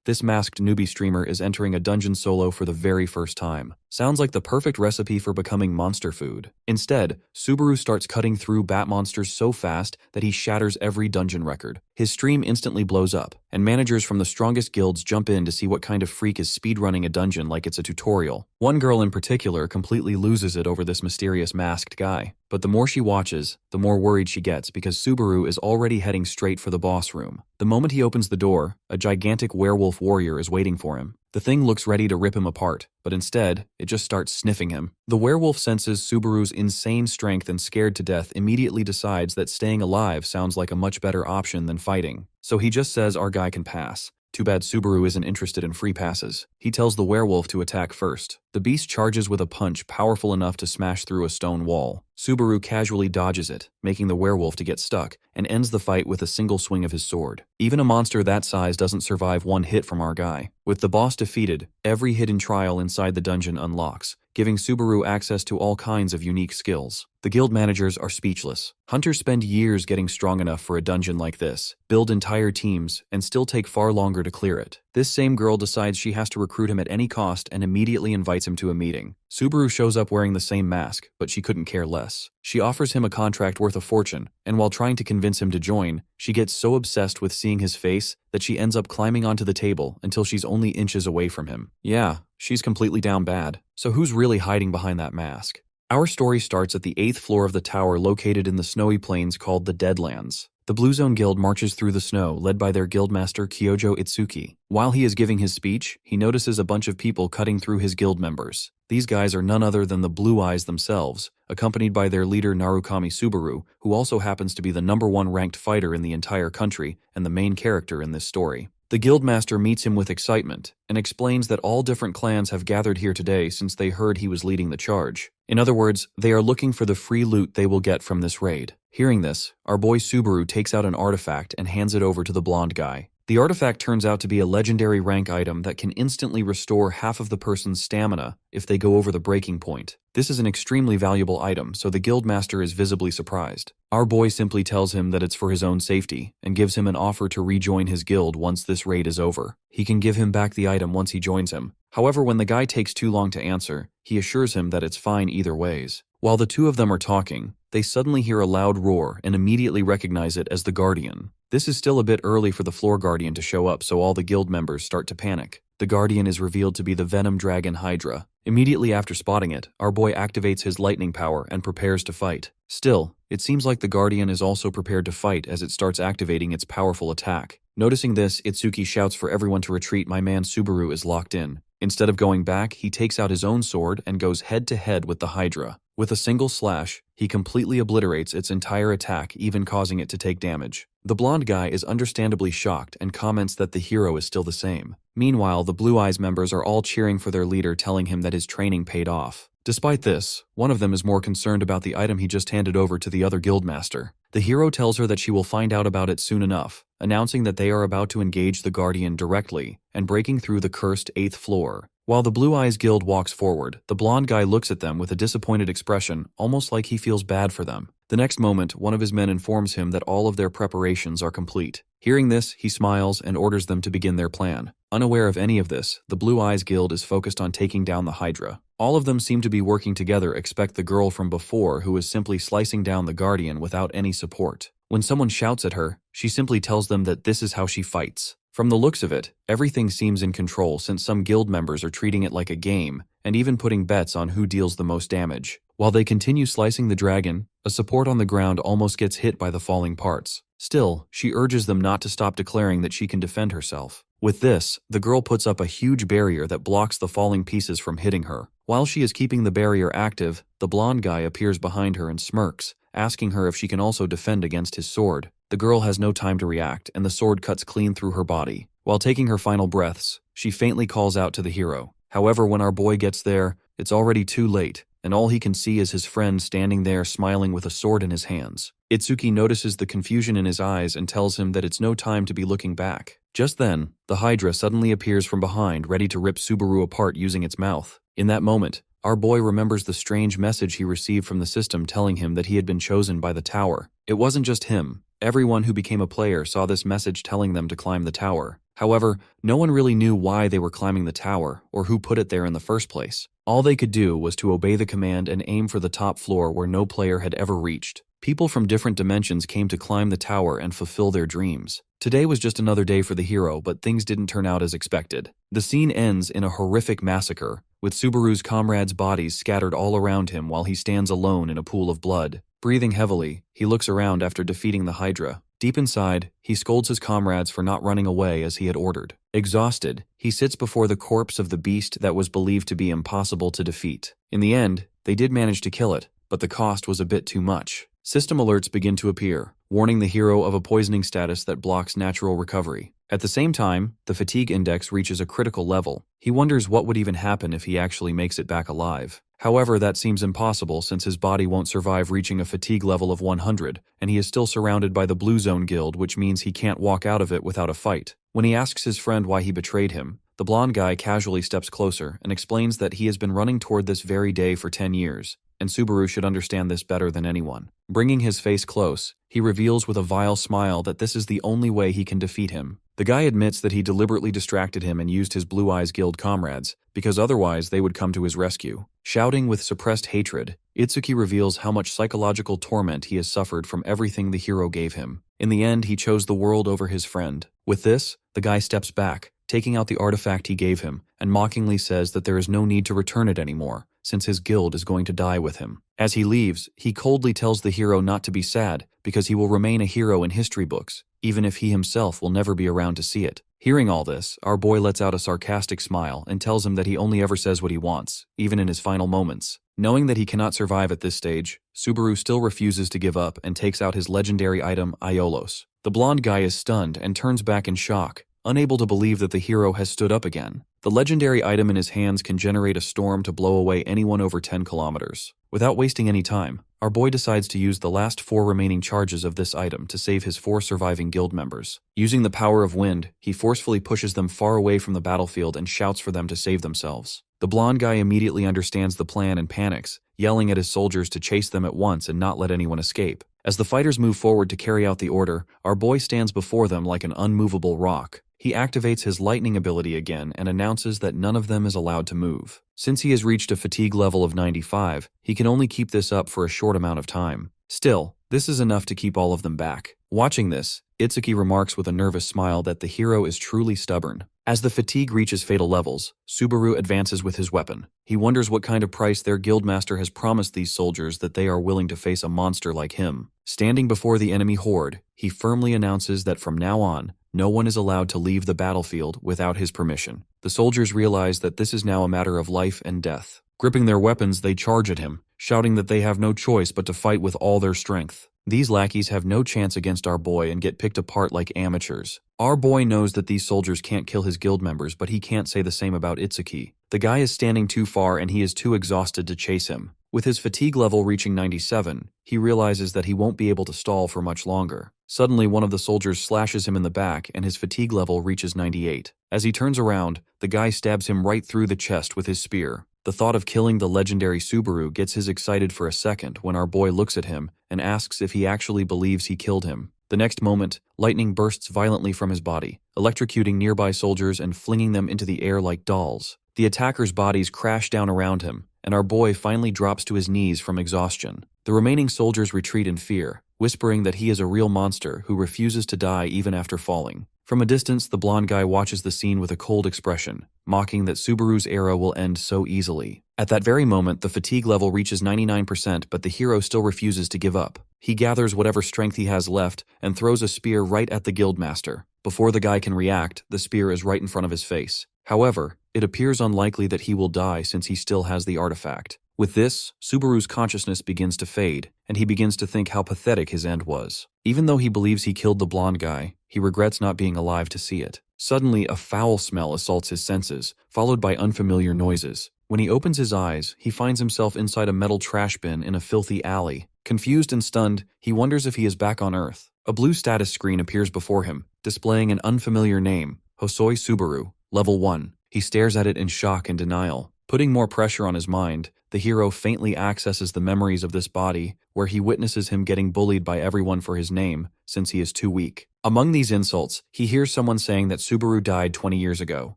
This masked newbie streamer is entering a dungeon solo for the very first time. Sounds like the perfect recipe for becoming monster food. Instead, Subaru starts cutting through bat monsters so fast that he shatters every dungeon record. His stream instantly blows up, and managers from the strongest guilds jump in to see what kind of freak is speedrunning a dungeon like it's a tutorial. One girl in particular completely loses it over this mysterious masked guy. But the more she watches, the more worried she gets because Subaru is already heading straight for the boss room. The moment he opens the door, a gigantic werewolf warrior is waiting for him. The thing looks ready to rip him apart, but instead, it just starts sniffing him. The werewolf senses Subaru's insane strength and scared to death immediately decides that staying alive sounds like a much better option than fighting. So he just says our guy can pass. Too bad Subaru isn't interested in free passes. He tells the werewolf to attack first. The beast charges with a punch powerful enough to smash through a stone wall. Subaru casually dodges it, making the werewolf to get stuck, and ends the fight with a single swing of his sword. Even a monster that size doesn't survive one hit from our guy. With the boss defeated, every hidden trial inside the dungeon unlocks, giving Subaru access to all kinds of unique skills. The guild managers are speechless. Hunters spend years getting strong enough for a dungeon like this, build entire teams, and still take far longer to clear it. This same girl decides she has to recruit him at any cost and immediately invites him to a meeting. Subaru shows up wearing the same mask, but she couldn't care less. She offers him a contract worth a fortune, and while trying to convince him to join, she gets so obsessed with seeing his face that she ends up climbing onto the table until she's only inches away from him. Yeah, she's completely down bad. So who's really hiding behind that mask? Our story starts at the 8th floor of the tower located in the snowy plains called the Deadlands. The Blue Zone Guild marches through the snow, led by their guildmaster Kyojo Itsuki. While he is giving his speech, he notices a bunch of people cutting through his guild members. These guys are none other than the Blue Eyes themselves, accompanied by their leader Narukami Subaru, who also happens to be the #1 ranked fighter in the entire country and the main character in this story. The guildmaster meets him with excitement and explains that all different clans have gathered here today since they heard he was leading the charge. In other words, they are looking for the free loot they will get from this raid. Hearing this, our boy Subaru takes out an artifact and hands it over to the blonde guy. The artifact turns out to be a legendary rank item that can instantly restore half of the person's stamina if they go over the breaking point. This is an extremely valuable item, so the guildmaster is visibly surprised. Our boy simply tells him that it's for his own safety and gives him an offer to rejoin his guild once this raid is over. He can give him back the item once he joins him. However, when the guy takes too long to answer, he assures him that it's fine either ways. While the two of them are talking, they suddenly hear a loud roar and immediately recognize it as the Guardian. This is still a bit early for the Floor Guardian to show up, so all the guild members start to panic. The Guardian is revealed to be the Venom Dragon Hydra. Immediately after spotting it, our boy activates his lightning power and prepares to fight. Still, it seems like the Guardian is also prepared to fight as it starts activating its powerful attack. Noticing this, Itsuki shouts for everyone to retreat. My man Subaru is locked in. Instead of going back, he takes out his own sword and goes head-to-head with the Hydra. With a single slash, he completely obliterates its entire attack, even causing it to take damage. The blonde guy is understandably shocked and comments that the hero is still the same. Meanwhile, the Blue Eyes members are all cheering for their leader, telling him that his training paid off. Despite this, one of them is more concerned about the item he just handed over to the other guildmaster. The hero tells her that she will find out about it soon enough, announcing that they are about to engage the Guardian directly and breaking through the cursed 8th floor. While the Blue Eyes Guild walks forward, the blonde guy looks at them with a disappointed expression, almost like he feels bad for them. The next moment, one of his men informs him that all of their preparations are complete. Hearing this, he smiles and orders them to begin their plan. Unaware of any of this, the Blue Eyes Guild is focused on taking down the Hydra. All of them seem to be working together except the girl from before, who is simply slicing down the Guardian without any support. When someone shouts at her, she simply tells them that this is how she fights. From the looks of it, everything seems in control since some guild members are treating it like a game and even putting bets on who deals the most damage. While they continue slicing the dragon, a support on the ground almost gets hit by the falling parts. Still, she urges them not to stop, declaring that she can defend herself. With this, the girl puts up a huge barrier that blocks the falling pieces from hitting her. While she is keeping the barrier active, the blonde guy appears behind her and smirks, asking her if she can also defend against his sword. The girl has no time to react, and the sword cuts clean through her body. While taking her final breaths, she faintly calls out to the hero. However, when our boy gets there, it's already too late, and all he can see is his friend standing there smiling with a sword in his hands. Itsuki notices the confusion in his eyes and tells him that it's no time to be looking back. Just then, the Hydra suddenly appears from behind, ready to rip Subaru apart using its mouth. In that moment, our boy remembers the strange message he received from the system telling him that he had been chosen by the tower. It wasn't just him. Everyone who became a player saw this message telling them to climb the tower. However, no one really knew why they were climbing the tower or who put it there in the first place. All they could do was to obey the command and aim for the top floor where no player had ever reached. People from different dimensions came to climb the tower and fulfill their dreams. Today was just another day for the hero, but things didn't turn out as expected. The scene ends in a horrific massacre, with Subaru's comrades' bodies scattered all around him while he stands alone in a pool of blood. Breathing heavily, he looks around after defeating the Hydra. Deep inside, he scolds his comrades for not running away as he had ordered. Exhausted, he sits before the corpse of the beast that was believed to be impossible to defeat. In the end, they did manage to kill it, but the cost was a bit too much. System alerts begin to appear, warning the hero of a poisoning status that blocks natural recovery. At the same time, the fatigue index reaches a critical level. He wonders what would even happen if he actually makes it back alive. However, that seems impossible since his body won't survive reaching a fatigue level of 100, and he is still surrounded by the Blue Zone Guild, which means he can't walk out of it without a fight. When he asks his friend why he betrayed him, the blonde guy casually steps closer and explains that he has been running toward this very day for 10 years, and Subaru should understand this better than anyone. Bringing his face close, he reveals with a vile smile that this is the only way he can defeat him. The guy admits that he deliberately distracted him and used his Blue Eyes Guild comrades, because otherwise they would come to his rescue. Shouting with suppressed hatred, Itsuki reveals how much psychological torment he has suffered from everything the hero gave him. In the end, he chose the world over his friend. With this, the guy steps back, taking out the artifact he gave him, and mockingly says that there is no need to return it anymore, since his guild is going to die with him. As he leaves, he coldly tells the hero not to be sad, because he will remain a hero in history books, even if he himself will never be around to see it. Hearing all this, our boy lets out a sarcastic smile and tells him that he only ever says what he wants, even in his final moments. Knowing that he cannot survive at this stage, Subaru still refuses to give up and takes out his legendary item, Aiolos. The blonde guy is stunned and turns back in shock, unable to believe that the hero has stood up again. The legendary item in his hands can generate a storm to blow away anyone over 10 kilometers. Without wasting any time, our boy decides to use the last 4 remaining charges of this item to save his 4 surviving guild members. Using the power of wind, he forcefully pushes them far away from the battlefield and shouts for them to save themselves. The blonde guy immediately understands the plan and panics, yelling at his soldiers to chase them at once and not let anyone escape. As the fighters move forward to carry out the order, our boy stands before them like an unmovable rock. He activates his lightning ability again and announces that none of them is allowed to move. Since he has reached a fatigue level of 95, he can only keep this up for a short amount of time. Still, this is enough to keep all of them back. Watching this, Itsuki remarks with a nervous smile that the hero is truly stubborn. As the fatigue reaches fatal levels, Subaru advances with his weapon. He wonders what kind of price their guildmaster has promised these soldiers that they are willing to face a monster like him. Standing before the enemy horde, he firmly announces that from now on, no one is allowed to leave the battlefield without his permission. The soldiers realize that this is now a matter of life and death. Gripping their weapons, they charge at him, shouting that they have no choice but to fight with all their strength. These lackeys have no chance against our boy and get picked apart like amateurs. Our boy knows that these soldiers can't kill his guild members, but he can't say the same about Itsuki. The guy is standing too far and he is too exhausted to chase him. With his fatigue level reaching 97, he realizes that he won't be able to stall for much longer. Suddenly, one of the soldiers slashes him in the back and his fatigue level reaches 98. As he turns around, the guy stabs him right through the chest with his spear. The thought of killing the legendary Subaru gets his excited for a second when our boy looks at him and asks if he actually believes he killed him. The next moment, lightning bursts violently from his body, electrocuting nearby soldiers and flinging them into the air like dolls. The attackers' bodies crash down around him, and our boy finally drops to his knees from exhaustion. The remaining soldiers retreat in fear, whispering that he is a real monster who refuses to die even after falling. From a distance, the blonde guy watches the scene with a cold expression, mocking that Subaru's era will end so easily. At that very moment, the fatigue level reaches 99%, but the hero still refuses to give up. He gathers whatever strength he has left and throws a spear right at the guildmaster. Before the guy can react, the spear is right in front of his face. However, it appears unlikely that he will die since he still has the artifact. With this, Subaru's consciousness begins to fade, and he begins to think how pathetic his end was. Even though he believes he killed the blonde guy, he regrets not being alive to see it. Suddenly, a foul smell assaults his senses, followed by unfamiliar noises. When he opens his eyes, he finds himself inside a metal trash bin in a filthy alley. Confused and stunned, he wonders if he is back on Earth. A blue status screen appears before him, displaying an unfamiliar name, Hosoi Subaru, Level 1. He stares at it in shock and denial. Putting more pressure on his mind, the hero faintly accesses the memories of this body, where he witnesses him getting bullied by everyone for his name, since he is too weak. Among these insults, he hears someone saying that Subaru died 20 years ago.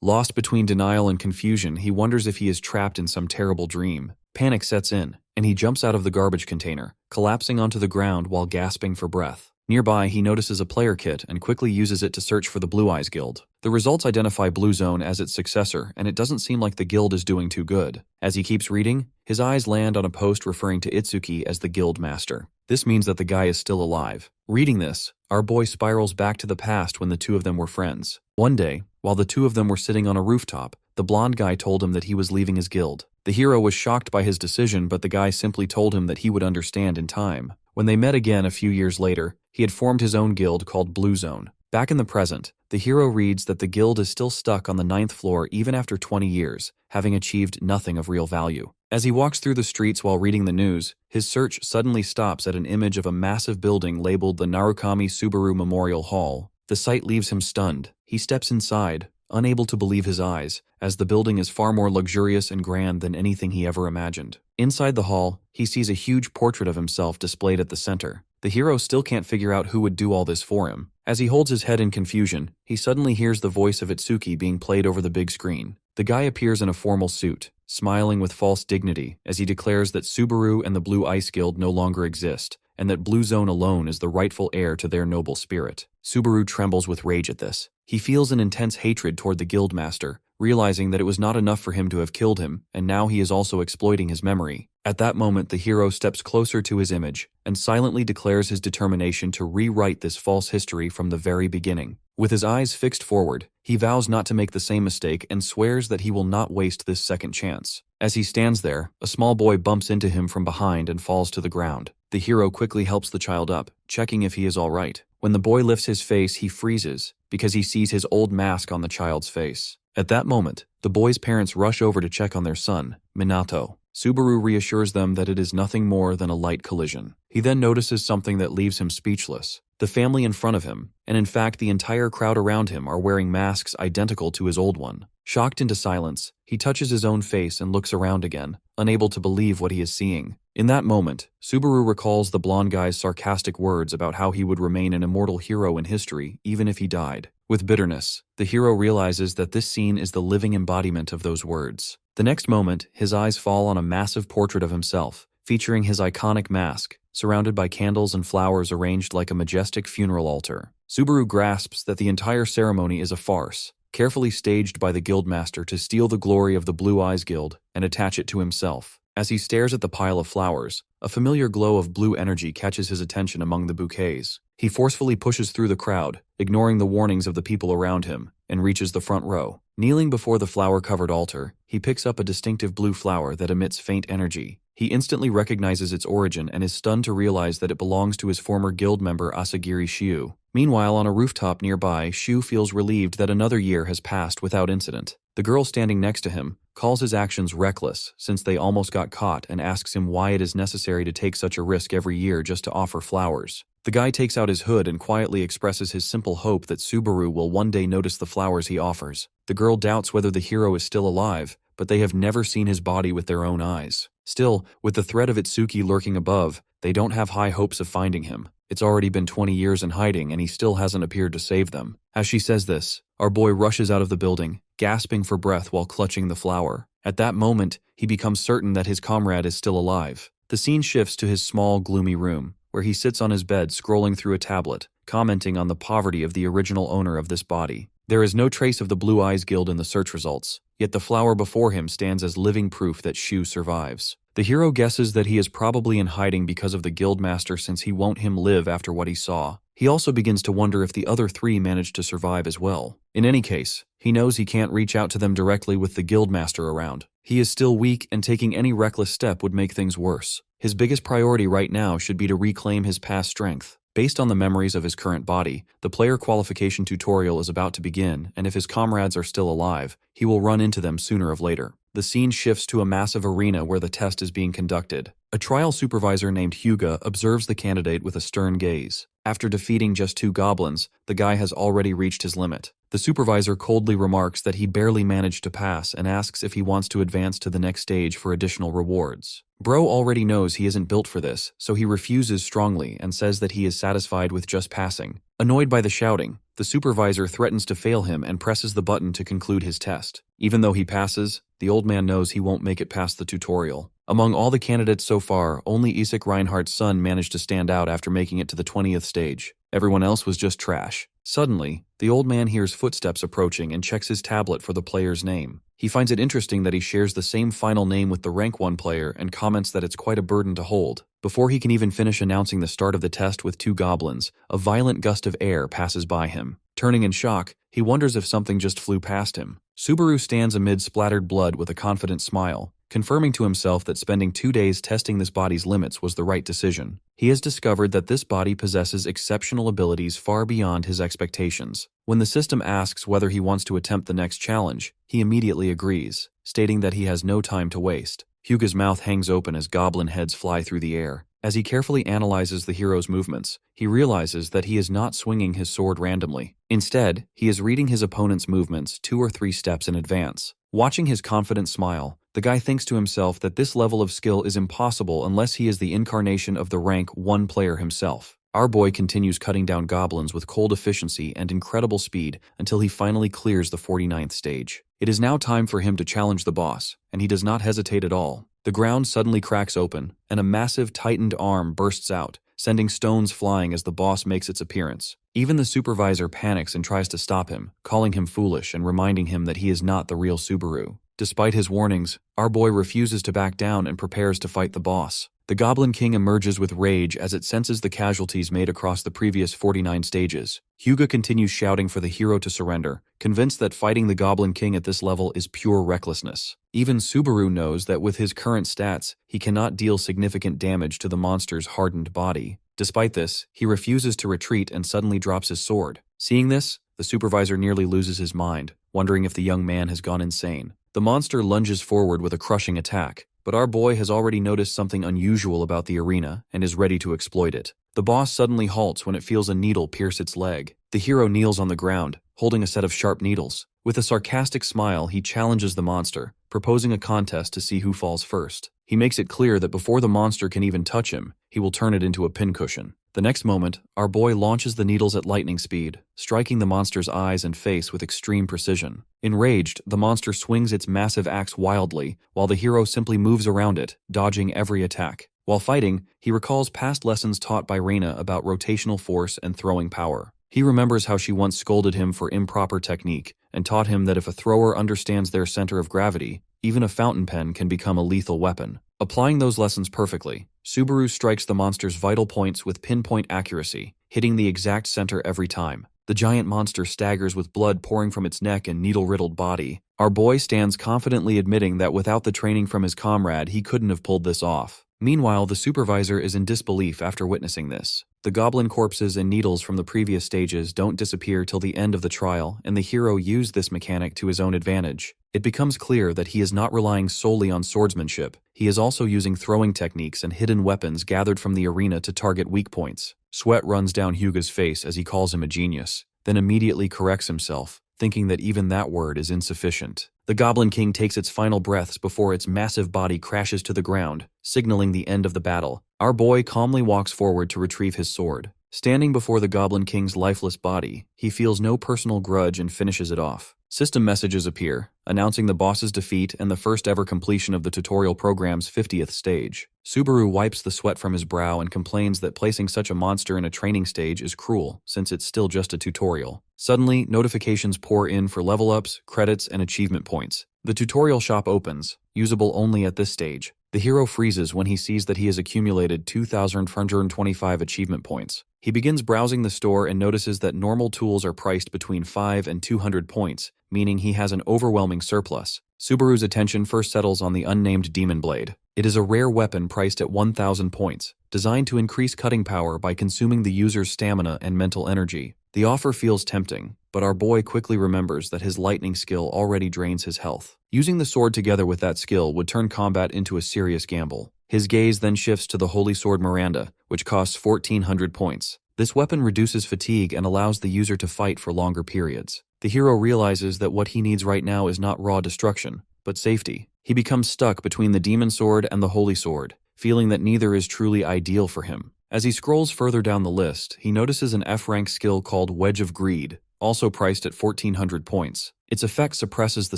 Lost between denial and confusion, he wonders if he is trapped in some terrible dream. Panic sets in, and he jumps out of the garbage container, collapsing onto the ground while gasping for breath. Nearby, he notices a player kit and quickly uses it to search for the Blue Eyes Guild. The results identify Blue Zone as its successor, and it doesn't seem like the guild is doing too good. As he keeps reading, his eyes land on a post referring to Itsuki as the guild master. This means that the guy is still alive. Reading this, our boy spirals back to the past when the two of them were friends. One day, while the two of them were sitting on a rooftop, the blonde guy told him that he was leaving his guild. The hero was shocked by his decision, but the guy simply told him that he would understand in time. When they met again a few years later, he had formed his own guild called Blue Zone. Back in the present, the hero reads that the guild is still stuck on the 9th floor even after 20 years, having achieved nothing of real value. As he walks through the streets while reading the news, his search suddenly stops at an image of a massive building labeled the Narukami Subaru Memorial Hall. The sight leaves him stunned. He steps inside, unable to believe his eyes, as the building is far more luxurious and grand than anything he ever imagined. Inside the hall, he sees a huge portrait of himself displayed at the center. The hero still can't figure out who would do all this for him. As he holds his head in confusion, he suddenly hears the voice of Itsuki being played over the big screen. The guy appears in a formal suit, smiling with false dignity as he declares that Subaru and the Blue Ice Guild no longer exist, and that Blue Zone alone is the rightful heir to their noble spirit. Subaru trembles with rage at this. He feels an intense hatred toward the guildmaster, realizing that it was not enough for him to have killed him, and now he is also exploiting his memory. At that moment, the hero steps closer to his image and silently declares his determination to rewrite this false history from the very beginning. With his eyes fixed forward, he vows not to make the same mistake and swears that he will not waste this second chance. As he stands there, a small boy bumps into him from behind and falls to the ground. The hero quickly helps the child up, checking if he is all right. When the boy lifts his face, he freezes because he sees his old mask on the child's face. At that moment, the boy's parents rush over to check on their son, Minato. Subaru reassures them that it is nothing more than a light collision. He then notices something that leaves him speechless. The family in front of him, and in fact the entire crowd around him, are wearing masks identical to his old one. Shocked into silence, he touches his own face and looks around again, unable to believe what he is seeing. In that moment, Subaru recalls the blonde guy's sarcastic words about how he would remain an immortal hero in history even if he died. With bitterness, the hero realizes that this scene is the living embodiment of those words. The next moment, his eyes fall on a massive portrait of himself, featuring his iconic mask, surrounded by candles and flowers arranged like a majestic funeral altar. Subaru grasps that the entire ceremony is a farce, carefully staged by the guildmaster to steal the glory of the Blue Eyes Guild and attach it to himself. As he stares at the pile of flowers, a familiar glow of blue energy catches his attention among the bouquets. He forcefully pushes through the crowd, ignoring the warnings of the people around him, and reaches the front row. Kneeling before the flower-covered altar, he picks up a distinctive blue flower that emits faint energy. He instantly recognizes its origin and is stunned to realize that it belongs to his former guild member Asagiri Shiu. Meanwhile, on a rooftop nearby, Shiu feels relieved that another year has passed without incident. The girl standing next to him calls his actions reckless since they almost got caught and asks him why it is necessary to take such a risk every year just to offer flowers. The guy takes out his hood and quietly expresses his simple hope that Subaru will one day notice the flowers he offers. The girl doubts whether the hero is still alive, but they have never seen his body with their own eyes. Still, with the threat of Itsuki lurking above, they don't have high hopes of finding him. It's already been 20 years in hiding and he still hasn't appeared to save them. As she says this, our boy rushes out of the building, gasping for breath while clutching the flower. At that moment, he becomes certain that his comrade is still alive. The scene shifts to his small, gloomy room, where he sits on his bed scrolling through a tablet, commenting on the poverty of the original owner of this body. There is no trace of the Blue Eyes Guild in the search results, yet the flower before him stands as living proof that Shu survives. The hero guesses that he is probably in hiding because of the guildmaster since he won't him live after what he saw. He also begins to wonder if the other three managed to survive as well. In any case, he knows he can't reach out to them directly with the guildmaster around. He is still weak and taking any reckless step would make things worse. His biggest priority right now should be to reclaim his past strength. Based on the memories of his current body, the player qualification tutorial is about to begin, and if his comrades are still alive, he will run into them sooner or later. The scene shifts to a massive arena where the test is being conducted. A trial supervisor named Hyuga observes the candidate with a stern gaze. After defeating just 2 goblins, the guy has already reached his limit. The supervisor coldly remarks that he barely managed to pass and asks if he wants to advance to the next stage for additional rewards. Bro already knows he isn't built for this, so he refuses strongly and says that he is satisfied with just passing. Annoyed by the shouting, the supervisor threatens to fail him and presses the button to conclude his test. Even though he passes, the old man knows he won't make it past the tutorial. Among all the candidates so far, only Isak Reinhardt's son managed to stand out after making it to the 20th stage. Everyone else was just trash. Suddenly, the old man hears footsteps approaching and checks his tablet for the player's name. He finds it interesting that he shares the same final name with the rank 1 player and comments that it's quite a burden to hold. Before he can even finish announcing the start of the test with 2 goblins, a violent gust of air passes by him. Turning in shock, he wonders if something just flew past him. Subaru stands amid splattered blood with a confident smile, confirming to himself that spending 2 days testing this body's limits was the right decision. He has discovered that this body possesses exceptional abilities far beyond his expectations. When the system asks whether he wants to attempt the next challenge, he immediately agrees, stating that he has no time to waste. Hyuga's mouth hangs open as goblin heads fly through the air. As he carefully analyzes the hero's movements, he realizes that he is not swinging his sword randomly. Instead, he is reading his opponent's movements 2 or 3 steps in advance. Watching his confident smile, the guy thinks to himself that this level of skill is impossible unless he is the incarnation of the rank 1 player himself. Our boy continues cutting down goblins with cold efficiency and incredible speed until he finally clears the 49th stage. It is now time for him to challenge the boss, and he does not hesitate at all. The ground suddenly cracks open, and a massive tightened arm bursts out, sending stones flying as the boss makes its appearance. Even the supervisor panics and tries to stop him, calling him foolish and reminding him that he is not the real Subaru. Despite his warnings, our boy refuses to back down and prepares to fight the boss. The Goblin King emerges with rage as it senses the casualties made across the previous 49 stages. Hyuga continues shouting for the hero to surrender, convinced that fighting the Goblin King at this level is pure recklessness. Even Subaru knows that with his current stats, he cannot deal significant damage to the monster's hardened body. Despite this, he refuses to retreat and suddenly drops his sword. Seeing this, the supervisor nearly loses his mind, wondering if the young man has gone insane. The monster lunges forward with a crushing attack, but our boy has already noticed something unusual about the arena and is ready to exploit it. The boss suddenly halts when it feels a needle pierce its leg. The hero kneels on the ground, holding a set of sharp needles. With a sarcastic smile, he challenges the monster, proposing a contest to see who falls first. He makes it clear that before the monster can even touch him, he will turn it into a pincushion. The next moment, our boy launches the needles at lightning speed, striking the monster's eyes and face with extreme precision. Enraged, the monster swings its massive axe wildly, while the hero simply moves around it, dodging every attack. While fighting, he recalls past lessons taught by Reina about rotational force and throwing power. He remembers how she once scolded him for improper technique and taught him that if a thrower understands their center of gravity, even a fountain pen can become a lethal weapon. Applying those lessons perfectly, Subaru strikes the monster's vital points with pinpoint accuracy, hitting the exact center every time. The giant monster staggers with blood pouring from its neck and needle-riddled body. Our boy stands confidently admitting that without the training from his comrade, he couldn't have pulled this off. Meanwhile, the supervisor is in disbelief after witnessing this. The goblin corpses and needles from the previous stages don't disappear till the end of the trial, and the hero used this mechanic to his own advantage. It becomes clear that he is not relying solely on swordsmanship. He is also using throwing techniques and hidden weapons gathered from the arena to target weak points. Sweat runs down Hyuga's face as he calls him a genius, then immediately corrects himself, thinking that even that word is insufficient. The Goblin King takes its final breaths before its massive body crashes to the ground, signaling the end of the battle. Our boy calmly walks forward to retrieve his sword. Standing before the Goblin King's lifeless body, he feels no personal grudge and finishes it off. System messages appear, announcing the boss's defeat and the first ever completion of the tutorial program's 50th stage. Subaru wipes the sweat from his brow and complains that placing such a monster in a training stage is cruel, since it's still just a tutorial. Suddenly, notifications pour in for level ups, credits, and achievement points. The tutorial shop opens, usable only at this stage. The hero freezes when he sees that he has accumulated 2,425 achievement points. He begins browsing the store and notices that normal tools are priced between 5 and 200 points, meaning he has an overwhelming surplus. Subaru's attention first settles on the unnamed Demon Blade. It is a rare weapon priced at 1,000 points, designed to increase cutting power by consuming the user's stamina and mental energy. The offer feels tempting, but our boy quickly remembers that his lightning skill already drains his health. Using the sword together with that skill would turn combat into a serious gamble. His gaze then shifts to the Holy Sword Miranda, which costs 1,400 points. This weapon reduces fatigue and allows the user to fight for longer periods. The hero realizes that what he needs right now is not raw destruction, but safety. He becomes stuck between the demon sword and the holy sword, feeling that neither is truly ideal for him. As he scrolls further down the list, he notices an F-rank skill called Wedge of Greed, also priced at 1400 points. Its effect suppresses the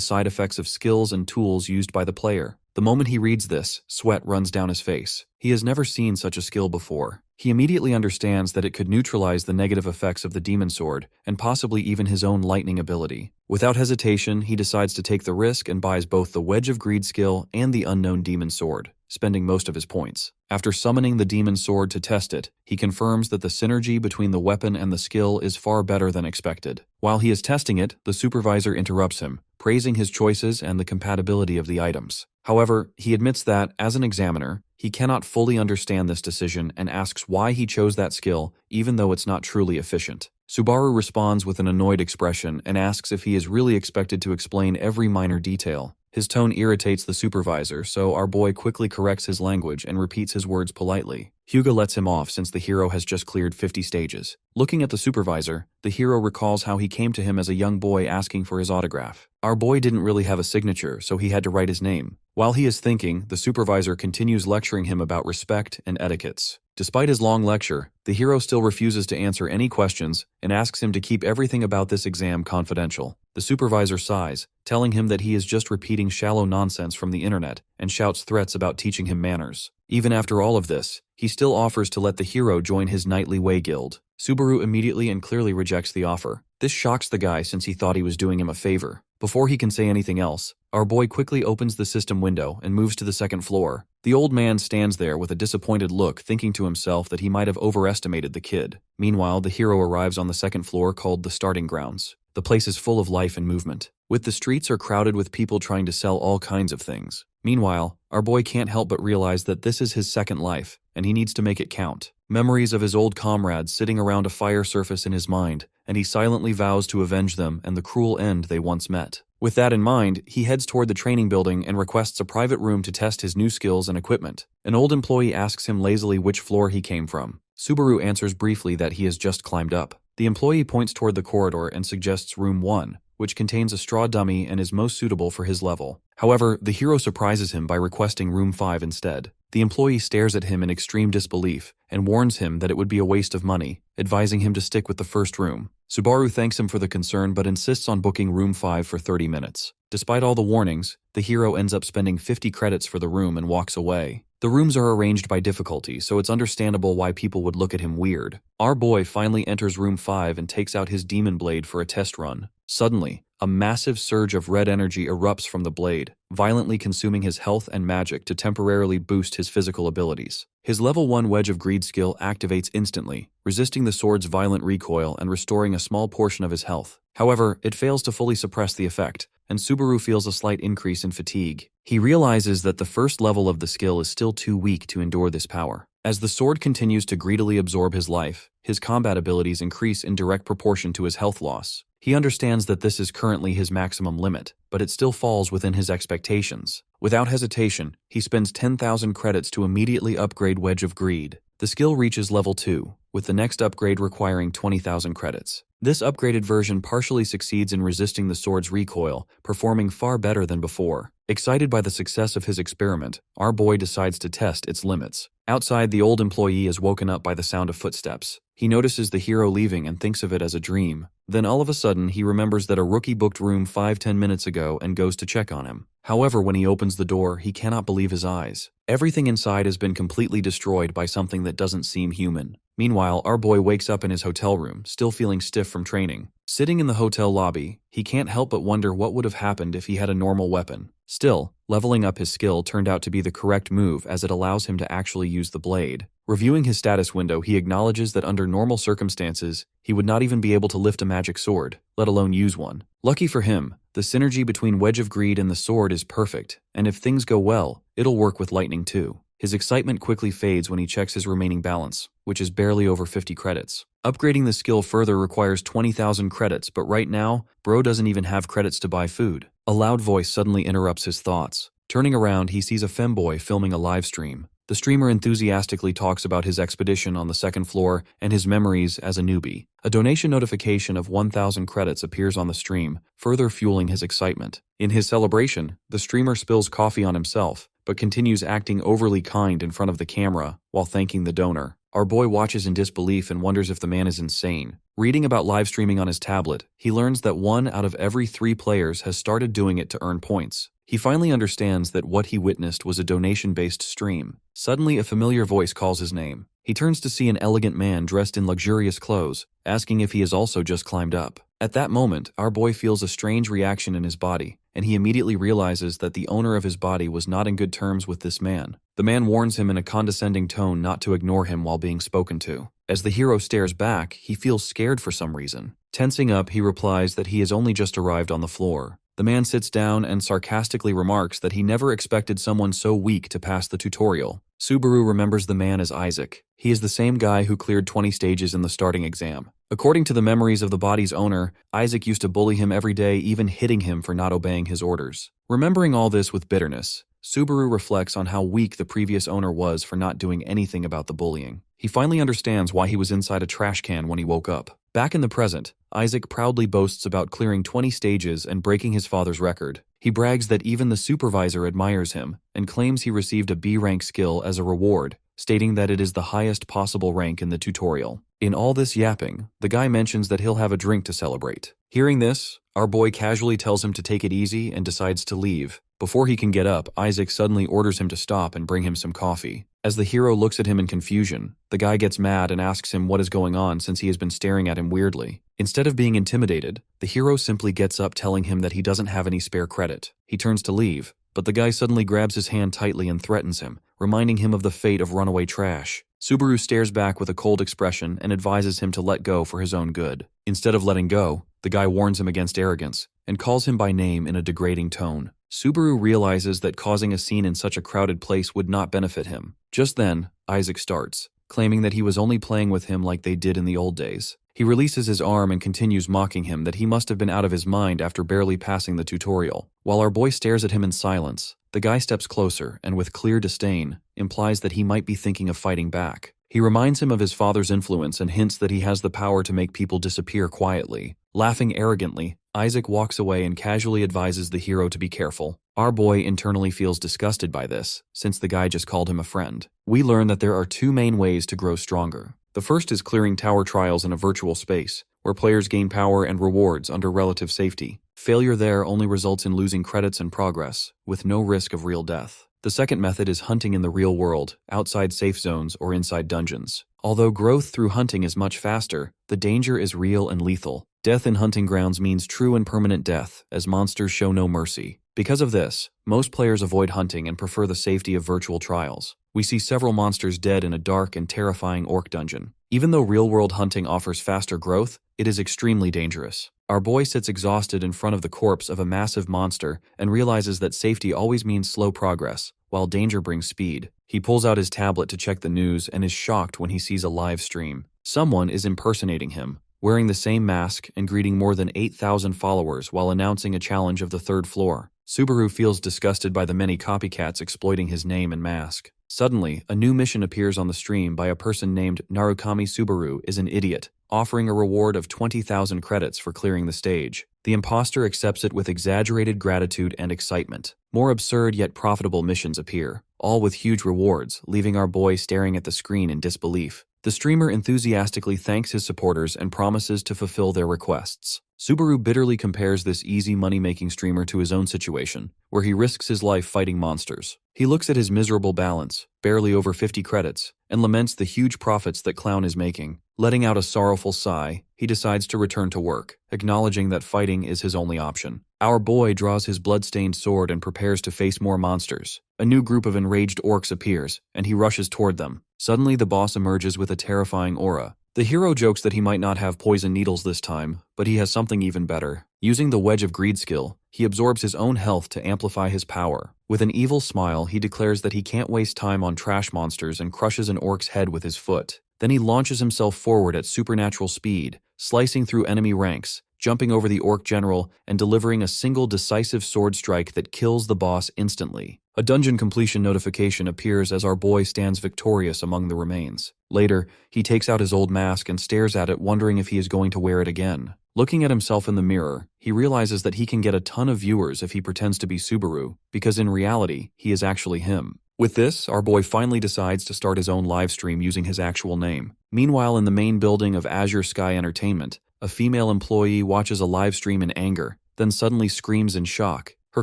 side effects of skills and tools used by the player. The moment he reads this, sweat runs down his face. He has never seen such a skill before. He immediately understands that it could neutralize the negative effects of the demon sword, and possibly even his own lightning ability. Without hesitation, he decides to take the risk and buys both the Wedge of Greed skill and the unknown demon sword, spending most of his points. After summoning the demon sword to test it, he confirms that the synergy between the weapon and the skill is far better than expected. While he is testing it, the supervisor interrupts him, praising his choices and the compatibility of the items. However, he admits that, as an examiner, he cannot fully understand this decision and asks why he chose that skill, even though it's not truly efficient. Subaru responds with an annoyed expression and asks if he is really expected to explain every minor detail. His tone irritates the supervisor, so our boy quickly corrects his language and repeats his words politely. Hyuga lets him off since the hero has just cleared 50 stages. Looking at the supervisor, the hero recalls how he came to him as a young boy asking for his autograph. Our boy didn't really have a signature, so he had to write his name. While he is thinking, the supervisor continues lecturing him about respect and etiquettes. Despite his long lecture, the hero still refuses to answer any questions and asks him to keep everything about this exam confidential. The supervisor sighs, telling him that he is just repeating shallow nonsense from the internet, and shouts threats about teaching him manners. Even after all of this, he still offers to let the hero join his nightly way guild. Subaru immediately and clearly rejects the offer. This shocks the guy since he thought he was doing him a favor. Before he can say anything else, our boy quickly opens the system window and moves to the second floor. The old man stands there with a disappointed look, thinking to himself that he might have overestimated the kid. Meanwhile, the hero arrives on the second floor called the starting grounds. The place is full of life and movement. The streets are crowded with people trying to sell all kinds of things. Meanwhile, our boy can't help but realize that this is his second life, and he needs to make it count. Memories of his old comrades sitting around a fire surface in his mind, and he silently vows to avenge them and the cruel end they once met. With that in mind, he heads toward the training building and requests a private room to test his new skills and equipment. An old employee asks him lazily which floor he came from. Subaru answers briefly that he has just climbed up. The employee points toward the corridor and suggests room 1, which contains a straw dummy and is most suitable for his level. However, the hero surprises him by requesting room 5 instead. The employee stares at him in extreme disbelief and warns him that it would be a waste of money, advising him to stick with the first room. Subaru thanks him for the concern but insists on booking room 5 for 30 minutes. Despite all the warnings, the hero ends up spending 50 credits for the room and walks away. The rooms are arranged by difficulty, so it's understandable why people would look at him weird. Our boy finally enters room 5 and takes out his demon blade for a test run. Suddenly, a massive surge of red energy erupts from the blade, violently consuming his health and magic to temporarily boost his physical abilities. His level 1 Wedge of Greed skill activates instantly, resisting the sword's violent recoil and restoring a small portion of his health. However, it fails to fully suppress the effect, and Subaru feels a slight increase in fatigue. He realizes that the first level of the skill is still too weak to endure this power. As the sword continues to greedily absorb his life, his combat abilities increase in direct proportion to his health loss. He understands that this is currently his maximum limit, but it still falls within his expectations. Without hesitation, he spends 10,000 credits to immediately upgrade Wedge of Greed. The skill reaches level 2, with the next upgrade requiring 20,000 credits. This upgraded version partially succeeds in resisting the sword's recoil, performing far better than before. Excited by the success of his experiment, our boy decides to test its limits. Outside, the old employee is woken up by the sound of footsteps. He notices the hero leaving and thinks of it as a dream. Then all of a sudden, he remembers that a rookie booked room 5-10 minutes ago and goes to check on him. However, when he opens the door, he cannot believe his eyes. Everything inside has been completely destroyed by something that doesn't seem human. Meanwhile, our boy wakes up in his hotel room, still feeling stiff from training. Sitting in the hotel lobby, he can't help but wonder what would have happened if he had a normal weapon. Still, leveling up his skill turned out to be the correct move as it allows him to actually use the blade. Reviewing his status window, he acknowledges that under normal circumstances, he would not even be able to lift a magic sword, let alone use one. Lucky for him, the synergy between Wedge of Greed and the sword is perfect, and if things go well, it'll work with lightning too. His excitement quickly fades when he checks his remaining balance, which is barely over 50 credits. Upgrading the skill further requires 20,000 credits, but right now, bro doesn't even have credits to buy food. A loud voice suddenly interrupts his thoughts. Turning around, he sees a femboy filming a live stream. The streamer enthusiastically talks about his expedition on the second floor and his memories as a newbie. A donation notification of 1,000 credits appears on the stream, further fueling his excitement. In his celebration, the streamer spills coffee on himself, but continues acting overly kind in front of the camera while thanking the donor. Our boy watches in disbelief and wonders if the man is insane. Reading about live streaming on his tablet, he learns that 1 out of every 3 players has started doing it to earn points. He finally understands that what he witnessed was a donation-based stream. Suddenly, a familiar voice calls his name. He turns to see an elegant man dressed in luxurious clothes, asking if he has also just climbed up. At that moment, our boy feels a strange reaction in his body, and he immediately realizes that the owner of his body was not in good terms with this man. The man warns him in a condescending tone not to ignore him while being spoken to. As the hero stares back, he feels scared for some reason. Tensing up, he replies that he has only just arrived on the floor. The man sits down and sarcastically remarks that he never expected someone so weak to pass the tutorial. Subaru remembers the man as Isaac. He is the same guy who cleared 20 stages in the starting exam. According to the memories of the body's owner, Isaac used to bully him every day, even hitting him for not obeying his orders. Remembering all this with bitterness, Subaru reflects on how weak the previous owner was for not doing anything about the bullying. He finally understands why he was inside a trash can when he woke up. Back in the present, Isaac proudly boasts about clearing 20 stages and breaking his father's record. He brags that even the supervisor admires him and claims he received a B-rank skill as a reward, stating that it is the highest possible rank in the tutorial. In all this yapping, the guy mentions that he'll have a drink to celebrate. Hearing this, our boy casually tells him to take it easy and decides to leave. Before he can get up, Isaac suddenly orders him to stop and bring him some coffee. As the hero looks at him in confusion, the guy gets mad and asks him what is going on since he has been staring at him weirdly. Instead of being intimidated, the hero simply gets up telling him that he doesn't have any spare credit. He turns to leave, but the guy suddenly grabs his hand tightly and threatens him, reminding him of the fate of runaway trash. Subaru stares back with a cold expression and advises him to let go for his own good. Instead of letting go, the guy warns him against arrogance and calls him by name in a degrading tone. Subaru realizes that causing a scene in such a crowded place would not benefit him. Just then, Isaac starts, claiming that he was only playing with him like they did in the old days. He releases his arm and continues mocking him that he must have been out of his mind after barely passing the tutorial. While our boy stares at him in silence, the guy steps closer and with clear disdain implies that he might be thinking of fighting back. He reminds him of his father's influence and hints that he has the power to make people disappear quietly. Laughing arrogantly, Isaac walks away and casually advises the hero to be careful. Our boy internally feels disgusted by this, since the guy just called him a friend. We learn that there are 2 main ways to grow stronger. The first is clearing tower trials in a virtual space, where players gain power and rewards under relative safety. Failure there only results in losing credits and progress, with no risk of real death. The second method is hunting in the real world, outside safe zones or inside dungeons. Although growth through hunting is much faster, the danger is real and lethal. Death in hunting grounds means true and permanent death, as monsters show no mercy. Because of this, most players avoid hunting and prefer the safety of virtual trials. We see several monsters dead in a dark and terrifying orc dungeon. Even though real-world hunting offers faster growth, it is extremely dangerous. Our boy sits exhausted in front of the corpse of a massive monster and realizes that safety always means slow progress, while danger brings speed. He pulls out his tablet to check the news and is shocked when he sees a live stream. Someone is impersonating him, wearing the same mask and greeting more than 8,000 followers while announcing a challenge of the 3rd floor. Subaru feels disgusted by the many copycats exploiting his name and mask. Suddenly, a new mission appears on the stream by a person named Narukami. Subaru is an idiot, offering a reward of 20,000 credits for clearing the stage. The imposter accepts it with exaggerated gratitude and excitement. More absurd yet profitable missions appear, all with huge rewards, leaving our boy staring at the screen in disbelief. The streamer enthusiastically thanks his supporters and promises to fulfill their requests. Subaru bitterly compares this easy money-making streamer to his own situation, where he risks his life fighting monsters. He looks at his miserable balance, barely over 50 credits, and laments the huge profits that Clown is making. Letting out a sorrowful sigh, he decides to return to work, acknowledging that fighting is his only option. Our boy draws his blood-stained sword and prepares to face more monsters. A new group of enraged orcs appears, and he rushes toward them. Suddenly, the boss emerges with a terrifying aura. The hero jokes that he might not have poison needles this time, but he has something even better. Using the Wedge of Greed skill, he absorbs his own health to amplify his power. With an evil smile, he declares that he can't waste time on trash monsters and crushes an orc's head with his foot. Then he launches himself forward at supernatural speed, slicing through enemy ranks, jumping over the orc general, and delivering a single decisive sword strike that kills the boss instantly. A dungeon completion notification appears as our boy stands victorious among the remains. Later, he takes out his old mask and stares at it, wondering if he is going to wear it again. Looking at himself in the mirror, he realizes that he can get a ton of viewers if he pretends to be Subaru, because in reality, he is actually him. With this, our boy finally decides to start his own livestream using his actual name. Meanwhile, in the main building of Azure Sky Entertainment, a female employee watches a livestream in anger, then suddenly screams in shock. Her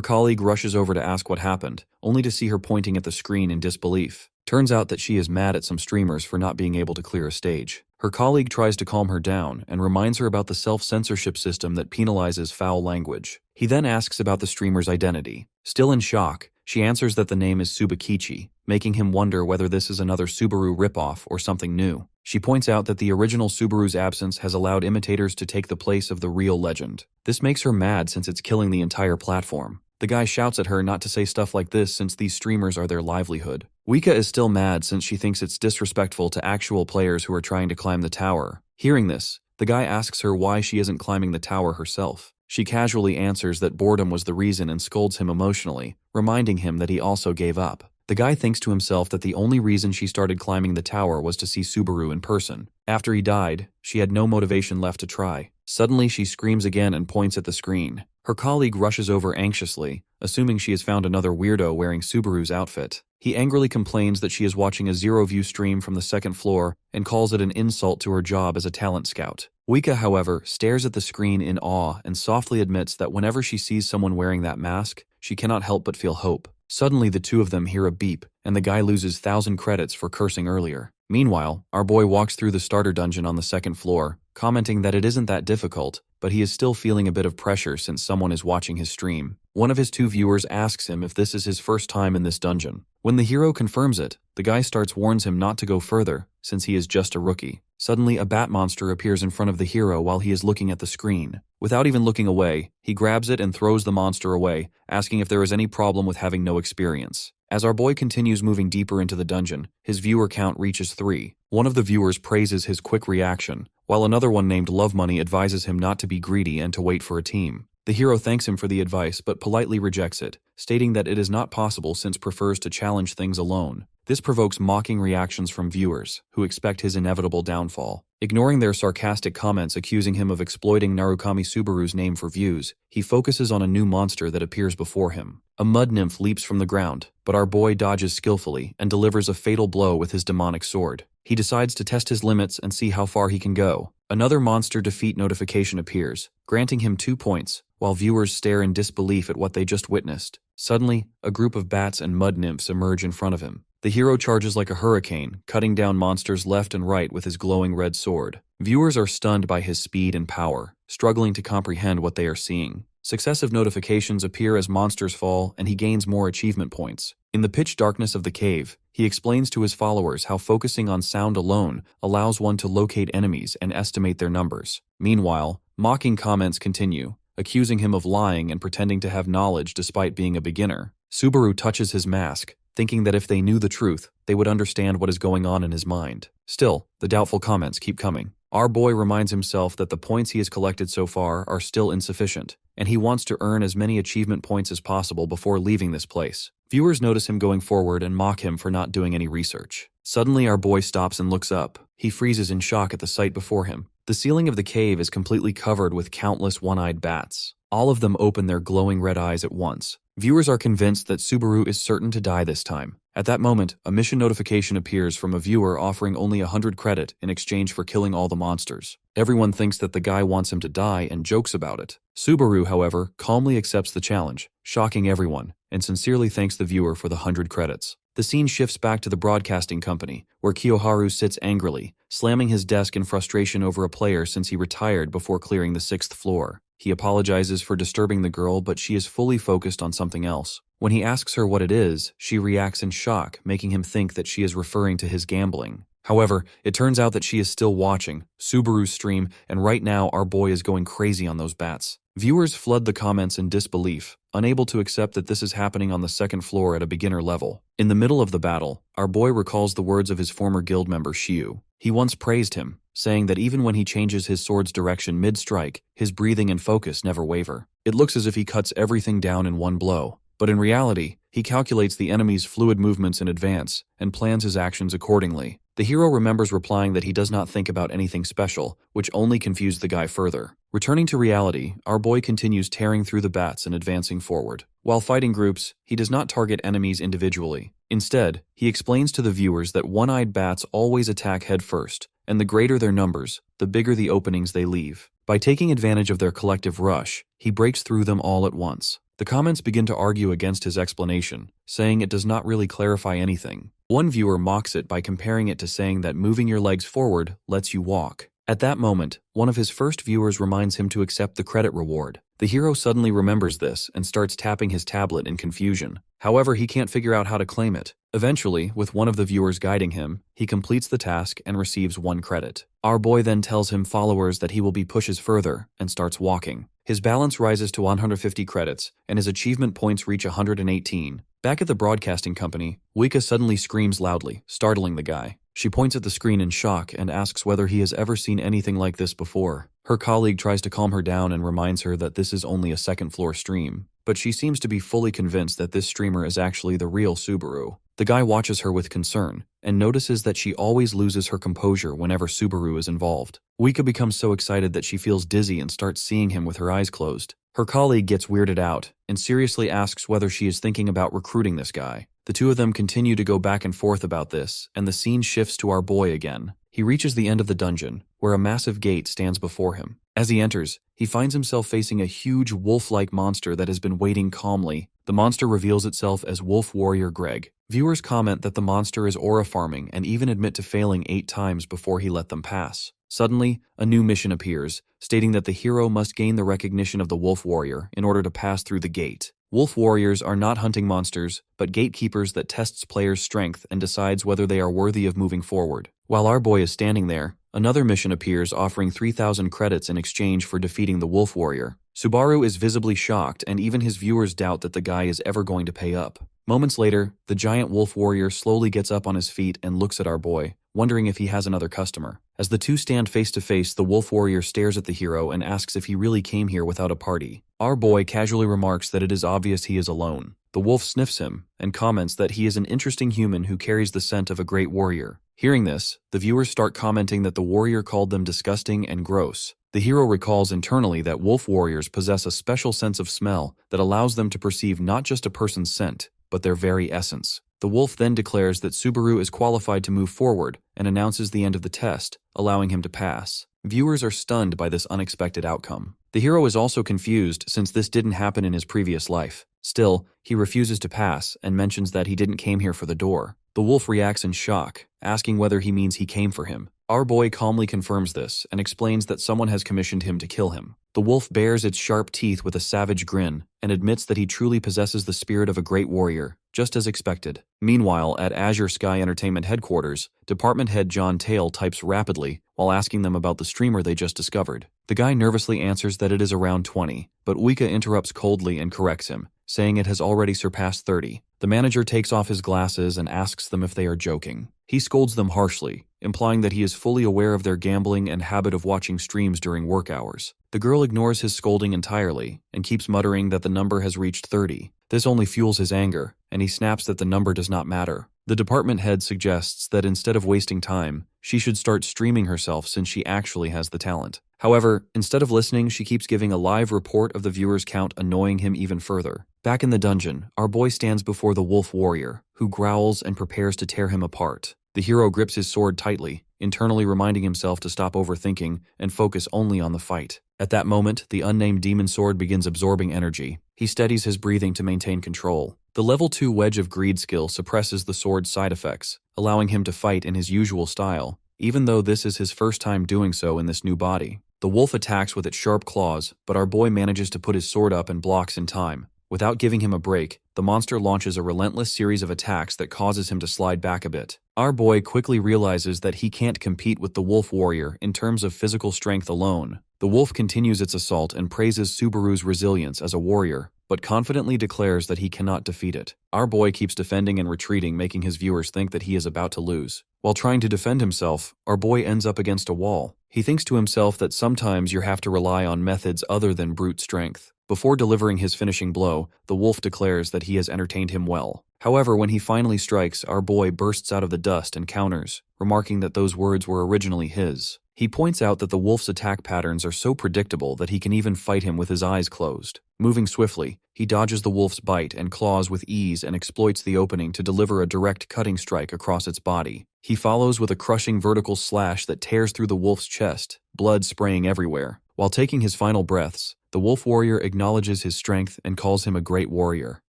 colleague rushes over to ask what happened, only to see her pointing at the screen in disbelief. Turns out that she is mad at some streamers for not being able to clear a stage. Her colleague tries to calm her down and reminds her about the self-censorship system that penalizes foul language. He then asks about the streamer's identity. Still in shock, she answers that the name is Subakichi, making him wonder whether this is another Subaru ripoff or something new. She points out that the original Subaru's absence has allowed imitators to take the place of the real legend. This makes her mad since it's killing the entire platform. The guy shouts at her not to say stuff like this since these streamers are their livelihood. Wika is still mad since she thinks it's disrespectful to actual players who are trying to climb the tower. Hearing this, the guy asks her why she isn't climbing the tower herself. She casually answers that boredom was the reason and scolds him emotionally, reminding him that he also gave up. The guy thinks to himself that the only reason she started climbing the tower was to see Subaru in person. After he died, she had no motivation left to try. Suddenly, she screams again and points at the screen. Her colleague rushes over anxiously, assuming she has found another weirdo wearing Subaru's outfit. He angrily complains that she is watching a zero-view stream from the second floor and calls it an insult to her job as a talent scout. Wika, however, stares at the screen in awe and softly admits that whenever she sees someone wearing that mask, she cannot help but feel hope. Suddenly, the two of them hear a beep, and the guy loses 1,000 credits for cursing earlier. Meanwhile, our boy walks through the starter dungeon on the second floor, commenting that it isn't that difficult, but he is still feeling a bit of pressure since someone is watching his stream. One of his two viewers asks him if this is his first time in this dungeon. When the hero confirms it, the guy warns him not to go further, since he is just a rookie. Suddenly, a bat monster appears in front of the hero while he is looking at the screen. Without even looking away, he grabs it and throws the monster away, asking if there is any problem with having no experience. As our boy continues moving deeper into the dungeon, his viewer count reaches 3. One of the viewers praises his quick reaction, while another one named Love Money advises him not to be greedy and to wait for a team. The hero thanks him for the advice but politely rejects it, stating that it is not possible since prefers to challenge things alone. This provokes mocking reactions from viewers, who expect his inevitable downfall. Ignoring their sarcastic comments accusing him of exploiting Narukami Subaru's name for views, he focuses on a new monster that appears before him. A mud nymph leaps from the ground, but our boy dodges skillfully and delivers a fatal blow with his demonic sword. He decides to test his limits and see how far he can go. Another monster defeat notification appears, granting him 2 points, while viewers stare in disbelief at what they just witnessed. Suddenly, a group of bats and mud nymphs emerge in front of him. The hero charges like a hurricane, cutting down monsters left and right with his glowing red sword. Viewers are stunned by his speed and power, struggling to comprehend what they are seeing. Successive notifications appear as monsters fall, and he gains more achievement points. In the pitch darkness of the cave, he explains to his followers how focusing on sound alone allows one to locate enemies and estimate their numbers. Meanwhile, mocking comments continue, accusing him of lying and pretending to have knowledge despite being a beginner. Subaru touches his mask, thinking that if they knew the truth, they would understand what is going on in his mind. Still, the doubtful comments keep coming. Our boy reminds himself that the points he has collected so far are still insufficient, and he wants to earn as many achievement points as possible before leaving this place. Viewers notice him going forward and mock him for not doing any research. Suddenly, our boy stops and looks up. He freezes in shock at the sight before him. The ceiling of the cave is completely covered with countless one-eyed bats. All of them open their glowing red eyes at once. Viewers are convinced that Subaru is certain to die this time. At that moment, a mission notification appears from a viewer offering only 100 credit in exchange for killing all the monsters. Everyone thinks that the guy wants him to die and jokes about it. Subaru, however, calmly accepts the challenge, shocking everyone, and sincerely thanks the viewer for the 100 credits. The scene shifts back to the broadcasting company, where Kiyoharu sits angrily, slamming his desk in frustration over a player since he retired before clearing the 6th floor. He apologizes for disturbing the girl, but she is fully focused on something else. When he asks her what it is, she reacts in shock, making him think that she is referring to his gambling. However, it turns out that she is still watching Subaru's stream, and right now our boy is going crazy on those bats. Viewers flood the comments in disbelief, unable to accept that this is happening on the 2nd floor at a beginner level. In the middle of the battle, our boy recalls the words of his former guild member Shiu. He once praised him, saying that even when he changes his sword's direction mid-strike, his breathing and focus never waver. It looks as if he cuts everything down in one blow, but in reality, He calculates the enemy's fluid movements in advance and plans his actions accordingly. The hero remembers replying that he does not think about anything special, which only confused the guy further. Returning to reality, our boy continues tearing through the bats and advancing forward. While fighting groups, he does not target enemies individually. Instead, he explains to the viewers that one-eyed bats always attack head first, and the greater their numbers, the bigger the openings they leave. By taking advantage of their collective rush, he breaks through them all at once. The comments begin to argue against his explanation, saying it does not really clarify anything. One viewer mocks it by comparing it to saying that moving your legs forward lets you walk. At that moment, one of his first viewers reminds him to accept the credit reward. The hero suddenly remembers this and starts tapping his tablet in confusion. However, he can't figure out how to claim it. Eventually, with one of the viewers guiding him, he completes the task and receives 1 credit. Our boy then tells him followers that he will be pushes further and starts walking. His balance rises to 150 credits, and his achievement points reach 118. Back at the broadcasting company, Wika suddenly screams loudly, startling the guy. She points at the screen in shock and asks whether he has ever seen anything like this before. Her colleague tries to calm her down and reminds her that this is only a second-floor stream, but she seems to be fully convinced that this streamer is actually the real Subaru. The guy watches her with concern and notices that she always loses her composure whenever Subaru is involved. Wika becomes so excited that she feels dizzy and starts seeing him with her eyes closed. Her colleague gets weirded out and seriously asks whether she is thinking about recruiting this guy. The two of them continue to go back and forth about this, and the scene shifts to our boy again. He reaches the end of the dungeon, where a massive gate stands before him. As he enters, he finds himself facing a huge wolf-like monster that has been waiting calmly. The monster reveals itself as Wolf Warrior Greg. Viewers comment that the monster is aura farming and even admit to failing 8 times before he let them pass. Suddenly, a new mission appears, stating that the hero must gain the recognition of the Wolf Warrior in order to pass through the gate. Wolf Warriors are not hunting monsters, but gatekeepers that tests players' strength and decides whether they are worthy of moving forward. While our boy is standing there, another mission appears offering 3,000 credits in exchange for defeating the Wolf Warrior. Subaru is visibly shocked, and even his viewers doubt that the guy is ever going to pay up. Moments later, the giant Wolf Warrior slowly gets up on his feet and looks at our boy, wondering if he has another customer. As the two stand face to face, the Wolf Warrior stares at the hero and asks if he really came here without a party. Our boy casually remarks that it is obvious he is alone. The wolf sniffs him and comments that he is an interesting human who carries the scent of a great warrior. Hearing this, the viewers start commenting that the warrior called them disgusting and gross. The hero recalls internally that wolf warriors possess a special sense of smell that allows them to perceive not just a person's scent, but their very essence. The wolf then declares that Subaru is qualified to move forward and announces the end of the test, allowing him to pass. Viewers are stunned by this unexpected outcome. The hero is also confused since this didn't happen in his previous life. Still, he refuses to pass and mentions that he didn't came here for the door. The wolf reacts in shock, asking whether he means he came for him. Our boy calmly confirms this and explains that someone has commissioned him to kill him. The wolf bares its sharp teeth with a savage grin and admits that he truly possesses the spirit of a great warrior, just as expected. Meanwhile, at Azure Sky Entertainment headquarters, Department Head John Tail types rapidly while asking them about the streamer they just discovered. The guy nervously answers that it is around 20, but Wika interrupts coldly and corrects him, saying it has already surpassed 30. The manager takes off his glasses and asks them if they are joking. He scolds them harshly, implying that he is fully aware of their gambling and habit of watching streams during work hours. The girl ignores his scolding entirely and keeps muttering that the number has reached 30. This only fuels his anger, and he snaps that the number does not matter. The department head suggests that instead of wasting time, she should start streaming herself since she actually has the talent. However, instead of listening, she keeps giving a live report of the viewer's count, annoying him even further. Back in the dungeon, our boy stands before the wolf warrior, who growls and prepares to tear him apart. The hero grips his sword tightly, internally reminding himself to stop overthinking and focus only on the fight. At that moment, the unnamed demon sword begins absorbing energy. He steadies his breathing to maintain control. The level 2 Wedge of Greed skill suppresses the sword's side effects, allowing him to fight in his usual style, even though this is his first time doing so in this new body. The wolf attacks with its sharp claws, but our boy manages to put his sword up and blocks in time. Without giving him a break, the monster launches a relentless series of attacks that causes him to slide back a bit. Our boy quickly realizes that he can't compete with the wolf warrior in terms of physical strength alone. The wolf continues its assault and praises Subaru's resilience as a warrior, but confidently declares that he cannot defeat it. Our boy keeps defending and retreating, making his viewers think that he is about to lose. While trying to defend himself, our boy ends up against a wall. He thinks to himself that sometimes you have to rely on methods other than brute strength. Before delivering his finishing blow, the wolf declares that he has entertained him well. However, when he finally strikes, our boy bursts out of the dust and counters, remarking that those words were originally his. He points out that the wolf's attack patterns are so predictable that he can even fight him with his eyes closed. Moving swiftly, he dodges the wolf's bite and claws with ease and exploits the opening to deliver a direct cutting strike across its body. He follows with a crushing vertical slash that tears through the wolf's chest, blood spraying everywhere. While taking his final breaths, the wolf warrior acknowledges his strength and calls him a great warrior.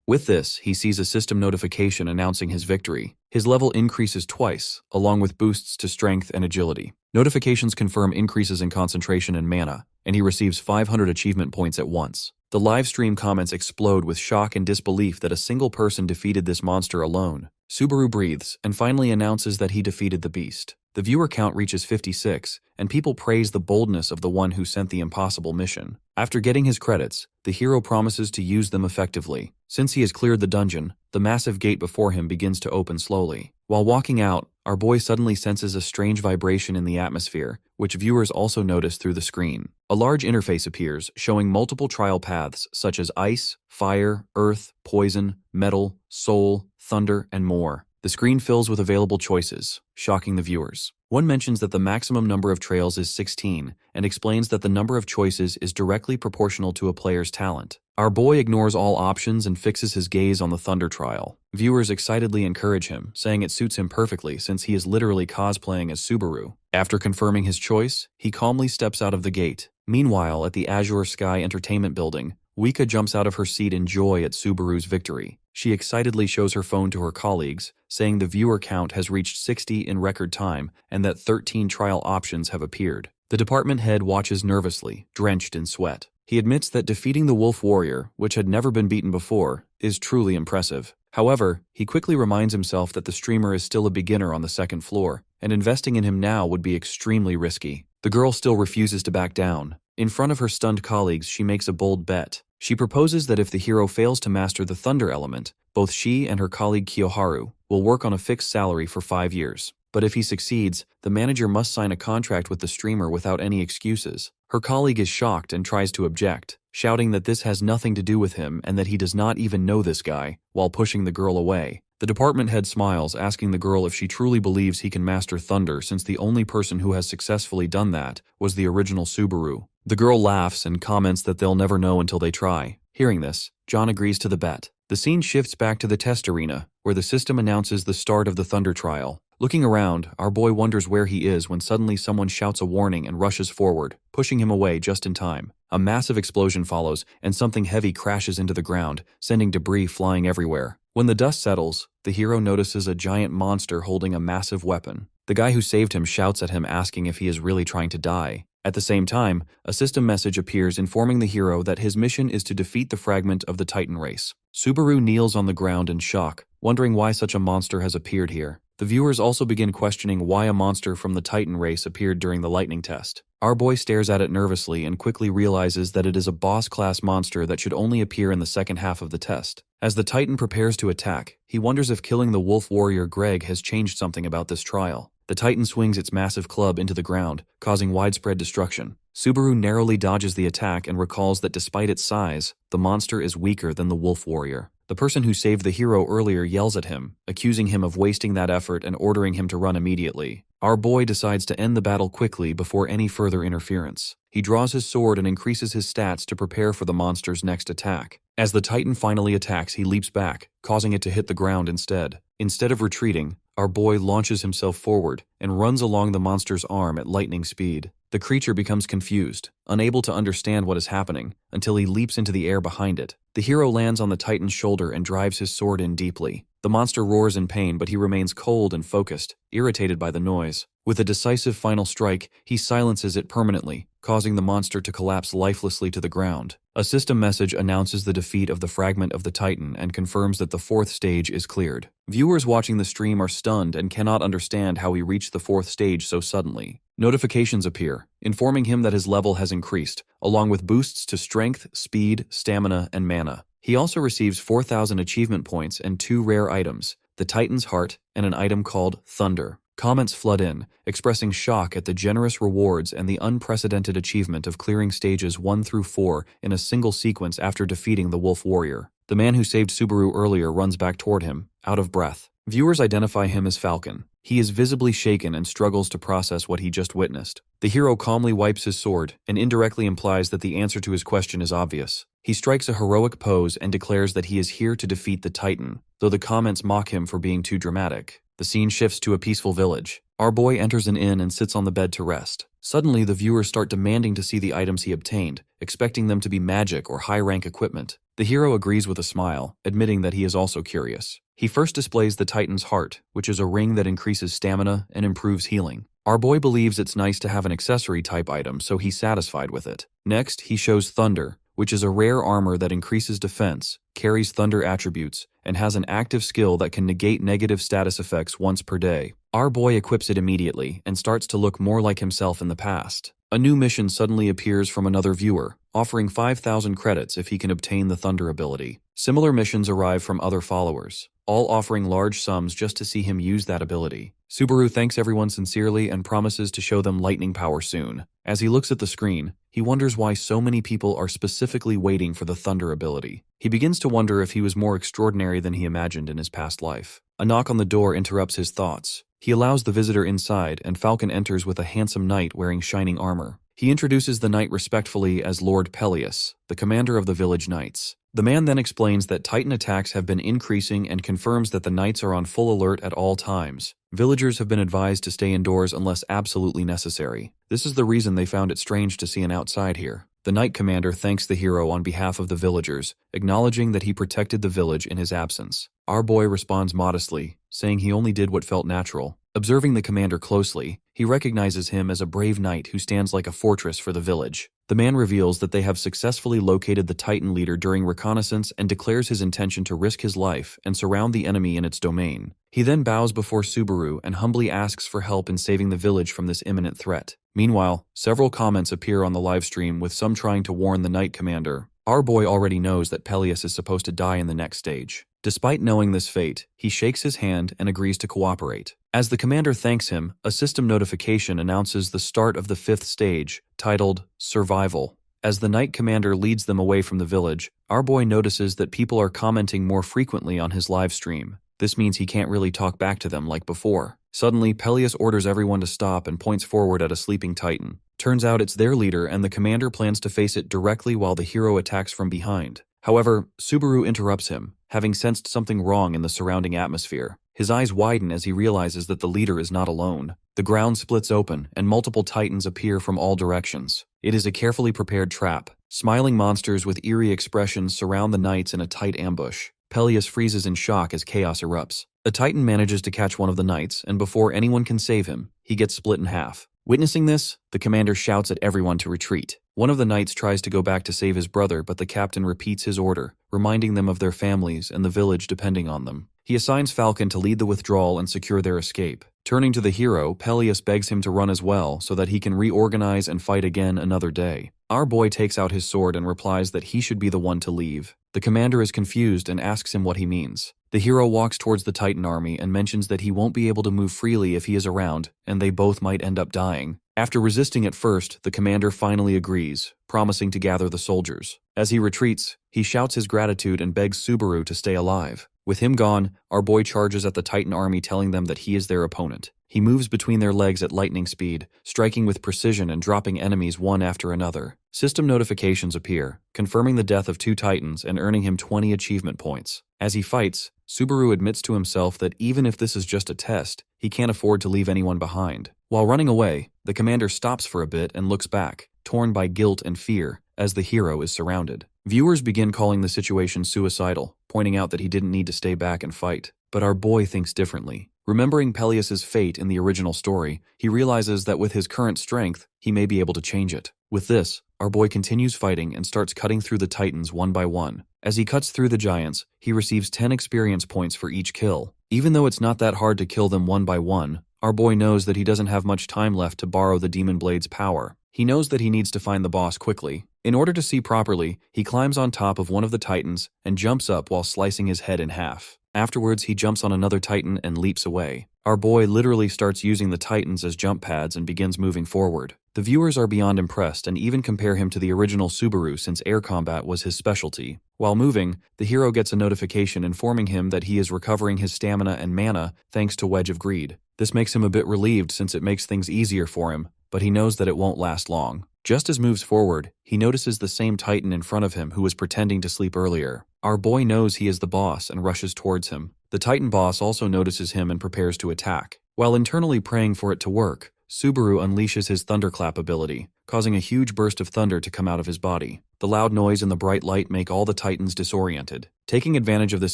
With this, he sees a system notification announcing his victory. His level increases twice, along with boosts to strength and agility. Notifications confirm increases in concentration and mana, and he receives 500 achievement points at once. The live stream comments explode with shock and disbelief that a single person defeated this monster alone. Subaru breathes and finally announces that he defeated the beast. The viewer count reaches 56, and people praise the boldness of the one who sent the impossible mission. After getting his credits, the hero promises to use them effectively. Since he has cleared the dungeon, the massive gate before him begins to open slowly. While walking out, our boy suddenly senses a strange vibration in the atmosphere, which viewers also notice through the screen. A large interface appears, showing multiple trial paths such as ice, fire, earth, poison, metal, soul, thunder, and more. The screen fills with available choices, shocking the viewers. One mentions that the maximum number of trails is 16, and explains that the number of choices is directly proportional to a player's talent. Our boy ignores all options and fixes his gaze on the Thunder trial. Viewers excitedly encourage him, saying it suits him perfectly since he is literally cosplaying as Subaru. After confirming his choice, he calmly steps out of the gate. Meanwhile, at the Azure Sky Entertainment Building, Wika jumps out of her seat in joy at Subaru's victory. She excitedly shows her phone to her colleagues, saying the viewer count has reached 60 in record time and that 13 trial options have appeared. The department head watches nervously, drenched in sweat. He admits that defeating the Wolf Warrior, which had never been beaten before, is truly impressive. However, he quickly reminds himself that the streamer is still a beginner on the second floor, and investing in him now would be extremely risky. The girl still refuses to back down. In front of her stunned colleagues, she makes a bold bet. She proposes that if the hero fails to master the thunder element, both she and her colleague Kiyoharu will work on a fixed salary for 5 years. But if he succeeds, the manager must sign a contract with the streamer without any excuses. Her colleague is shocked and tries to object, shouting that this has nothing to do with him and that he does not even know this guy, while pushing the girl away. The department head smiles, asking the girl if she truly believes he can master thunder since the only person who has successfully done that was the original Subaru. The girl laughs and comments that they'll never know until they try. Hearing this, John agrees to the bet. The scene shifts back to the test arena, where the system announces the start of the thunder trial. Looking around, our boy wonders where he is when suddenly someone shouts a warning and rushes forward, pushing him away just in time. A massive explosion follows, and something heavy crashes into the ground, sending debris flying everywhere. When the dust settles, the hero notices a giant monster holding a massive weapon. The guy who saved him shouts at him, asking if he is really trying to die. At the same time, a system message appears informing the hero that his mission is to defeat the fragment of the Titan race. Subaru kneels on the ground in shock, wondering why such a monster has appeared here. The viewers also begin questioning why a monster from the Titan race appeared during the lightning test. Our boy stares at it nervously and quickly realizes that it is a boss-class monster that should only appear in the second half of the test. As the Titan prepares to attack, he wonders if killing the wolf warrior Greg has changed something about this trial. The Titan swings its massive club into the ground, causing widespread destruction. Subaru narrowly dodges the attack and recalls that despite its size, the monster is weaker than the wolf warrior. The person who saved the hero earlier yells at him, accusing him of wasting that effort and ordering him to run immediately. Our boy decides to end the battle quickly before any further interference. He draws his sword and increases his stats to prepare for the monster's next attack. As the Titan finally attacks, he leaps back, causing it to hit the ground instead. Instead of retreating, our boy launches himself forward and runs along the monster's arm at lightning speed. The creature becomes confused, unable to understand what is happening, until he leaps into the air behind it. The hero lands on the Titan's shoulder and drives his sword in deeply. The monster roars in pain, but he remains cold and focused, irritated by the noise. With a decisive final strike, he silences it permanently, causing the monster to collapse lifelessly to the ground. A system message announces the defeat of the fragment of the Titan and confirms that the fourth stage is cleared. Viewers watching the stream are stunned and cannot understand how he reached the fourth stage so suddenly. Notifications appear, informing him that his level has increased, along with boosts to strength, speed, stamina, and mana. He also receives 4,000 achievement points and 2 rare items, the Titan's Heart and an item called Thunder. Comments flood in, expressing shock at the generous rewards and the unprecedented achievement of clearing stages 1 through 4 in a single sequence after defeating the Wolf Warrior. The man who saved Subaru earlier runs back toward him, out of breath. Viewers identify him as Falcon. He is visibly shaken and struggles to process what he just witnessed. The hero calmly wipes his sword and indirectly implies that the answer to his question is obvious. He strikes a heroic pose and declares that he is here to defeat the Titan, though the comments mock him for being too dramatic. The scene shifts to a peaceful village. Our boy enters an inn and sits on the bed to rest. Suddenly, the viewers start demanding to see the items he obtained, expecting them to be magic or high-rank equipment. The hero agrees with a smile, admitting that he is also curious. He first displays the Titan's heart, which is a ring that increases stamina and improves healing. Our boy believes it's nice to have an accessory-type item, so he's satisfied with it. Next, he shows Thunder, which is a rare armor that increases defense, carries thunder attributes, and has an active skill that can negate negative status effects once per day. Our boy equips it immediately and starts to look more like himself in the past. A new mission suddenly appears from another viewer, offering 5,000 credits if he can obtain the Thunder ability. Similar missions arrive from other followers, all offering large sums just to see him use that ability. Subaru thanks everyone sincerely and promises to show them lightning power soon. As he looks at the screen, he wonders why so many people are specifically waiting for the Thunder ability. He begins to wonder if he was more extraordinary than he imagined in his past life. A knock on the door interrupts his thoughts. He allows the visitor inside, and Falcon enters with a handsome knight wearing shining armor. He introduces the knight respectfully as Lord Peleus, the commander of the village knights. The man then explains that Titan attacks have been increasing and confirms that the knights are on full alert at all times. Villagers have been advised to stay indoors unless absolutely necessary. This is the reason they found it strange to see an outside here. The knight commander thanks the hero on behalf of the villagers, acknowledging that he protected the village in his absence. Our boy responds modestly, saying he only did what felt natural. Observing the commander closely, he recognizes him as a brave knight who stands like a fortress for the village. The man reveals that they have successfully located the Titan leader during reconnaissance and declares his intention to risk his life and surround the enemy in its domain. He then bows before Subaru and humbly asks for help in saving the village from this imminent threat. Meanwhile, several comments appear on the livestream, with some trying to warn the knight commander. Our boy already knows that Peleus is supposed to die in the next stage. Despite knowing this fate, he shakes his hand and agrees to cooperate. As the commander thanks him, a system notification announces the start of the 5th stage, titled Survival. As the knight commander leads them away from the village, our boy notices that people are commenting more frequently on his live stream. This means he can't really talk back to them like before. Suddenly, Peleus orders everyone to stop and points forward at a sleeping Titan. Turns out it's their leader, and the commander plans to face it directly while the hero attacks from behind. However, Subaru interrupts him, having sensed something wrong in the surrounding atmosphere. His eyes widen as he realizes that the leader is not alone. The ground splits open, and multiple Titans appear from all directions. It is a carefully prepared trap. Smiling monsters with eerie expressions surround the knights in a tight ambush. Peleus freezes in shock as chaos erupts. A Titan manages to catch one of the knights, and before anyone can save him, he gets split in half. Witnessing this, the commander shouts at everyone to retreat. One of the knights tries to go back to save his brother, but the captain repeats his order, reminding them of their families and the village depending on them. He assigns Falcon to lead the withdrawal and secure their escape. Turning to the hero, Peleus begs him to run as well so that he can reorganize and fight again another day. Our boy takes out his sword and replies that he should be the one to leave. The commander is confused and asks him what he means. The hero walks towards the Titan army and mentions that he won't be able to move freely if he is around, and they both might end up dying. After resisting at first, the commander finally agrees, promising to gather the soldiers. As he retreats, he shouts his gratitude and begs Subaru to stay alive. With him gone, our boy charges at the Titan army, telling them that he is their opponent. He moves between their legs at lightning speed, striking with precision and dropping enemies one after another. System notifications appear, confirming the death of 2 Titans and earning him 20 achievement points. As he fights, Subaru admits to himself that even if this is just a test, he can't afford to leave anyone behind. While running away, the commander stops for a bit and looks back, torn by guilt and fear, as the hero is surrounded. Viewers begin calling the situation suicidal, pointing out that he didn't need to stay back and fight. But our boy thinks differently. Remembering Peleus's fate in the original story, he realizes that with his current strength, he may be able to change it. With this, our boy continues fighting and starts cutting through the Titans one by one. As he cuts through the giants, he receives 10 experience points for each kill. Even though it's not that hard to kill them one by one, our boy knows that he doesn't have much time left to borrow the Demon Blade's power. He knows that he needs to find the boss quickly. In order to see properly, he climbs on top of one of the Titans and jumps up while slicing his head in half. Afterwards, he jumps on another titan and leaps away. Our boy literally starts using the titans as jump pads and begins moving forward. The viewers are beyond impressed and even compare him to the original Subaru since air combat was his specialty. While moving, the hero gets a notification informing him that he is recovering his stamina and mana thanks to Wedge of Greed. This makes him a bit relieved since it makes things easier for him, but he knows that it won't last long. Just as moves forward, he notices the same titan in front of him who was pretending to sleep earlier. Our boy knows he is the boss and rushes towards him. The titan boss also notices him and prepares to attack. While internally praying for it to work, Subaru unleashes his thunderclap ability, causing a huge burst of thunder to come out of his body. The loud noise and the bright light make all the titans disoriented. Taking advantage of this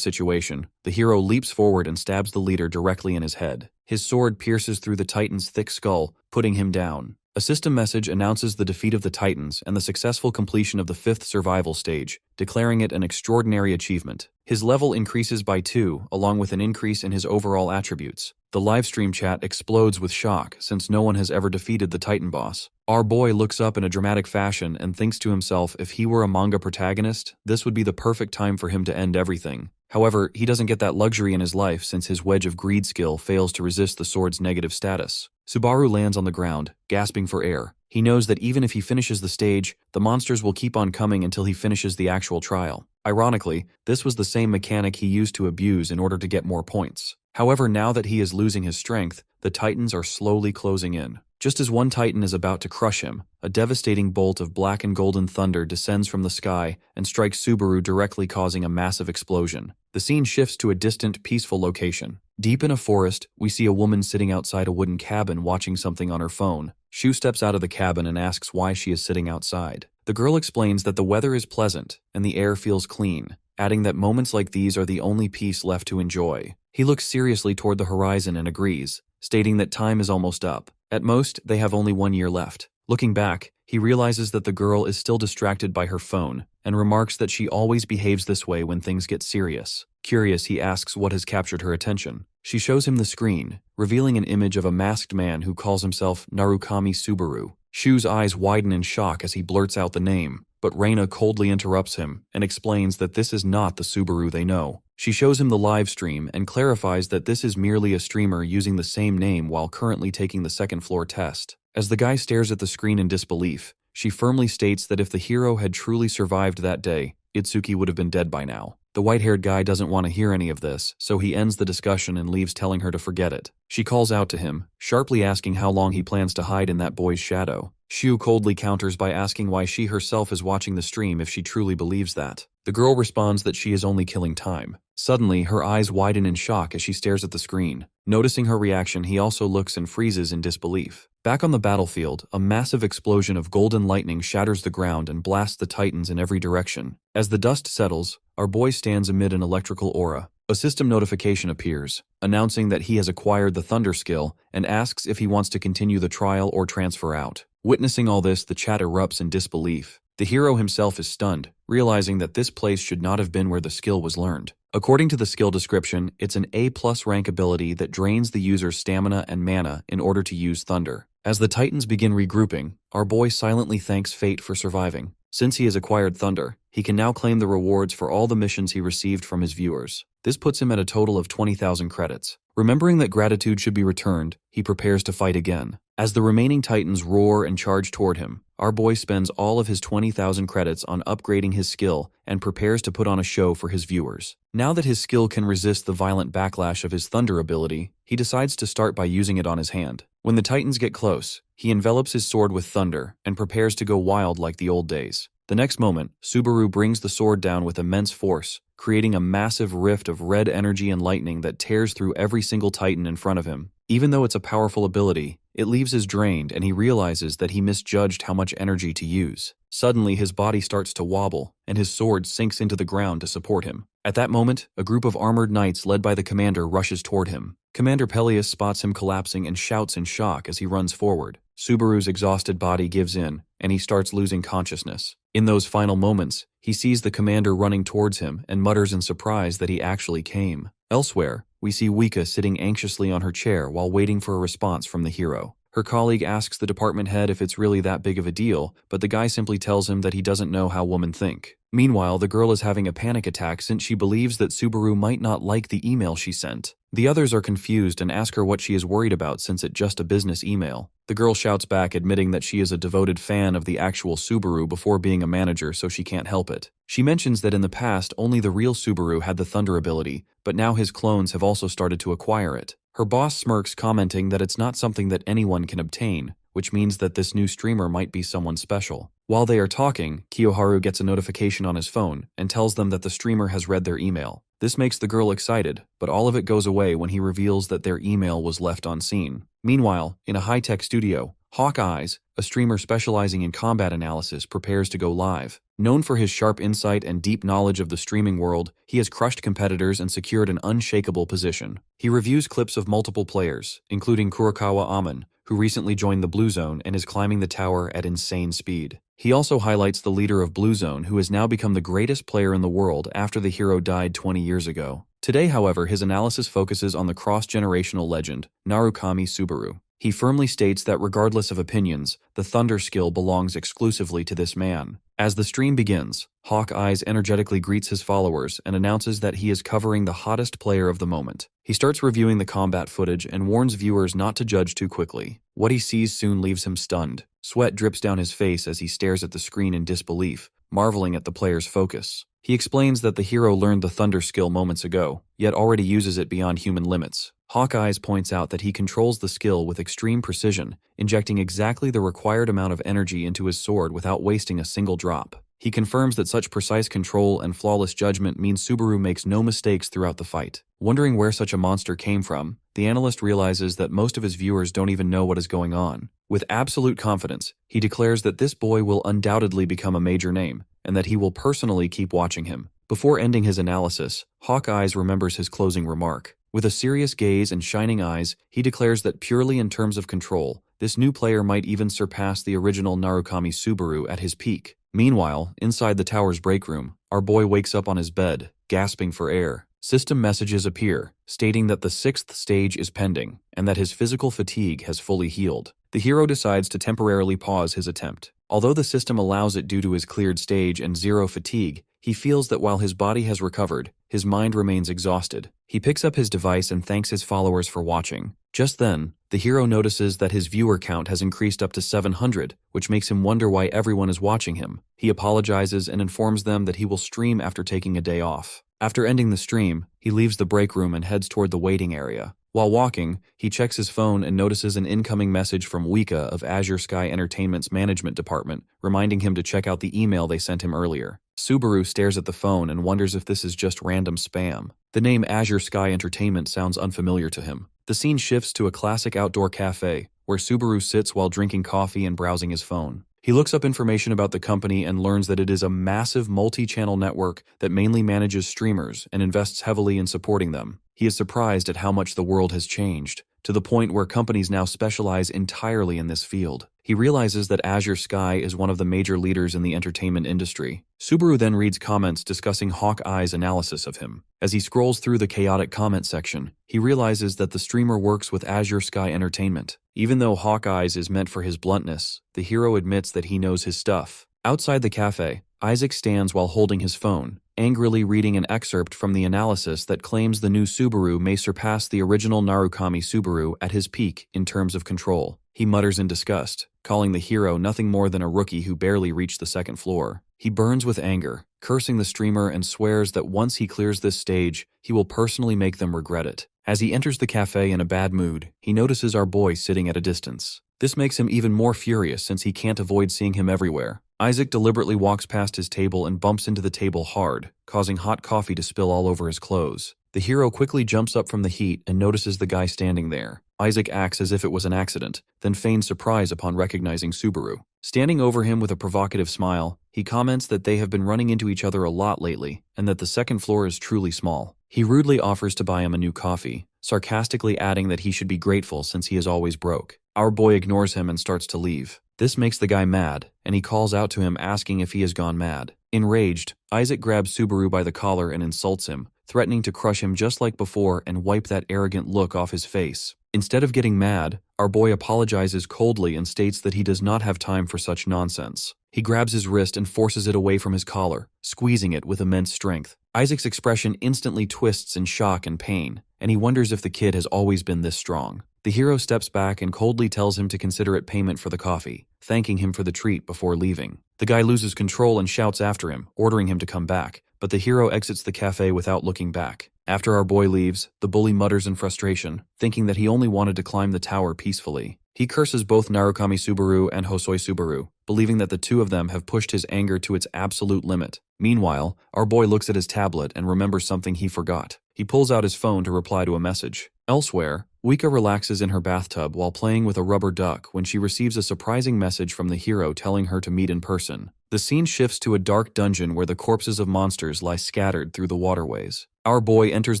situation, the hero leaps forward and stabs the leader directly in his head. His sword pierces through the titan's thick skull, putting him down. A system message announces the defeat of the titans and the successful completion of the 5th survival stage, declaring it an extraordinary achievement. His level increases by 2, along with an increase in his overall attributes. The livestream chat explodes with shock since no one has ever defeated the titan boss. Our boy looks up in a dramatic fashion and thinks to himself if he were a manga protagonist, this would be the perfect time for him to end everything. However, he doesn't get that luxury in his life since his Wedge of Greed skill fails to resist the sword's negative status. Subaru lands on the ground, gasping for air. He knows that even if he finishes the stage, the monsters will keep on coming until he finishes the actual trial. Ironically, this was the same mechanic he used to abuse in order to get more points. However, now that he is losing his strength, the titans are slowly closing in. Just as one titan is about to crush him, a devastating bolt of black and golden thunder descends from the sky and strikes Subaru directly, causing a massive explosion. The scene shifts to a distant, peaceful location. Deep in a forest, we see a woman sitting outside a wooden cabin watching something on her phone. Shu steps out of the cabin and asks why she is sitting outside. The girl explains that the weather is pleasant and the air feels clean, adding that moments like these are the only peace left to enjoy. He looks seriously toward the horizon and agrees, stating that time is almost up. At most, they have only 1 year left. Looking back, he realizes that the girl is still distracted by her phone and remarks that she always behaves this way when things get serious. Curious, he asks what has captured her attention. She shows him the screen, revealing an image of a masked man who calls himself Narukami Subaru. Shu's eyes widen in shock as he blurts out the name, but Reina coldly interrupts him and explains that this is not the Subaru they know. She shows him the live stream and clarifies that this is merely a streamer using the same name while currently taking the second floor test. As the guy stares at the screen in disbelief, she firmly states that if the hero had truly survived that day, Itsuki would have been dead by now. The white-haired guy doesn't want to hear any of this, so he ends the discussion and leaves, telling her to forget it. She calls out to him, sharply asking how long he plans to hide in that boy's shadow. Shu coldly counters by asking why she herself is watching the stream if she truly believes that. The girl responds that she is only killing time. Suddenly, her eyes widen in shock as she stares at the screen. Noticing her reaction, he also looks and freezes in disbelief. Back on the battlefield, a massive explosion of golden lightning shatters the ground and blasts the titans in every direction. As the dust settles, our boy stands amid an electrical aura. A system notification appears, announcing that he has acquired the Thunder skill and asks if he wants to continue the trial or transfer out. Witnessing all this, the chat erupts in disbelief. The hero himself is stunned, realizing that this place should not have been where the skill was learned. According to the skill description, it's an A+ rank ability that drains the user's stamina and mana in order to use Thunder. As the Titans begin regrouping, our boy silently thanks fate for surviving. Since he has acquired Thunder, he can now claim the rewards for all the missions he received from his viewers. This puts him at a total of 20,000 credits. Remembering that gratitude should be returned, he prepares to fight again. As the remaining Titans roar and charge toward him, our boy spends all of his 20,000 credits on upgrading his skill and prepares to put on a show for his viewers. Now that his skill can resist the violent backlash of his Thunder ability, he decides to start by using it on his hand. When the Titans get close, he envelops his sword with thunder and prepares to go wild like the old days. The next moment, Subaru brings the sword down with immense force, creating a massive rift of red energy and lightning that tears through every single Titan in front of him. Even though it's a powerful ability, it leaves him drained and he realizes that he misjudged how much energy to use. Suddenly, his body starts to wobble, and his sword sinks into the ground to support him. At that moment, a group of armored knights led by the commander rushes toward him. Commander Peleus spots him collapsing and shouts in shock as he runs forward. Subaru's exhausted body gives in, and he starts losing consciousness. In those final moments, he sees the commander running towards him and mutters in surprise that he actually came. Elsewhere, we see Wika sitting anxiously on her chair while waiting for a response from the hero. Her colleague asks the department head if it's really that big of a deal, but the guy simply tells him that he doesn't know how women think. Meanwhile, the girl is having a panic attack since she believes that Subaru might not like the email she sent. The others are confused and ask her what she is worried about since it's just a business email. The girl shouts back, admitting that she is a devoted fan of the actual Subaru before being a manager, so she can't help it. She mentions that in the past only the real Subaru had the thunder ability, but now his clones have also started to acquire it. Her boss smirks, commenting that it's not something that anyone can obtain, which means that this new streamer might be someone special. While they are talking, Kiyoharu gets a notification on his phone and tells them that the streamer has read their email. This makes the girl excited, but all of it goes away when he reveals that their email was left unseen. Meanwhile, in a high-tech studio, Hawkeyes, a streamer specializing in combat analysis, prepares to go live. Known for his sharp insight and deep knowledge of the streaming world, he has crushed competitors and secured an unshakable position. He reviews clips of multiple players, including Kurokawa Amon, who recently joined the Blue Zone and is climbing the tower at insane speed. He also highlights the leader of Blue Zone, who has now become the greatest player in the world after the hero died 20 years ago. Today, however, his analysis focuses on the cross-generational legend, Narukami Subaru. He firmly states that regardless of opinions, the Thunder skill belongs exclusively to this man. As the stream begins, Hawkeyes energetically greets his followers and announces that he is covering the hottest player of the moment. He starts reviewing the combat footage and warns viewers not to judge too quickly. What he sees soon leaves him stunned. Sweat drips down his face as he stares at the screen in disbelief, marveling at the player's focus. He explains that the hero learned the Thunder skill moments ago, yet already uses it beyond human limits. Hawkeyes points out that he controls the skill with extreme precision, injecting exactly the required amount of energy into his sword without wasting a single drop. He confirms that such precise control and flawless judgment means Subaru makes no mistakes throughout the fight. Wondering where such a monster came from, the analyst realizes that most of his viewers don't even know what is going on. With absolute confidence, he declares that this boy will undoubtedly become a major name, and that he will personally keep watching him. Before ending his analysis, Hawkeyes remembers his closing remark. With a serious gaze and shining eyes, he declares that purely in terms of control, this new player might even surpass the original Narukami Subaru at his peak. Meanwhile, inside the tower's break room, our boy wakes up on his bed, gasping for air. System messages appear, stating that the 6th stage is pending, and that his physical fatigue has fully healed. The hero decides to temporarily pause his attempt. Although the system allows it due to his cleared stage and 0 fatigue, he feels that while his body has recovered, his mind remains exhausted. He picks up his device and thanks his followers for watching. Just then, the hero notices that his viewer count has increased up to 700, which makes him wonder why everyone is watching him. He apologizes and informs them that he will stream after taking a day off. After ending the stream, he leaves the break room and heads toward the waiting area. While walking, he checks his phone and notices an incoming message from Wika of Azure Sky Entertainment's management department, reminding him to check out the email they sent him earlier. Subaru stares at the phone and wonders if this is just random spam. The name Azure Sky Entertainment sounds unfamiliar to him. The scene shifts to a classic outdoor cafe, where Subaru sits while drinking coffee and browsing his phone. He looks up information about the company and learns that it is a massive multi-channel network that mainly manages streamers and invests heavily in supporting them. He is surprised at how much the world has changed, to the point where companies now specialize entirely in this field. He realizes that Azure Sky is one of the major leaders in the entertainment industry. Subaru then reads comments discussing Hawkeye's analysis of him. As he scrolls through the chaotic comment section, he realizes that the streamer works with Azure Sky Entertainment. Even though Hawkeye's is meant for his bluntness, the hero admits that he knows his stuff. Outside the cafe, Isaac stands while holding his phone, angrily reading an excerpt from the analysis that claims the new Subaru may surpass the original Narukami Subaru at his peak in terms of control. He mutters in disgust, calling the hero nothing more than a rookie who barely reached the 2nd floor. He burns with anger, cursing the streamer, and swears that once he clears this stage, he will personally make them regret it. As he enters the cafe in a bad mood, he notices our boy sitting at a distance. This makes him even more furious since he can't avoid seeing him everywhere. Isaac deliberately walks past his table and bumps into the table hard, causing hot coffee to spill all over his clothes. The hero quickly jumps up from the heat and notices the guy standing there. Isaac acts as if it was an accident, then feigns surprise upon recognizing Subaru. Standing over him with a provocative smile, he comments that they have been running into each other a lot lately, and that the 2nd floor is truly small. He rudely offers to buy him a new coffee, sarcastically adding that he should be grateful since he is always broke. Our boy ignores him and starts to leave. This makes the guy mad, and he calls out to him asking if he has gone mad. Enraged, Isaac grabs Subaru by the collar and insults him, threatening to crush him just like before and wipe that arrogant look off his face. Instead of getting mad, our boy apologizes coldly and states that he does not have time for such nonsense. He grabs his wrist and forces it away from his collar, squeezing it with immense strength. Isaac's expression instantly twists in shock and pain, and he wonders if the kid has always been this strong. The hero steps back and coldly tells him to consider it payment for the coffee, thanking him for the treat before leaving. The guy loses control and shouts after him, ordering him to come back, but the hero exits the cafe without looking back. After our boy leaves, the bully mutters in frustration, thinking that he only wanted to climb the tower peacefully. He curses both Narukami Subaru and Hosoi Subaru, believing that the two of them have pushed his anger to its absolute limit. Meanwhile, our boy looks at his tablet and remembers something he forgot. He pulls out his phone to reply to a message. Elsewhere, Wika relaxes in her bathtub while playing with a rubber duck when she receives a surprising message from the hero telling her to meet in person. The scene shifts to a dark dungeon where the corpses of monsters lie scattered through the waterways. Our boy enters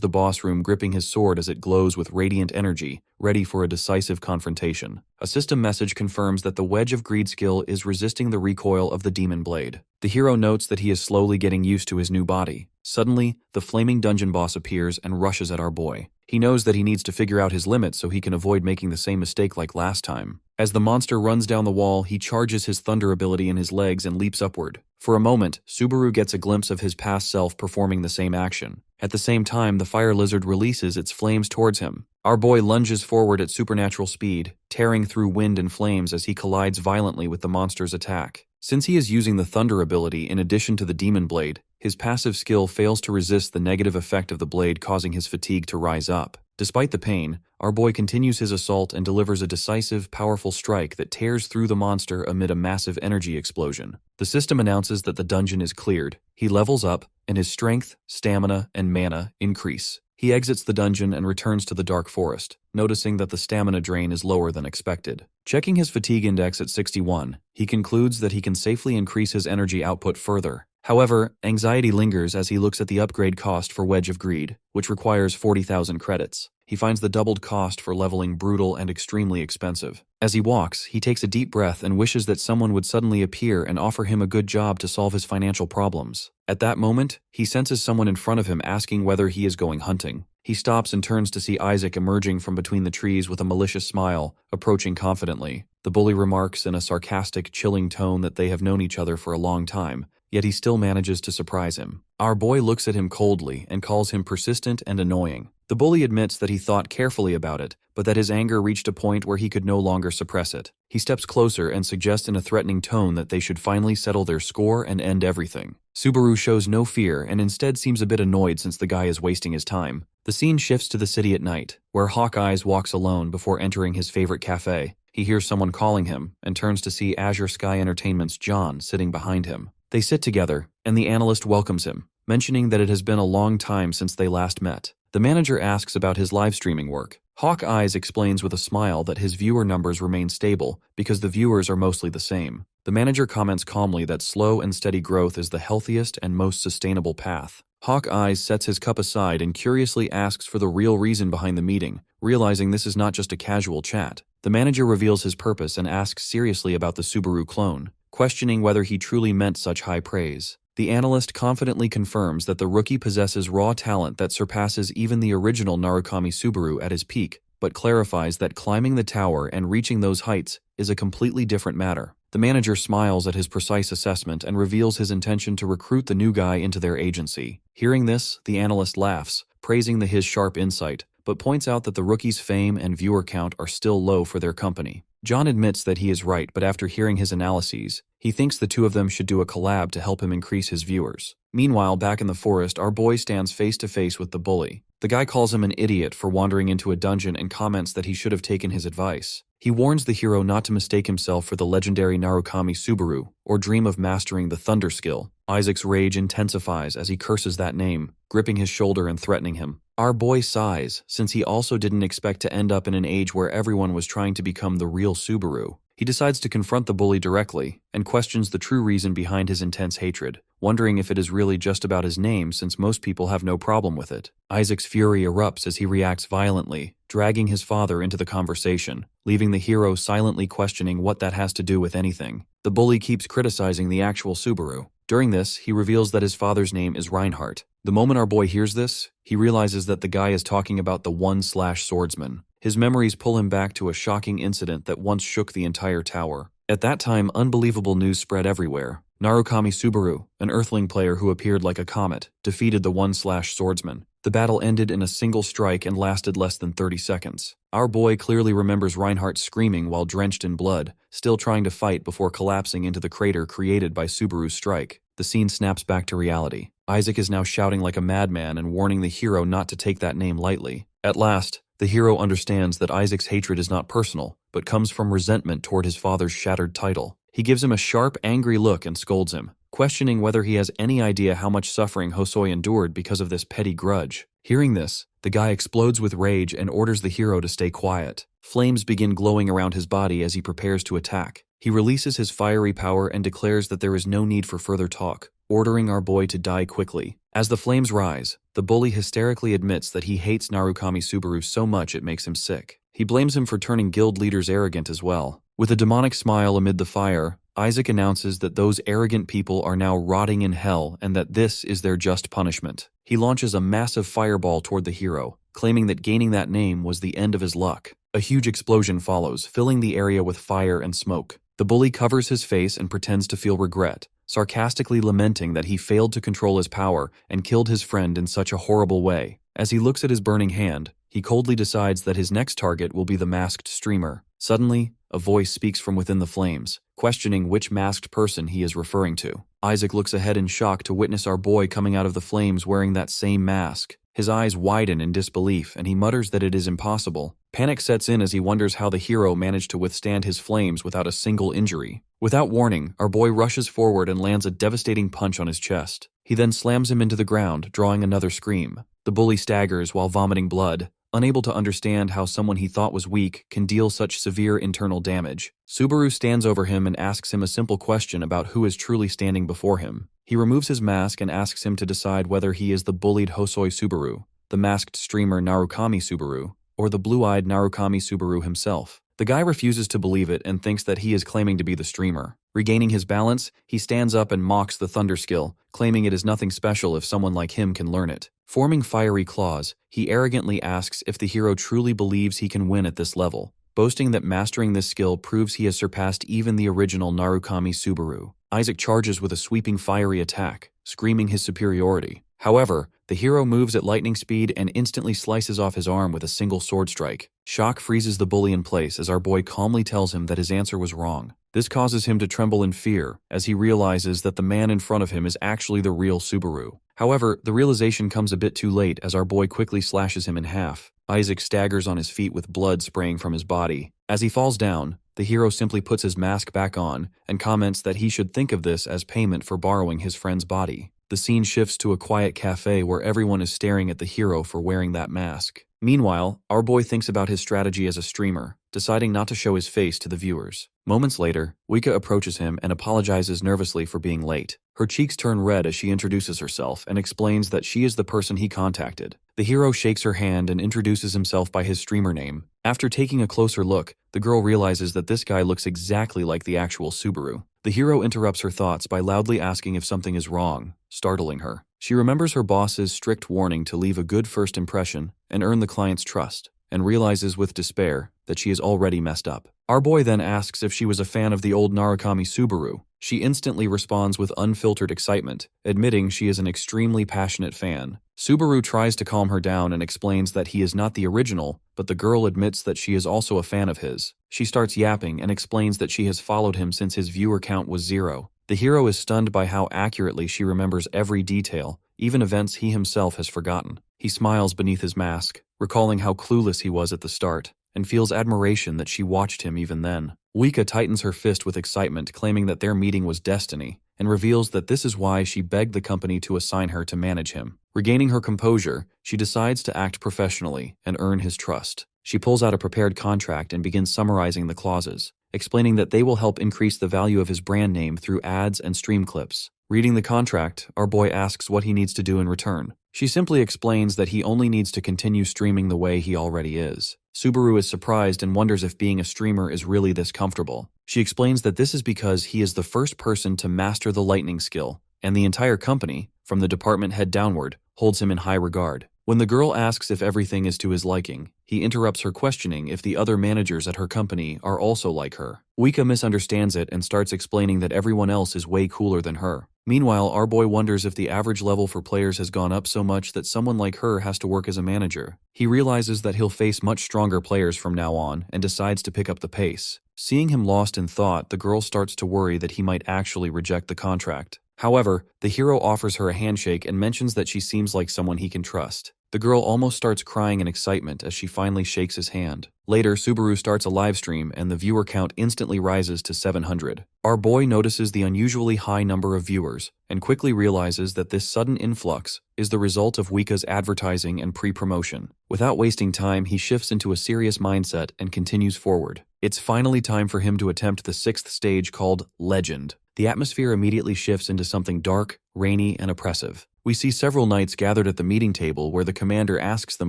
the boss room gripping his sword as it glows with radiant energy, ready for a decisive confrontation. A system message confirms that the Wedge of Greed skill is resisting the recoil of the demon blade. The hero notes that he is slowly getting used to his new body. Suddenly, the flaming dungeon boss appears and rushes at our boy. He knows that he needs to figure out his limits so he can avoid making the same mistake like last time. As the monster runs down the wall, he charges his thunder ability in his legs and leaps upward. For a moment, Subaru gets a glimpse of his past self performing the same action. At the same time, the fire lizard releases its flames towards him. Our boy lunges forward at supernatural speed, tearing through wind and flames as he collides violently with the monster's attack. Since he is using the thunder ability in addition to the demon blade, his passive skill fails to resist the negative effect of the blade, causing his fatigue to rise up. Despite the pain, our boy continues his assault and delivers a decisive, powerful strike that tears through the monster amid a massive energy explosion. The system announces that the dungeon is cleared. He levels up, and his strength, stamina, and mana increase. He exits the dungeon and returns to the dark forest, noticing that the stamina drain is lower than expected. Checking his fatigue index at 61, he concludes that he can safely increase his energy output further. However, anxiety lingers as he looks at the upgrade cost for Wedge of Greed, which requires 40,000 credits. He finds the doubled cost for leveling brutal and extremely expensive. As he walks, he takes a deep breath and wishes that someone would suddenly appear and offer him a good job to solve his financial problems. At that moment, he senses someone in front of him asking whether he is going hunting. He stops and turns to see Isaac emerging from between the trees with a malicious smile, approaching confidently. The bully remarks in a sarcastic, chilling tone that they have known each other for a long time, yet he still manages to surprise him. Our boy looks at him coldly and calls him persistent and annoying. The bully admits that he thought carefully about it, but that his anger reached a point where he could no longer suppress it. He steps closer and suggests in a threatening tone that they should finally settle their score and end everything. Subaru shows no fear and instead seems a bit annoyed since the guy is wasting his time. The scene shifts to the city at night, where Hawkeyes walks alone before entering his favorite cafe. He hears someone calling him and turns to see Azure Sky Entertainment's John sitting behind him. They sit together, and the analyst welcomes him, mentioning that it has been a long time since they last met. The manager asks about his live streaming work. Hawkeyes explains with a smile that his viewer numbers remain stable because the viewers are mostly the same. The manager comments calmly that slow and steady growth is the healthiest and most sustainable path. Hawkeyes sets his cup aside and curiously asks for the real reason behind the meeting, realizing this is not just a casual chat. The manager reveals his purpose and asks seriously about the Subaru clone, questioning whether he truly meant such high praise. The analyst confidently confirms that the rookie possesses raw talent that surpasses even the original Narukami Subaru at his peak, but clarifies that climbing the tower and reaching those heights is a completely different matter. The manager smiles at his precise assessment and reveals his intention to recruit the new guy into their agency. Hearing this, the analyst laughs, praising his sharp insight, but points out that the rookie's fame and viewer count are still low for their company. John admits that he is right, but after hearing his analyses, he thinks the two of them should do a collab to help him increase his viewers. Meanwhile, back in the forest, our boy stands face to face with the bully. The guy calls him an idiot for wandering into a dungeon and comments that he should have taken his advice. He warns the hero not to mistake himself for the legendary Narukami Subaru or dream of mastering the thunder skill. Isaac's rage intensifies as he curses that name, gripping his shoulder and threatening him. Our boy sighs, since he also didn't expect to end up in an age where everyone was trying to become the real Subaru. He decides to confront the bully directly and questions the true reason behind his intense hatred, wondering if it is really just about his name since most people have no problem with it. Isaac's fury erupts as he reacts violently, dragging his father into the conversation, leaving the hero silently questioning what that has to do with anything. The bully keeps criticizing the actual Subaru. During this, he reveals that his father's name is Reinhardt. The moment our boy hears this, he realizes that the guy is talking about the one-slash-swordsman. His memories pull him back to a shocking incident that once shook the entire tower. At that time, unbelievable news spread everywhere. Narukami Subaru, an Earthling player who appeared like a comet, defeated the one-slash-swordsman. The battle ended in a single strike and lasted less than 30 seconds. Our boy clearly remembers Reinhardt screaming while drenched in blood, still trying to fight before collapsing into the crater created by Subaru's strike. The scene snaps back to reality. Isaac is now shouting like a madman and warning the hero not to take that name lightly. At last, the hero understands that Isaac's hatred is not personal, but comes from resentment toward his father's shattered title. He gives him a sharp, angry look and scolds him, questioning whether he has any idea how much suffering Hosoi endured because of this petty grudge. Hearing this, the guy explodes with rage and orders the hero to stay quiet. Flames begin glowing around his body as he prepares to attack. He releases his fiery power and declares that there is no need for further talk, ordering our boy to die quickly. As the flames rise, the bully hysterically admits that he hates Narukami Subaru so much it makes him sick. He blames him for turning guild leaders arrogant as well. With a demonic smile amid the fire, Isaac announces that those arrogant people are now rotting in hell and that this is their just punishment. He launches a massive fireball toward the hero, claiming that gaining that name was the end of his luck. A huge explosion follows, filling the area with fire and smoke. The bully covers his face and pretends to feel regret, sarcastically lamenting that he failed to control his power and killed his friend in such a horrible way. As he looks at his burning hand, he coldly decides that his next target will be the masked streamer. Suddenly, a voice speaks from within the flames, questioning which masked person he is referring to. Isaac looks ahead in shock to witness our boy coming out of the flames wearing that same mask. His eyes widen in disbelief, and he mutters that it is impossible. Panic sets in as he wonders how the hero managed to withstand his flames without a single injury. Without warning, our boy rushes forward and lands a devastating punch on his chest. He then slams him into the ground, drawing another scream. The bully staggers while vomiting blood, unable to understand how someone he thought was weak can deal such severe internal damage. Subaru stands over him and asks him a simple question about who is truly standing before him. He removes his mask and asks him to decide whether he is the bullied Hosoi Subaru, the masked streamer Narukami Subaru, or the blue-eyed Narukami Subaru himself. The guy refuses to believe it and thinks that he is claiming to be the streamer. Regaining his balance, he stands up and mocks the thunder skill, claiming it is nothing special if someone like him can learn it. Forming fiery claws, he arrogantly asks if the hero truly believes he can win at this level, boasting that mastering this skill proves he has surpassed even the original Narukami Subaru. Isaac charges with a sweeping fiery attack, screaming his superiority. However, the hero moves at lightning speed and instantly slices off his arm with a single sword strike. Shock freezes the bully in place as our boy calmly tells him that his answer was wrong. This causes him to tremble in fear as he realizes that the man in front of him is actually the real Subaru. However, the realization comes a bit too late as our boy quickly slashes him in half. Isaac staggers on his feet with blood spraying from his body. As he falls down, the hero simply puts his mask back on and comments that he should think of this as payment for borrowing his friend's body. The scene shifts to a quiet cafe where everyone is staring at the hero for wearing that mask. Meanwhile, our boy thinks about his strategy as a streamer, deciding not to show his face to the viewers. Moments later, Wika approaches him and apologizes nervously for being late. Her cheeks turn red as she introduces herself and explains that she is the person he contacted. The hero shakes her hand and introduces himself by his streamer name. After taking a closer look, the girl realizes that this guy looks exactly like the actual Subaru. The hero interrupts her thoughts by loudly asking if something is wrong, startling her. She remembers her boss's strict warning to leave a good first impression and earn the client's trust, and realizes with despair that she is already messed up. Our boy then asks if she was a fan of the old Narukami Subaru. She instantly responds with unfiltered excitement, admitting she is an extremely passionate fan. Subaru tries to calm her down and explains that he is not the original, but the girl admits that she is also a fan of his. She starts yapping and explains that she has followed him since his viewer count was 0. The hero is stunned by how accurately she remembers every detail, even events he himself has forgotten. He smiles beneath his mask, recalling how clueless he was at the start, and feels admiration that she watched him even then. Wika tightens her fist with excitement, claiming that their meeting was destiny, and reveals that this is why she begged the company to assign her to manage him. Regaining her composure, she decides to act professionally and earn his trust. She pulls out a prepared contract and begins summarizing the clauses, explaining that they will help increase the value of his brand name through ads and stream clips. Reading the contract, our boy asks what he needs to do in return. She simply explains that he only needs to continue streaming the way he already is. Subaru is surprised and wonders if being a streamer is really this comfortable. She explains that this is because he is the first person to master the lightning skill, and the entire company, from the department head downward, holds him in high regard. When the girl asks if everything is to his liking, he interrupts her questioning if the other managers at her company are also like her. Wika misunderstands it and starts explaining that everyone else is way cooler than her. Meanwhile, our boy wonders if the average level for players has gone up so much that someone like her has to work as a manager. He realizes that he'll face much stronger players from now on and decides to pick up the pace. Seeing him lost in thought, the girl starts to worry that he might actually reject the contract. However, the hero offers her a handshake and mentions that she seems like someone he can trust. The girl almost starts crying in excitement as she finally shakes his hand. Later, Subaru starts a live stream and the viewer count instantly rises to 700. Our boy notices the unusually high number of viewers and quickly realizes that this sudden influx is the result of Wika's advertising and pre-promotion. Without wasting time, he shifts into a serious mindset and continues forward. It's finally time for him to attempt the 6th stage called Legend. The atmosphere immediately shifts into something dark, rainy, and oppressive. We see several knights gathered at the meeting table where the commander asks them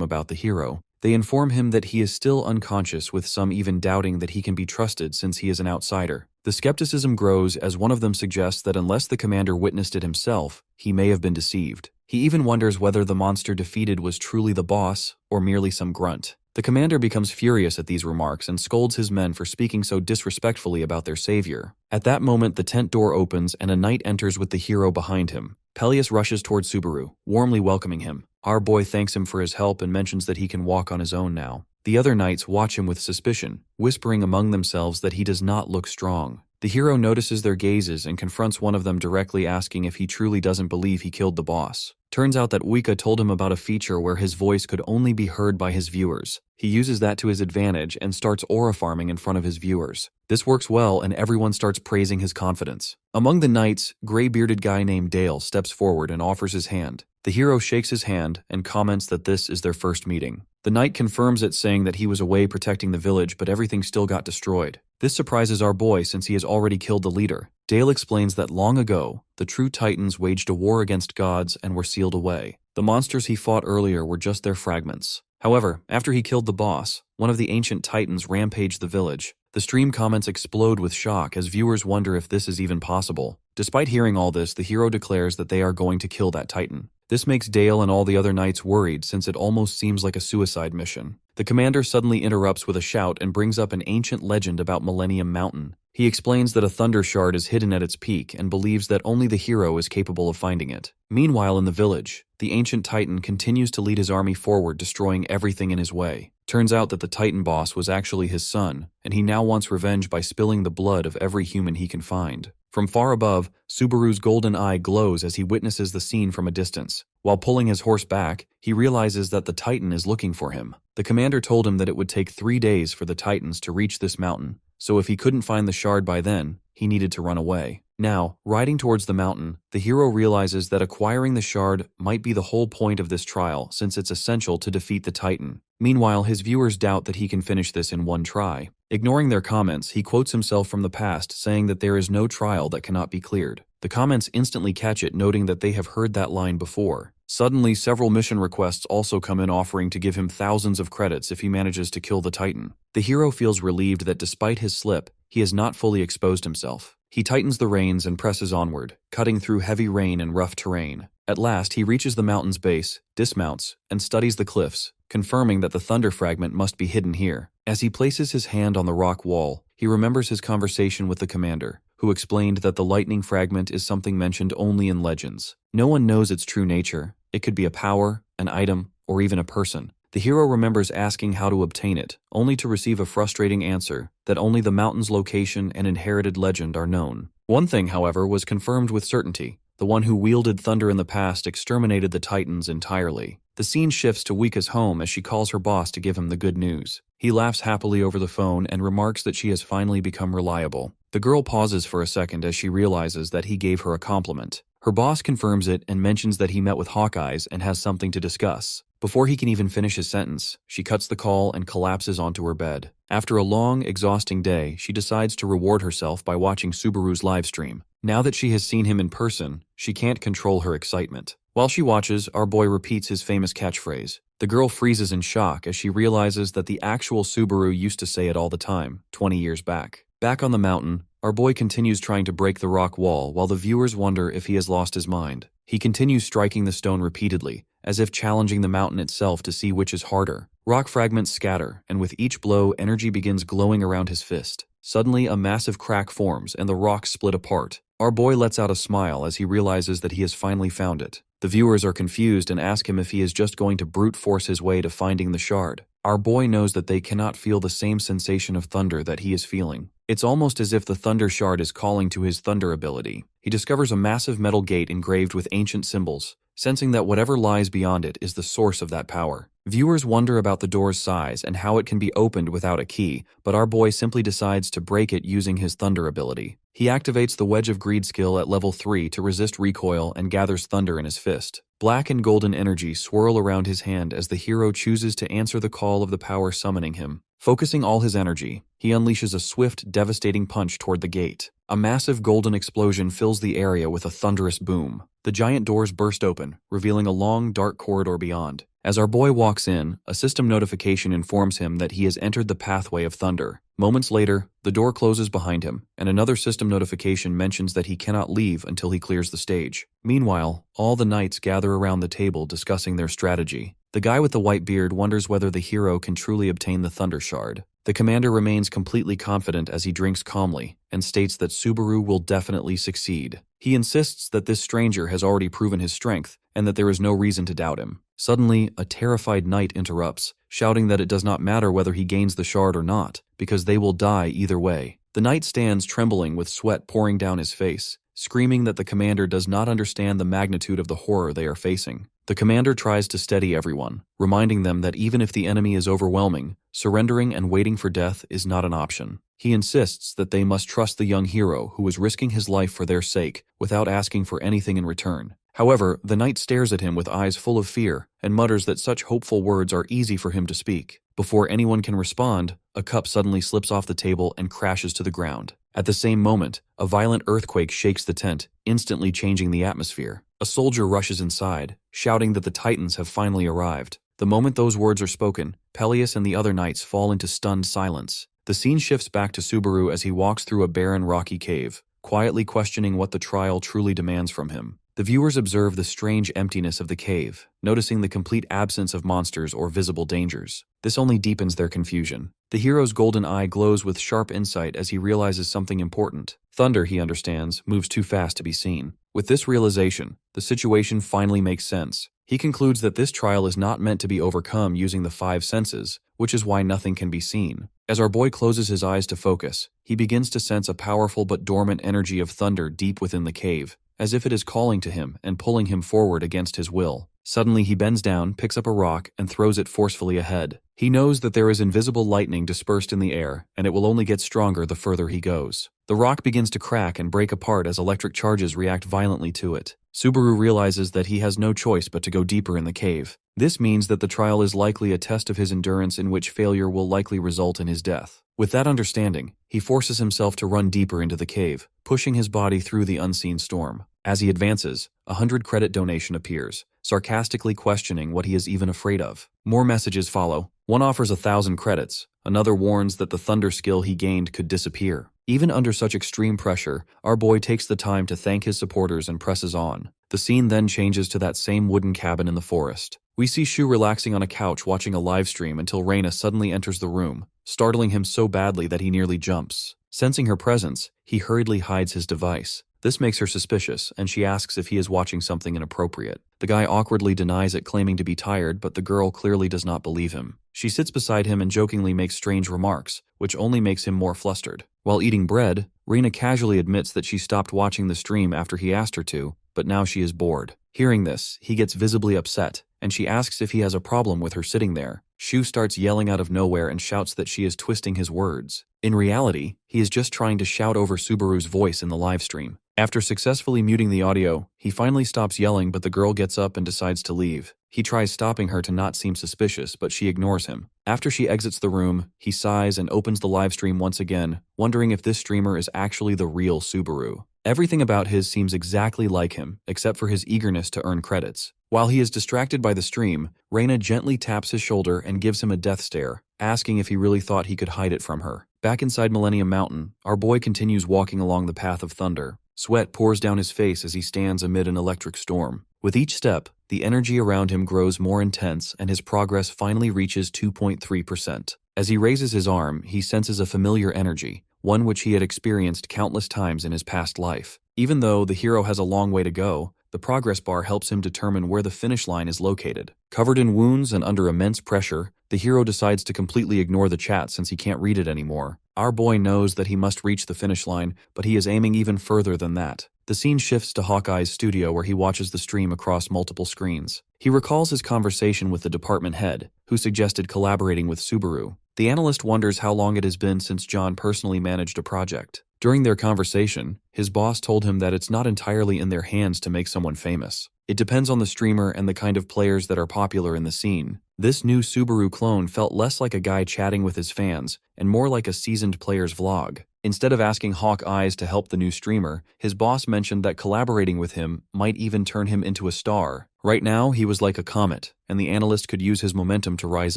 about the hero. They inform him that he is still unconscious, with some even doubting that he can be trusted since he is an outsider. The skepticism grows as one of them suggests that unless the commander witnessed it himself, he may have been deceived. He even wonders whether the monster defeated was truly the boss or merely some grunt. The commander becomes furious at these remarks and scolds his men for speaking so disrespectfully about their savior. At that moment, the tent door opens and a knight enters with the hero behind him. Peleus rushes towards Subaru, warmly welcoming him. Our boy thanks him for his help and mentions that he can walk on his own now. The other knights watch him with suspicion, whispering among themselves that he does not look strong. The hero notices their gazes and confronts one of them directly, asking if he truly doesn't believe he killed the boss. Turns out that Wika told him about a feature where his voice could only be heard by his viewers. He uses that to his advantage and starts aura farming in front of his viewers. This works well and everyone starts praising his confidence. Among the knights, gray-bearded guy named Dale steps forward and offers his hand. The hero shakes his hand and comments that this is their first meeting. The knight confirms it, saying that he was away protecting the village, but everything still got destroyed. This surprises our boy since he has already killed the leader. Dale explains that long ago, the true titans waged a war against gods and were sealed away. The monsters he fought earlier were just their fragments. However, after he killed the boss, one of the ancient titans rampaged the village. The stream comments explode with shock as viewers wonder if this is even possible. Despite hearing all this, the hero declares that they are going to kill that titan. This makes Dale and all the other knights worried since it almost seems like a suicide mission. The commander suddenly interrupts with a shout and brings up an ancient legend about Millennium Mountain. He explains that a thunder shard is hidden at its peak and believes that only the hero is capable of finding it. Meanwhile, in the village, the ancient titan continues to lead his army forward, destroying everything in his way. Turns out that the titan boss was actually his son, and he now wants revenge by spilling the blood of every human he can find. From far above, Subaru's golden eye glows as he witnesses the scene from a distance. While pulling his horse back, he realizes that the titan is looking for him. The commander told him that it would take 3 days for the titans to reach this mountain, so if he couldn't find the shard by then, he needed to run away. Now, riding towards the mountain, the hero realizes that acquiring the shard might be the whole point of this trial, since it's essential to defeat the titan. Meanwhile, his viewers doubt that he can finish this in one try. Ignoring their comments, he quotes himself from the past, saying that there is no trial that cannot be cleared. The comments instantly catch it, noting that they have heard that line before. Suddenly, several mission requests also come in, offering to give him thousands of credits if he manages to kill the titan. The hero feels relieved that despite his slip, he has not fully exposed himself. He tightens the reins and presses onward, cutting through heavy rain and rough terrain. At last, he reaches the mountain's base, dismounts, and studies the cliffs, confirming that the thunder fragment must be hidden here. As he places his hand on the rock wall, he remembers his conversation with the commander, who explained that the lightning fragment is something mentioned only in legends. No one knows its true nature. It could be a power, an item, or even a person. The hero remembers asking how to obtain it, only to receive a frustrating answer that only the mountain's location and inherited legend are known. One thing, however, was confirmed with certainty. The one who wielded thunder in the past exterminated the titans entirely. The scene shifts to Wika's home as she calls her boss to give him the good news. He laughs happily over the phone and remarks that she has finally become reliable. The girl pauses for a second as she realizes that he gave her a compliment. Her boss confirms it and mentions that he met with Hawkeyes and has something to discuss. Before he can even finish his sentence, she cuts the call and collapses onto her bed. After a long, exhausting day, she decides to reward herself by watching Subaru's livestream. Now that she has seen him in person, she can't control her excitement. While she watches, our boy repeats his famous catchphrase. The girl freezes in shock as she realizes that the actual Subaru used to say it all the time, 20 years back. Back on the mountain, our boy continues trying to break the rock wall while the viewers wonder if he has lost his mind. He continues striking the stone repeatedly, as if challenging the mountain itself to see which is harder. Rock fragments scatter, and with each blow, energy begins glowing around his fist. Suddenly, a massive crack forms, and the rocks split apart. Our boy lets out a smile as he realizes that he has finally found it. The viewers are confused and ask him if he is just going to brute force his way to finding the shard. Our boy knows that they cannot feel the same sensation of thunder that he is feeling. It's almost as if the thunder shard is calling to his thunder ability. He discovers a massive metal gate engraved with ancient symbols, sensing that whatever lies beyond it is the source of that power. Viewers wonder about the door's size and how it can be opened without a key, but our boy simply decides to break it using his thunder ability. He activates the Wedge of Greed skill at level 3 to resist recoil and gathers thunder in his fist. Black and golden energy swirl around his hand as the hero chooses to answer the call of the power summoning him. Focusing all his energy, he unleashes a swift, devastating punch toward the gate. A massive golden explosion fills the area with a thunderous boom. The giant doors burst open, revealing a long, dark corridor beyond. As our boy walks in, a system notification informs him that he has entered the pathway of thunder. Moments later, the door closes behind him, and another system notification mentions that he cannot leave until he clears the stage. Meanwhile, all the knights gather around the table discussing their strategy. The guy with the white beard wonders whether the hero can truly obtain the Thunder Shard. The commander remains completely confident as he drinks calmly, and states that Subaru will definitely succeed. He insists that this stranger has already proven his strength, and that there is no reason to doubt him. Suddenly, a terrified knight interrupts, shouting that it does not matter whether he gains the shard or not, because they will die either way. The knight stands trembling with sweat pouring down his face, screaming that the commander does not understand the magnitude of the horror they are facing. The commander tries to steady everyone, reminding them that even if the enemy is overwhelming, surrendering and waiting for death is not an option. He insists that they must trust the young hero who is risking his life for their sake without asking for anything in return. However, the knight stares at him with eyes full of fear and mutters that such hopeful words are easy for him to speak. Before anyone can respond, a cup suddenly slips off the table and crashes to the ground. At the same moment, a violent earthquake shakes the tent, instantly changing the atmosphere. A soldier rushes inside, shouting that the Titans have finally arrived. The moment those words are spoken, Peleus and the other knights fall into stunned silence. The scene shifts back to Subaru as he walks through a barren rocky cave, quietly questioning what the trial truly demands from him. The viewers observe the strange emptiness of the cave, noticing the complete absence of monsters or visible dangers. This only deepens their confusion. The hero's golden eye glows with sharp insight as he realizes something important. Thunder, he understands, moves too fast to be seen. With this realization, the situation finally makes sense. He concludes that this trial is not meant to be overcome using the 5 senses, which is why nothing can be seen. As our boy closes his eyes to focus, he begins to sense a powerful but dormant energy of thunder deep within the cave, as if it is calling to him and pulling him forward against his will. Suddenly he bends down, picks up a rock, and throws it forcefully ahead. He knows that there is invisible lightning dispersed in the air, and it will only get stronger the further he goes. The rock begins to crack and break apart as electric charges react violently to it. Subaru realizes that he has no choice but to go deeper in the cave. This means that the trial is likely a test of his endurance in which failure will likely result in his death. With that understanding, he forces himself to run deeper into the cave, pushing his body through the unseen storm. As he advances, a 100-credit donation appears, sarcastically questioning what he is even afraid of. More messages follow. One offers 1,000 credits, another warns that the thunder skill he gained could disappear. Even under such extreme pressure, our boy takes the time to thank his supporters and presses on. The scene then changes to that same wooden cabin in the forest. We see Shu relaxing on a couch watching a live stream until Reina suddenly enters the room, startling him so badly that he nearly jumps. Sensing her presence, he hurriedly hides his device. This makes her suspicious, and she asks if he is watching something inappropriate. The guy awkwardly denies it, claiming to be tired, but the girl clearly does not believe him. She sits beside him and jokingly makes strange remarks, which only makes him more flustered. While eating bread, Reina casually admits that she stopped watching the stream after he asked her to, but now she is bored. Hearing this, he gets visibly upset, and she asks if he has a problem with her sitting there. Shu starts yelling out of nowhere and shouts that she is twisting his words. In reality, he is just trying to shout over Subaru's voice in the live stream. After successfully muting the audio, he finally stops yelling, but the girl gets up and decides to leave. He tries stopping her to not seem suspicious, but she ignores him. After she exits the room, he sighs and opens the live stream once again, wondering if this streamer is actually the real Subaru. Everything about his seems exactly like him, except for his eagerness to earn credits. While he is distracted by the stream, Reina gently taps his shoulder and gives him a death stare, asking if he really thought he could hide it from her. Back inside Millennium Mountain, our boy continues walking along the path of thunder. Sweat pours down his face as he stands amid an electric storm. With each step, the energy around him grows more intense and his progress finally reaches 2.3%. As he raises his arm, he senses a familiar energy, one which he had experienced countless times in his past life. Even though the hero has a long way to go, the progress bar helps him determine where the finish line is located. Covered in wounds and under immense pressure, the hero decides to completely ignore the chat since he can't read it anymore. Our boy knows that he must reach the finish line, but he is aiming even further than that. The scene shifts to Hawkeye's studio where he watches the stream across multiple screens. He recalls his conversation with the department head, who suggested collaborating with Subaru. The analyst wonders how long it has been since John personally managed a project. During their conversation, his boss told him that it's not entirely in their hands to make someone famous. It depends on the streamer and the kind of players that are popular in the scene. This new Subaru clone felt less like a guy chatting with his fans and more like a seasoned player's vlog. Instead of asking Hawkeyes to help the new streamer, his boss mentioned that collaborating with him might even turn him into a star. Right now, he was like a comet, and the analyst could use his momentum to rise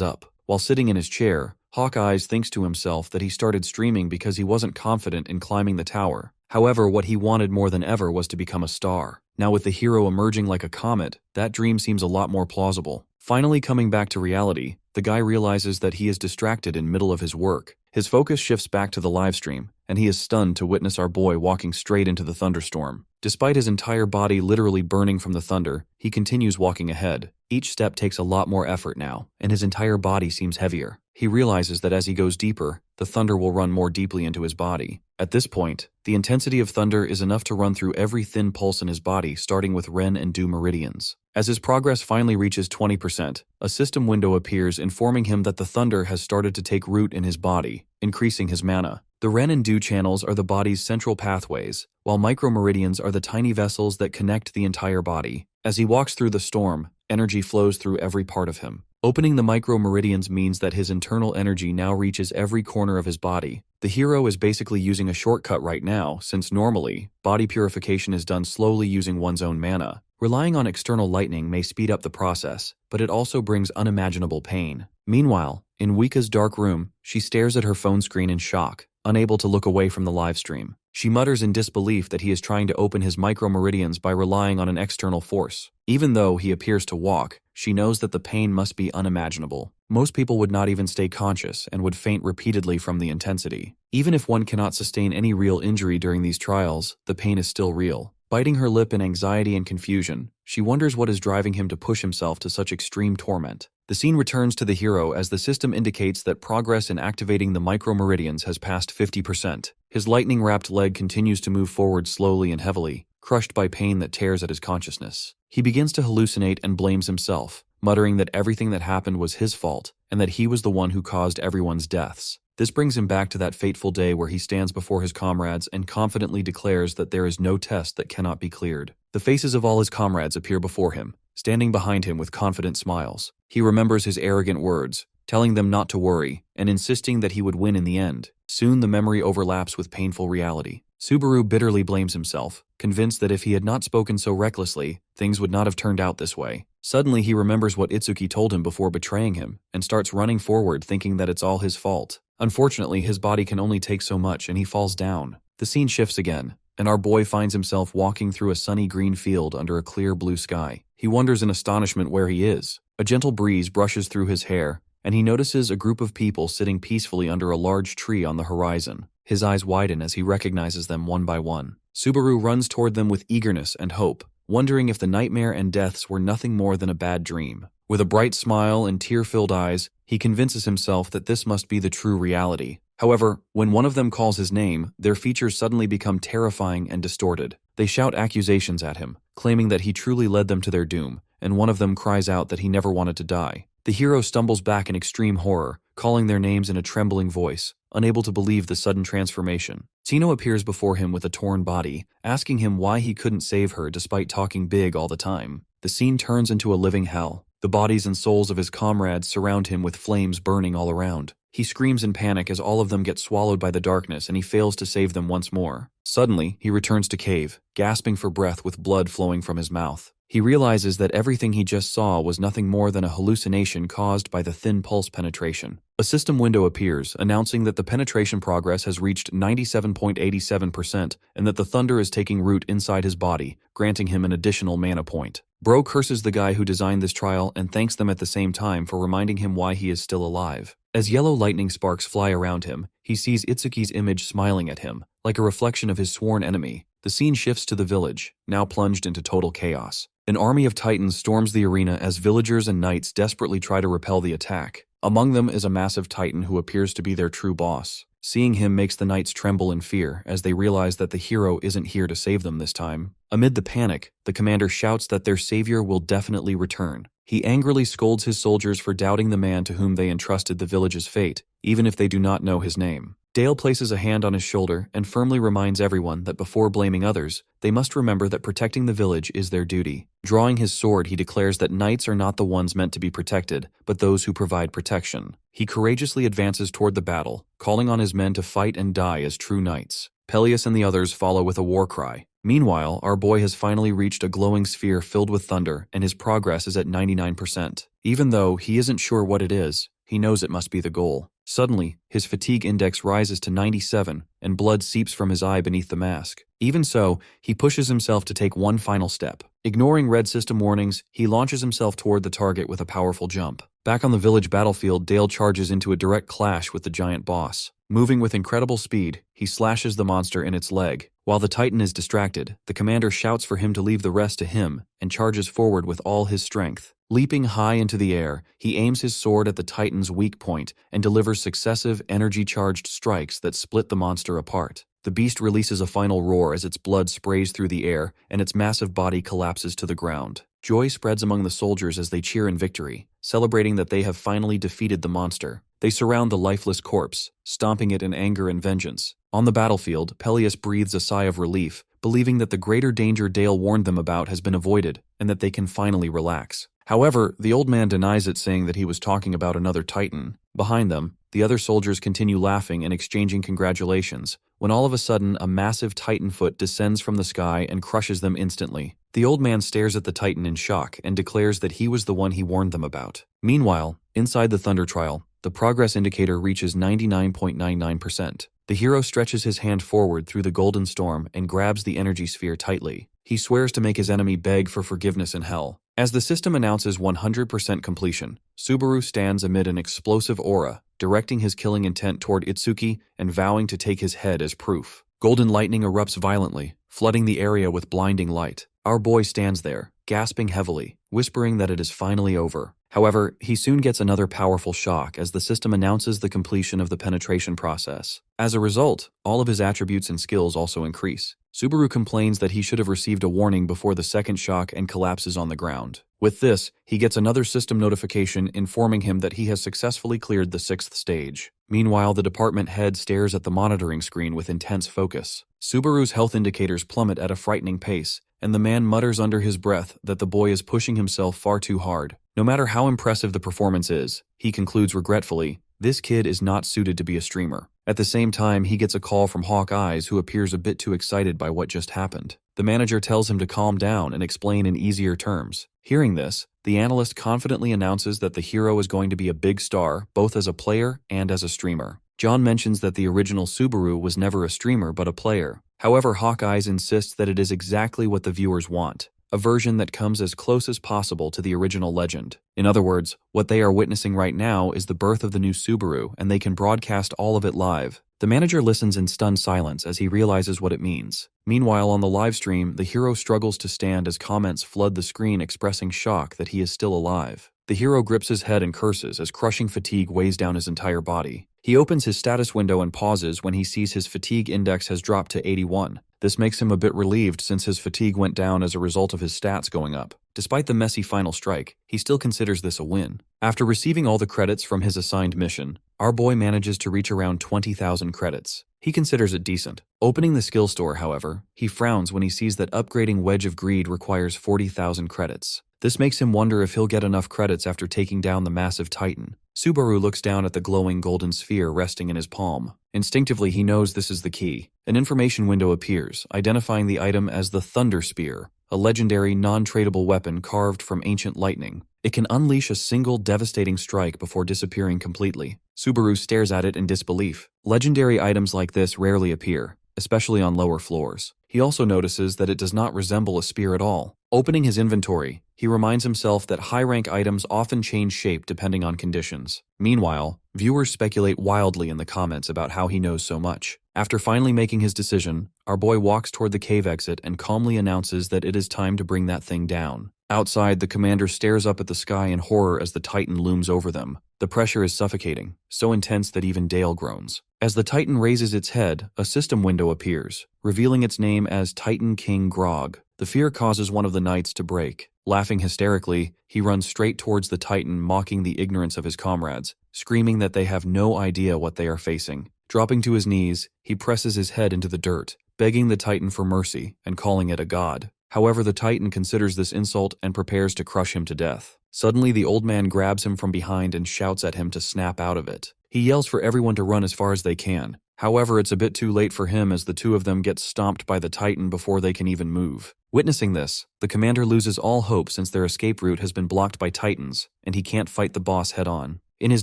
up. While sitting in his chair, Hawkeyes thinks to himself that he started streaming because he wasn't confident in climbing the tower. However, what he wanted more than ever was to become a star. Now with the hero emerging like a comet, that dream seems a lot more plausible. Finally coming back to reality, the guy realizes that he is distracted in middle of his work. His focus shifts back to the livestream, and he is stunned to witness our boy walking straight into the thunderstorm. Despite his entire body literally burning from the thunder, he continues walking ahead. Each step takes a lot more effort now, and his entire body seems heavier. He realizes that as he goes deeper, the thunder will run more deeply into his body. At this point, the intensity of thunder is enough to run through every thin pulse in his body, starting with Ren and Du meridians. As his progress finally reaches 20%, a system window appears informing him that the thunder has started to take root in his body, increasing his mana. The Ren and Du channels are the body's central pathways, while micromeridians are the tiny vessels that connect the entire body. As he walks through the storm, energy flows through every part of him. Opening the micromeridians means that his internal energy now reaches every corner of his body. The hero is basically using a shortcut right now, since normally, body purification is done slowly using one's own mana. Relying on external lightning may speed up the process, but it also brings unimaginable pain. Meanwhile, in Wika's dark room, she stares at her phone screen in shock, unable to look away from the livestream. She mutters in disbelief that he is trying to open his micromeridians by relying on an external force. Even though he appears to walk, she knows that the pain must be unimaginable. Most people would not even stay conscious and would faint repeatedly from the intensity. Even if one cannot sustain any real injury during these trials, the pain is still real. Biting her lip in anxiety and confusion, she wonders what is driving him to push himself to such extreme torment. The scene returns to the hero as the system indicates that progress in activating the micromeridians has passed 50%. His lightning-wrapped leg continues to move forward slowly and heavily, crushed by pain that tears at his consciousness. He begins to hallucinate and blames himself, muttering that everything that happened was his fault and that he was the one who caused everyone's deaths. This brings him back to that fateful day where he stands before his comrades and confidently declares that there is no test that cannot be cleared. The faces of all his comrades appear before him, standing behind him with confident smiles. He remembers his arrogant words, telling them not to worry, and insisting that he would win in the end. Soon the memory overlaps with painful reality. Subaru bitterly blames himself, convinced that if he had not spoken so recklessly, things would not have turned out this way. Suddenly he remembers what Itsuki told him before betraying him, and starts running forward thinking that it's all his fault. Unfortunately, his body can only take so much and he falls down. The scene shifts again, and our boy finds himself walking through a sunny green field under a clear blue sky. He wonders in astonishment where he is. A gentle breeze brushes through his hair, and he notices a group of people sitting peacefully under a large tree on the horizon. His eyes widen as he recognizes them one by one. Subaru runs toward them with eagerness and hope, wondering if the nightmare and deaths were nothing more than a bad dream. With a bright smile and tear-filled eyes, he convinces himself that this must be the true reality. However, when one of them calls his name, their features suddenly become terrifying and distorted. They shout accusations at him, claiming that he truly led them to their doom, and one of them cries out that he never wanted to die. The hero stumbles back in extreme horror, calling their names in a trembling voice, unable to believe the sudden transformation. Tino appears before him with a torn body, asking him why he couldn't save her despite talking big all the time. The scene turns into a living hell. The bodies and souls of his comrades surround him with flames burning all around. He screams in panic as all of them get swallowed by the darkness and he fails to save them once more. Suddenly, he returns to cave, gasping for breath with blood flowing from his mouth. He realizes that everything he just saw was nothing more than a hallucination caused by the thin pulse penetration. A system window appears, announcing that the penetration progress has reached 97.87% and that the thunder is taking root inside his body, granting him an additional mana point. Bro curses the guy who designed this trial and thanks them at the same time for reminding him why he is still alive. As yellow lightning sparks fly around him, he sees Itsuki's image smiling at him, like a reflection of his sworn enemy. The scene shifts to the village, now plunged into total chaos. An army of titans storms the arena as villagers and knights desperately try to repel the attack. Among them is a massive titan who appears to be their true boss. Seeing him makes the knights tremble in fear as they realize that the hero isn't here to save them this time. Amid the panic, the commander shouts that their savior will definitely return. He angrily scolds his soldiers for doubting the man to whom they entrusted the village's fate, even if they do not know his name. Dale places a hand on his shoulder and firmly reminds everyone that before blaming others, they must remember that protecting the village is their duty. Drawing his sword, he declares that knights are not the ones meant to be protected, but those who provide protection. He courageously advances toward the battle, calling on his men to fight and die as true knights. Peleus and the others follow with a war cry. Meanwhile, our boy has finally reached a glowing sphere filled with thunder, and his progress is at 99%. Even though he isn't sure what it is, he knows it must be the goal. Suddenly, his fatigue index rises to 97, and blood seeps from his eye beneath the mask. Even so, he pushes himself to take one final step. Ignoring red system warnings, he launches himself toward the target with a powerful jump. Back on the village battlefield, Dale charges into a direct clash with the giant boss. Moving with incredible speed, he slashes the monster in its leg. While the titan is distracted, the commander shouts for him to leave the rest to him and charges forward with all his strength. Leaping high into the air, he aims his sword at the titan's weak point and delivers successive energy-charged strikes that split the monster apart. The beast releases a final roar as its blood sprays through the air and its massive body collapses to the ground. Joy spreads among the soldiers as they cheer in victory, celebrating that they have finally defeated the monster. They surround the lifeless corpse, stomping it in anger and vengeance. On the battlefield, Peleus breathes a sigh of relief, believing that the greater danger Dale warned them about has been avoided and that they can finally relax. However, the old man denies it, saying that he was talking about another titan. Behind them, the other soldiers continue laughing and exchanging congratulations, when all of a sudden a massive titan foot descends from the sky and crushes them instantly. The old man stares at the titan in shock and declares that he was the one he warned them about. Meanwhile, inside the Thunder Trial, the progress indicator reaches 99.99%. The hero stretches his hand forward through the golden storm and grabs the energy sphere tightly. He swears to make his enemy beg for forgiveness in hell. As the system announces 100% completion, Subaru stands amid an explosive aura, directing his killing intent toward Itsuki and vowing to take his head as proof. Golden lightning erupts violently, flooding the area with blinding light. Our boy stands there, gasping heavily, whispering that it is finally over. However, he soon gets another powerful shock as the system announces the completion of the penetration process. As a result, all of his attributes and skills also increase. Subaru complains that he should have received a warning before the second shock and collapses on the ground. With this, he gets another system notification informing him that he has successfully cleared the 6th stage. Meanwhile, the department head stares at the monitoring screen with intense focus. Subaru's health indicators plummet at a frightening pace, and the man mutters under his breath that the boy is pushing himself far too hard. No matter how impressive the performance is, he concludes regretfully, this kid is not suited to be a streamer. At the same time, he gets a call from Hawk Eyes, who appears a bit too excited by what just happened. The manager tells him to calm down and explain in easier terms. Hearing this, the analyst confidently announces that the hero is going to be a big star, both as a player and as a streamer. John mentions that the original Subaru was never a streamer but a player. However, Hawk Eyes insists that it is exactly what the viewers want, a version that comes as close as possible to the original legend. In other words, what they are witnessing right now is the birth of the new Subaru, and they can broadcast all of it live. The manager listens in stunned silence as he realizes what it means. Meanwhile, on the live stream, the hero struggles to stand as comments flood the screen expressing shock that he is still alive. The hero grips his head and curses as crushing fatigue weighs down his entire body. He opens his status window and pauses when he sees his fatigue index has dropped to 81. This makes him a bit relieved since his fatigue went down as a result of his stats going up. Despite the messy final strike, he still considers this a win. After receiving all the credits from his assigned mission, our boy manages to reach around 20,000 credits. He considers it decent. Opening the skill store, however, he frowns when he sees that upgrading Wedge of Greed requires 40,000 credits. This makes him wonder if he'll get enough credits after taking down the massive titan. Subaru looks down at the glowing golden sphere resting in his palm. Instinctively, he knows this is the key. An information window appears, identifying the item as the Thunder Spear, a legendary, non-tradable weapon carved from ancient lightning. It can unleash a single devastating strike before disappearing completely. Subaru stares at it in disbelief. Legendary items like this rarely appear, especially on lower floors. He also notices that it does not resemble a spear at all. Opening his inventory, he reminds himself that high-rank items often change shape depending on conditions. Meanwhile, viewers speculate wildly in the comments about how he knows so much. After finally making his decision, our boy walks toward the cave exit and calmly announces that it is time to bring that thing down. Outside, the commander stares up at the sky in horror as the Titan looms over them. The pressure is suffocating, so intense that even Dale groans. As the Titan raises its head, a system window appears, revealing its name as Titan King Grog. The fear causes one of the knights to break. Laughing hysterically, he runs straight towards the Titan, mocking the ignorance of his comrades, screaming that they have no idea what they are facing. Dropping to his knees, he presses his head into the dirt, begging the Titan for mercy and calling it a god. However, the Titan considers this insult and prepares to crush him to death. Suddenly, the old man grabs him from behind and shouts at him to snap out of it. He yells for everyone to run as far as they can. However, it's a bit too late for him as the two of them get stomped by the Titan before they can even move. Witnessing this, the commander loses all hope since their escape route has been blocked by Titans, and he can't fight the boss head-on. In his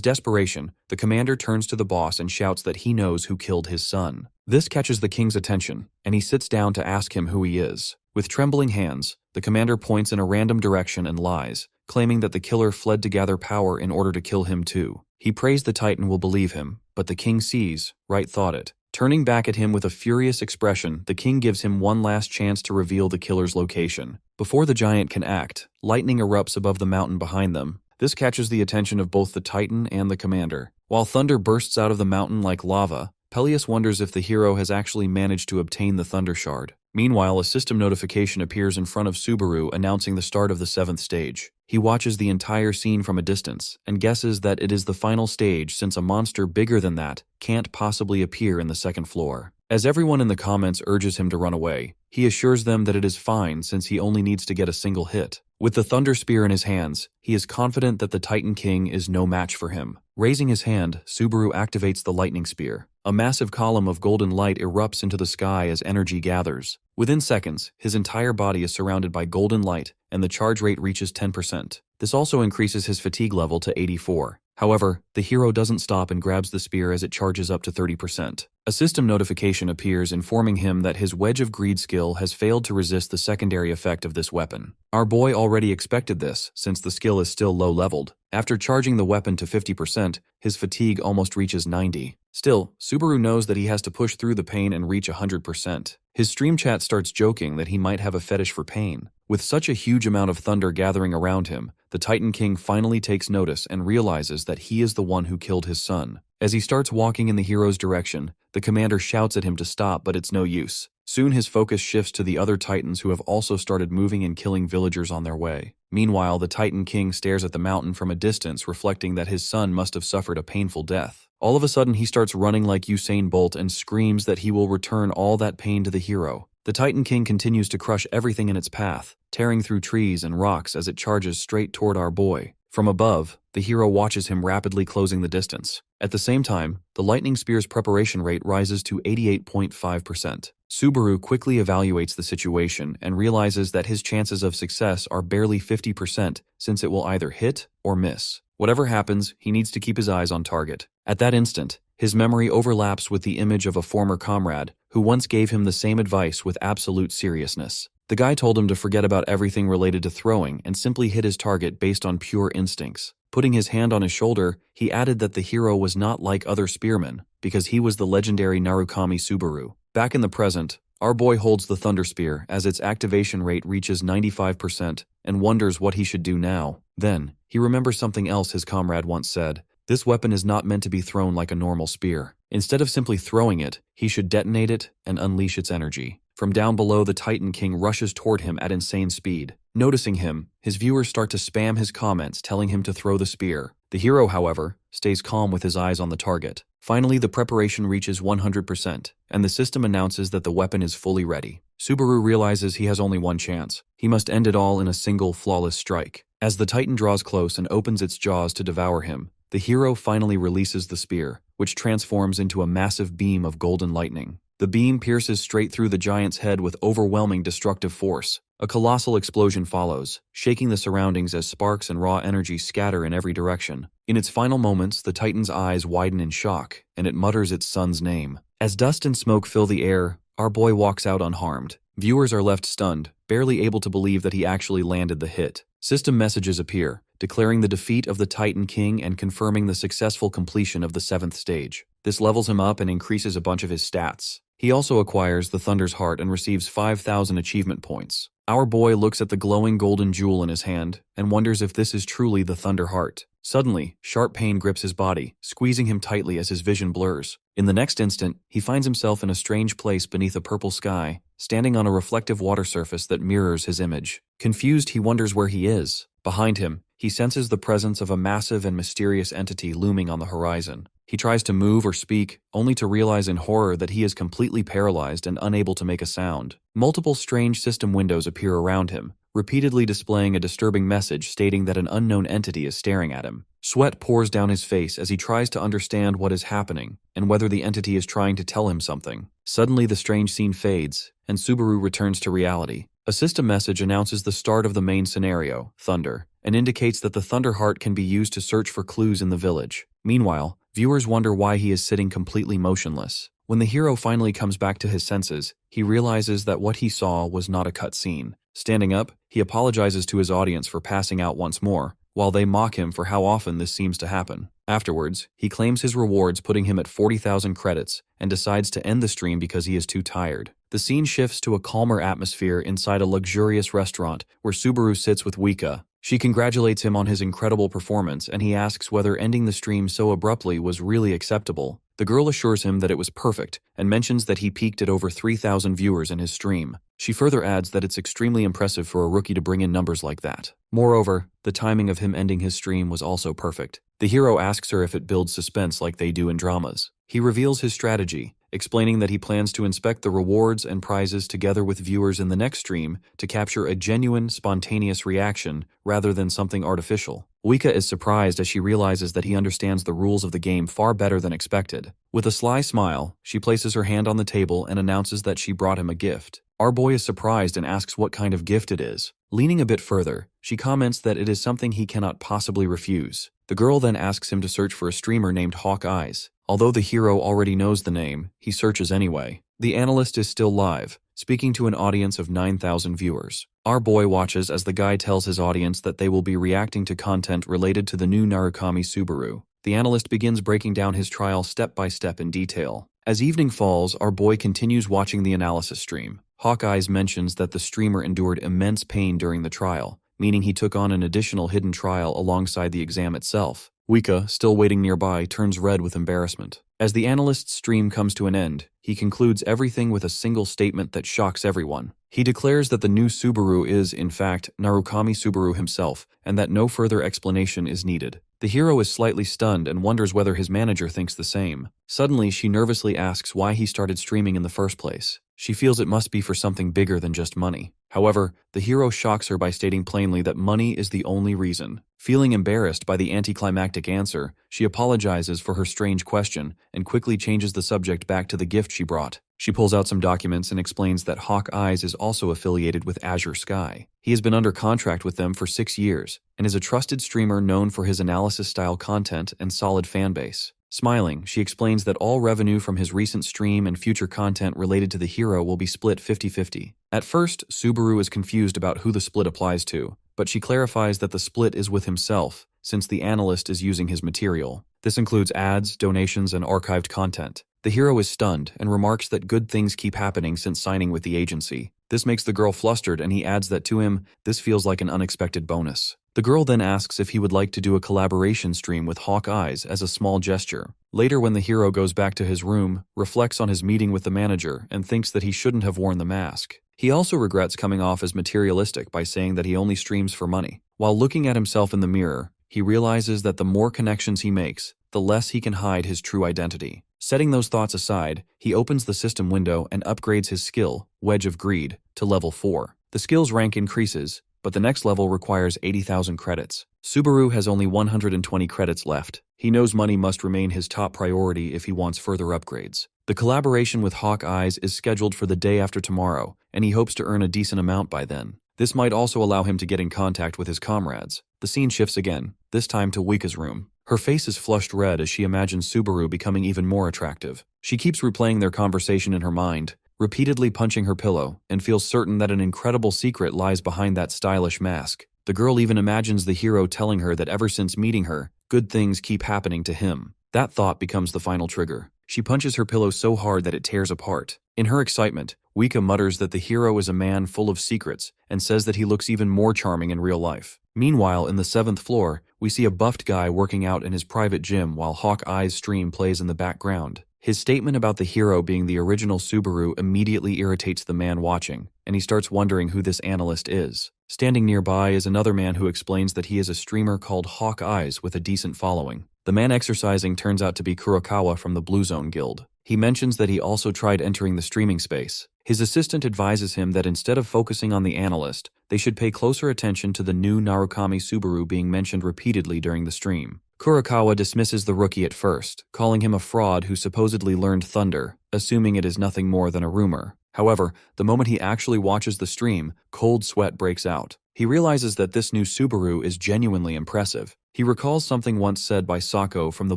desperation, the commander turns to the boss and shouts that he knows who killed his son. This catches the king's attention, and he sits down to ask him who he is. With trembling hands, the commander points in a random direction and lies, claiming that the killer fled to gather power in order to kill him too. He prays the Titan will believe him, but the king sees, right thought it. Turning back at him with a furious expression, the king gives him one last chance to reveal the killer's location. Before the giant can act, lightning erupts above the mountain behind them. This catches the attention of both the Titan and the commander. While thunder bursts out of the mountain like lava, Peleus wonders if the hero has actually managed to obtain the Thunder Shard. Meanwhile, a system notification appears in front of Subaru announcing the start of the 7th stage. He watches the entire scene from a distance and guesses that it is the final stage since a monster bigger than that can't possibly appear in the 2nd floor. As everyone in the comments urges him to run away, he assures them that it is fine since he only needs to get a single hit. With the Thunder Spear in his hands, he is confident that the Titan King is no match for him. Raising his hand, Subaru activates the Lightning Spear. A massive column of golden light erupts into the sky as energy gathers. Within seconds, his entire body is surrounded by golden light, and the charge rate reaches 10%. This also increases his fatigue level to 84. However, the hero doesn't stop and grabs the spear as it charges up to 30%. A system notification appears informing him that his Wedge of Greed skill has failed to resist the secondary effect of this weapon. Our boy already expected this, since the skill is still low-leveled. After charging the weapon to 50%, his fatigue almost reaches 90. Still, Subaru knows that he has to push through the pain and reach 100%. His stream chat starts joking that he might have a fetish for pain. With such a huge amount of thunder gathering around him, the Titan King finally takes notice and realizes that he is the one who killed his son. As he starts walking in the hero's direction, the commander shouts at him to stop, but it's no use. Soon his focus shifts to the other Titans who have also started moving and killing villagers on their way. Meanwhile, the Titan King stares at the mountain from a distance, reflecting that his son must have suffered a painful death. All of a sudden, he starts running like Usain Bolt and screams that he will return all that pain to the hero. The Titan King continues to crush everything in its path, tearing through trees and rocks as it charges straight toward our boy. From above, the hero watches him rapidly closing the distance. At the same time, the Lightning Spear's preparation rate rises to 88.5%. Subaru quickly evaluates the situation and realizes that his chances of success are barely 50% since it will either hit or miss. Whatever happens, he needs to keep his eyes on target. At that instant, his memory overlaps with the image of a former comrade who once gave him the same advice with absolute seriousness. The guy told him to forget about everything related to throwing and simply hit his target based on pure instincts. Putting his hand on his shoulder, he added that the hero was not like other spearmen because he was the legendary Narukami Subaru. Back in the present, our boy holds the Thunder Spear as its activation rate reaches 95% and wonders what he should do now. Then, he remembers something else his comrade once said. This weapon is not meant to be thrown like a normal spear. Instead of simply throwing it, he should detonate it and unleash its energy. From down below, the Titan King rushes toward him at insane speed. Noticing him, his viewers start to spam his comments telling him to throw the spear. The hero, however, stays calm with his eyes on the target. Finally, the preparation reaches 100%, and the system announces that the weapon is fully ready. Subaru realizes he has only one chance. He must end it all in a single flawless strike. As the Titan draws close and opens its jaws to devour him, the hero finally releases the spear, which transforms into a massive beam of golden lightning. The beam pierces straight through the giant's head with overwhelming destructive force. A colossal explosion follows, shaking the surroundings as sparks and raw energy scatter in every direction. In its final moments, the Titan's eyes widen in shock, and it mutters its son's name. As dust and smoke fill the air, our boy walks out unharmed. Viewers are left stunned, barely able to believe that he actually landed the hit. System messages appear, declaring the defeat of the Titan King and confirming the successful completion of the 7th stage. This levels him up and increases a bunch of his stats. He also acquires the Thunder's Heart and receives 5,000 achievement points. Our boy looks at the glowing golden jewel in his hand and wonders if this is truly the Thunder Heart. Suddenly, sharp pain grips his body, squeezing him tightly as his vision blurs. In the next instant, he finds himself in a strange place beneath a purple sky, standing on a reflective water surface that mirrors his image. Confused, he wonders where he is. Behind him, he senses the presence of a massive and mysterious entity looming on the horizon. He tries to move or speak, only to realize in horror that he is completely paralyzed and unable to make a sound. Multiple strange system windows appear around him, repeatedly displaying a disturbing message stating that an unknown entity is staring at him. Sweat pours down his face as he tries to understand what is happening and whether the entity is trying to tell him something. Suddenly, the strange scene fades, and Subaru returns to reality. A system message announces the start of the main scenario, Thunder, and indicates that the Thunder Heart can be used to search for clues in the village. Meanwhile, viewers wonder why he is sitting completely motionless. When the hero finally comes back to his senses, he realizes that what he saw was not a cutscene. Standing up, he apologizes to his audience for passing out once more, while they mock him for how often this seems to happen. Afterwards, he claims his rewards, putting him at 40,000 credits, and decides to end the stream because he is too tired. The scene shifts to a calmer atmosphere inside a luxurious restaurant where Subaru sits with Wika. She congratulates him on his incredible performance, and he asks whether ending the stream so abruptly was really acceptable. The girl assures him that it was perfect and mentions that he peaked at over 3,000 viewers in his stream. She further adds that it's extremely impressive for a rookie to bring in numbers like that. Moreover, the timing of him ending his stream was also perfect. The hero asks her if it builds suspense like they do in dramas. He reveals his strategy, explaining that he plans to inspect the rewards and prizes together with viewers in the next stream to capture a genuine, spontaneous reaction rather than something artificial. Wika is surprised as she realizes that he understands the rules of the game far better than expected. With a sly smile, she places her hand on the table and announces that she brought him a gift. Our boy is surprised and asks what kind of gift it is. Leaning a bit further, she comments that it is something he cannot possibly refuse. The girl then asks him to search for a streamer named Hawk Eyes. Although the hero already knows the name, he searches anyway. The analyst is still live, speaking to an audience of 9,000 viewers. Our boy watches as the guy tells his audience that they will be reacting to content related to the new Narukami Subaru. The analyst begins breaking down his trial step by step in detail. As evening falls, our boy continues watching the analysis stream. Hawkeyes mentions that the streamer endured immense pain during the trial, meaning he took on an additional hidden trial alongside the exam itself. Wika, still waiting nearby, turns red with embarrassment. As the analyst's stream comes to an end, he concludes everything with a single statement that shocks everyone. He declares that the new Subaru is, in fact, Narukami Subaru himself, and that no further explanation is needed. The hero is slightly stunned and wonders whether his manager thinks the same. Suddenly, she nervously asks why he started streaming in the first place. She feels it must be for something bigger than just money. However, the hero shocks her by stating plainly that money is the only reason. Feeling embarrassed by the anticlimactic answer, she apologizes for her strange question and quickly changes the subject back to the gift she brought. She pulls out some documents and explains that Hawk Eyes is also affiliated with Azure Sky. He has been under contract with them for 6 years and is a trusted streamer known for his analysis-style content and solid fanbase. Smiling, she explains that all revenue from his recent stream and future content related to the hero will be split 50-50. At first, Subaru is confused about who the split applies to, but she clarifies that the split is with himself, since the analyst is using his material. This includes ads, donations, and archived content. The hero is stunned and remarks that good things keep happening since signing with the agency. This makes the girl flustered, and he adds that to him, this feels like an unexpected bonus. The girl then asks if he would like to do a collaboration stream with Hawk Eyes as a small gesture. Later, when the hero goes back to his room, reflects on his meeting with the manager and thinks that he shouldn't have worn the mask. He also regrets coming off as materialistic by saying that he only streams for money. While looking at himself in the mirror, he realizes that the more connections he makes, the less he can hide his true identity. Setting those thoughts aside, he opens the system window and upgrades his skill, Wedge of Greed, to level 4. The skill's rank increases, but the next level requires 80,000 credits. Subaru has only 120 credits left. He knows money must remain his top priority if he wants further upgrades. The collaboration with Hawk Eyes is scheduled for the day after tomorrow, and he hopes to earn a decent amount by then. This might also allow him to get in contact with his comrades. The scene shifts again, this time to Wika's room. Her face is flushed red as she imagines Subaru becoming even more attractive. She keeps replaying their conversation in her mind, repeatedly punching her pillow, and feels certain that an incredible secret lies behind that stylish mask. The girl even imagines the hero telling her that ever since meeting her, good things keep happening to him. That thought becomes the final trigger. She punches her pillow so hard that it tears apart. In her excitement, Wika mutters that the hero is a man full of secrets and says that he looks even more charming in real life. Meanwhile, in the 7th floor, we see a buffed guy working out in his private gym while Hawk Eye's stream plays in the background. His statement about the hero being the original Subaru immediately irritates the man watching, and he starts wondering who this analyst is. Standing nearby is another man who explains that he is a streamer called Hawk Eyes with a decent following. The man exercising turns out to be Kurokawa from the Blue Zone Guild. He mentions that he also tried entering the streaming space. His assistant advises him that instead of focusing on the analyst, they should pay closer attention to the new Narukami Subaru being mentioned repeatedly during the stream. Kurokawa dismisses the rookie at first, calling him a fraud who supposedly learned thunder, assuming it is nothing more than a rumor. However, the moment he actually watches the stream, cold sweat breaks out. He realizes that this new Subaru is genuinely impressive. He recalls something once said by Sako from the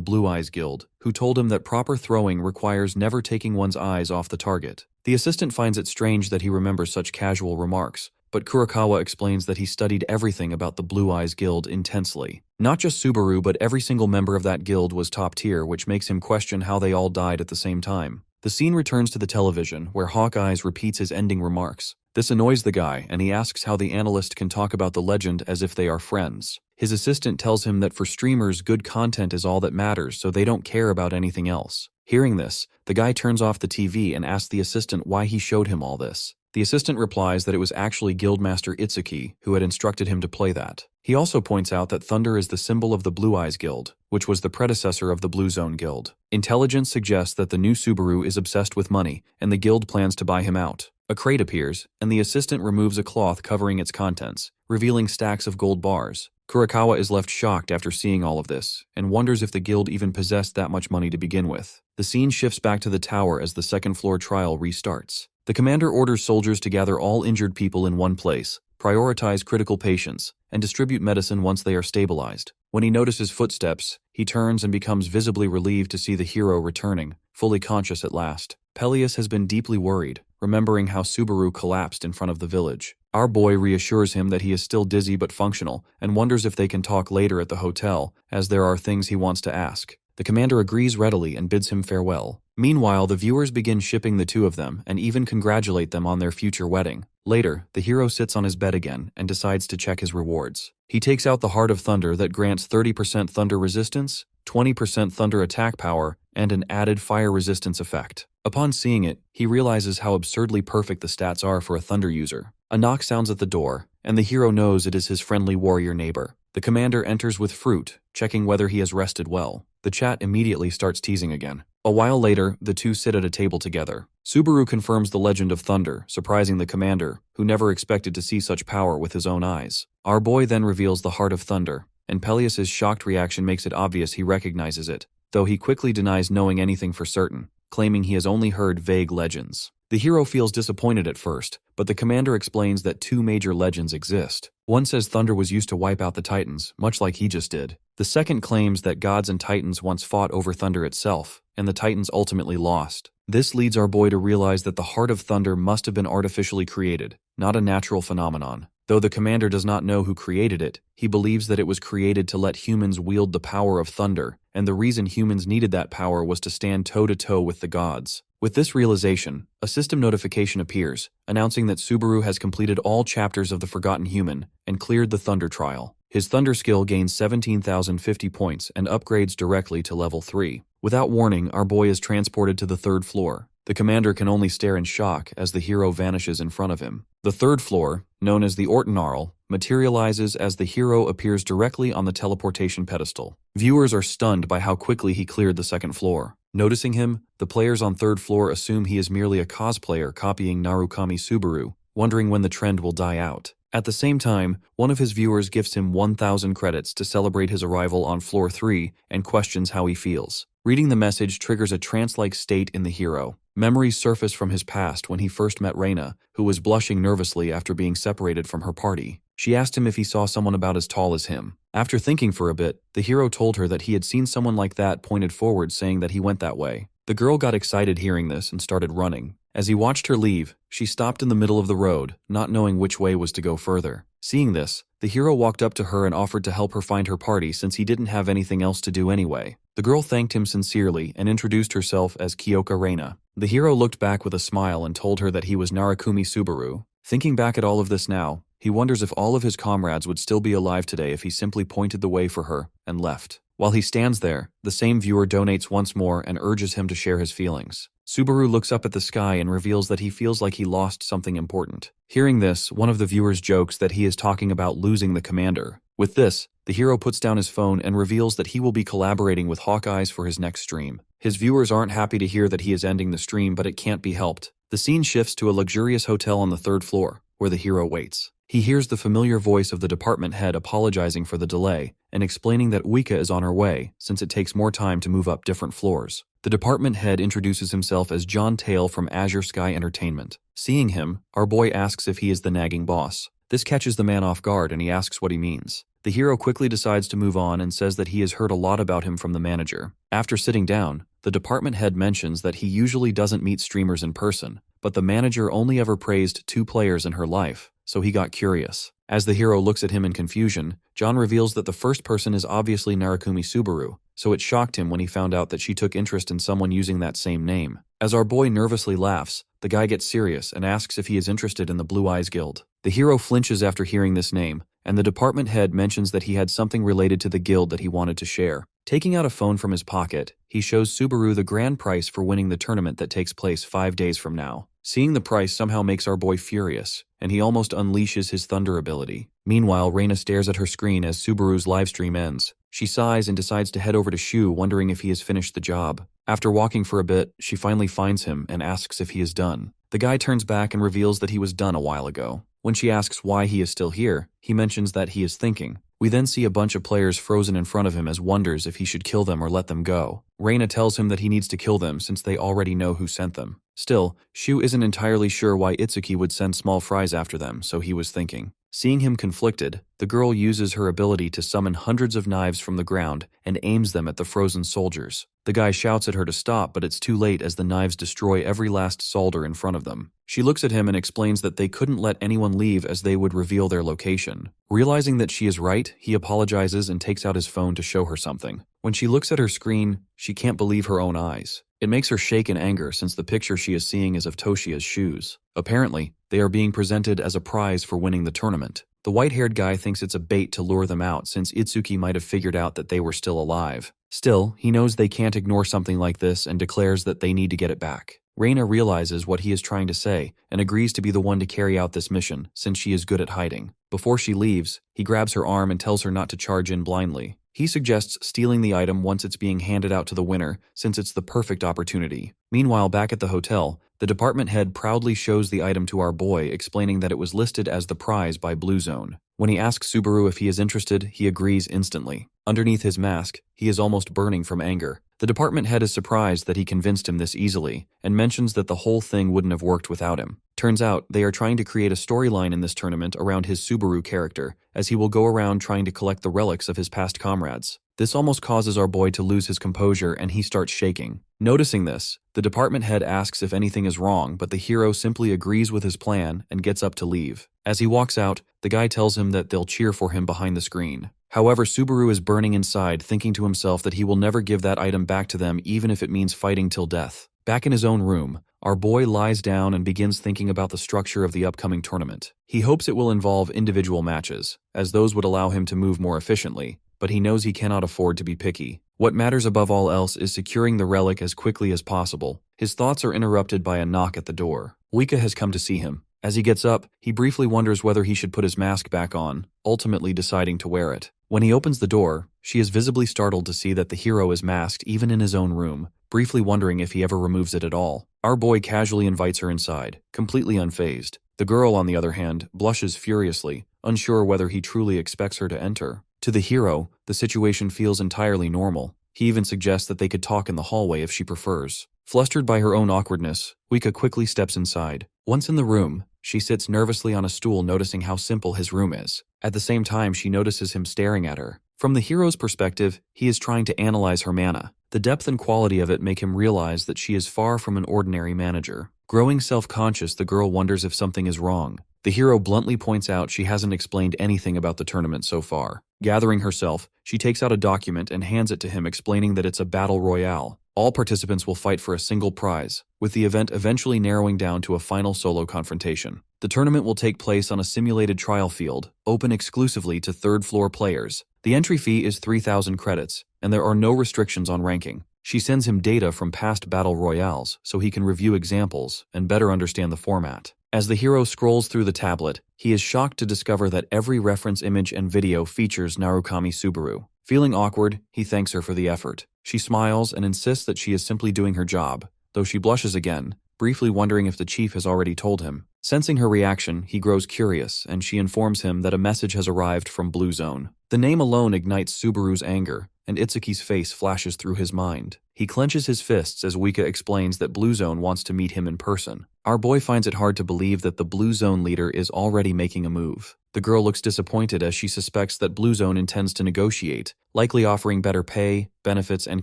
Blue Eyes Guild, who told him that proper throwing requires never taking one's eyes off the target. The assistant finds it strange that he remembers such casual remarks, but Kurokawa explains that he studied everything about the Blue Eyes Guild intensely. Not just Subaru, but every single member of that guild was top tier, which makes him question how they all died at the same time. The scene returns to the television, where Hawk Eyes repeats his ending remarks. This annoys the guy, and he asks how the analyst can talk about the legend as if they are friends. His assistant tells him that for streamers, good content is all that matters, so they don't care about anything else. Hearing this, the guy turns off the TV and asks the assistant why he showed him all this. The assistant replies that it was actually Guildmaster Itsuki who had instructed him to play that. He also points out that thunder is the symbol of the Blue Eyes Guild, which was the predecessor of the Blue Zone Guild. Intelligence suggests that the new Subaru is obsessed with money, and the guild plans to buy him out. A crate appears, and the assistant removes a cloth covering its contents, revealing stacks of gold bars. Kurokawa is left shocked after seeing all of this, and wonders if the guild even possessed that much money to begin with. The scene shifts back to the tower as the 2nd floor trial restarts. The commander orders soldiers to gather all injured people in one place, prioritize critical patients, and distribute medicine once they are stabilized. When he notices footsteps, he turns and becomes visibly relieved to see the hero returning, fully conscious at last. Peleus has been deeply worried, remembering how Subaru collapsed in front of the village. Our boy reassures him that he is still dizzy but functional, and wonders if they can talk later at the hotel, as there are things he wants to ask. The commander agrees readily and bids him farewell. Meanwhile, the viewers begin shipping the two of them and even congratulate them on their future wedding. Later, the hero sits on his bed again and decides to check his rewards. He takes out the Heart of Thunder that grants 30% thunder resistance, 20% thunder attack power, and an added fire resistance effect. Upon seeing it, he realizes how absurdly perfect the stats are for a thunder user. A knock sounds at the door, and the hero knows it is his friendly warrior neighbor. The commander enters with fruit, checking whether he has rested well. The chat immediately starts teasing again. A while later, the two sit at a table together. Subaru confirms the legend of thunder, surprising the commander, who never expected to see such power with his own eyes. Our boy then reveals the Heart of Thunder, and Peleus' shocked reaction makes it obvious he recognizes it, though he quickly denies knowing anything for certain, claiming he has only heard vague legends. The hero feels disappointed at first, but the commander explains that two major legends exist. One says thunder was used to wipe out the Titans, much like he just did. The second claims that gods and Titans once fought over thunder itself, and the Titans ultimately lost. This leads our boy to realize that the Heart of Thunder must have been artificially created, not a natural phenomenon. Though the commander does not know who created it, he believes that it was created to let humans wield the power of thunder, and the reason humans needed that power was to stand toe-to-toe with the gods. With this realization, a system notification appears, announcing that Subaru has completed all chapters of The Forgotten Human and cleared the Thunder Trial. His Thunder skill gains 17,050 points and upgrades directly to level 3. Without warning, our boy is transported to the 3rd floor. The commander can only stare in shock as the hero vanishes in front of him. The 3rd floor, known as the Ortonarl, materializes as the hero appears directly on the teleportation pedestal. Viewers are stunned by how quickly he cleared the 2nd floor. Noticing him, the players on 3rd floor assume he is merely a cosplayer copying Narukami Subaru, wondering when the trend will die out. At the same time, one of his viewers gifts him 1,000 credits to celebrate his arrival on floor 3 and questions how he feels. Reading the message triggers a trance-like state in the hero. Memories surface from his past when he first met Reina, who was blushing nervously after being separated from her party. She asked him if he saw someone about as tall as him. After thinking for a bit, the hero told her that he had seen someone like that, pointed forward saying that he went that way. The girl got excited hearing this and started running. As he watched her leave, she stopped in the middle of the road, not knowing which way was to go further. Seeing this, the hero walked up to her and offered to help her find her party since he didn't have anything else to do anyway. The girl thanked him sincerely and introduced herself as Kyoka Reina. The hero looked back with a smile and told her that he was Narakumi Subaru. Thinking back at all of this now, he wonders if all of his comrades would still be alive today if he simply pointed the way for her and left. While he stands there, the same viewer donates once more and urges him to share his feelings. Subaru looks up at the sky and reveals that he feels like he lost something important. Hearing this, one of the viewers jokes that he is talking about losing the commander. With this, the hero puts down his phone and reveals that he will be collaborating with Hawkeyes for his next stream. His viewers aren't happy to hear that he is ending the stream, but it can't be helped. The scene shifts to a luxurious hotel on the 3rd floor, where the hero waits. He hears the familiar voice of the department head apologizing for the delay and explaining that Uika is on her way since it takes more time to move up different floors. The department head introduces himself as John Tail from Azure Sky Entertainment. Seeing him, our boy asks if he is the nagging boss. This catches the man off guard and he asks what he means. The hero quickly decides to move on and says that he has heard a lot about him from the manager. After sitting down, the department head mentions that he usually doesn't meet streamers in person, but the manager only ever praised 2 players in her life, so he got curious. As the hero looks at him in confusion, John reveals that the first person is obviously Narakumi Subaru, so it shocked him when he found out that she took interest in someone using that same name. As our boy nervously laughs, the guy gets serious and asks if he is interested in the Blue Eyes Guild. The hero flinches after hearing this name, and the department head mentions that he had something related to the guild that he wanted to share. Taking out a phone from his pocket, he shows Subaru the grand prize for winning the tournament that takes place 5 days from now. Seeing the price somehow makes our boy furious, and he almost unleashes his thunder ability. Meanwhile, Reina stares at her screen as Subaru's livestream ends. She sighs and decides to head over to Shu, wondering if he has finished the job. After walking for a bit, she finally finds him and asks if he is done. The guy turns back and reveals that he was done a while ago. When she asks why he is still here, he mentions that he is thinking. We then see a bunch of players frozen in front of him as wonders if he should kill them or let them go. Reina tells him that he needs to kill them since they already know who sent them. Still, Shu isn't entirely sure why Itsuki would send small fries after them, so he was thinking. Seeing him conflicted, the girl uses her ability to summon hundreds of knives from the ground and aims them at the frozen soldiers. The guy shouts at her to stop, but it's too late as the knives destroy every last soldier in front of them. She looks at him and explains that they couldn't let anyone leave as they would reveal their location. Realizing that she is right, he apologizes and takes out his phone to show her something. When she looks at her screen, she can't believe her own eyes. It makes her shake in anger since the picture she is seeing is of Toshia's shoes. Apparently, they are being presented as a prize for winning the tournament. The white-haired guy thinks it's a bait to lure them out since Itsuki might have figured out that they were still alive. Still, he knows they can't ignore something like this and declares that they need to get it back. Reina realizes what he is trying to say and agrees to be the one to carry out this mission since she is good at hiding. Before she leaves, he grabs her arm and tells her not to charge in blindly. He suggests stealing the item once it's being handed out to the winner since it's the perfect opportunity. Meanwhile, back at the hotel, the department head proudly shows the item to our boy, explaining that it was listed as the prize by Blue Zone. When he asks Subaru if he is interested, he agrees instantly. Underneath his mask, he is almost burning from anger. The department head is surprised that he convinced him this easily, and mentions that the whole thing wouldn't have worked without him. Turns out, they are trying to create a storyline in this tournament around his Subaru character, as he will go around trying to collect the relics of his past comrades. This almost causes our boy to lose his composure and he starts shaking. Noticing this, the department head asks if anything is wrong, but the hero simply agrees with his plan and gets up to leave. As he walks out, the guy tells him that they'll cheer for him behind the screen. However, Subaru is burning inside, thinking to himself that he will never give that item back to them even if it means fighting till death. Back in his own room, our boy lies down and begins thinking about the structure of the upcoming tournament. He hopes it will involve individual matches, as those would allow him to move more efficiently, but he knows he cannot afford to be picky. What matters above all else is securing the relic as quickly as possible. His thoughts are interrupted by a knock at the door. Uika has come to see him. As he gets up, he briefly wonders whether he should put his mask back on, ultimately deciding to wear it. When he opens the door, she is visibly startled to see that the hero is masked even in his own room, briefly wondering if he ever removes it at all. Our boy casually invites her inside, completely unfazed. The girl, on the other hand, blushes furiously, unsure whether he truly expects her to enter. To the hero, the situation feels entirely normal. He even suggests that they could talk in the hallway if she prefers. Flustered by her own awkwardness, Wika quickly steps inside. Once in the room, she sits nervously on a stool, noticing how simple his room is. At the same time, she notices him staring at her. From the hero's perspective, he is trying to analyze her mana. The depth and quality of it make him realize that she is far from an ordinary manager. Growing self-conscious, the girl wonders if something is wrong. The hero bluntly points out she hasn't explained anything about the tournament so far. Gathering herself, she takes out a document and hands it to him, explaining that it's a battle royale. All participants will fight for a single prize, with the event eventually narrowing down to a final solo confrontation. The tournament will take place on a simulated trial field, open exclusively to third-floor players. The entry fee is 3,000 credits, and there are no restrictions on ranking. She sends him data from past battle royales so he can review examples and better understand the format. As the hero scrolls through the tablet, he is shocked to discover that every reference image and video features Narukami Subaru. Feeling awkward, he thanks her for the effort. She smiles and insists that she is simply doing her job, though she blushes again, briefly wondering if the chief has already told him. Sensing her reaction, he grows curious, and she informs him that a message has arrived from Blue Zone. The name alone ignites Subaru's anger, and Itsuki's face flashes through his mind. He clenches his fists as Wika explains that Blue Zone wants to meet him in person. Our boy finds it hard to believe that the Blue Zone leader is already making a move. The girl looks disappointed as she suspects that Blue Zone intends to negotiate, likely offering better pay, benefits, and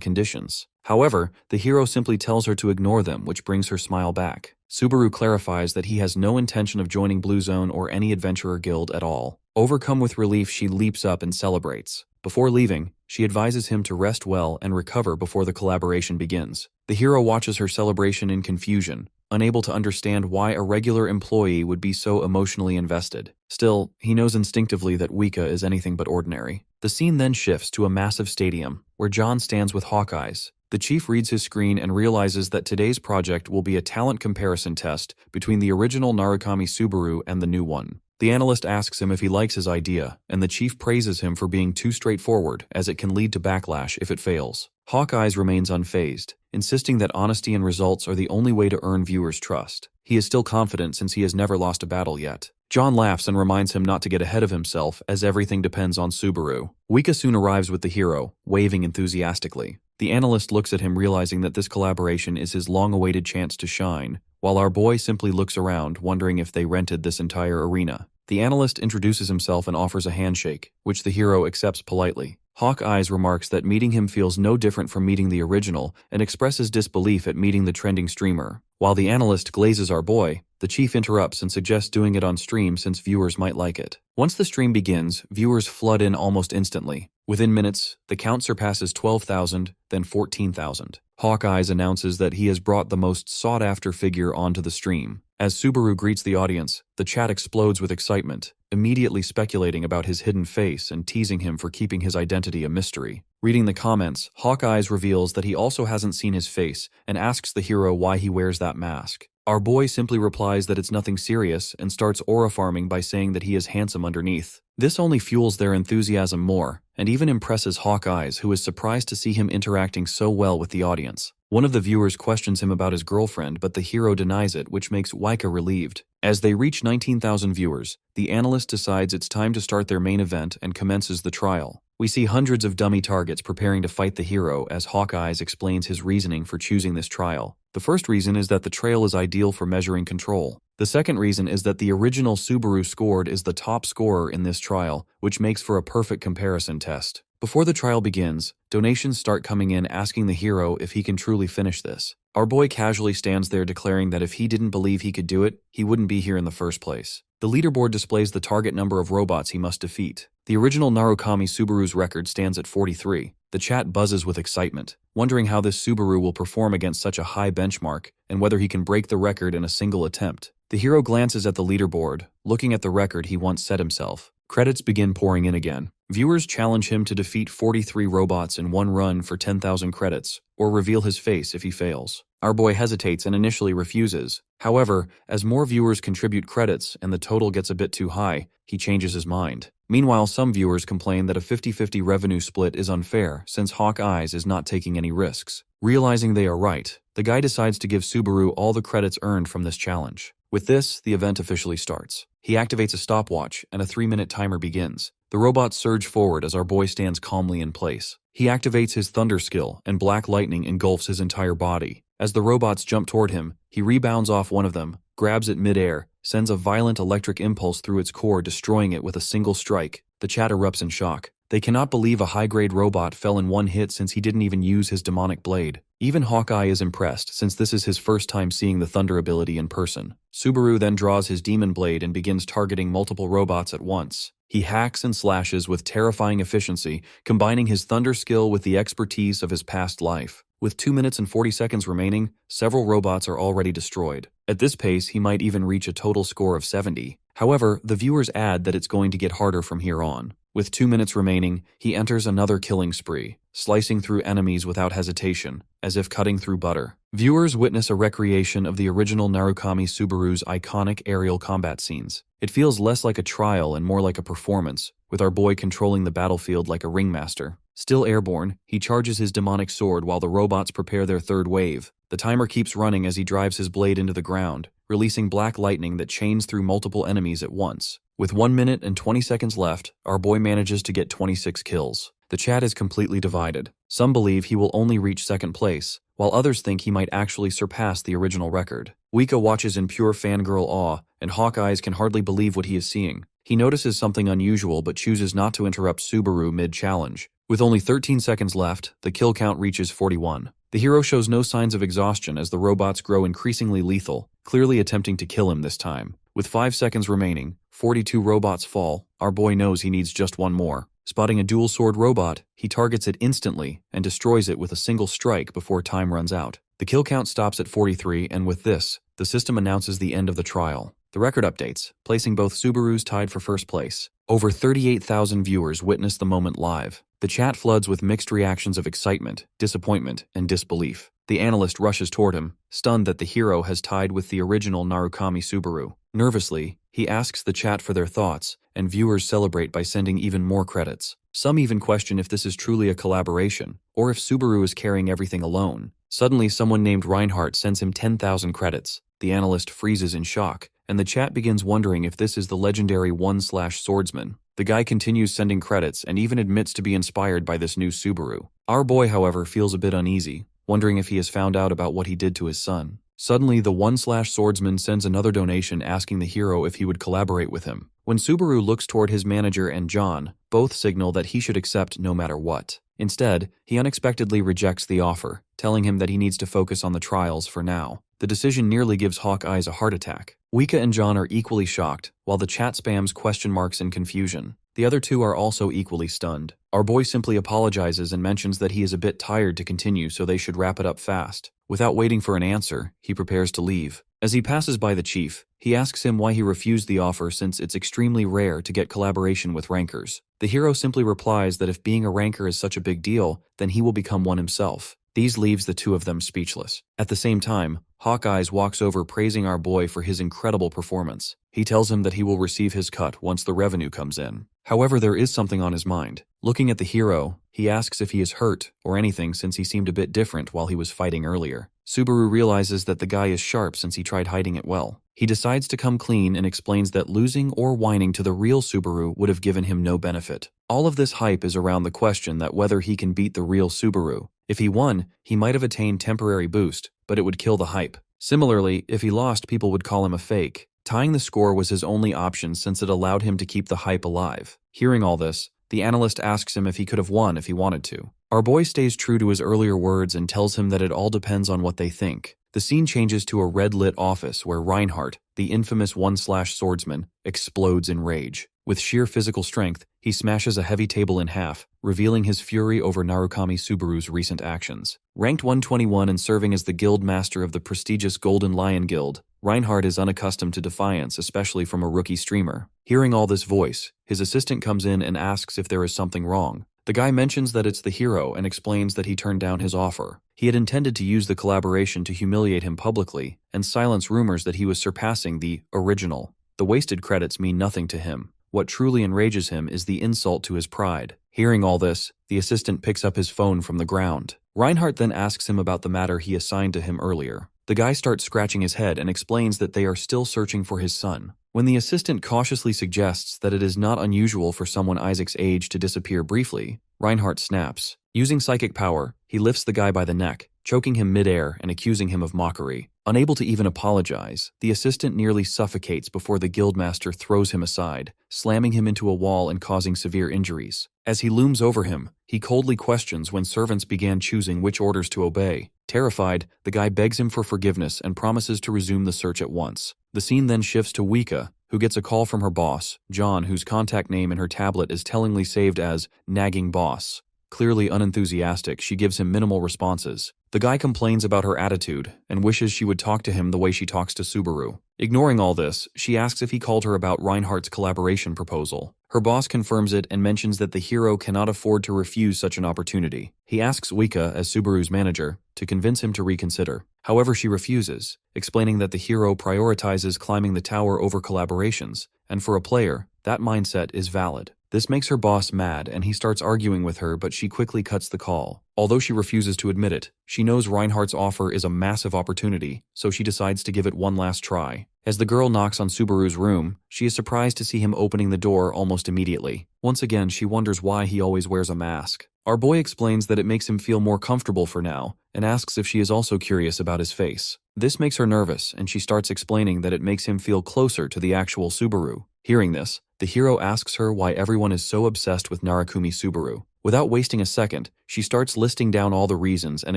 conditions. However, the hero simply tells her to ignore them, which brings her smile back. Subaru clarifies that he has no intention of joining Blue Zone or any adventurer guild at all. Overcome with relief, she leaps up and celebrates. Before leaving, she advises him to rest well and recover before the collaboration begins. The hero watches her celebration in confusion, unable to understand why a regular employee would be so emotionally invested. Still, he knows instinctively that Wika is anything but ordinary. The scene then shifts to a massive stadium, where John stands with Hawkeyes. The chief reads his screen and realizes that today's project will be a talent comparison test between the original Narukami Subaru and the new one. The analyst asks him if he likes his idea, and the chief praises him for being too straightforward, as it can lead to backlash if it fails. Hawkeyes remains unfazed, insisting that honesty and results are the only way to earn viewers' trust. He is still confident since he has never lost a battle yet. John laughs and reminds him not to get ahead of himself, as everything depends on Subaru. Wika soon arrives with the hero, waving enthusiastically. The analyst looks at him, realizing that this collaboration is his long-awaited chance to shine, while our boy simply looks around, wondering if they rented this entire arena. The analyst introduces himself and offers a handshake, which the hero accepts politely. Hawkeyes remarks that meeting him feels no different from meeting the original and expresses disbelief at meeting the trending streamer. While the analyst glazes our boy, the chief interrupts and suggests doing it on stream since viewers might like it. Once the stream begins, viewers flood in almost instantly. Within minutes, the count surpasses 12,000, then 14,000. Hawkeyes announces that he has brought the most sought-after figure onto the stream. As Subaru greets the audience, the chat explodes with excitement, immediately speculating about his hidden face and teasing him for keeping his identity a mystery. Reading the comments, Hawkeyes reveals that he also hasn't seen his face and asks the hero why he wears that mask. Our boy simply replies that it's nothing serious and starts aura farming by saying that he is handsome underneath. This only fuels their enthusiasm more, and even impresses Hawkeyes, who is surprised to see him interacting so well with the audience. One of the viewers questions him about his girlfriend, but the hero denies it, which makes Wika relieved. As they reach 19,000 viewers, the analyst decides it's time to start their main event and commences the trial. We see hundreds of dummy targets preparing to fight the hero as Hawkeyes explains his reasoning for choosing this trial. The first reason is that the trail is ideal for measuring control. The second reason is that the original Subaru scored is the top scorer in this trial, which makes for a perfect comparison test. Before the trial begins, donations start coming in asking the hero if he can truly finish this. Our boy casually stands there declaring that if he didn't believe he could do it, he wouldn't be here in the first place. The leaderboard displays the target number of robots he must defeat. The original Narukami Subaru's record stands at 43. The chat buzzes with excitement, wondering how this Subaru will perform against such a high benchmark and whether he can break the record in a single attempt. The hero glances at the leaderboard, looking at the record he once set himself. Credits begin pouring in again. Viewers challenge him to defeat 43 robots in one run for 10,000 credits, or reveal his face if he fails. Our boy hesitates and initially refuses. However, as more viewers contribute credits and the total gets a bit too high, he changes his mind. Meanwhile, some viewers complain that a 50-50 revenue split is unfair since Hawkeyes is not taking any risks. Realizing they are right, the guy decides to give Subaru all the credits earned from this challenge. With this, the event officially starts. He activates a stopwatch, and a 3-minute timer begins. The robots surge forward as our boy stands calmly in place. He activates his thunder skill, and black lightning engulfs his entire body. As the robots jump toward him, he rebounds off one of them, grabs it mid-air, sends a violent electric impulse through its core, destroying it with a single strike. The chat erupts in shock. They cannot believe a high-grade robot fell in one hit since he didn't even use his demonic blade. Even Hawkeye is impressed since this is his first time seeing the thunder ability in person. Subaru then draws his demon blade and begins targeting multiple robots at once. He hacks and slashes with terrifying efficiency, combining his thunder skill with the expertise of his past life. With 2 minutes and 40 seconds remaining, several robots are already destroyed. At this pace, he might even reach a total score of 70. However, the viewers add that it's going to get harder from here on. With 2 minutes remaining, he enters another killing spree, slicing through enemies without hesitation, as if cutting through butter. Viewers witness a recreation of the original Narukami Subaru's iconic aerial combat scenes. It feels less like a trial and more like a performance, with our boy controlling the battlefield like a ringmaster. Still airborne, he charges his demonic sword while the robots prepare their third wave. The timer keeps running as he drives his blade into the ground, releasing black lightning that chains through multiple enemies at once. With 1 minute and 20 seconds left, our boy manages to get 26 kills. The chat is completely divided. Some believe he will only reach second place, while others think he might actually surpass the original record. Wika watches in pure fangirl awe, and Hawkeyes can hardly believe what he is seeing. He notices something unusual but chooses not to interrupt Subaru mid-challenge. With only 13 seconds left, the kill count reaches 41. The hero shows no signs of exhaustion as the robots grow increasingly lethal, clearly attempting to kill him this time. With 5 seconds remaining, 42 robots fall. Our boy knows he needs just one more. Spotting a dual-sword robot, he targets it instantly and destroys it with a single strike before time runs out. The kill count stops at 43, and with this, the system announces the end of the trial. The record updates, placing both Subarus tied for first place. Over 38,000 viewers witnessed the moment live. The chat floods with mixed reactions of excitement, disappointment, and disbelief. The analyst rushes toward him, stunned that the hero has tied with the original Narukami Subaru. Nervously, he asks the chat for their thoughts, and viewers celebrate by sending even more credits. Some even question if this is truly a collaboration, or if Subaru is carrying everything alone. Suddenly, someone named Reinhardt sends him 10,000 credits. The analyst freezes in shock, and the chat begins wondering if this is the legendary one-slash-swordsman. The guy continues sending credits and even admits to be inspired by this new Subaru. Our boy, however, feels a bit uneasy, wondering if he has found out about what he did to his son. Suddenly, the one-slash-swordsman sends another donation asking the hero if he would collaborate with him. When Subaru looks toward his manager and John, both signal that he should accept no matter what. Instead, he unexpectedly rejects the offer, telling him that he needs to focus on the trials for now. The decision nearly gives Hawkeyes a heart attack. Wika and John are equally shocked, while the chat spams question marks in confusion. The other two are also equally stunned. Our boy simply apologizes and mentions that he is a bit tired to continue, so they should wrap it up fast. Without waiting for an answer, he prepares to leave. As he passes by the chief, he asks him why he refused the offer since it's extremely rare to get collaboration with rankers. The hero simply replies that if being a ranker is such a big deal, then he will become one himself. These leaves the two of them speechless. At the same time, Hawkeyes walks over praising our boy for his incredible performance. He tells him that he will receive his cut once the revenue comes in. However, there is something on his mind. Looking at the hero, he asks if he is hurt or anything since he seemed a bit different while he was fighting earlier. Subaru realizes that the guy is sharp since he tried hiding it well. He decides to come clean and explains that losing or whining to the real Subaru would have given him no benefit. All of this hype is around the question that whether he can beat the real Subaru. If he won, he might have attained temporary boost, but it would kill the hype. Similarly, if he lost, people would call him a fake. Tying the score was his only option since it allowed him to keep the hype alive. Hearing all this, the analyst asks him if he could have won if he wanted to. Our boy stays true to his earlier words and tells him that it all depends on what they think. The scene changes to a red-lit office where Reinhardt, the infamous one-slash-swordsman, explodes in rage. With sheer physical strength, he smashes a heavy table in half, revealing his fury over Narukami Subaru's recent actions. Ranked 121 and serving as the guild master of the prestigious Golden Lion Guild, Reinhardt is unaccustomed to defiance, especially from a rookie streamer. Hearing all this voice, his assistant comes in and asks if there is something wrong. The guy mentions that it's the hero and explains that he turned down his offer. He had intended to use the collaboration to humiliate him publicly and silence rumors that he was surpassing the original. The wasted credits mean nothing to him. What truly enrages him is the insult to his pride. Hearing all this, the assistant picks up his phone from the ground. Reinhardt then asks him about the matter he assigned to him earlier. The guy starts scratching his head and explains that they are still searching for his son. When the assistant cautiously suggests that it is not unusual for someone Isaac's age to disappear briefly, Reinhardt snaps. Using psychic power, he lifts the guy by the neck, choking him midair and accusing him of mockery. Unable to even apologize, the assistant nearly suffocates before the guildmaster throws him aside, slamming him into a wall and causing severe injuries. As he looms over him, he coldly questions when servants began choosing which orders to obey. Terrified, the guy begs him for forgiveness and promises to resume the search at once. The scene then shifts to Wika, who gets a call from her boss, John, whose contact name in her tablet is tellingly saved as Nagging Boss. Clearly unenthusiastic, she gives him minimal responses. The guy complains about her attitude and wishes she would talk to him the way she talks to Subaru. Ignoring all this, she asks if he called her about Reinhardt's collaboration proposal. Her boss confirms it and mentions that the hero cannot afford to refuse such an opportunity. He asks Wika, as Subaru's manager, to convince him to reconsider. However, she refuses, explaining that the hero prioritizes climbing the tower over collaborations, and for a player, that mindset is valid. This makes her boss mad and he starts arguing with her, but she quickly cuts the call. Although she refuses to admit it, she knows Reinhardt's offer is a massive opportunity, so she decides to give it one last try. As the girl knocks on Subaru's room, she is surprised to see him opening the door almost immediately. Once again, she wonders why he always wears a mask. Our boy explains that it makes him feel more comfortable for now, and asks if she is also curious about his face. This makes her nervous, and she starts explaining that it makes him feel closer to the actual Subaru. Hearing this, the hero asks her why everyone is so obsessed with Narakumi Subaru. Without wasting a second, she starts listing down all the reasons and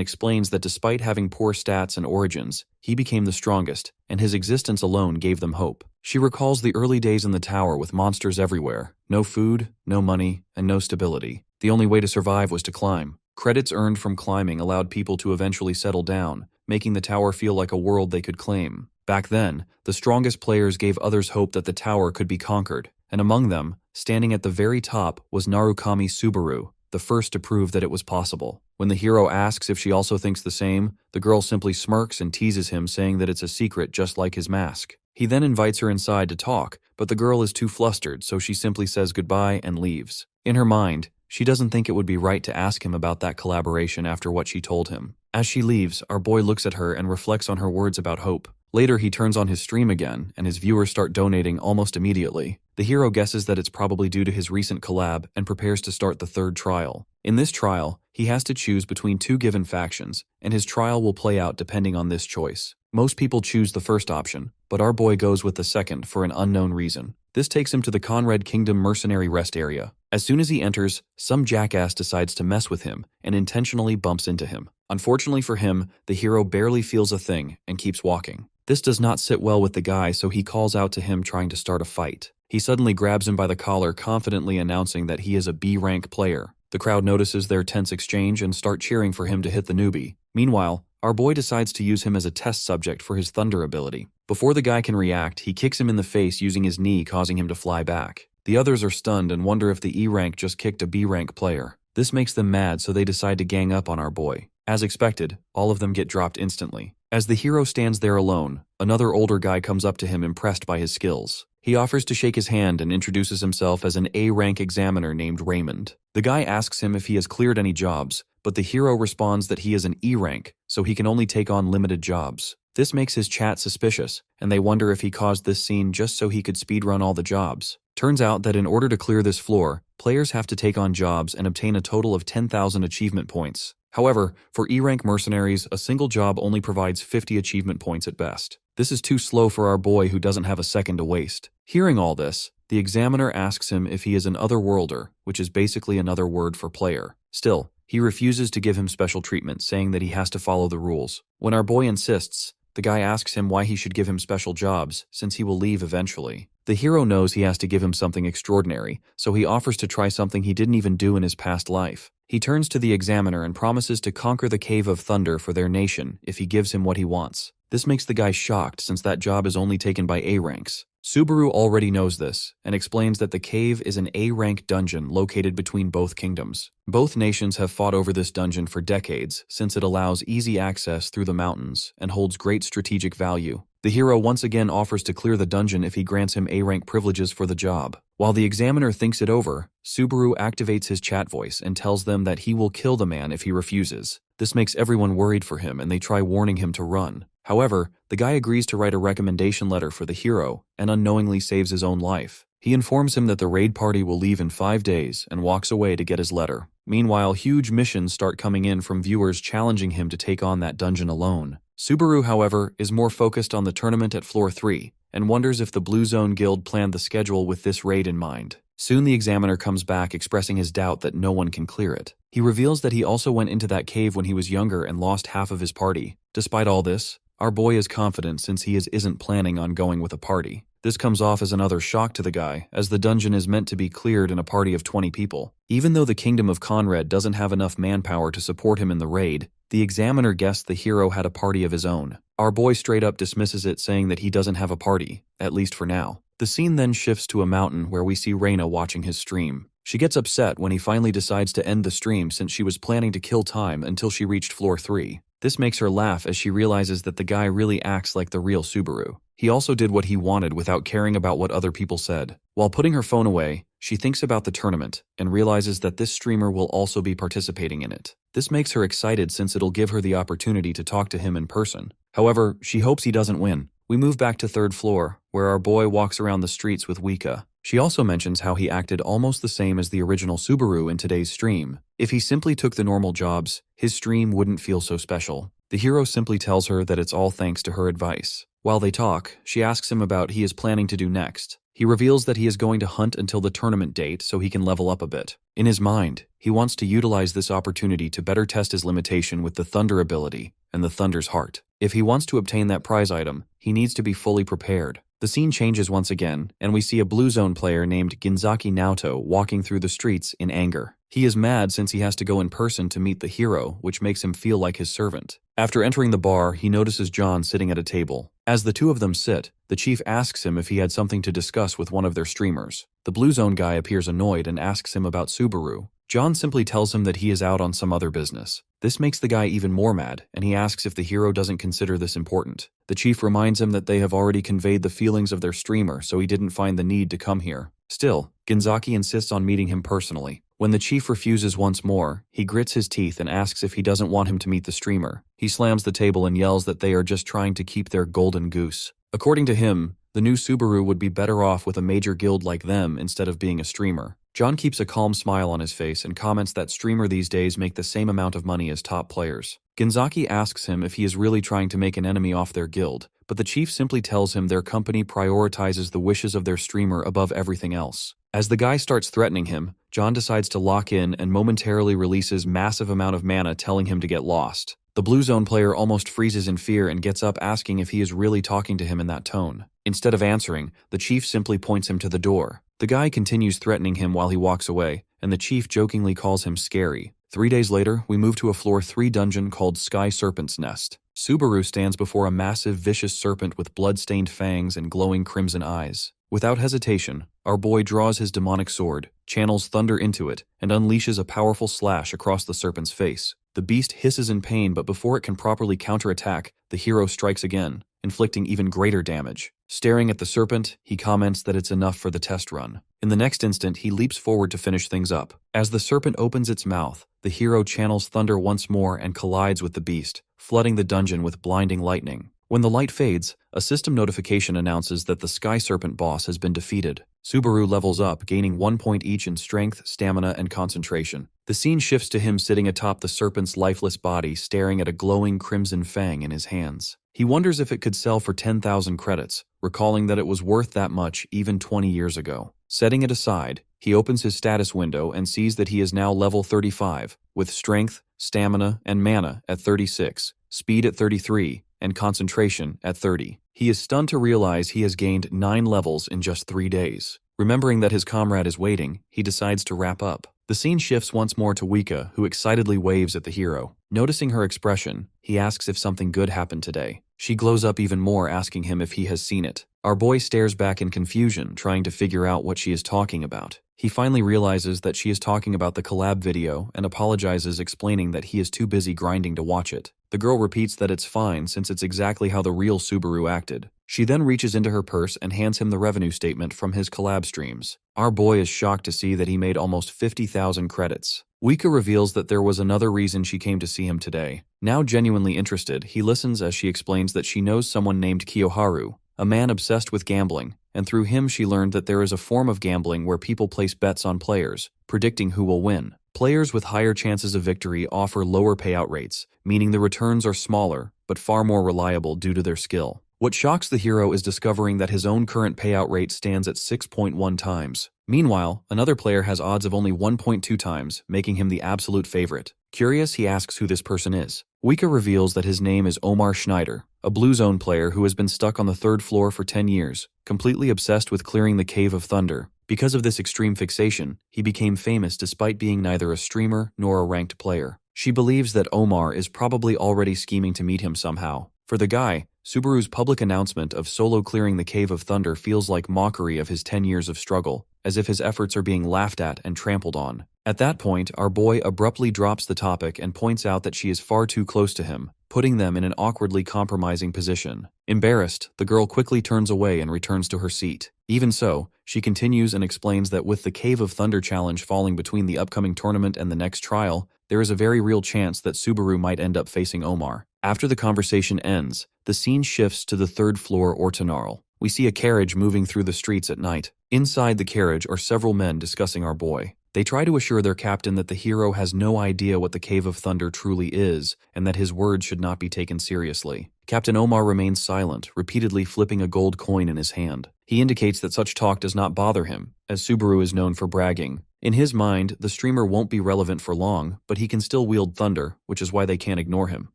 explains that despite having poor stats and origins, he became the strongest, and his existence alone gave them hope. She recalls the early days in the tower with monsters everywhere, no food, no money, and no stability. The only way to survive was to climb. Credits earned from climbing allowed people to eventually settle down, making the tower feel like a world they could claim. Back then, the strongest players gave others hope that the tower could be conquered, and among them, standing at the very top, was Narukami Subaru, the first to prove that it was possible. When the hero asks if she also thinks the same, the girl simply smirks and teases him, saying that it's a secret just like his mask. He then invites her inside to talk, but the girl is too flustered, so she simply says goodbye and leaves. In her mind, she doesn't think it would be right to ask him about that collaboration after what she told him. As she leaves, our boy looks at her and reflects on her words about hope. Later, he turns on his stream again, and his viewers start donating almost immediately. The hero guesses that it's probably due to his recent collab and prepares to start the third trial. In this trial, he has to choose between two given factions, and his trial will play out depending on this choice. Most people choose the first option, but our boy goes with the second for an unknown reason. This takes him to the Conrad Kingdom mercenary rest area. As soon as he enters, some jackass decides to mess with him and intentionally bumps into him. Unfortunately for him, the hero barely feels a thing and keeps walking. This does not sit well with the guy, so he calls out to him trying to start a fight. He suddenly grabs him by the collar, confidently announcing that he is a B-rank player. The crowd notices their tense exchange and start cheering for him to hit the newbie. Meanwhile, our boy decides to use him as a test subject for his thunder ability. Before the guy can react, he kicks him in the face using his knee, causing him to fly back. The others are stunned and wonder if the E-rank just kicked a B-rank player. This makes them mad, so they decide to gang up on our boy. As expected, all of them get dropped instantly. As the hero stands there alone, another older guy comes up to him, impressed by his skills. He offers to shake his hand and introduces himself as an A-rank examiner named Raymond. The guy asks him if he has cleared any jobs, but the hero responds that he is an E-rank, so he can only take on limited jobs. This makes his chat suspicious, and they wonder if he caused this scene just so he could speedrun all the jobs. Turns out that in order to clear this floor, players have to take on jobs and obtain a total of 10,000 achievement points. However, for E-rank mercenaries, a single job only provides 50 achievement points at best. This is too slow for our boy, who doesn't have a second to waste. Hearing all this, the examiner asks him if he is an otherworlder, which is basically another word for player. Still, he refuses to give him special treatment, saying that he has to follow the rules. When our boy insists, the guy asks him why he should give him special jobs, since he will leave eventually. The hero knows he has to give him something extraordinary, so he offers to try something he didn't even do in his past life. He turns to the examiner and promises to conquer the Cave of Thunder for their nation if he gives him what he wants. This makes the guy shocked, since that job is only taken by A-ranks. Subaru already knows this, and explains that the cave is an A-rank dungeon located between both kingdoms. Both nations have fought over this dungeon for decades, since it allows easy access through the mountains and holds great strategic value. The hero once again offers to clear the dungeon if he grants him A-rank privileges for the job. While the examiner thinks it over, Subaru activates his chat voice and tells them that he will kill the man if he refuses. This makes everyone worried for him, and they try warning him to run. However, the guy agrees to write a recommendation letter for the hero and unknowingly saves his own life. He informs him that the raid party will leave in 5 days and walks away to get his letter. Meanwhile, huge missions start coming in from viewers challenging him to take on that dungeon alone. Subaru, however, is more focused on the tournament at floor 3 and wonders if the Blue Zone Guild planned the schedule with this raid in mind. Soon the examiner comes back expressing his doubt that no one can clear it. He reveals that he also went into that cave when he was younger and lost half of his party. Despite all this, our boy is confident since he isn't planning on going with a party. This comes off as another shock to the guy, as the dungeon is meant to be cleared in a party of 20 people. Even though the Kingdom of Conrad doesn't have enough manpower to support him in the raid, the examiner guessed the hero had a party of his own. Our boy straight up dismisses it, saying that he doesn't have a party, at least for now. The scene then shifts to a mountain where we see Reina watching his stream. She gets upset when he finally decides to end the stream since she was planning to kill time until she reached floor 3. This makes her laugh as she realizes that the guy really acts like the real Subaru. He also did what he wanted without caring about what other people said. While putting her phone away, she thinks about the tournament and realizes that this streamer will also be participating in it. This makes her excited since it'll give her the opportunity to talk to him in person. However, she hopes he doesn't win. We move back to 3rd floor, where our boy walks around the streets with Wika. She also mentions how he acted almost the same as the original Subaru in today's stream. If he simply took the normal jobs, his stream wouldn't feel so special. The hero simply tells her that it's all thanks to her advice. While they talk, she asks him about what he is planning to do next. He reveals that he is going to hunt until the tournament date so he can level up a bit. In his mind, he wants to utilize this opportunity to better test his limitation with the Thunder ability and the Thunder's Heart. If he wants to obtain that prize item, he needs to be fully prepared. The scene changes once again, and we see a Blue Zone player named Ginzaki Naoto walking through the streets in anger. He is mad since he has to go in person to meet the hero, which makes him feel like his servant. After entering the bar, he notices John sitting at a table. As the two of them sit, the chief asks him if he had something to discuss with one of their streamers. The Blue Zone guy appears annoyed and asks him about Subaru. John simply tells him that he is out on some other business. This makes the guy even more mad, and he asks if the hero doesn't consider this important. The chief reminds him that they have already conveyed the feelings of their streamer, so he didn't find the need to come here. Still, Ginzaki insists on meeting him personally. When the chief refuses once more, he grits his teeth and asks if he doesn't want him to meet the streamer. He slams the table and yells that they are just trying to keep their golden goose. According to him, the new Subaru would be better off with a major guild like them instead of being a streamer. John keeps a calm smile on his face and comments that streamer these days make the same amount of money as top players. Ginzaki asks him if he is really trying to make an enemy off their guild, but the chief simply tells him their company prioritizes the wishes of their streamer above everything else. As the guy starts threatening him, John decides to lock in and momentarily releases massive amount of mana telling him to get lost. The Blue Zone player almost freezes in fear and gets up asking if he is really talking to him in that tone. Instead of answering, the chief simply points him to the door. The guy continues threatening him while he walks away, and the chief jokingly calls him scary. 3 days later, we move to a floor 3 dungeon called Sky Serpent's Nest. Subaru stands before a massive vicious serpent with blood-stained fangs and glowing crimson eyes. Without hesitation, our boy draws his demonic sword, channels thunder into it, and unleashes a powerful slash across the serpent's face. The beast hisses in pain, but before it can properly counterattack, the hero strikes again, inflicting even greater damage. Staring at the serpent, he comments that it's enough for the test run. In the next instant, he leaps forward to finish things up. As the serpent opens its mouth, the hero channels thunder once more and collides with the beast, flooding the dungeon with blinding lightning. When the light fades, a system notification announces that the Sky Serpent boss has been defeated. Subaru levels up, gaining 1 point each in strength, stamina, and concentration. The scene shifts to him sitting atop the serpent's lifeless body, staring at a glowing crimson fang in his hands. He wonders if it could sell for 10,000 credits, recalling that it was worth that much even 20 years ago. Setting it aside, he opens his status window and sees that he is now level 35, with strength, stamina, and mana at 36, speed at 33, and concentration at 30. He is stunned to realize he has gained 9 levels in just 3 days. Remembering that his comrade is waiting, he decides to wrap up. The scene shifts once more to Wika, who excitedly waves at the hero. Noticing her expression, he asks if something good happened today. She glows up even more, asking him if he has seen it. Our boy stares back in confusion, trying to figure out what she is talking about. He finally realizes that she is talking about the collab video and apologizes, explaining that he is too busy grinding to watch it. The girl repeats that it's fine since it's exactly how the real Subaru acted. She then reaches into her purse and hands him the revenue statement from his collab streams. Our boy is shocked to see that he made almost 50,000 credits. Wika reveals that there was another reason she came to see him today. Now genuinely interested, he listens as she explains that she knows someone named Kiyoharu, a man obsessed with gambling, and through him she learned that there is a form of gambling where people place bets on players, predicting who will win. Players with higher chances of victory offer lower payout rates, meaning the returns are smaller, but far more reliable due to their skill. What shocks the hero is discovering that his own current payout rate stands at 6.1 times. Meanwhile, another player has odds of only 1.2 times, making him the absolute favorite. Curious, he asks who this person is. Wika reveals that his name is Omar Schneider, a Blue Zone player who has been stuck on the 3rd floor for 10 years, completely obsessed with clearing the Cave of Thunder. Because of this extreme fixation, he became famous despite being neither a streamer nor a ranked player. She believes that Omar is probably already scheming to meet him somehow. For the guy, Subaru's public announcement of solo clearing the Cave of Thunder feels like mockery of his 10 years of struggle, as if his efforts are being laughed at and trampled on. At that point, our boy abruptly drops the topic and points out that she is far too close to him, putting them in an awkwardly compromising position. Embarrassed, the girl quickly turns away and returns to her seat. Even so, she continues and explains that with the Cave of Thunder challenge falling between the upcoming tournament and the next trial, there is a very real chance that Subaru might end up facing Omar. After the conversation ends, the scene shifts to the 3rd floor Ortonarl. We see a carriage moving through the streets at night. Inside the carriage are several men discussing our boy. They try to assure their captain that the hero has no idea what the Cave of Thunder truly is, and that his words should not be taken seriously. Captain Omar remains silent, repeatedly flipping a gold coin in his hand. He indicates that such talk does not bother him, as Subaru is known for bragging. In his mind, the streamer won't be relevant for long, but he can still wield thunder, which is why they can't ignore him.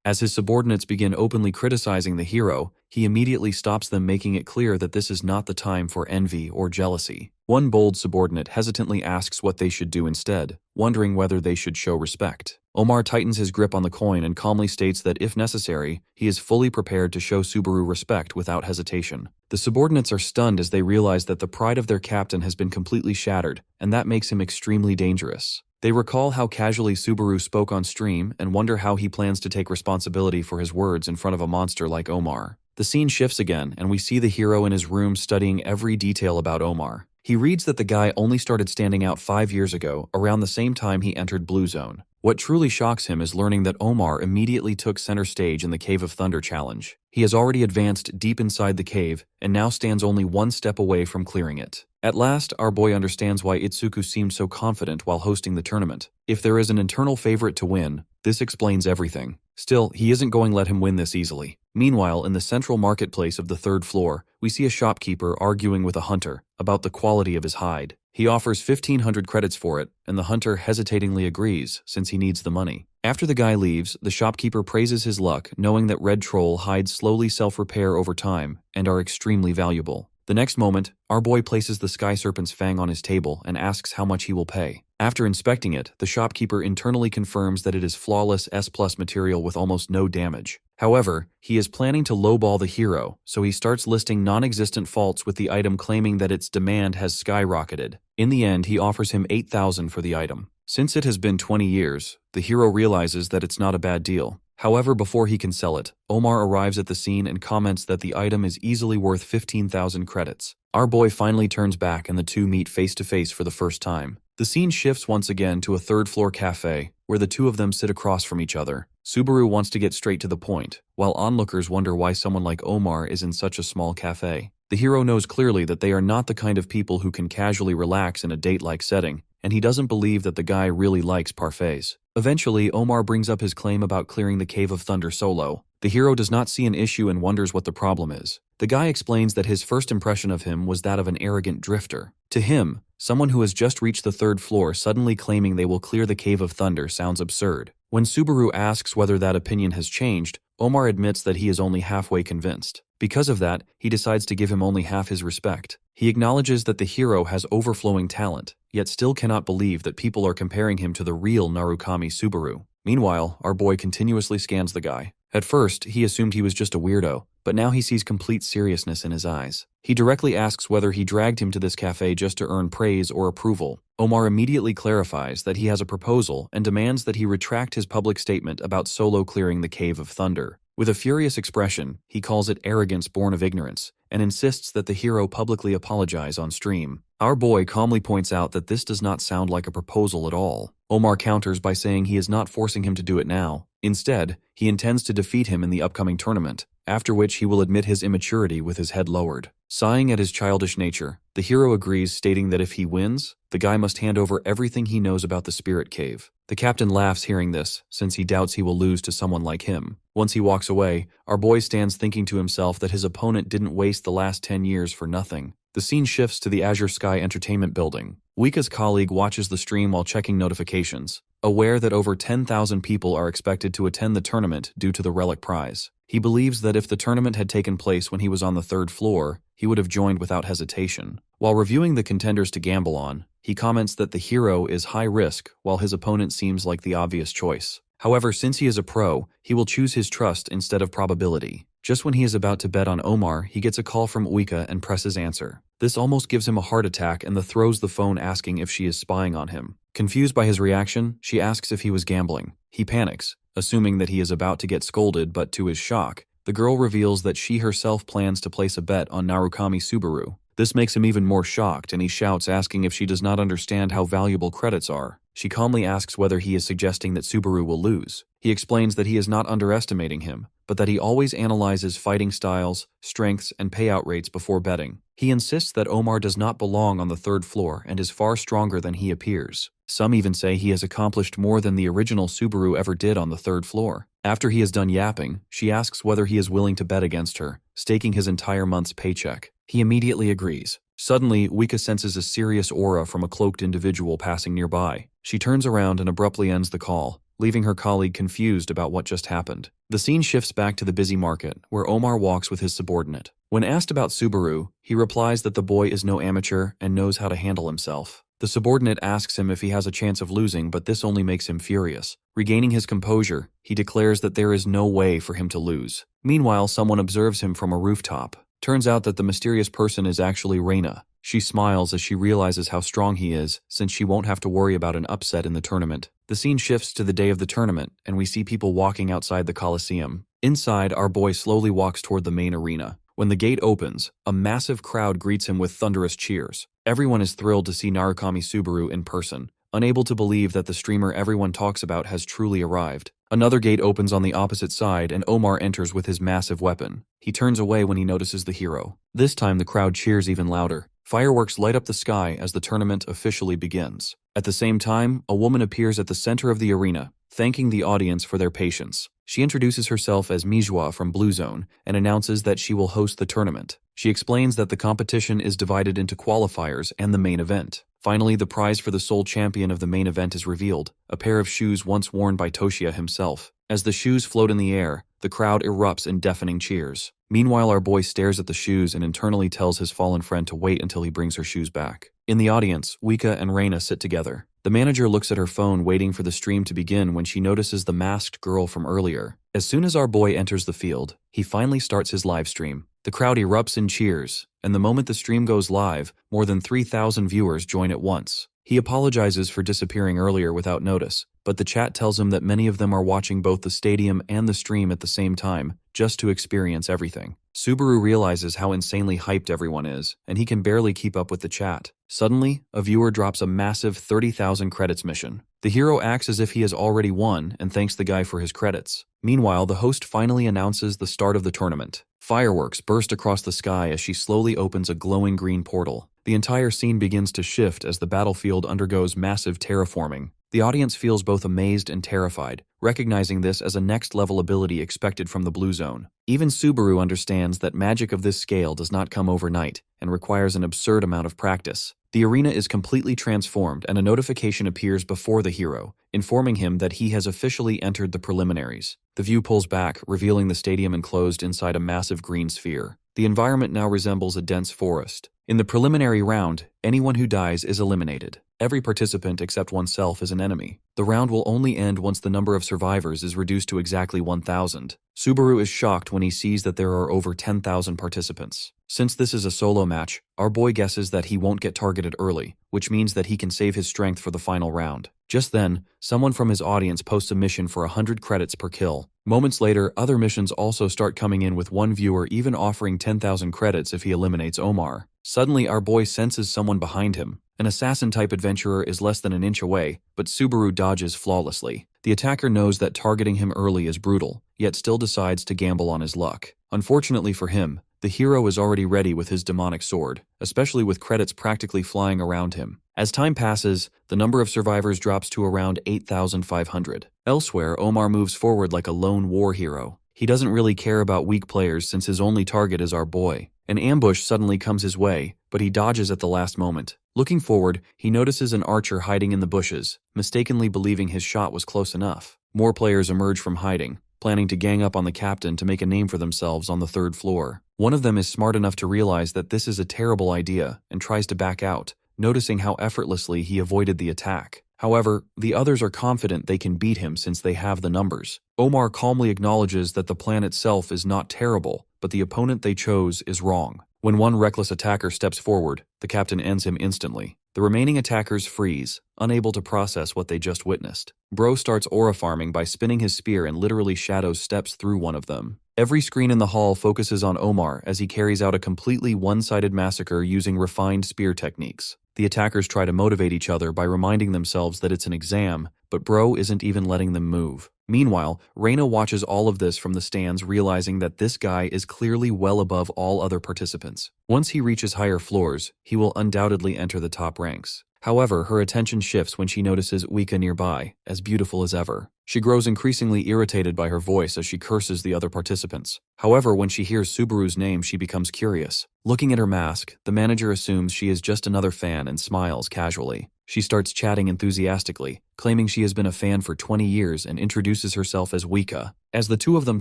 As his subordinates begin openly criticizing the hero, he immediately stops them, making it clear that this is not the time for envy or jealousy. One bold subordinate hesitantly asks what they should do instead, wondering whether they should show respect. Omar tightens his grip on the coin and calmly states that if necessary, he is fully prepared to show Subaru respect without hesitation. The subordinates are stunned as they realize that the pride of their captain has been completely shattered, and that makes him extremely dangerous. They recall how casually Subaru spoke on stream and wonder how he plans to take responsibility for his words in front of a monster like Omar. The scene shifts again, and we see the hero in his room studying every detail about Omar. He reads that the guy only started standing out 5 years ago, around the same time he entered Blue Zone. What truly shocks him is learning that Omar immediately took center stage in the Cave of Thunder challenge. He has already advanced deep inside the cave, and now stands only one step away from clearing it. At last, our boy understands why Itsuku seemed so confident while hosting the tournament. If there is an internal favorite to win, this explains everything. Still, he isn't going to let him win this easily. Meanwhile, in the central marketplace of the 3rd floor, we see a shopkeeper arguing with a hunter about the quality of his hide. He offers 1,500 credits for it, and the hunter hesitatingly agrees, since he needs the money. After the guy leaves, the shopkeeper praises his luck, knowing that red troll hides slowly self-repair over time and are extremely valuable. The next moment, our boy places the sky serpent's fang on his table and asks how much he will pay. After inspecting it, the shopkeeper internally confirms that it is flawless S+ material with almost no damage. However, he is planning to lowball the hero, so he starts listing non-existent faults with the item, claiming that its demand has skyrocketed. In the end, he offers him 8,000 for the item. Since it has been 20 years, the hero realizes that it's not a bad deal. However, before he can sell it, Omar arrives at the scene and comments that the item is easily worth 15,000 credits. Our boy finally turns back and the two meet face to face for the first time. The scene shifts once again to a 3rd floor cafe, where the two of them sit across from each other. Subaru wants to get straight to the point, while onlookers wonder why someone like Omar is in such a small cafe. The hero knows clearly that they are not the kind of people who can casually relax in a date-like setting, and he doesn't believe that the guy really likes parfaits. Eventually, Omar brings up his claim about clearing the Cave of Thunder solo. The hero does not see an issue and wonders what the problem is. The guy explains that his first impression of him was that of an arrogant drifter. To him, someone who has just reached the 3rd floor suddenly claiming they will clear the Cave of Thunder sounds absurd. When Subaru asks whether that opinion has changed, Omar admits that he is only halfway convinced. Because of that, he decides to give him only half his respect. He acknowledges that the hero has overflowing talent, yet still cannot believe that people are comparing him to the real Narukami Subaru. Meanwhile, our boy continuously scans the guy. At first, he assumed he was just a weirdo, but now he sees complete seriousness in his eyes. He directly asks whether he dragged him to this cafe just to earn praise or approval. Omar immediately clarifies that he has a proposal and demands that he retract his public statement about solo clearing the Cave of Thunder. With a furious expression, he calls it arrogance born of ignorance, and insists that the hero publicly apologize on stream. Our boy calmly points out that this does not sound like a proposal at all. Omar counters by saying he is not forcing him to do it now. Instead, he intends to defeat him in the upcoming tournament, after which he will admit his immaturity with his head lowered. Sighing at his childish nature, the hero agrees, stating that if he wins, the guy must hand over everything he knows about the spirit cave. The captain laughs hearing this, since he doubts he will lose to someone like him. Once he walks away, our boy stands thinking to himself that his opponent didn't waste the last 10 years for nothing. The scene shifts to the Azure Sky Entertainment building. Wika's colleague watches the stream while checking notifications, aware that over 10,000 people are expected to attend the tournament due to the relic prize. He believes that if the tournament had taken place when he was on the 3rd floor, he would have joined without hesitation. While reviewing the contenders to gamble on, he comments that the hero is high risk while his opponent seems like the obvious choice. However, since he is a pro, he will choose his trust instead of probability. Just when he is about to bet on Omar, he gets a call from Wika and presses answer. This almost gives him a heart attack and throws the phone, asking if she is spying on him. Confused by his reaction, she asks if he was gambling. He panics, assuming that he is about to get scolded, but to his shock, the girl reveals that she herself plans to place a bet on Narukami Subaru. This makes him even more shocked, and he shouts, asking if she does not understand how valuable credits are. She calmly asks whether he is suggesting that Subaru will lose. He explains that he is not underestimating him, but that he always analyzes fighting styles, strengths, and payout rates before betting. He insists that Omar does not belong on the 3rd floor and is far stronger than he appears. Some even say he has accomplished more than the original Subaru ever did on the 3rd floor. After he is done yapping, she asks whether he is willing to bet against her, staking his entire month's paycheck. He immediately agrees. Suddenly, Wika senses a serious aura from a cloaked individual passing nearby. She turns around and abruptly ends the call, leaving her colleague confused about what just happened. The scene shifts back to the busy market, where Omar walks with his subordinate. When asked about Subaru, he replies that the boy is no amateur and knows how to handle himself. The subordinate asks him if he has a chance of losing, but this only makes him furious. Regaining his composure, he declares that there is no way for him to lose. Meanwhile, someone observes him from a rooftop. Turns out that the mysterious person is actually Reina. She smiles as she realizes how strong he is, since she won't have to worry about an upset in the tournament. The scene shifts to the day of the tournament, and we see people walking outside the Coliseum. Inside, our boy slowly walks toward the main arena. When the gate opens, a massive crowd greets him with thunderous cheers. Everyone is thrilled to see Narukami Subaru in person, unable to believe that the streamer everyone talks about has truly arrived. Another gate opens on the opposite side, and Omar enters with his massive weapon. He turns away when he notices the hero. This time, the crowd cheers even louder. Fireworks light up the sky as the tournament officially begins. At the same time, a woman appears at the center of the arena, thanking the audience for their patience. She introduces herself as Manhwa from Blue Zone and announces that she will host the tournament. She explains that the competition is divided into qualifiers and the main event. Finally, the prize for the sole champion of the main event is revealed, a pair of shoes once worn by Toshiya himself. As the shoes float in the air, the crowd erupts in deafening cheers. Meanwhile, our boy stares at the shoes and internally tells his fallen friend to wait until he brings her shoes back. In the audience, Wika and Reina sit together. The manager looks at her phone, waiting for the stream to begin, when she notices the masked girl from earlier. As soon as our boy enters the field, he finally starts his live stream. The crowd erupts in cheers, and the moment the stream goes live, more than 3,000 viewers join at once. He apologizes for disappearing earlier without notice, but the chat tells him that many of them are watching both the stadium and the stream at the same time, just to experience everything. Subaru realizes how insanely hyped everyone is, and he can barely keep up with the chat. Suddenly, a viewer drops a massive 30,000 credits mission. The hero acts as if he has already won and thanks the guy for his credits. Meanwhile, the host finally announces the start of the tournament. Fireworks burst across the sky as she slowly opens a glowing green portal. The entire scene begins to shift as the battlefield undergoes massive terraforming. The audience feels both amazed and terrified, recognizing this as a next-level ability expected from the Blue Zone. Even Subaru understands that magic of this scale does not come overnight and requires an absurd amount of practice. The arena is completely transformed, and a notification appears before the hero, informing him that he has officially entered the preliminaries. The view pulls back, revealing the stadium enclosed inside a massive green sphere. The environment now resembles a dense forest. In the preliminary round, anyone who dies is eliminated. Every participant except oneself is an enemy. The round will only end once the number of survivors is reduced to exactly 1,000. Subaru is shocked when he sees that there are over 10,000 participants. Since this is a solo match, our boy guesses that he won't get targeted early, which means that he can save his strength for the final round. Just then, someone from his audience posts a mission for 100 credits per kill. Moments later, other missions also start coming in, with one viewer even offering 10,000 credits if he eliminates Omar. Suddenly, our boy senses someone someone behind him. An assassin-type adventurer is less than an inch away, but Subaru dodges flawlessly. The attacker knows that targeting him early is brutal, yet still decides to gamble on his luck. Unfortunately for him, the hero is already ready with his demonic sword, especially with credits practically flying around him. As time passes, the number of survivors drops to around 8,500. Elsewhere, Omar moves forward like a lone war hero. He doesn't really care about weak players since his only target is our boy. An ambush suddenly comes his way, but he dodges at the last moment. Looking forward, he notices an archer hiding in the bushes, mistakenly believing his shot was close enough. More players emerge from hiding, planning to gang up on the captain to make a name for themselves on the 3rd floor. One of them is smart enough to realize that this is a terrible idea and tries to back out, noticing how effortlessly he avoided the attack. However, the others are confident they can beat him since they have the numbers. Omar calmly acknowledges that the plan itself is not terrible, but the opponent they chose is wrong. When one reckless attacker steps forward, the captain ends him instantly. The remaining attackers freeze, unable to process what they just witnessed. Bro starts aura farming by spinning his spear and literally shadows steps through one of them. Every screen in the hall focuses on Omar as he carries out a completely one-sided massacre using refined spear techniques. The attackers try to motivate each other by reminding themselves that it's an exam, but Bro isn't even letting them move. Meanwhile, Reina watches all of this from the stands, realizing that this guy is clearly well above all other participants. Once he reaches higher floors, he will undoubtedly enter the top ranks. However, her attention shifts when she notices Wika nearby, as beautiful as ever. She grows increasingly irritated by her voice as she curses the other participants. However, when she hears Subaru's name, she becomes curious. Looking at her mask, the manager assumes she is just another fan and smiles casually. She starts chatting enthusiastically, claiming she has been a fan for 20 years and introduces herself as Wika. As the two of them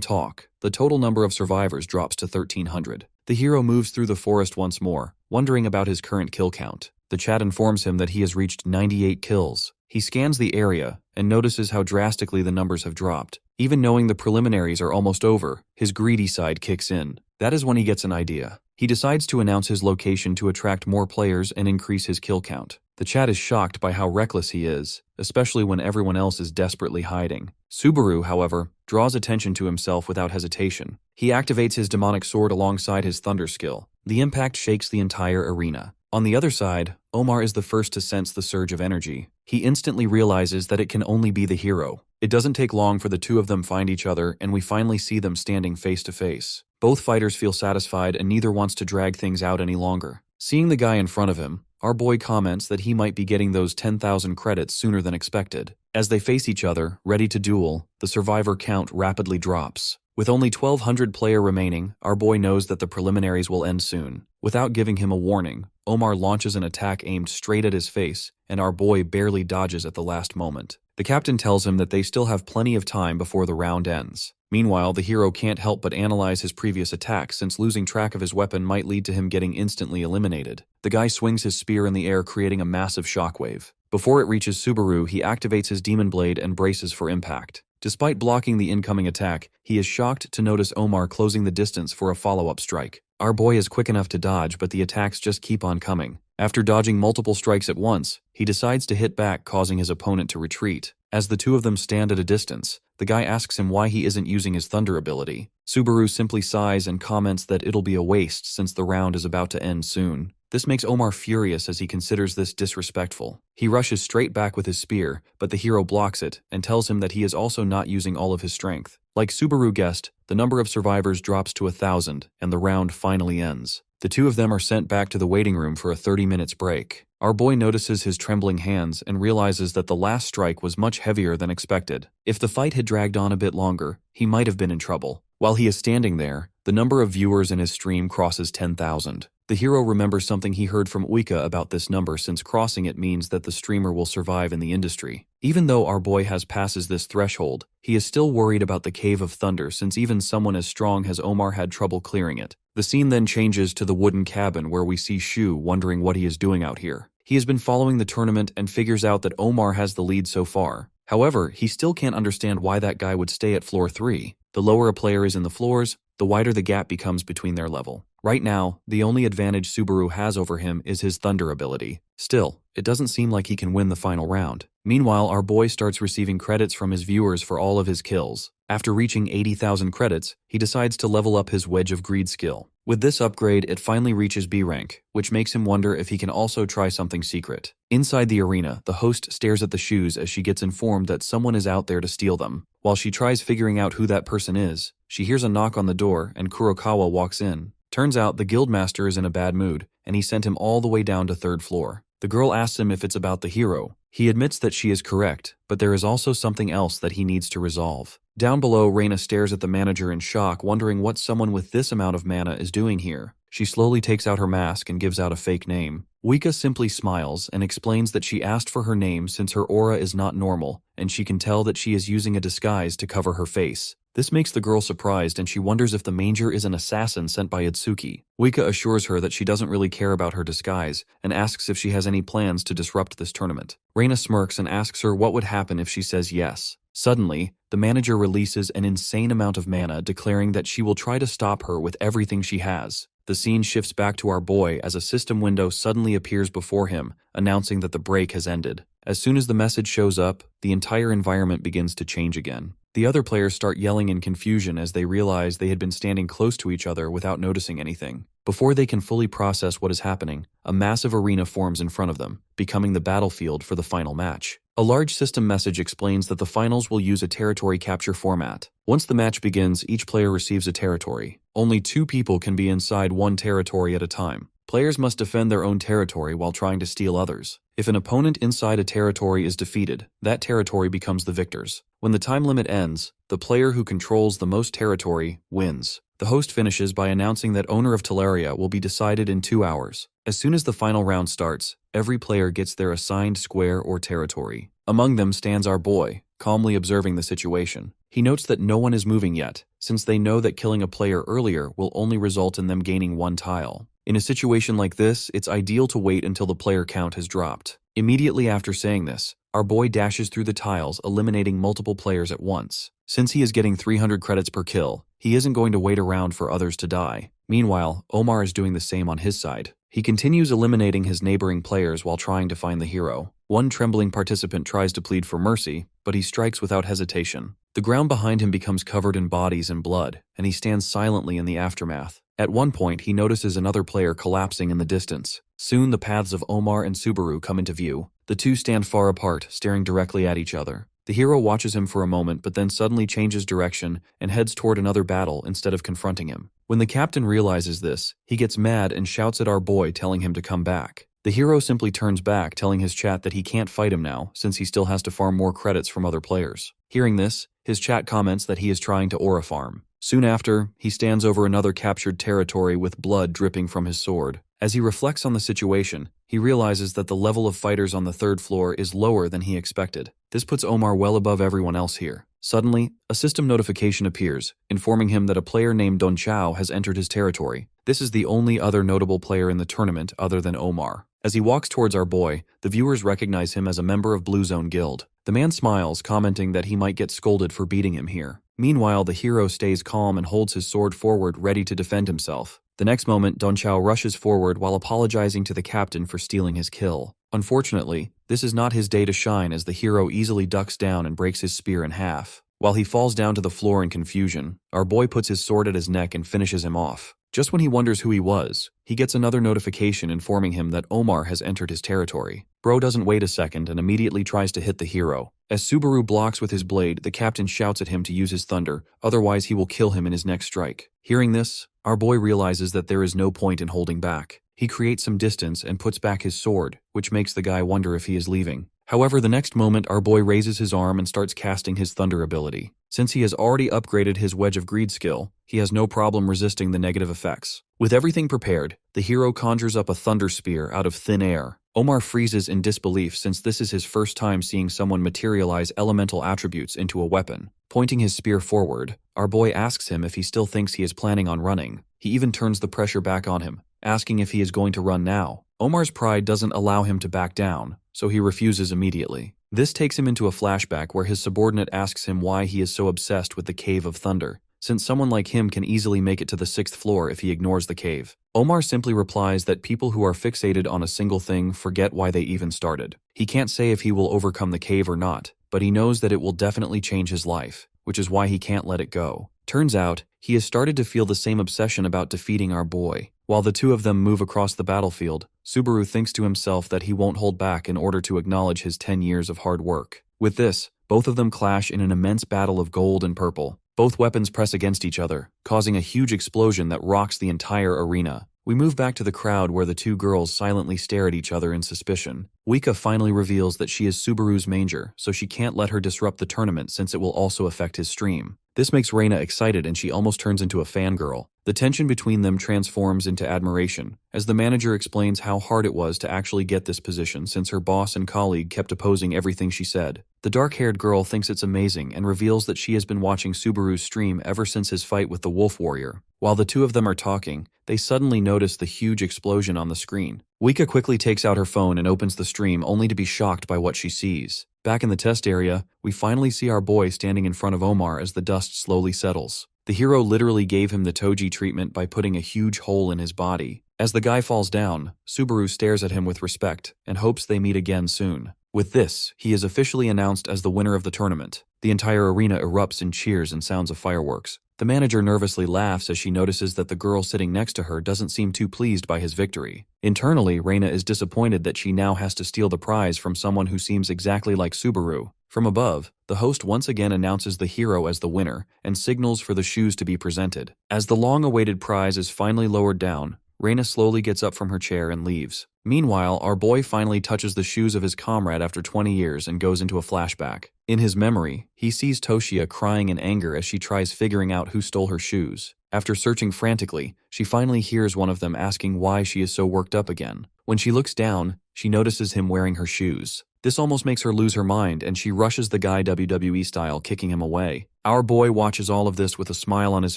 talk, the total number of survivors drops to 1,300. The hero moves through the forest once more, wondering about his current kill count. The chat informs him that he has reached 98 kills. He scans the area and notices how drastically the numbers have dropped. Even knowing the preliminaries are almost over, his greedy side kicks in. That is when he gets an idea. He decides to announce his location to attract more players and increase his kill count. The chat is shocked by how reckless he is, especially when everyone else is desperately hiding. Subaru, however, draws attention to himself without hesitation. He activates his demonic sword alongside his thunder skill. The impact shakes the entire arena. On the other side, Omar is the first to sense the surge of energy. He instantly realizes that it can only be the hero. It doesn't take long for the two of them find each other, and we finally see them standing face to face. Both fighters feel satisfied and neither wants to drag things out any longer. Seeing the guy in front of him, our boy comments that he might be getting those 10,000 credits sooner than expected. As they face each other, ready to duel, the survivor count rapidly drops. With only 1,200 player remaining, our boy knows that the preliminaries will end soon. Without giving him a warning, Omar launches an attack aimed straight at his face, and our boy barely dodges at the last moment. The captain tells him that they still have plenty of time before the round ends. Meanwhile, the hero can't help but analyze his previous attack since losing track of his weapon might lead to him getting instantly eliminated. The guy swings his spear in the air, creating a massive shockwave. Before it reaches Subaru, he activates his demon blade and braces for impact. Despite blocking the incoming attack, he is shocked to notice Omar closing the distance for a follow-up strike. Our boy is quick enough to dodge, but the attacks just keep on coming. After dodging multiple strikes at once, he decides to hit back, causing his opponent to retreat. As the two of them stand at a distance, the guy asks him why he isn't using his thunder ability. Subaru simply sighs and comments that it'll be a waste since the round is about to end soon. This makes Omar furious as he considers this disrespectful. He rushes straight back with his spear, but the hero blocks it and tells him that he is also not using all of his strength. Like Subaru guessed, the number of survivors drops to 1,000 and the round finally ends. The two of them are sent back to the waiting room for a 30-minute break. Our boy notices his trembling hands and realizes that the last strike was much heavier than expected. If the fight had dragged on a bit longer, he might have been in trouble. While he is standing there, the number of viewers in his stream crosses 10,000. The hero remembers something he heard from Wika about this number since crossing it means that the streamer will survive in the industry. Even though our boy has passes this threshold, he is still worried about the Cave of Thunder since even someone as strong as Omar had trouble clearing it. The scene then changes to the wooden cabin where we see Shu wondering what he is doing out here. He has been following the tournament and figures out that Omar has the lead so far. However, he still can't understand why that guy would stay at floor 3. The lower a player is in the floors, the wider the gap becomes between their level. Right now, the only advantage Subaru has over him is his thunder ability. Still, it doesn't seem like he can win the final round. Meanwhile, our boy starts receiving credits from his viewers for all of his kills. After reaching 80,000 credits, he decides to level up his Wedge of Greed skill. With this upgrade, it finally reaches B rank, which makes him wonder if he can also try something secret. Inside the arena, the host stares at the shoes as she gets informed that someone is out there to steal them. While she tries figuring out who that person is, she hears a knock on the door and Kurokawa walks in. Turns out the guildmaster is in a bad mood, and he sent him all the way down to 3rd floor. The girl asks him if it's about the hero. He admits that she is correct, but there is also something else that he needs to resolve. Down below, Reina stares at the manager in shock, wondering what someone with this amount of mana is doing here. She slowly takes out her mask and gives out a fake name. Wika simply smiles and explains that she asked for her name since her aura is not normal, and she can tell that she is using a disguise to cover her face. This makes the girl surprised, and she wonders if the manger is an assassin sent by Itsuki. Wika assures her that she doesn't really care about her disguise, and asks if she has any plans to disrupt this tournament. Reina smirks and asks her what would happen if she says yes. Suddenly, the manager releases an insane amount of mana, declaring that she will try to stop her with everything she has. The scene shifts back to our boy as a system window suddenly appears before him, announcing that the break has ended. As soon as the message shows up, the entire environment begins to change again. The other players start yelling in confusion as they realize they had been standing close to each other without noticing anything. Before they can fully process what is happening, a massive arena forms in front of them, becoming the battlefield for the final match. A large system message explains that the finals will use a territory capture format. Once the match begins, each player receives a territory. Only 2 people can be inside one territory at a time. Players must defend their own territory while trying to steal others. If an opponent inside a territory is defeated, that territory becomes the victor's. When the time limit ends, the player who controls the most territory wins. The host finishes by announcing that owner of Teleria will be decided in 2 hours. As soon as the final round starts, every player gets their assigned square or territory. Among them stands our boy, calmly observing the situation. He notes that no one is moving yet, since they know that killing a player earlier will only result in them gaining 1 tile. In a situation like this, it's ideal to wait until the player count has dropped. Immediately after saying this, our boy dashes through the tiles, eliminating multiple players at once. Since he is getting 300 credits per kill, he isn't going to wait around for others to die. Meanwhile, Omar is doing the same on his side. He continues eliminating his neighboring players while trying to find the hero. One trembling participant tries to plead for mercy, but he strikes without hesitation. The ground behind him becomes covered in bodies and blood, and he stands silently in the aftermath. At one point, he notices another player collapsing in the distance. Soon, the paths of Omar and Subaru come into view. The two stand far apart, staring directly at each other. The hero watches him for a moment, but then suddenly changes direction and heads toward another battle instead of confronting him. When the captain realizes this, he gets mad and shouts at our boy, telling him to come back. The hero simply turns back, telling his chat that he can't fight him now, since he still has to farm more credits from other players. Hearing this, his chat comments that he is trying to aura farm. Soon after, he stands over another captured territory with blood dripping from his sword. As he reflects on the situation, he realizes that the level of fighters on the 3rd floor is lower than he expected. This puts Omar well above everyone else here. Suddenly, a system notification appears, informing him that a player named Don Chao has entered his territory. This is the only other notable player in the tournament other than Omar. As he walks towards our boy, the viewers recognize him as a member of Blue Zone Guild. The man smiles, commenting that he might get scolded for beating him here. Meanwhile, the hero stays calm and holds his sword forward, ready to defend himself. The next moment, Don Chao rushes forward while apologizing to the captain for stealing his kill. Unfortunately, this is not his day to shine, as the hero easily ducks down and breaks his spear in half. While he falls down to the floor in confusion, our boy puts his sword at his neck and finishes him off. Just when he wonders who he was, he gets another notification informing him that Omar has entered his territory. Bro doesn't wait a second and immediately tries to hit the hero. As Subaru blocks with his blade, the captain shouts at him to use his thunder, otherwise he will kill him in his next strike. Hearing this, our boy realizes that there is no point in holding back. He creates some distance and puts back his sword, which makes the guy wonder if he is leaving. However, the next moment, our boy raises his arm and starts casting his thunder ability. Since he has already upgraded his Wedge of Greed skill, he has no problem resisting the negative effects. With everything prepared, the hero conjures up a thunder spear out of thin air. Omar freezes in disbelief, since this is his first time seeing someone materialize elemental attributes into a weapon. Pointing his spear forward, our boy asks him if he still thinks he is planning on running. He even turns the pressure back on him, asking if he is going to run now. Omar's pride doesn't allow him to back down, so he refuses immediately. This takes him into a flashback where his subordinate asks him why he is so obsessed with the Cave of Thunder, since someone like him can easily make it to the 6th floor if he ignores the cave. Omar simply replies that people who are fixated on a single thing forget why they even started. He can't say if he will overcome the cave or not, but he knows that it will definitely change his life, which is why he can't let it go. Turns out, he has started to feel the same obsession about defeating our boy. While the two of them move across the battlefield, Subaru thinks to himself that he won't hold back in order to acknowledge his 10 years of hard work. With this, both of them clash in an immense battle of gold and purple. Both weapons press against each other, causing a huge explosion that rocks the entire arena. We move back to the crowd where the two girls silently stare at each other in suspicion. Wika finally reveals that she is Subaru's manger, so she can't let her disrupt the tournament since it will also affect his stream. This makes Reina excited and she almost turns into a fangirl. The tension between them transforms into admiration, as the manager explains how hard it was to actually get this position since her boss and colleague kept opposing everything she said. The dark-haired girl thinks it's amazing and reveals that she has been watching Subaru's stream ever since his fight with the Wolf Warrior. While the two of them are talking, they suddenly notice the huge explosion on the screen. Wika quickly takes out her phone and opens the stream only to be shocked by what she sees. Back in the test area, we finally see our boy standing in front of Omar as the dust slowly settles. The hero literally gave him the Toji treatment by putting a huge hole in his body. As the guy falls down, Subaru stares at him with respect and hopes they meet again soon. With this, he is officially announced as the winner of the tournament. The entire arena erupts in cheers and sounds of fireworks. The manager nervously laughs as she notices that the girl sitting next to her doesn't seem too pleased by his victory. Internally, Reina is disappointed that she now has to steal the prize from someone who seems exactly like Subaru. From above, the host once again announces the hero as the winner and signals for the shoes to be presented. As the long-awaited prize is finally lowered down, Reina slowly gets up from her chair and leaves. Meanwhile, our boy finally touches the shoes of his comrade after 20 years and goes into a flashback. In his memory, he sees Toshia crying in anger as she tries figuring out who stole her shoes. After searching frantically, she finally hears one of them asking why she is so worked up again. When she looks down, she notices him wearing her shoes. This almost makes her lose her mind and she rushes the guy WWE style, kicking him away. Our boy watches all of this with a smile on his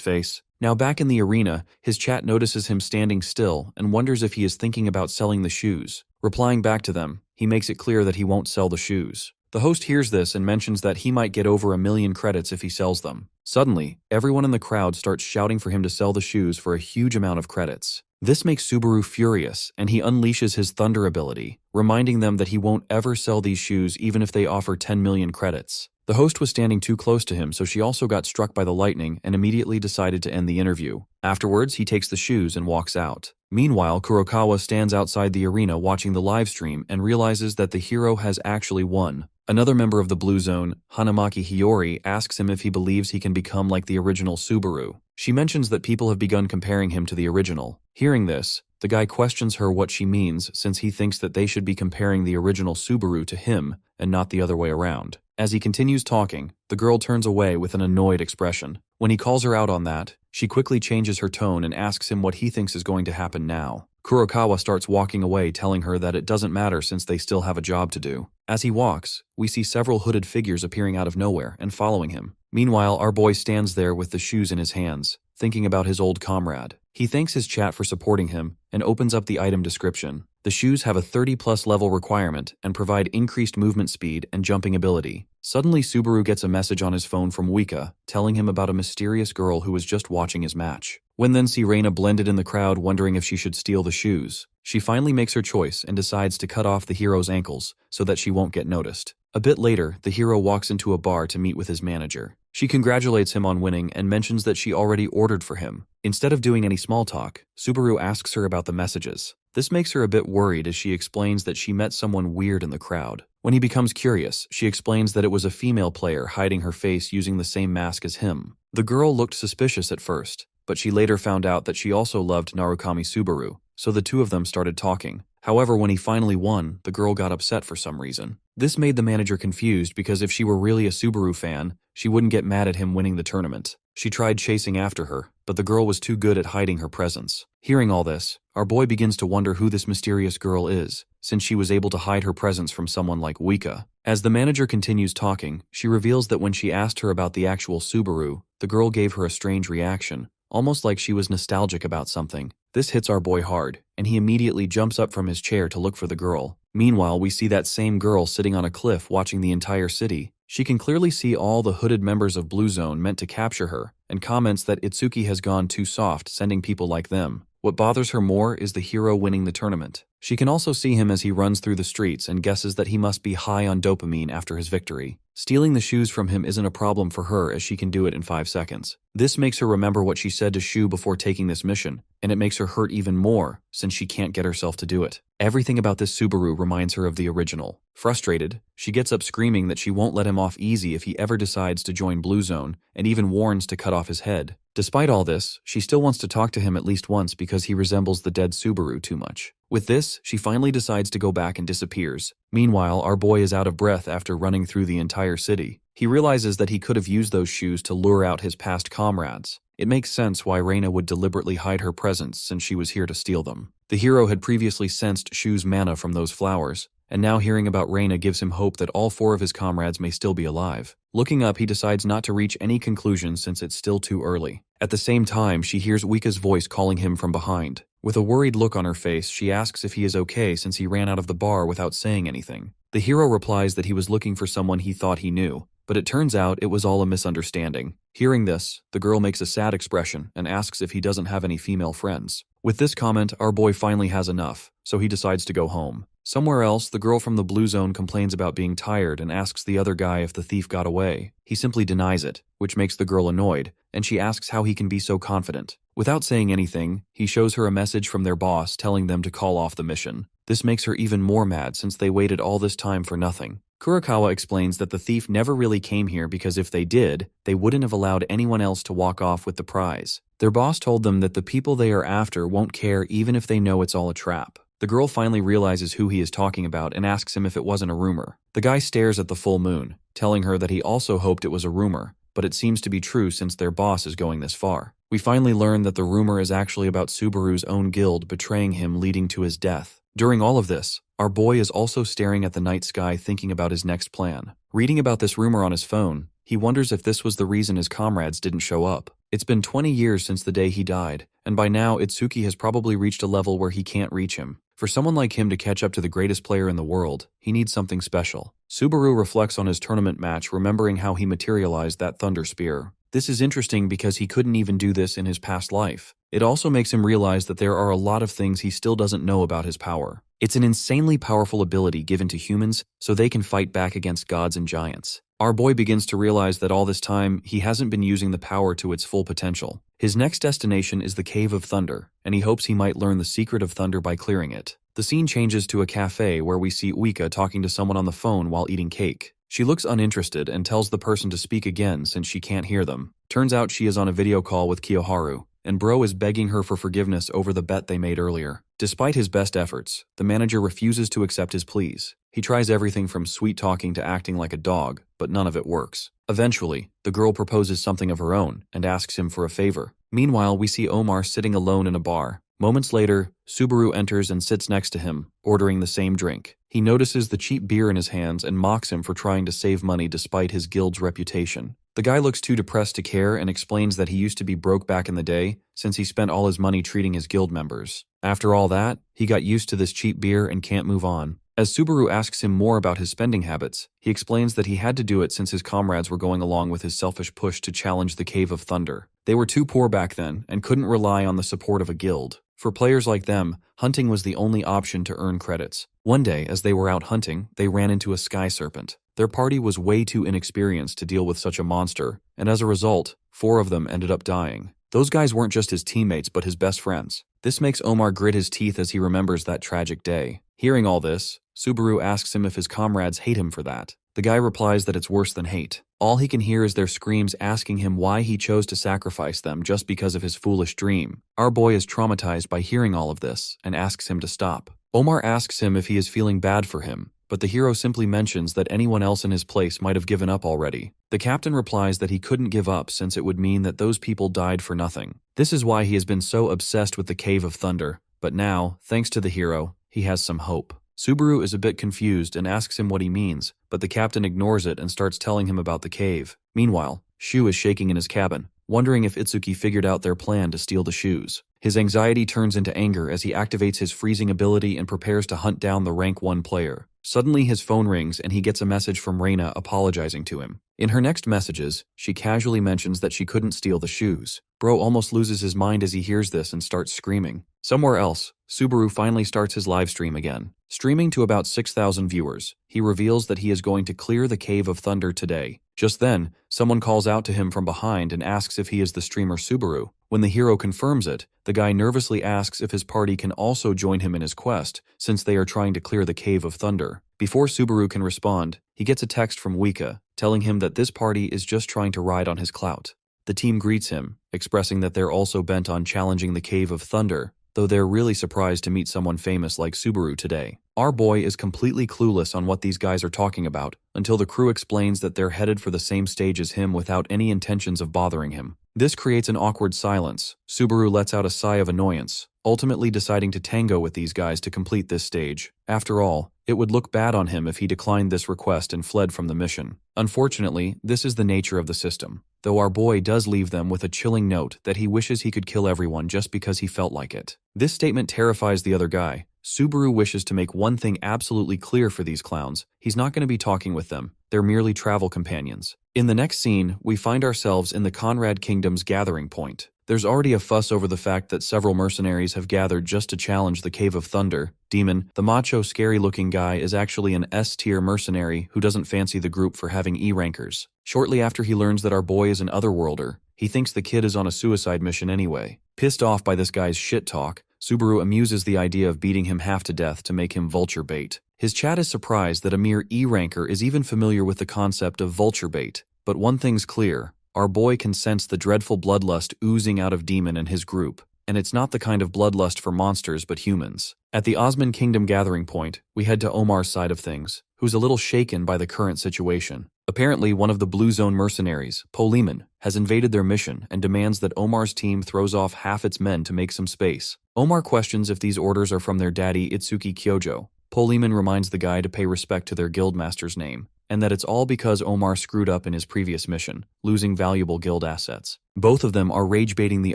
face. Now back in the arena, his chat notices him standing still and wonders if he is thinking about selling the shoes. Replying back to them, he makes it clear that he won't sell the shoes. The host hears this and mentions that he might get over 1,000,000 credits if he sells them. Suddenly, everyone in the crowd starts shouting for him to sell the shoes for a huge amount of credits. This makes Subaru furious, and he unleashes his thunder ability, reminding them that he won't ever sell these shoes even if they offer 10,000,000 credits. The host was standing too close to him, so she also got struck by the lightning and immediately decided to end the interview. Afterwards, he takes the shoes and walks out. Meanwhile, Kurokawa stands outside the arena watching the live stream and realizes that the hero has actually won. Another member of the Blue Zone, Hanamaki Hiyori, asks him if he believes he can become like the original Subaru. She mentions that people have begun comparing him to the original. Hearing this, the guy questions her what she means since he thinks that they should be comparing the original Subaru to him and not the other way around. As he continues talking, the girl turns away with an annoyed expression. When he calls her out on that, she quickly changes her tone and asks him what he thinks is going to happen now. Kurokawa starts walking away, telling her that it doesn't matter since they still have a job to do. As he walks, we see several hooded figures appearing out of nowhere and following him. Meanwhile, our boy stands there with the shoes in his hands, thinking about his old comrade. He thanks his chat for supporting him and opens up the item description. The shoes have a 30+ level requirement and provide increased movement speed and jumping ability. Suddenly, Subaru gets a message on his phone from Wika, telling him about a mysterious girl who was just watching his match. When then see Reina blended in the crowd wondering if she should steal the shoes. She finally makes her choice and decides to cut off the hero's ankles so that she won't get noticed. A bit later, the hero walks into a bar to meet with his manager. She congratulates him on winning and mentions that she already ordered for him. Instead of doing any small talk, Subaru asks her about the messages. This makes her a bit worried as she explains that she met someone weird in the crowd. When he becomes curious, she explains that it was a female player hiding her face using the same mask as him. The girl looked suspicious at first, but she later found out that she also loved Narukami Subaru, so the two of them started talking. However, when he finally won, the girl got upset for some reason. This made the manager confused because if she were really a Subaru fan, she wouldn't get mad at him winning the tournament. She tried chasing after her, but the girl was too good at hiding her presence. Hearing all this, our boy begins to wonder who this mysterious girl is, since she was able to hide her presence from someone like Wika. As the manager continues talking, she reveals that when she asked her about the actual Subaru, the girl gave her a strange reaction, almost like she was nostalgic about something. This hits our boy hard, and he immediately jumps up from his chair to look for the girl. Meanwhile, we see that same girl sitting on a cliff watching the entire city. She can clearly see all the hooded members of Blue Zone meant to capture her, and comments that Itsuki has gone too soft sending people like them. What bothers her more is the hero winning the tournament. She can also see him as he runs through the streets and guesses that he must be high on dopamine after his victory. Stealing the shoes from him isn't a problem for her as she can do it in 5 seconds. This makes her remember what she said to Shu before taking this mission, and it makes her hurt even more since she can't get herself to do it. Everything about this Subaru reminds her of the original. Frustrated, she gets up screaming that she won't let him off easy if he ever decides to join Blue Zone, and even warns to cut off his head. Despite all this, she still wants to talk to him at least once because he resembles the dead Subaru too much. With this, she finally decides to go back and disappears. Meanwhile, our boy is out of breath after running through the entire city. He realizes that he could have used those shoes to lure out his past comrades. It makes sense why Reina would deliberately hide her presence since she was here to steal them. The hero had previously sensed Shu's mana from those flowers, and now hearing about Reina gives him hope that all 4 of his comrades may still be alive. Looking up, he decides not to reach any conclusions since it's still too early. At the same time, she hears Wika's voice calling him from behind. With a worried look on her face, she asks if he is okay since he ran out of the bar without saying anything. The hero replies that he was looking for someone he thought he knew, but it turns out it was all a misunderstanding. Hearing this, the girl makes a sad expression and asks if he doesn't have any female friends. With this comment, our boy finally has enough, so he decides to go home. Somewhere else, the girl from the Blue Zone complains about being tired and asks the other guy if the thief got away. He simply denies it, which makes the girl annoyed, and she asks how he can be so confident. Without saying anything, he shows her a message from their boss telling them to call off the mission. This makes her even more mad since they waited all this time for nothing. Kurokawa explains that the thief never really came here because if they did, they wouldn't have allowed anyone else to walk off with the prize. Their boss told them that the people they are after won't care even if they know it's all a trap. The girl finally realizes who he is talking about and asks him if it wasn't a rumor. The guy stares at the full moon, telling her that he also hoped it was a rumor, but it seems to be true since their boss is going this far. We finally learn that the rumor is actually about Subaru's own guild betraying him, leading to his death. During all of this, our boy is also staring at the night sky thinking about his next plan. Reading about this rumor on his phone, he wonders if this was the reason his comrades didn't show up. It's been 20 years since the day he died, and by now Itsuki has probably reached a level where he can't reach him. For someone like him to catch up to the greatest player in the world, he needs something special. Subaru reflects on his tournament match, remembering how he materialized that thunder spear. This is interesting because he couldn't even do this in his past life. It also makes him realize that there are a lot of things he still doesn't know about his power. It's an insanely powerful ability given to humans so they can fight back against gods and giants. Our boy begins to realize that all this time, he hasn't been using the power to its full potential. His next destination is the Cave of Thunder, and he hopes he might learn the secret of thunder by clearing it. The scene changes to a cafe where we see Uika talking to someone on the phone while eating cake. She looks uninterested and tells the person to speak again since she can't hear them. Turns out she is on a video call with Kiyoharu, and Bro is begging her for forgiveness over the bet they made earlier. Despite his best efforts, the manager refuses to accept his pleas. He tries everything from sweet talking to acting like a dog, but none of it works. Eventually, the girl proposes something of her own and asks him for a favor. Meanwhile, we see Omar sitting alone in a bar. Moments later, Subaru enters and sits next to him, ordering the same drink. He notices the cheap beer in his hands and mocks him for trying to save money despite his guild's reputation. The guy looks too depressed to care and explains that he used to be broke back in the day since he spent all his money treating his guild members. After all that, he got used to this cheap beer and can't move on. As Subaru asks him more about his spending habits, he explains that he had to do it since his comrades were going along with his selfish push to challenge the Cave of Thunder. They were too poor back then and couldn't rely on the support of a guild. For players like them, hunting was the only option to earn credits. One day, as they were out hunting, they ran into a sky serpent. Their party was way too inexperienced to deal with such a monster, and as a result, 4 of them ended up dying. Those guys weren't just his teammates but his best friends. This makes Omar grit his teeth as he remembers that tragic day. Hearing all this, Subaru asks him if his comrades hate him for that. The guy replies that it's worse than hate. All he can hear is their screams asking him why he chose to sacrifice them just because of his foolish dream. Our boy is traumatized by hearing all of this and asks him to stop. Omar asks him if he is feeling bad for him, but the hero simply mentions that anyone else in his place might have given up already. The captain replies that he couldn't give up since it would mean that those people died for nothing. This is why he has been so obsessed with the Cave of Thunder, but now, thanks to the hero, he has some hope. Subaru is a bit confused and asks him what he means, but the captain ignores it and starts telling him about the cave. Meanwhile, Shu is shaking in his cabin, wondering if Itsuki figured out their plan to steal the shoes. His anxiety turns into anger as he activates his freezing ability and prepares to hunt down the rank 1 player. Suddenly his phone rings and he gets a message from Reina apologizing to him. In her next messages, she casually mentions that she couldn't steal the shoes. Bro almost loses his mind as he hears this and starts screaming. Somewhere else, Subaru finally starts his live stream again. Streaming to about 6,000 viewers, he reveals that he is going to clear the Cave of Thunder today. Just then, someone calls out to him from behind and asks if he is the streamer Subaru. When the hero confirms it, the guy nervously asks if his party can also join him in his quest, since they are trying to clear the Cave of Thunder. Before Subaru can respond, he gets a text from Wika, telling him that this party is just trying to ride on his clout. The team greets him, expressing that they're also bent on challenging the Cave of Thunder, though they're really surprised to meet someone famous like Subaru today. Our boy is completely clueless on what these guys are talking about, until the crew explains that they're headed for the same stage as him without any intentions of bothering him. This creates an awkward silence. Subaru lets out a sigh of annoyance, ultimately deciding to tango with these guys to complete this stage. After all, it would look bad on him if he declined this request and fled from the mission. Unfortunately, this is the nature of the system, though our boy does leave them with a chilling note that he wishes he could kill everyone just because he felt like it. This statement terrifies the other guy. Subaru wishes to make one thing absolutely clear for these clowns: he's not going to be talking with them, they're merely travel companions. In the next scene, we find ourselves in the Conrad Kingdom's gathering point. There's already a fuss over the fact that several mercenaries have gathered just to challenge the Cave of Thunder. Demon, the macho, scary-looking guy, is actually an S-tier mercenary who doesn't fancy the group for having E-rankers. Shortly after he learns that our boy is an otherworlder, he thinks the kid is on a suicide mission anyway. Pissed off by this guy's shit talk, Subaru amuses the idea of beating him half to death to make him vulture bait. His chat is surprised that a mere E-ranker is even familiar with the concept of vulture bait. But one thing's clear. Our boy can sense the dreadful bloodlust oozing out of Demon and his group, and it's not the kind of bloodlust for monsters but humans. At the Osman Kingdom gathering point, we head to Omar's side of things, who's a little shaken by the current situation. Apparently, one of the Blue Zone mercenaries, Poliman, has invaded their mission and demands that Omar's team throws off half its men to make some space. Omar questions if these orders are from their daddy Itsuki Kyojo. Poliman reminds the guy to pay respect to their guildmaster's name, and that it's all because Omar screwed up in his previous mission, losing valuable guild assets. Both of them are rage-baiting the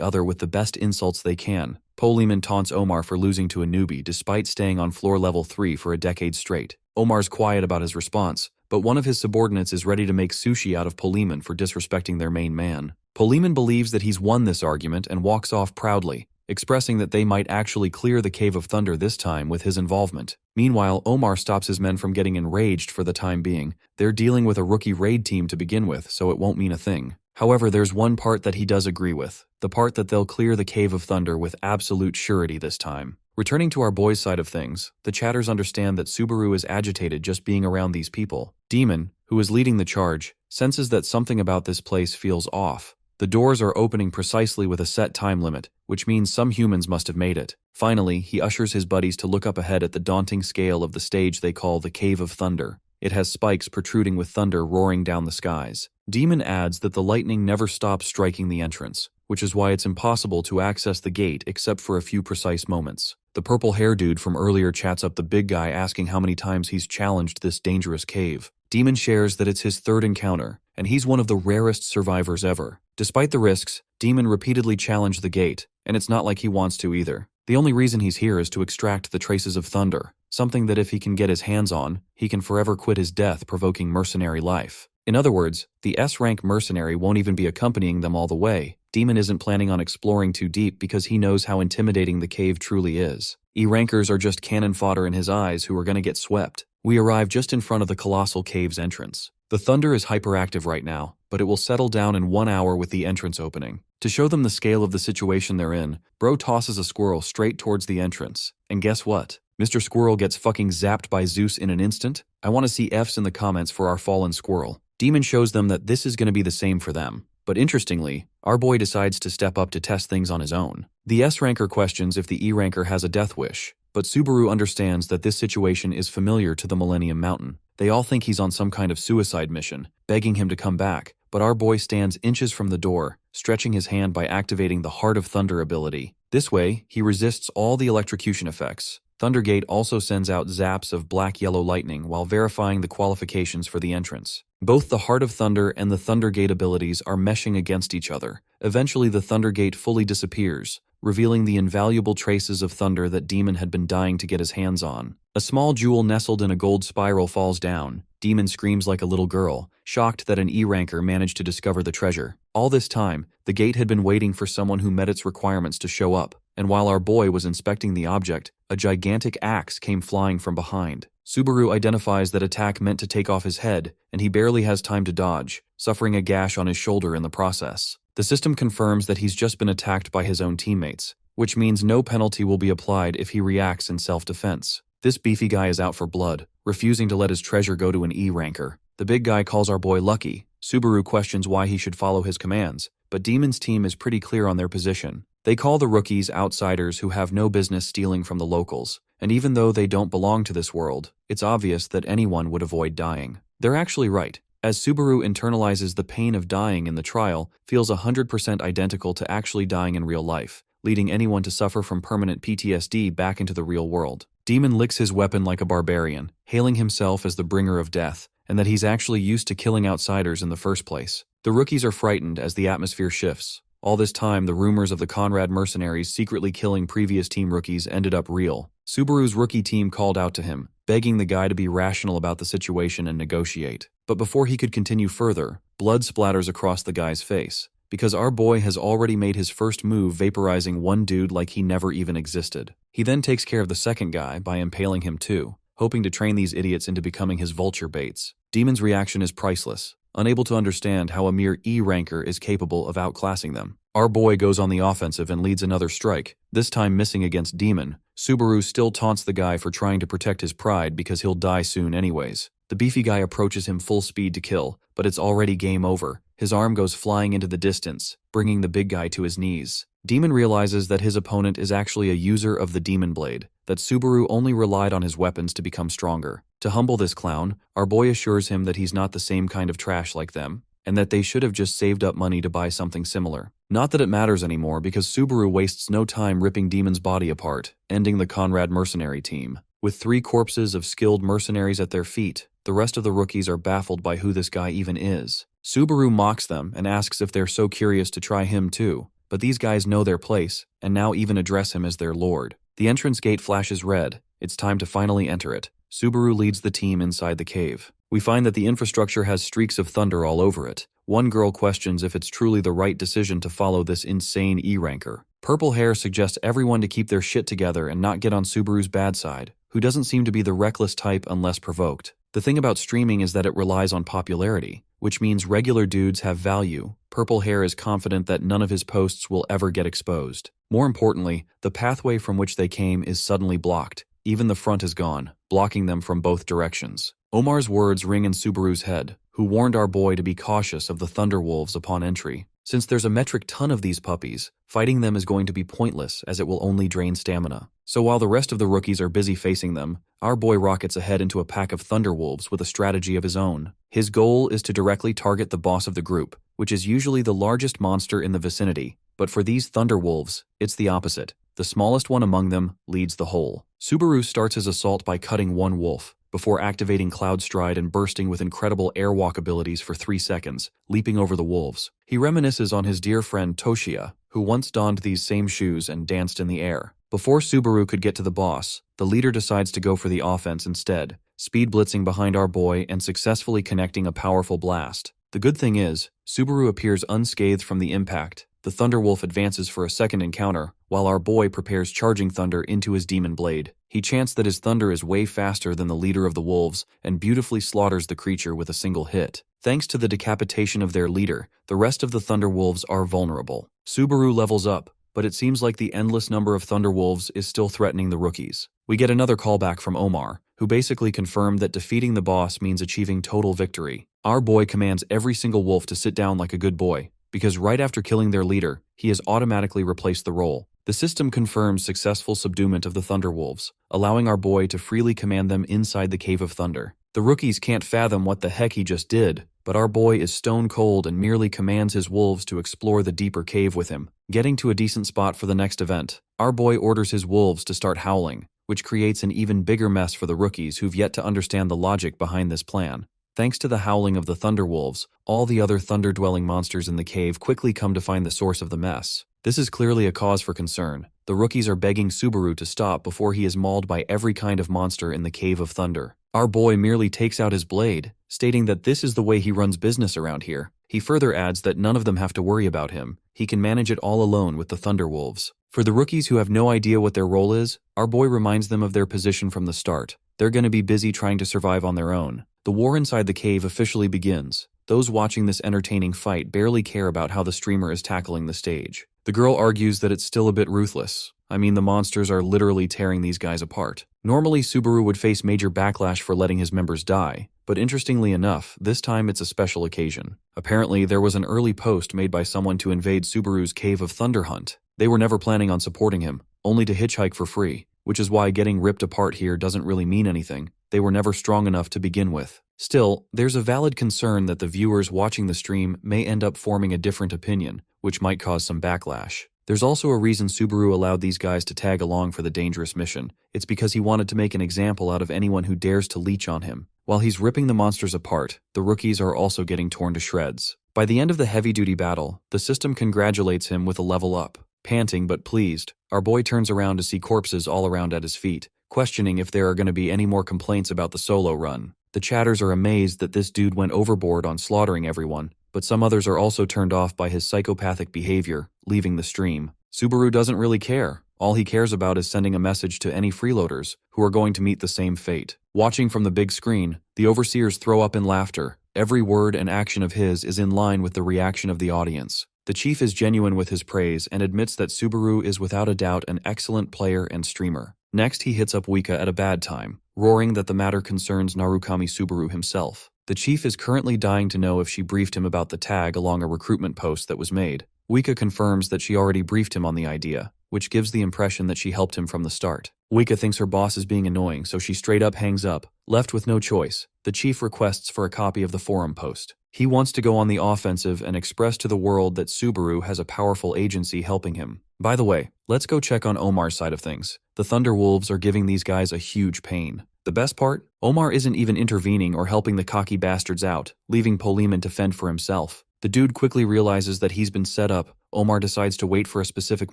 other with the best insults they can. Poliman taunts Omar for losing to a newbie despite staying on floor level 3 for a decade straight. Omar's quiet about his response, but one of his subordinates is ready to make sushi out of Poliman for disrespecting their main man. Poliman believes that he's won this argument and walks off proudly, expressing that they might actually clear the Cave of Thunder this time with his involvement. Meanwhile, Omar stops his men from getting enraged for the time being. They're dealing with a rookie raid team to begin with, so it won't mean a thing. However, there's one part that he does agree with, the part that they'll clear the Cave of Thunder with absolute surety this time. Returning to our boys' side of things, the chatters understand that Subaru is agitated just being around these people. Demon, who is leading the charge, senses that something about this place feels off. The doors are opening precisely with a set time limit, which means some humans must have made it. Finally, he ushers his buddies to look up ahead at the daunting scale of the stage they call the Cave of Thunder. It has spikes protruding with thunder roaring down the skies. Demon adds that the lightning never stops striking the entrance, which is why it's impossible to access the gate except for a few precise moments. The purple-haired dude from earlier chats up the big guy asking how many times he's challenged this dangerous cave. Demon shares that it's his third encounter, and he's one of the rarest survivors ever. Despite the risks, Demon repeatedly challenged the gate, and it's not like he wants to either. The only reason he's here is to extract the traces of thunder, something that if he can get his hands on, he can forever quit his death-provoking mercenary life. In other words, the S-rank mercenary won't even be accompanying them all the way. Demon isn't planning on exploring too deep because he knows how intimidating the cave truly is. E-rankers are just cannon fodder in his eyes who are going to get swept. We arrive just in front of the colossal cave's entrance. The thunder is hyperactive right now, but it will settle down in 1 hour with the entrance opening. To show them the scale of the situation they're in, Bro tosses a squirrel straight towards the entrance. And guess what? Mr. Squirrel gets fucking zapped by Zeus in an instant. I want to see Fs in the comments for our fallen squirrel. Demon shows them that this is going to be the same for them. But interestingly, our boy decides to step up to test things on his own. The S-ranker questions if the E-ranker has a death wish, but Subaru understands that this situation is familiar to the Millennium Mountain. They all think he's on some kind of suicide mission, begging him to come back, but our boy stands inches from the door, stretching his hand by activating the Heart of Thunder ability. This way, he resists all the electrocution effects. Thundergate also sends out zaps of black-yellow lightning while verifying the qualifications for the entrance. Both the Heart of Thunder and the Thundergate abilities are meshing against each other. Eventually, the Thundergate fully disappears, revealing the invaluable traces of thunder that Demon had been dying to get his hands on. A small jewel nestled in a gold spiral falls down. Demon screams like a little girl, shocked that an E-ranker managed to discover the treasure. All this time, the gate had been waiting for someone who met its requirements to show up, and while our boy was inspecting the object, a gigantic axe came flying from behind. Subaru identifies that attack meant to take off his head, and he barely has time to dodge, suffering a gash on his shoulder in the process. The system confirms that he's just been attacked by his own teammates, which means no penalty will be applied if he reacts in self-defense. This beefy guy is out for blood, refusing to let his treasure go to an E ranker. The big guy calls our boy lucky. Subaru questions why he should follow his commands, but Demon's team is pretty clear on their position. They call the rookies outsiders who have no business stealing from the locals, and even though they don't belong to this world, it's obvious that anyone would avoid dying. They're actually right, as Subaru internalizes the pain of dying in the trial, feels 100% identical to actually dying in real life, leading anyone to suffer from permanent PTSD back into the real world. Demon licks his weapon like a barbarian, hailing himself as the bringer of death, and that he's actually used to killing outsiders in the first place. The rookies are frightened as the atmosphere shifts. All this time, the rumors of the Conrad mercenaries secretly killing previous team rookies ended up real. Subaru's rookie team called out to him, begging the guy to be rational about the situation and negotiate. But before he could continue further, blood splatters across the guy's face, because our boy has already made his first move vaporizing one dude like he never even existed. He then takes care of the second guy by impaling him too, hoping to train these idiots into becoming his vulture baits. Demon's reaction is priceless, unable to understand how a mere E ranker is capable of outclassing them. Our boy goes on the offensive and leads another strike, this time missing against Demon. Subaru still taunts the guy for trying to protect his pride because he'll die soon anyways. The beefy guy approaches him full speed to kill, but it's already game over. His arm goes flying into the distance, bringing the big guy to his knees. Demon realizes that his opponent is actually a user of the Demon Blade, that Subaru only relied on his weapons to become stronger. To humble this clown, our boy assures him that he's not the same kind of trash like them, and that they should have just saved up money to buy something similar. Not that it matters anymore because Subaru wastes no time ripping Demon's body apart, ending the Conrad mercenary team. With 3 corpses of skilled mercenaries at their feet, the rest of the rookies are baffled by who this guy even is. Subaru mocks them and asks if they're so curious to try him too, but these guys know their place, and now even address him as their lord. The entrance gate flashes red. It's time to finally enter it. Subaru leads the team inside the cave. We find that the infrastructure has streaks of thunder all over it. One girl questions if it's truly the right decision to follow this insane E-ranker. Purple Hair suggests everyone to keep their shit together and not get on Subaru's bad side, who doesn't seem to be the reckless type unless provoked. The thing about streaming is that it relies on popularity, which means regular dudes have value. Purple Hair is confident that none of his posts will ever get exposed. More importantly, the pathway from which they came is suddenly blocked. Even the front is gone, blocking them from both directions. Omar's words ring in Subaru's head, who warned our boy to be cautious of the Thunderwolves upon entry. Since there's a metric ton of these puppies, fighting them is going to be pointless as it will only drain stamina. So while the rest of the rookies are busy facing them, our boy rockets ahead into a pack of Thunderwolves with a strategy of his own. His goal is to directly target the boss of the group, which is usually the largest monster in the vicinity. But for these Thunderwolves, it's the opposite. The smallest one among them leads the whole. Subaru starts his assault by cutting one wolf, before activating Cloud Stride and bursting with incredible airwalk abilities for 3 seconds, leaping over the wolves. He reminisces on his dear friend Toshia, who once donned these same shoes and danced in the air. Before Subaru could get to the boss, the leader decides to go for the offense instead, speed blitzing behind our boy and successfully connecting a powerful blast. The good thing is, Subaru appears unscathed from the impact. The Thunderwolf advances for a second encounter, while our boy prepares Charging Thunder into his Demon Blade. He chants that his thunder is way faster than the leader of the wolves and beautifully slaughters the creature with a single hit. Thanks to the decapitation of their leader, the rest of the Thunderwolves are vulnerable. Subaru levels up, but it seems like the endless number of Thunderwolves is still threatening the rookies. We get another callback from Omar, who basically confirmed that defeating the boss means achieving total victory. Our boy commands every single wolf to sit down like a good boy, because right after killing their leader, he has automatically replaced the role. The system confirms successful subduement of the Thunderwolves, allowing our boy to freely command them inside the Cave of Thunder. The rookies can't fathom what the heck he just did, but our boy is stone cold and merely commands his wolves to explore the deeper cave with him. Getting to a decent spot for the next event, our boy orders his wolves to start howling, which creates an even bigger mess for the rookies who've yet to understand the logic behind this plan. Thanks to the howling of the Thunderwolves, all the other thunder-dwelling monsters in the cave quickly come to find the source of the mess. This is clearly a cause for concern. The rookies are begging Subaru to stop before he is mauled by every kind of monster in the Cave of Thunder. Our boy merely takes out his blade, stating that this is the way he runs business around here. He further adds that none of them have to worry about him. He can manage it all alone with the Thunderwolves. For the rookies who have no idea what their role is, our boy reminds them of their position from the start. They're going to be busy trying to survive on their own. The war inside the cave officially begins. Those watching this entertaining fight barely care about how the streamer is tackling the stage. The girl argues that it's still a bit ruthless. I mean, the monsters are literally tearing these guys apart. Normally, Subaru would face major backlash for letting his members die, but interestingly enough, this time it's a special occasion. Apparently, there was an early post made by someone to invade Subaru's Cave of Thunder hunt. They were never planning on supporting him, only to hitchhike for free, which is why getting ripped apart here doesn't really mean anything. They were never strong enough to begin with. Still, there's a valid concern that the viewers watching the stream may end up forming a different opinion, which might cause some backlash. There's also a reason Subaru allowed these guys to tag along for the dangerous mission. It's because he wanted to make an example out of anyone who dares to leech on him. While he's ripping the monsters apart, the rookies are also getting torn to shreds. By the end of the heavy-duty battle, the system congratulates him with a level up. Panting but pleased, our boy turns around to see corpses all around at his feet, questioning if there are going to be any more complaints about the solo run. The chatters are amazed that this dude went overboard on slaughtering everyone, but some others are also turned off by his psychopathic behavior, leaving the stream. Subaru doesn't really care. All he cares about is sending a message to any freeloaders who are going to meet the same fate. Watching from the big screen, the overseers throw up in laughter. Every word and action of his is in line with the reaction of the audience. The chief is genuine with his praise and admits that Subaru is without a doubt an excellent player and streamer. Next, he hits up Wika at a bad time, roaring that the matter concerns Narukami Subaru himself. The chief is currently dying to know if she briefed him about the tag along a recruitment post that was made. Wika confirms that she already briefed him on the idea, which gives the impression that she helped him from the start. Wika thinks her boss is being annoying, so she straight up hangs up. Left with no choice, the chief requests for a copy of the forum post. He wants to go on the offensive and express to the world that Subaru has a powerful agency helping him. By the way, let's go check on Omar's side of things. The Thunderwolves are giving these guys a huge pain. The best part? Omar isn't even intervening or helping the cocky bastards out, leaving Poliman to fend for himself. The dude quickly realizes that he's been set up. Omar decides to wait for a specific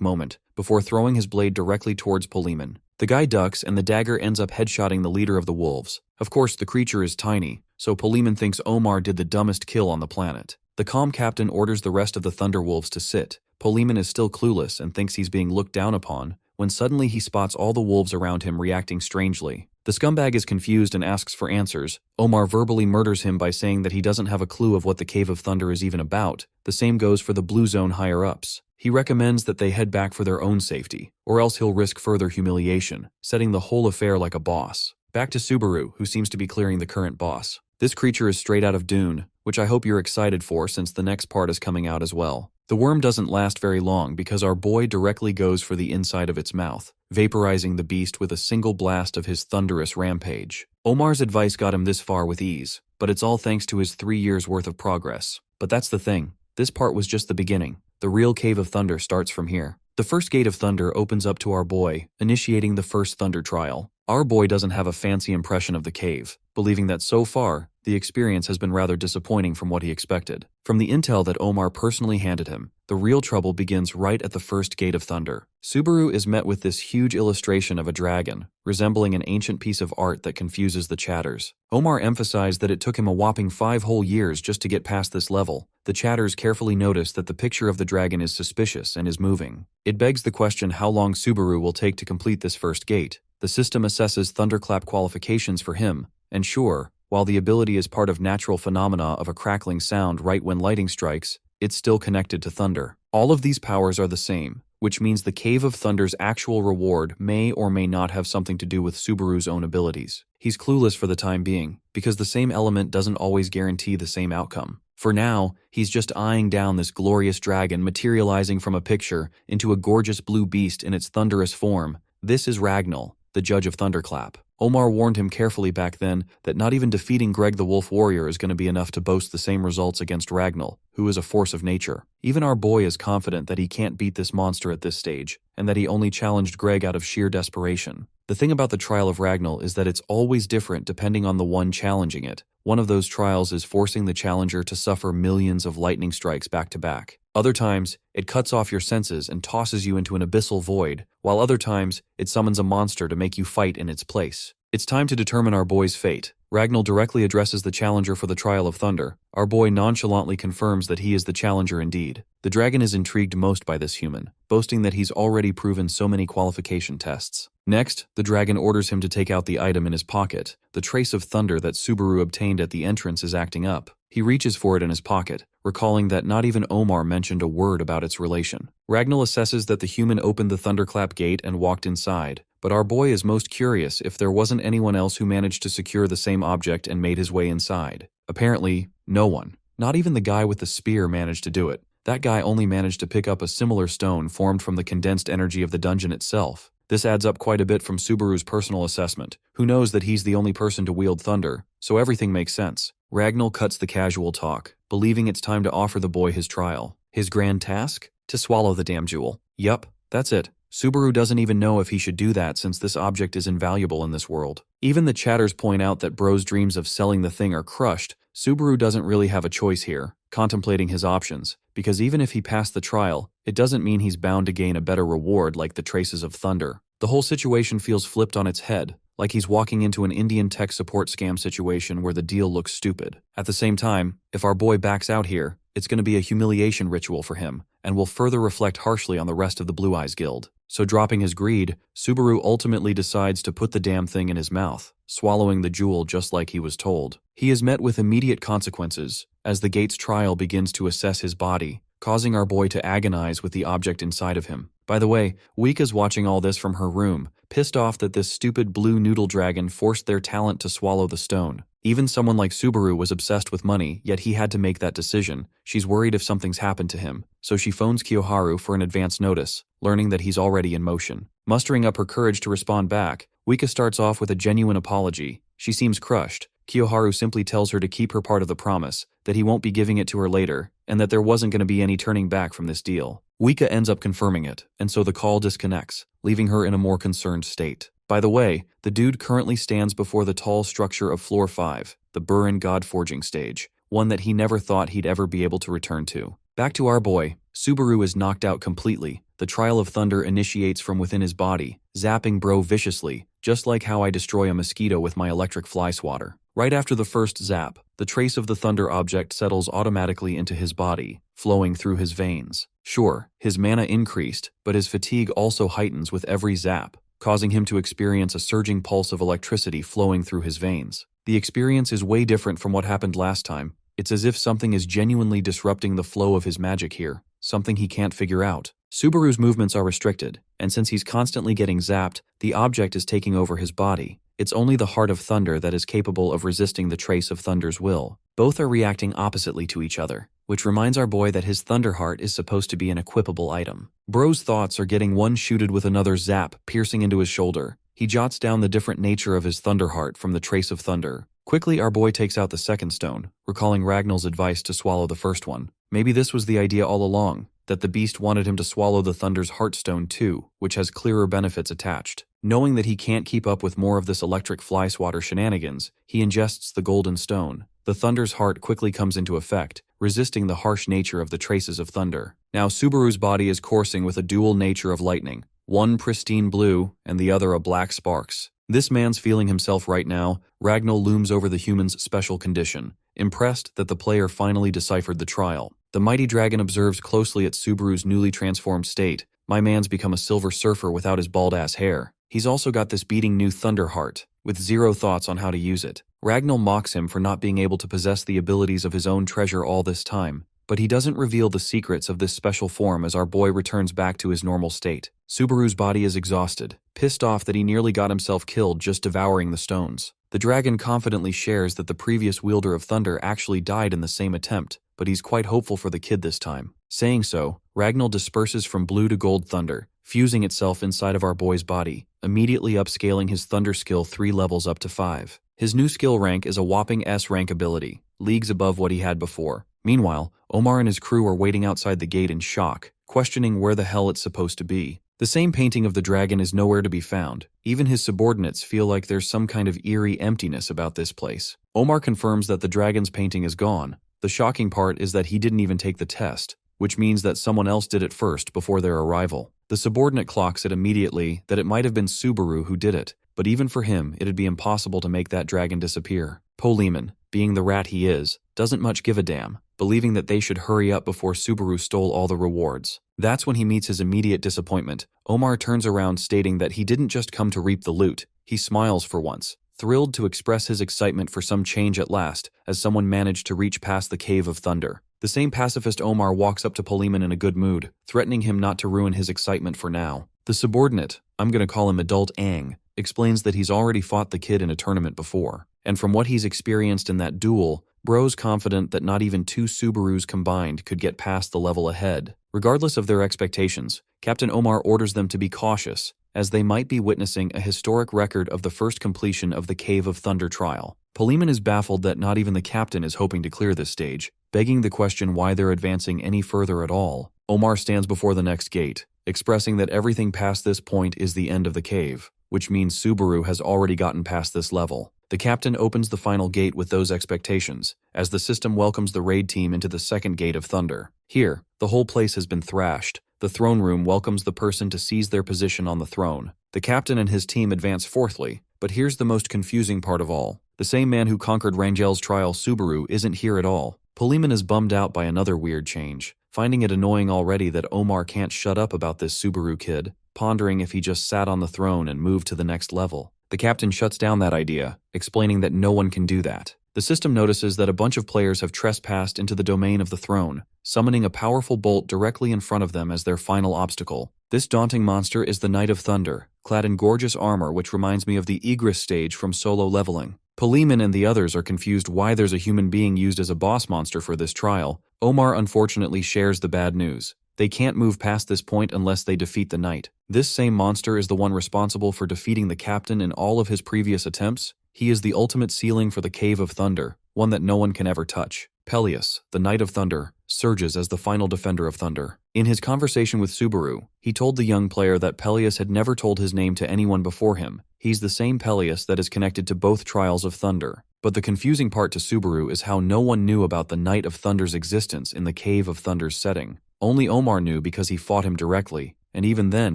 moment, before throwing his blade directly towards Poliman. The guy ducks and the dagger ends up headshotting the leader of the wolves. Of course, the creature is tiny, so Poliman thinks Omar did the dumbest kill on the planet. The calm captain orders the rest of the Thunderwolves to sit. Poliman is still clueless and thinks he's being looked down upon, when suddenly he spots all the wolves around him reacting strangely. The scumbag is confused and asks for answers. Omar verbally murders him by saying that he doesn't have a clue of what the Cave of Thunder is even about. The same goes for the Blue Zone higher-ups. He recommends that they head back for their own safety, or else he'll risk further humiliation, setting the whole affair like a boss. Back to Subaru, who seems to be clearing the current boss. This creature is straight out of Dune, which I hope you're excited for since the next part is coming out as well. The worm doesn't last very long because our boy directly goes for the inside of its mouth, vaporizing the beast with a single blast of his thunderous rampage. Omar's advice got him this far with ease, but it's all thanks to his 3 years' worth of progress. But that's the thing. This part was just the beginning. The real Cave of Thunder starts from here. The first gate of thunder opens up to our boy, initiating the first thunder trial. Our boy doesn't have a fancy impression of the cave, believing that so far, the experience has been rather disappointing from what he expected. From the intel that Omar personally handed him, the real trouble begins right at the first gate of thunder. Subaru is met with this huge illustration of a dragon, resembling an ancient piece of art that confuses the chatters. Omar emphasized that it took him a whopping 5 whole years just to get past this level. The chatters carefully notice that the picture of the dragon is suspicious and is moving. It begs the question how long Subaru will take to complete this first gate. The system assesses thunderclap qualifications for him, and sure, while the ability is part of natural phenomena of a crackling sound right when lightning strikes, it's still connected to thunder. All of these powers are the same, which means the Cave of Thunder's actual reward may or may not have something to do with Subaru's own abilities. He's clueless for the time being, because the same element doesn't always guarantee the same outcome. For now, he's just eyeing down this glorious dragon materializing from a picture into a gorgeous blue beast in its thunderous form. This is Ragnall, the judge of Thunderclap. Omar warned him carefully back then that not even defeating Greg the Wolf Warrior is going to be enough to boast the same results against Ragnall, who is a force of nature. Even our boy is confident that he can't beat this monster at this stage, and that he only challenged Greg out of sheer desperation. The thing about the trial of Ragnall is that it's always different depending on the one challenging it. One of those trials is forcing the challenger to suffer millions of lightning strikes back to back. Other times, it cuts off your senses and tosses you into an abyssal void, while other times, it summons a monster to make you fight in its place. It's time to determine our boy's fate. Ragnar directly addresses the challenger for the trial of thunder. Our boy nonchalantly confirms that he is the challenger indeed. The dragon is intrigued most by this human, boasting that he's already proven so many qualification tests. Next, the dragon orders him to take out the item in his pocket. The trace of thunder that Subaru obtained at the entrance is acting up. He reaches for it in his pocket, recalling that not even Omar mentioned a word about its relation. Ragnar assesses that the human opened the thunderclap gate and walked inside, but our boy is most curious if there wasn't anyone else who managed to secure the same object and made his way inside. Apparently, no one. Not even the guy with the spear managed to do it. That guy only managed to pick up a similar stone formed from the condensed energy of the dungeon itself. This adds up quite a bit from Subaru's personal assessment, who knows that he's the only person to wield thunder, so everything makes sense. Ragnar cuts the casual talk, believing it's time to offer the boy his trial. His grand task? To swallow the damn jewel. Yup, that's it. Subaru doesn't even know if he should do that since this object is invaluable in this world. Even the chatters point out that Bro's dreams of selling the thing are crushed. Subaru doesn't really have a choice here, contemplating his options, because even if he passed the trial, it doesn't mean he's bound to gain a better reward like the traces of thunder. The whole situation feels flipped on its head, like he's walking into an Indian tech support scam situation where the deal looks stupid. At the same time, if our boy backs out here, it's going to be a humiliation ritual for him, and will further reflect harshly on the rest of the Blue Eyes Guild. So dropping his greed, Subaru ultimately decides to put the damn thing in his mouth, swallowing the jewel just like he was told. He is met with immediate consequences, as the gate's trial begins to assess his body, causing our boy to agonize with the object inside of him. By the way, Wika's watching all this from her room, pissed off that this stupid blue noodle dragon forced their talent to swallow the stone. Even someone like Subaru was obsessed with money, yet he had to make that decision. She's worried if something's happened to him, so she phones Kiyoharu for an advance notice, learning that he's already in motion. Mustering up her courage to respond back, Wika starts off with a genuine apology. She seems crushed. Kiyoharu simply tells her to keep her part of the promise, that he won't be giving it to her later, and that there wasn't going to be any turning back from this deal. Wika ends up confirming it, and so the call disconnects, leaving her in a more concerned state. By the way, the dude currently stands before the tall structure of Floor 5, the Burin God Forging stage, one that he never thought he'd ever be able to return to. Back to our boy, Subaru is knocked out completely. The Trial of Thunder initiates from within his body, zapping Bro viciously, just like how I destroy a mosquito with my electric fly swatter. Right after the first zap, the trace of the thunder object settles automatically into his body, flowing through his veins. Sure, his mana increased, but his fatigue also heightens with every zap, causing him to experience a surging pulse of electricity flowing through his veins. The experience is way different from what happened last time. It's as if something is genuinely disrupting the flow of his magic here, something he can't figure out. Subaru's movements are restricted, and since he's constantly getting zapped, the object is taking over his body. It's only the Heart of Thunder that is capable of resisting the trace of Thunder's will. Both are reacting oppositely to each other, which reminds our boy that his Thunder Heart is supposed to be an equipable item. Bro's thoughts are getting one shooted with another zap piercing into his shoulder. He jots down the different nature of his Thunder Heart from the trace of thunder. Quickly, our boy takes out the second stone, recalling Ragnall's advice to swallow the first one. Maybe this was the idea all along, that the beast wanted him to swallow the Thunder's Heartstone too, which has clearer benefits attached. Knowing that he can't keep up with more of this electric fly swatter shenanigans, he ingests the golden stone. The Thunder's heart quickly comes into effect, resisting the harsh nature of the traces of thunder. Now Subaru's body is coursing with a dual nature of lightning, one pristine blue and the other a black sparks. This man's feeling himself right now. Ragnar looms over the human's special condition, impressed that the player finally deciphered the trial. The mighty dragon observes closely at Subaru's newly transformed state. My man's become a silver surfer without his bald-ass hair. He's also got this beating new thunder heart, with zero thoughts on how to use it. Ragnar mocks him for not being able to possess the abilities of his own treasure all this time, but he doesn't reveal the secrets of this special form as our boy returns back to his normal state. Subaru's body is exhausted, pissed off that he nearly got himself killed just devouring the stones. The dragon confidently shares that the previous wielder of thunder actually died in the same attempt, but he's quite hopeful for the kid this time. Saying so, Ragnar disperses from blue to gold thunder, fusing itself inside of our boy's body, immediately upscaling his thunder skill 3 levels up to 5. His new skill rank is a whopping S rank ability, leagues above what he had before. Meanwhile, Omar and his crew are waiting outside the gate in shock, questioning where the hell it's supposed to be. The same painting of the dragon is nowhere to be found. Even his subordinates feel like there's some kind of eerie emptiness about this place. Omar confirms that the dragon's painting is gone. The shocking part is that he didn't even take the test, which means that someone else did it first before their arrival. The subordinate clocks it immediately that it might have been Subaru who did it, but even for him, it'd be impossible to make that dragon disappear. Polemon, being the rat he is, doesn't much give a damn, believing that they should hurry up before Subaru stole all the rewards. That's when he meets his immediate disappointment. Omar turns around stating that he didn't just come to reap the loot. He smiles for once, thrilled to express his excitement for some change at last, as someone managed to reach past the Cave of Thunder. The same pacifist Omar walks up to Polemon in a good mood, threatening him not to ruin his excitement for now. The subordinate, I'm gonna call him Adult Aang, explains that he's already fought the kid in a tournament before, and from what he's experienced in that duel, Bro's confident that not even 2 Subarus combined could get past the level ahead. Regardless of their expectations, Captain Omar orders them to be cautious, as they might be witnessing a historic record of the first completion of the Cave of Thunder trial. Polemon is baffled that not even the captain is hoping to clear this stage, begging the question why they're advancing any further at all. Omar stands before the next gate, expressing that everything past this point is the end of the cave, which means Subaru has already gotten past this level. The captain opens the final gate with those expectations, as the system welcomes the raid team into the second gate of Thunder. Here, the whole place has been thrashed. The throne room welcomes the person to seize their position on the throne. The captain and his team advance fourthly, but here's the most confusing part of all. The same man who conquered Rangel's trial, Subaru, isn't here at all. Polemon is bummed out by another weird change, finding it annoying already that Omar can't shut up about this Subaru kid, pondering if he just sat on the throne and moved to the next level. The captain shuts down that idea, explaining that no one can do that. The system notices that a bunch of players have trespassed into the domain of the throne, summoning a powerful bolt directly in front of them as their final obstacle. This daunting monster is the Knight of Thunder, clad in gorgeous armor which reminds me of the Regressed stage from solo leveling. Polemon and the others are confused why there's a human being used as a boss monster for this trial. Omar unfortunately shares the bad news. They can't move past this point unless they defeat the knight. This same monster is the one responsible for defeating the captain in all of his previous attempts. He is the ultimate ceiling for the Cave of Thunder, one that no one can ever touch. Peleus, the Knight of Thunder, surges as the final defender of Thunder. In his conversation with Subaru, he told the young player that Peleus had never told his name to anyone before him. He's the same Peleus that is connected to both Trials of Thunder. But the confusing part to Subaru is how no one knew about the Knight of Thunder's existence in the Cave of Thunder's setting. Only Omar knew because he fought him directly, and even then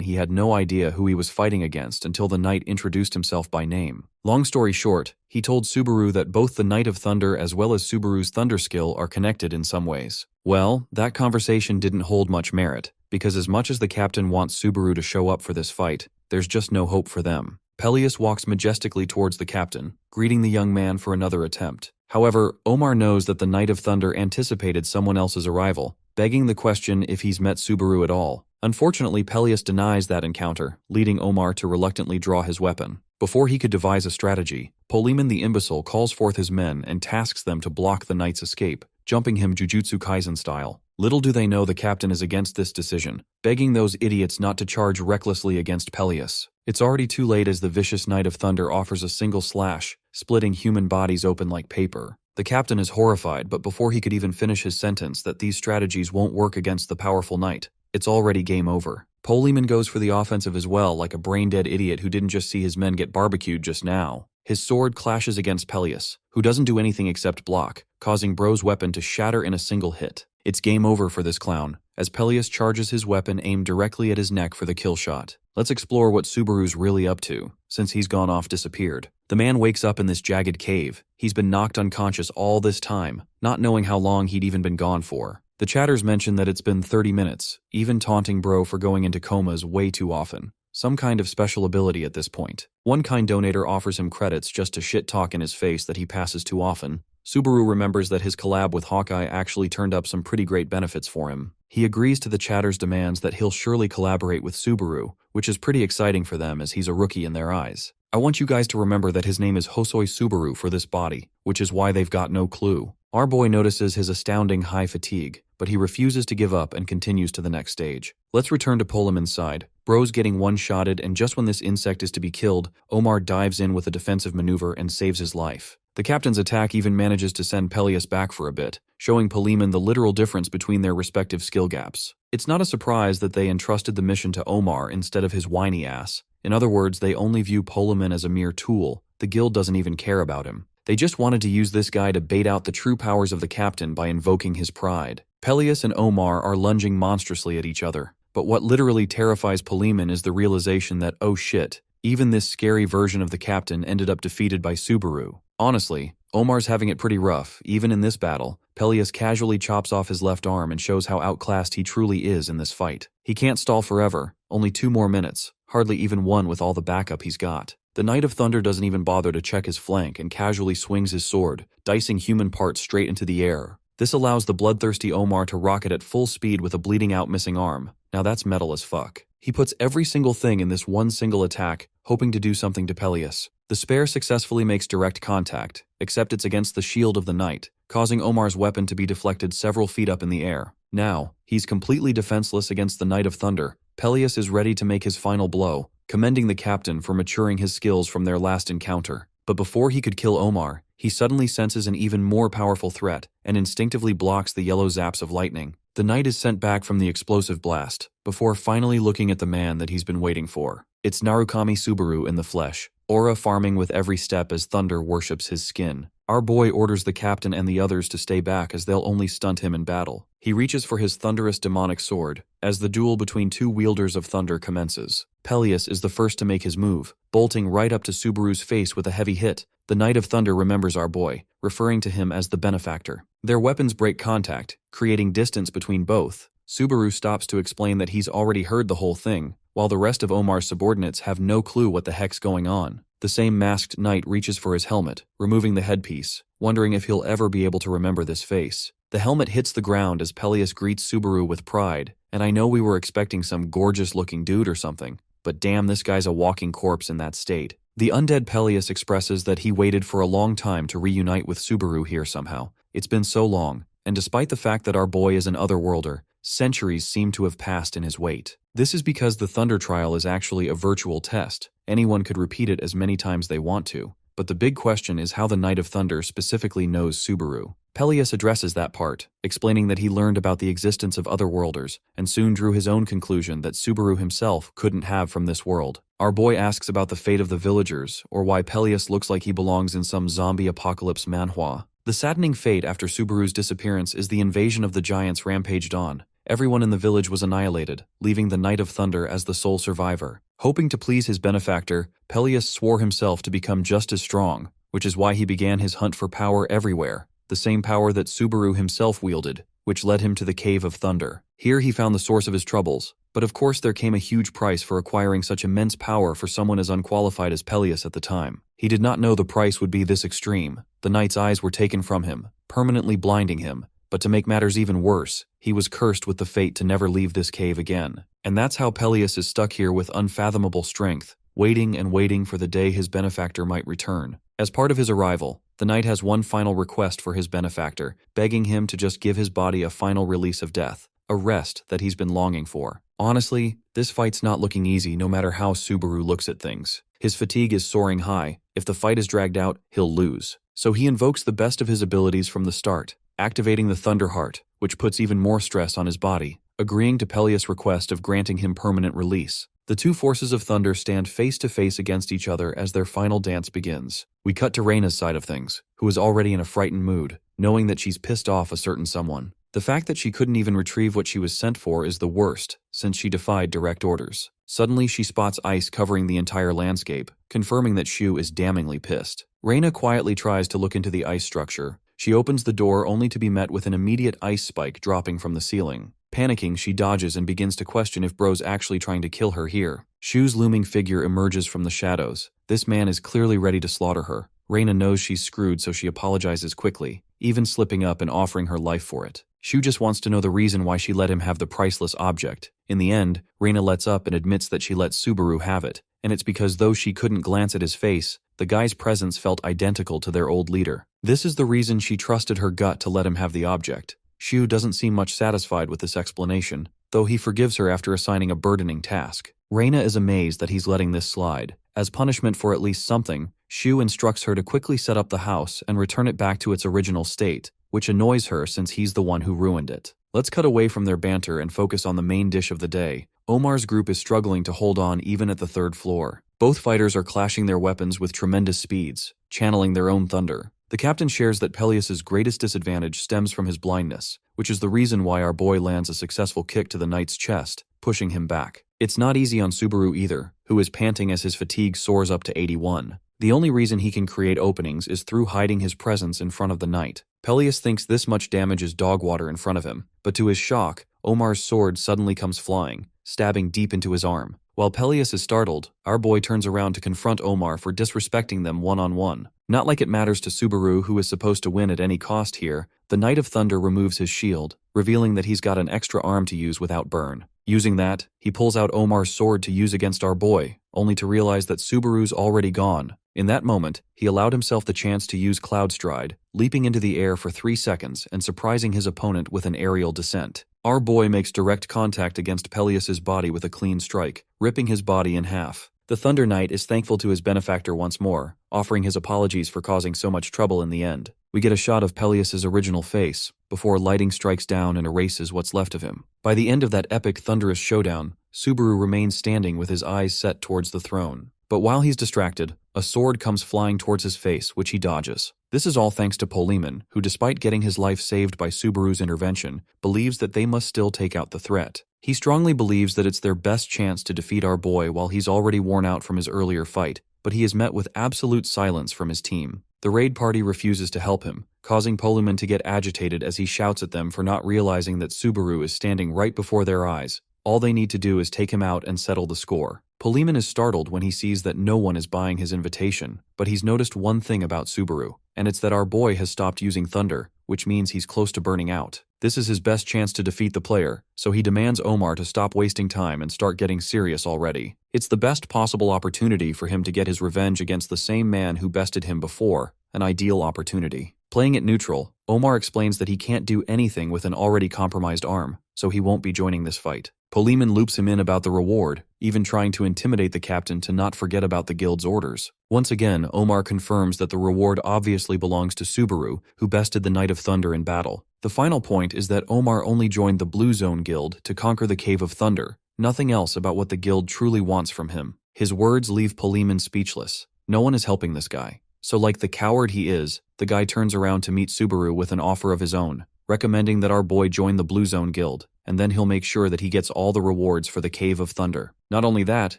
he had no idea who he was fighting against until the knight introduced himself by name. Long story short, he told Subaru that both the Knight of Thunder as well as Subaru's Thunder skill are connected in some ways. Well, that conversation didn't hold much merit, because as much as the captain wants Subaru to show up for this fight, there's just no hope for them. Peleus walks majestically towards the captain, greeting the young man for another attempt. However, Omar knows that the Knight of Thunder anticipated someone else's arrival, begging the question if he's met Subaru at all. Unfortunately, Peleus denies that encounter, leading Omar to reluctantly draw his weapon. Before he could devise a strategy, Polemon the imbecile calls forth his men and tasks them to block the knight's escape, jumping him Jujutsu Kaisen style. Little do they know the captain is against this decision, begging those idiots not to charge recklessly against Peleus. It's already too late as the vicious Knight of Thunder offers a single slash, splitting human bodies open like paper. The captain is horrified, but before he could even finish his sentence that these strategies won't work against the powerful knight, it's already game over. Polemon goes for the offensive as well, like a brain-dead idiot who didn't just see his men get barbecued just now. His sword clashes against Peleus, who doesn't do anything except block, causing Bro's weapon to shatter in a single hit. It's game over for this clown, as Peleus charges his weapon aimed directly at his neck for the kill shot. Let's explore what Subaru's really up to, since he's gone off disappeared. The man wakes up in this jagged cave. He's been knocked unconscious all this time, not knowing how long he'd even been gone for. The chatters mention that it's been 30 minutes, even taunting Bro for going into comas way too often. Some kind of special ability at this point. One kind donator offers him credits just to shit talk in his face that he passes too often. Subaru remembers that his collab with Hawkeye actually turned up some pretty great benefits for him. He agrees to the chatter's demands that he'll surely collaborate with Subaru, which is pretty exciting for them as he's a rookie in their eyes. I want you guys to remember that his name is Hosoi Subaru for this body, which is why they've got no clue. Our boy notices his astounding high fatigue, but he refuses to give up and continues to the next stage. Let's return to Polemon's side. Bro's getting one-shotted, and just when this insect is to be killed, Omar dives in with a defensive maneuver and saves his life. The captain's attack even manages to send Peleus back for a bit, showing Polemon the literal difference between their respective skill gaps. It's not a surprise that they entrusted the mission to Omar instead of his whiny ass. In other words, they only view Polemon as a mere tool. The guild doesn't even care about him. They just wanted to use this guy to bait out the true powers of the captain by invoking his pride. Peleus and Omar are lunging monstrously at each other, but what literally terrifies Polemon is the realization that, oh shit, Even this scary version of the captain ended up defeated by Subaru. Honestly, Omar's having it pretty rough. Even in this battle, Peleus casually chops off his left arm and shows how outclassed he truly is in this fight. He can't stall forever, only 2 more minutes, hardly even one with all the backup he's got. The Knight of Thunder doesn't even bother to check his flank and casually swings his sword, dicing human parts straight into the air. This allows the bloodthirsty Omar to rocket at full speed with a bleeding out missing arm. Now that's metal as fuck. He puts every single thing in this one single attack, hoping to do something to Peleus. The spare successfully makes direct contact, except it's against the shield of the knight, causing Omar's weapon to be deflected several feet up in the air. Now, he's completely defenseless against the Knight of Thunder. Peleus is ready to make his final blow, commending the captain for maturing his skills from their last encounter. But before he could kill Omar, he suddenly senses an even more powerful threat and instinctively blocks the yellow zaps of lightning. The knight is sent back from the explosive blast, before finally looking at the man that he's been waiting for. It's Narukami Subaru in the flesh, aura farming with every step as Thunder worships his skin. Our boy orders the captain and the others to stay back as they'll only stunt him in battle. He reaches for his thunderous demonic sword, as the duel between 2 wielders of thunder commences. Peleus is the first to make his move, bolting right up to Subaru's face with a heavy hit. The Knight of Thunder remembers our boy, referring to him as the benefactor. Their weapons break contact, creating distance between both. Subaru stops to explain that he's already heard the whole thing, while the rest of Omar's subordinates have no clue what the heck's going on. The same masked knight reaches for his helmet, removing the headpiece, wondering if he'll ever be able to remember this face. The helmet hits the ground as Peleus greets Subaru with pride, and I know we were expecting some gorgeous-looking dude or something, but damn, this guy's a walking corpse in that state. The undead Peleus expresses that he waited for a long time to reunite with Subaru here somehow. It's been so long, and despite the fact that our boy is an otherworlder, centuries seem to have passed in his wait. This is because the Thunder Trial is actually a virtual test. Anyone could repeat it as many times they want to. But the big question is how the Knight of Thunder specifically knows Subaru. Peleus addresses that part, explaining that he learned about the existence of otherworlders, and soon drew his own conclusion that Subaru himself couldn't have from this world. Our boy asks about the fate of the villagers, or why Peleus looks like he belongs in some zombie apocalypse manhwa. The saddening fate after Subaru's disappearance is the invasion of the giants rampaged on. Everyone in the village was annihilated, leaving the Knight of Thunder as the sole survivor. Hoping to please his benefactor, Peleus swore himself to become just as strong, which is why he began his hunt for power everywhere, the same power that Subaru himself wielded, which led him to the Cave of Thunder. Here he found the source of his troubles, but of course there came a huge price for acquiring such immense power for someone as unqualified as Peleus at the time. He did not know the price would be this extreme. The knight's eyes were taken from him, permanently blinding him. But to make matters even worse, he was cursed with the fate to never leave this cave again. And that's how Peleus is stuck here with unfathomable strength, waiting and waiting for the day his benefactor might return. As part of his arrival, the knight has one final request for his benefactor, begging him to just give his body a final release of death, a rest that he's been longing for. Honestly, this fight's not looking easy no matter how Subaru looks at things. His fatigue is soaring high. If the fight is dragged out, he'll lose. So he invokes the best of his abilities from the start, activating the Thunder Heart, which puts even more stress on his body, agreeing to Peleus' request of granting him permanent release. The two forces of thunder stand face to face against each other as their final dance begins. We cut to Reina's side of things, who is already in a frightened mood, knowing that she's pissed off a certain someone. The fact that she couldn't even retrieve what she was sent for is the worst, since she defied direct orders. Suddenly she spots ice covering the entire landscape, confirming that Shu is damningly pissed. Reina quietly tries to look into the ice structure. She opens the door only to be met with an immediate ice spike dropping from the ceiling. Panicking, she dodges and begins to question if Bro's actually trying to kill her here. Shu's looming figure emerges from the shadows. This man is clearly ready to slaughter her. Reina knows she's screwed, so she apologizes quickly, even slipping up and offering her life for it. Shu just wants to know the reason why she let him have the priceless object. In the end, Reina lets up and admits that she let Subaru have it, and it's because though she couldn't glance at his face, the guy's presence felt identical to their old leader. This is the reason she trusted her gut to let him have the object. Shu doesn't seem much satisfied with this explanation, though he forgives her after assigning a burdening task. Reina is amazed that he's letting this slide. As punishment for at least something, Shu instructs her to quickly set up the house and return it back to its original state, which annoys her since he's the one who ruined it. Let's cut away from their banter and focus on the main dish of the day. Omar's group is struggling to hold on even at the third floor. Both fighters are clashing their weapons with tremendous speeds, channeling their own thunder. The captain shares that Peleus' greatest disadvantage stems from his blindness, which is the reason why our boy lands a successful kick to the knight's chest, pushing him back. It's not easy on Subaru either, who is panting as his fatigue soars up to 81. The only reason he can create openings is through hiding his presence in front of the knight. Peleus thinks this much damage is dog water in front of him, but to his shock, Omar's sword suddenly comes flying, stabbing deep into his arm. While Peleus is startled, our boy turns around to confront Omar for disrespecting them one-on-one. Not like it matters to Subaru, who is supposed to win at any cost here, the Knight of Thunder removes his shield, revealing that he's got an extra arm to use without burn. Using that, he pulls out Omar's sword to use against our boy, only to realize that Subaru's already gone. In that moment, he allowed himself the chance to use Cloud Stride, leaping into the air for 3 seconds and surprising his opponent with an aerial descent. Our boy makes direct contact against Peleus's body with a clean strike, ripping his body in half. The Thunder Knight is thankful to his benefactor once more, offering his apologies for causing so much trouble in the end. We get a shot of Peleus's original face, before lightning strikes down and erases what's left of him. By the end of that epic thunderous showdown, Subaru remains standing with his eyes set towards the throne. But while he's distracted, a sword comes flying towards his face, which he dodges. This is all thanks to Poleman, who despite getting his life saved by Subaru's intervention, believes that they must still take out the threat. He strongly believes that it's their best chance to defeat our boy while he's already worn out from his earlier fight, but he is met with absolute silence from his team. The raid party refuses to help him, causing Poleman to get agitated as he shouts at them for not realizing that Subaru is standing right before their eyes. All they need to do is take him out and settle the score. Poleman is startled when he sees that no one is buying his invitation, but he's noticed one thing about Subaru, and it's that our boy has stopped using thunder, which means he's close to burning out. This is his best chance to defeat the player, so he demands Omar to stop wasting time and start getting serious already. It's the best possible opportunity for him to get his revenge against the same man who bested him before, an ideal opportunity. Playing it neutral, Omar explains that he can't do anything with an already compromised arm, so he won't be joining this fight. Poleman loops him in about the reward, even trying to intimidate the captain to not forget about the guild's orders. Once again, Omar confirms that the reward obviously belongs to Subaru, who bested the Knight of Thunder in battle. The final point is that Omar only joined the Blue Zone Guild to conquer the Cave of Thunder, nothing else about what the guild truly wants from him. His words leave Poleman speechless. No one is helping this guy. So like the coward he is, the guy turns around to meet Subaru with an offer of his own, recommending that our boy join the Blue Zone Guild, and then he'll make sure that he gets all the rewards for the Cave of Thunder. Not only that,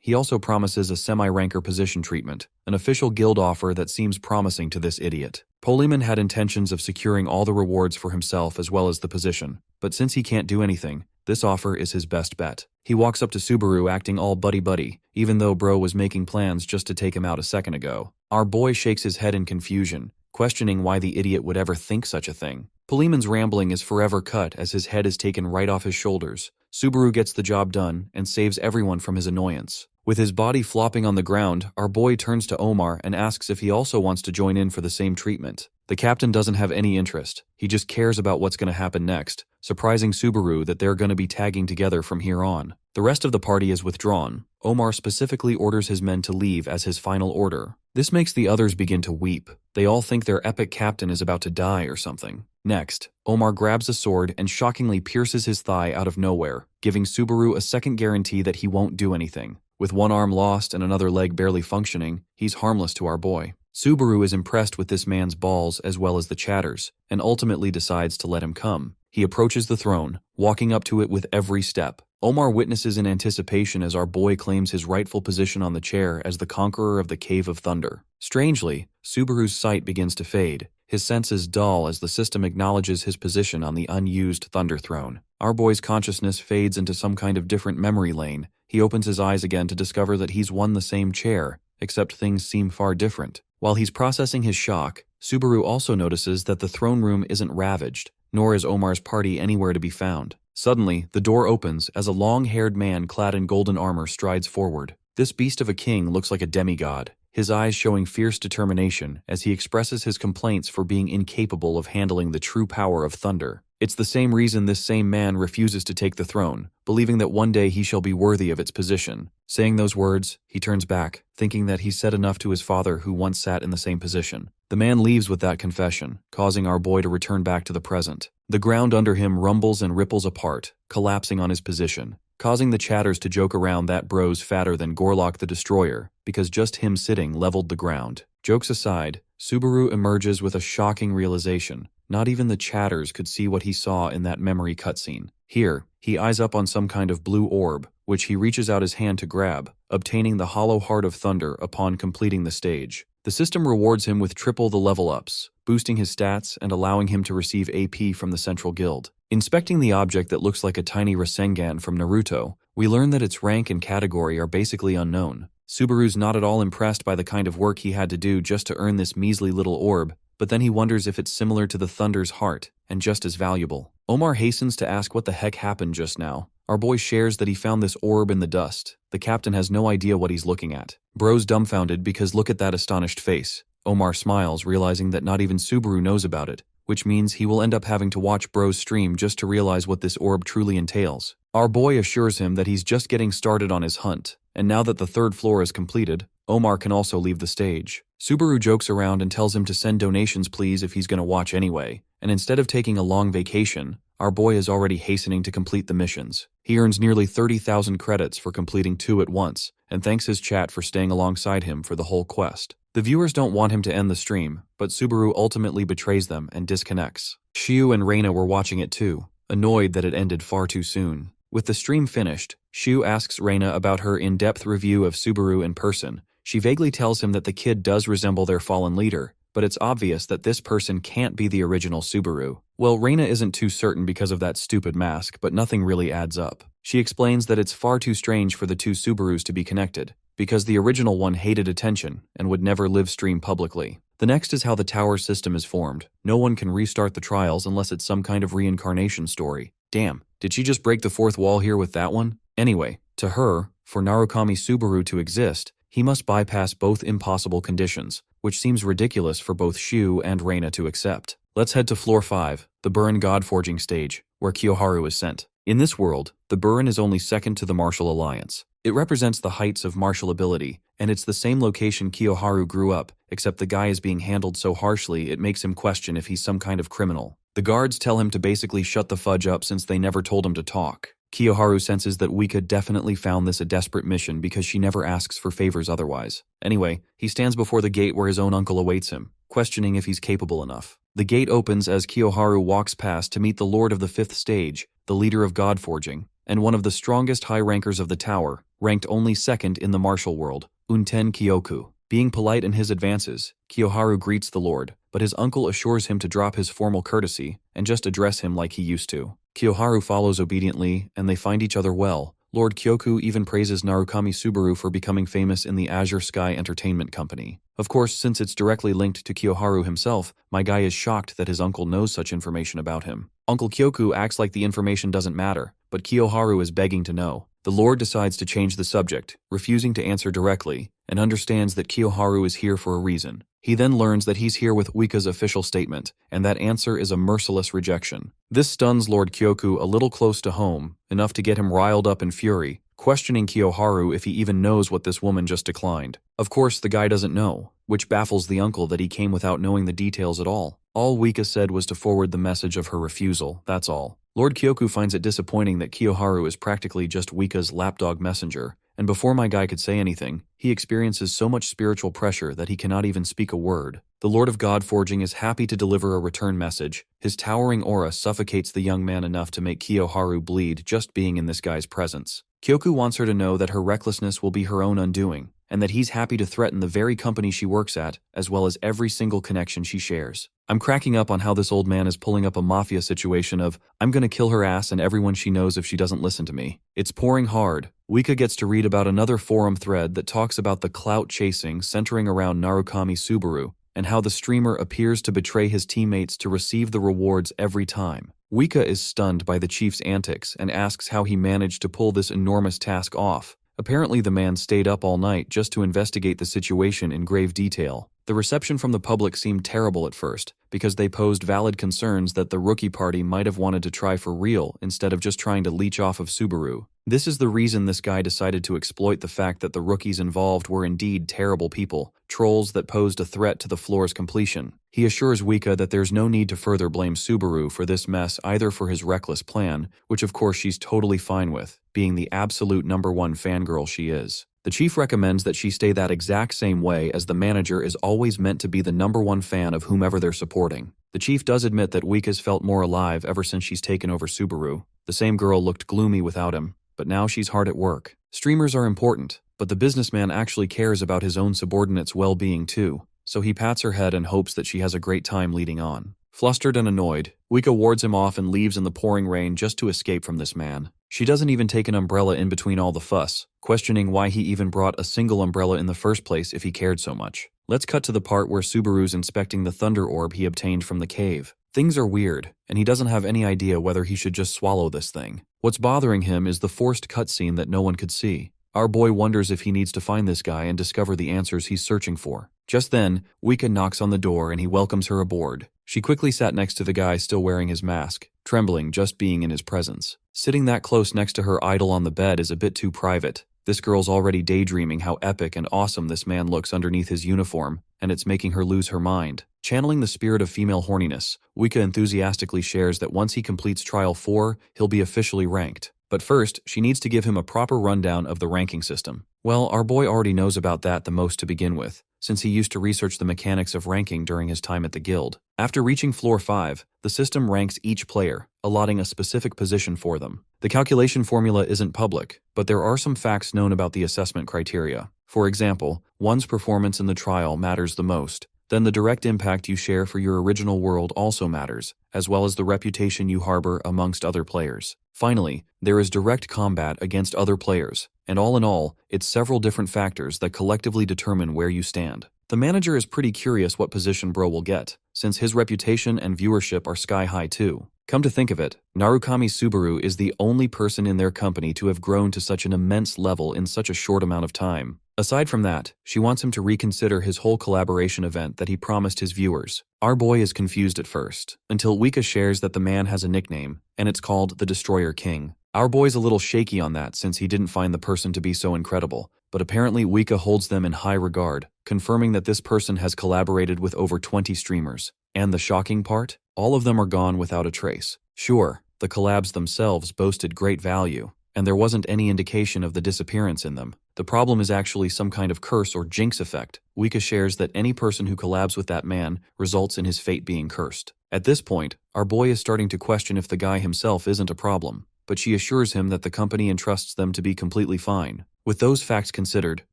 he also promises a semi-ranker position treatment, an official guild offer that seems promising to this idiot. Poleman had intentions of securing all the rewards for himself as well as the position, but since he can't do anything, this offer is his best bet. He walks up to Subaru acting all buddy-buddy, even though bro was making plans just to take him out a second ago. Our boy shakes his head in confusion, questioning why the idiot would ever think such a thing. Poleman's rambling is forever cut as his head is taken right off his shoulders. Subaru gets the job done and saves everyone from his annoyance. With his body flopping on the ground, our boy turns to Omar and asks if he also wants to join in for the same treatment. The captain doesn't have any interest. He just cares about what's going to happen next, surprising Subaru that they're going to be tagging together from here on. The rest of the party is withdrawn. Omar specifically orders his men to leave as his final order. This makes the others begin to weep. They all think their epic captain is about to die or something. Next, Omar grabs a sword and shockingly pierces his thigh out of nowhere, giving Subaru a second guarantee that he won't do anything. With one arm lost and another leg barely functioning, he's harmless to our boy. Subaru is impressed with this man's balls as well as the chatters, and ultimately decides to let him come. He approaches the throne, walking up to it with every step. Omar witnesses in anticipation as our boy claims his rightful position on the chair as the conqueror of the Cave of Thunder. Strangely, Subaru's sight begins to fade, his senses dull as the system acknowledges his position on the unused Thunder Throne. Our boy's consciousness fades into some kind of different memory lane. He opens his eyes again to discover that he's won the same chair, except things seem far different. While he's processing his shock, Subaru also notices that the throne room isn't ravaged, nor is Omar's party anywhere to be found. Suddenly, the door opens as a long-haired man clad in golden armor strides forward. This beast of a king looks like a demigod, his eyes showing fierce determination as he expresses his complaints for being incapable of handling the true power of thunder. It's the same reason this same man refuses to take the throne, believing that one day he shall be worthy of its position. Saying those words, he turns back, thinking that he's said enough to his father who once sat in the same position. The man leaves with that confession, causing our boy to return back to the present. The ground under him rumbles and ripples apart, collapsing on his position, causing the chatters to joke around that bro's fatter than Gorlock the Destroyer, because just him sitting leveled the ground. Jokes aside, Subaru emerges with a shocking realization. Not even the chatters could see what he saw in that memory cutscene. Here, he eyes up on some kind of blue orb, which he reaches out his hand to grab, obtaining the hollow heart of thunder upon completing the stage. The system rewards him with triple the level ups, boosting his stats and allowing him to receive AP from the central guild. Inspecting the object that looks like a tiny Rasengan from Naruto, we learn that its rank and category are basically unknown. Subaru's not at all impressed by the kind of work he had to do just to earn this measly little orb, but then he wonders if it's similar to the Thunder's heart, and just as valuable. Omar hastens to ask what the heck happened just now. Our boy shares that he found this orb in the dust. The captain has no idea what he's looking at. Bro's dumbfounded because look at that astonished face. Omar smiles, realizing that not even Subaru knows about it, which means he will end up having to watch Bro's stream just to realize what this orb truly entails. Our boy assures him that he's just getting started on his hunt, and now that the third floor is completed, Omar can also leave the stage. Subaru jokes around and tells him to send donations please if he's going to watch anyway, and instead of taking a long vacation, our boy is already hastening to complete the missions. He earns nearly 30,000 credits for completing 2 at once, and thanks his chat for staying alongside him for the whole quest. The viewers don't want him to end the stream, but Subaru ultimately betrays them and disconnects. Shiu and Reina were watching it too, annoyed that it ended far too soon. With the stream finished, Shiu asks Reina about her in-depth review of Subaru in person. She vaguely tells him that the kid does resemble their fallen leader, but it's obvious that this person can't be the original Subaru. Well, Reina isn't too certain because of that stupid mask, but nothing really adds up. She explains that it's far too strange for the two Subarus to be connected, because the original one hated attention and would never live stream publicly. The next is how the tower system is formed. No one can restart the trials unless it's some kind of reincarnation story. Damn, did she just break the fourth wall here with that one? Anyway, to her, for Narukami Subaru to exist, he must bypass both impossible conditions, which seems ridiculous for both Shiu and Reina to accept. Let's head to Floor 5, the Burin God-forging stage, where Kiyoharu is sent. In this world, the Burin is only second to the martial alliance. It represents the heights of martial ability, and it's the same location Kiyoharu grew up, except the guy is being handled so harshly it makes him question if he's some kind of criminal. The guards tell him to basically shut the fudge up since they never told him to talk. Kiyoharu senses that Wika definitely found this a desperate mission because she never asks for favors otherwise. Anyway, he stands before the gate where his own uncle awaits him, questioning if he's capable enough. The gate opens as Kiyoharu walks past to meet the Lord of the Fifth Stage, the leader of God Forging, and one of the strongest high rankers of the tower, ranked only second in the martial world, Unten Kyoku. Being polite in his advances, Kiyoharu greets the Lord, but his uncle assures him to drop his formal courtesy and just address him like he used to. Kiyoharu follows obediently, and they find each other well. Lord Kyoku even praises Narukami Subaru for becoming famous in the Azure Sky Entertainment Company. Of course, since it's directly linked to Kiyoharu himself, my guy is shocked that his uncle knows such information about him. Uncle Kyoku acts like the information doesn't matter, but Kiyoharu is begging to know. The Lord decides to change the subject, refusing to answer directly, and understands that Kiyoharu is here for a reason. He then learns that he's here with Wika's official statement, and that answer is a merciless rejection. This stuns Lord Kyoku a little close to home, enough to get him riled up in fury, questioning Kiyoharu if he even knows what this woman just declined. Of course, the guy doesn't know, which baffles the uncle that he came without knowing the details at all. All Wika said was to forward the message of her refusal, that's all. Lord Kyoku finds it disappointing that Kiyoharu is practically just Wika's lapdog messenger, and before my guy could say anything, he experiences so much spiritual pressure that he cannot even speak a word. The Lord of God Forging is happy to deliver a return message. His towering aura suffocates the young man enough to make Kiyoharu bleed just being in this guy's presence. Kyoku wants her to know that her recklessness will be her own undoing, and that he's happy to threaten the very company she works at, as well as every single connection she shares. I'm cracking up on how this old man is pulling up a mafia situation of, I'm gonna kill her ass and everyone she knows if she doesn't listen to me. It's pouring hard. Wika gets to read about another forum thread that talks about the clout chasing centering around Narukami Subaru, and how the streamer appears to betray his teammates to receive the rewards every time. Wika is stunned by the chief's antics and asks how he managed to pull this enormous task off. Apparently the man stayed up all night just to investigate the situation in grave detail. The reception from the public seemed terrible at first, because they posed valid concerns that the rookie party might have wanted to try for real instead of just trying to leech off of Subaru. This is the reason this guy decided to exploit the fact that the rookies involved were indeed terrible people, trolls that posed a threat to the floor's completion. He assures Wika that there's no need to further blame Subaru for this mess either for his reckless plan, which of course she's totally fine with, being the absolute #1 fangirl she is. The chief recommends that she stay that exact same way as the manager is always meant to be the #1 fan of whomever they're supporting. The chief does admit that Wika's felt more alive ever since she's taken over Subaru. The same girl looked gloomy without him. but now she's hard at work. Streamers are important, but the businessman actually cares about his own subordinates' well-being too, so he pats her head and hopes that she has a great time leading on. Flustered and annoyed, Wika wards him off and leaves in the pouring rain just to escape from this man. She doesn't even take an umbrella in between all the fuss, questioning why he even brought a single umbrella in the first place if he cared so much. Let's cut to the part where Subaru's inspecting the thunder orb he obtained from the cave. Things are weird, and he doesn't have any idea whether he should just swallow this thing. What's bothering him is the forced cutscene that no one could see. Our boy wonders if he needs to find this guy and discover the answers he's searching for. Just then, Wika knocks on the door and he welcomes her aboard. She quickly sat next to the guy still wearing his mask, trembling just being in his presence. Sitting that close next to her idol on the bed is a bit too private. This girl's already daydreaming how epic and awesome this man looks underneath his uniform, and it's making her lose her mind. Channeling the spirit of female horniness, Wika enthusiastically shares that once he completes Trial 4, he'll be officially ranked. But first, she needs to give him a proper rundown of the ranking system. Well, our boy already knows about that the most to begin with, since he used to research the mechanics of ranking during his time at the guild. After reaching floor 5, the system ranks each player, allotting a specific position for them. The calculation formula isn't public, but there are some facts known about the assessment criteria. For example, one's performance in the trial matters the most. Then the direct impact you share for your original world also matters, as well as the reputation you harbor amongst other players. Finally, there is direct combat against other players, and all in all, it's several different factors that collectively determine where you stand. The manager is pretty curious what position bro will get, since his reputation and viewership are sky high too. Come to think of it, Narukami Subaru is the only person in their company to have grown to such an immense level in such a short amount of time. Aside from that, she wants him to reconsider his whole collaboration event that he promised his viewers. Our boy is confused at first, until Wika shares that the man has a nickname, and it's called the Destroyer King. Our boy's a little shaky on that since he didn't find the person to be so incredible, but apparently Wika holds them in high regard, confirming that this person has collaborated with over 20 streamers. And the shocking part? All of them are gone without a trace. Sure, the collabs themselves boasted great value, and there wasn't any indication of the disappearance in them. The problem is actually some kind of curse or jinx effect. Wika shares that any person who collabs with that man results in his fate being cursed. At this point, our boy is starting to question if the guy himself isn't a problem, but she assures him that the company entrusts them to be completely fine. With those facts considered,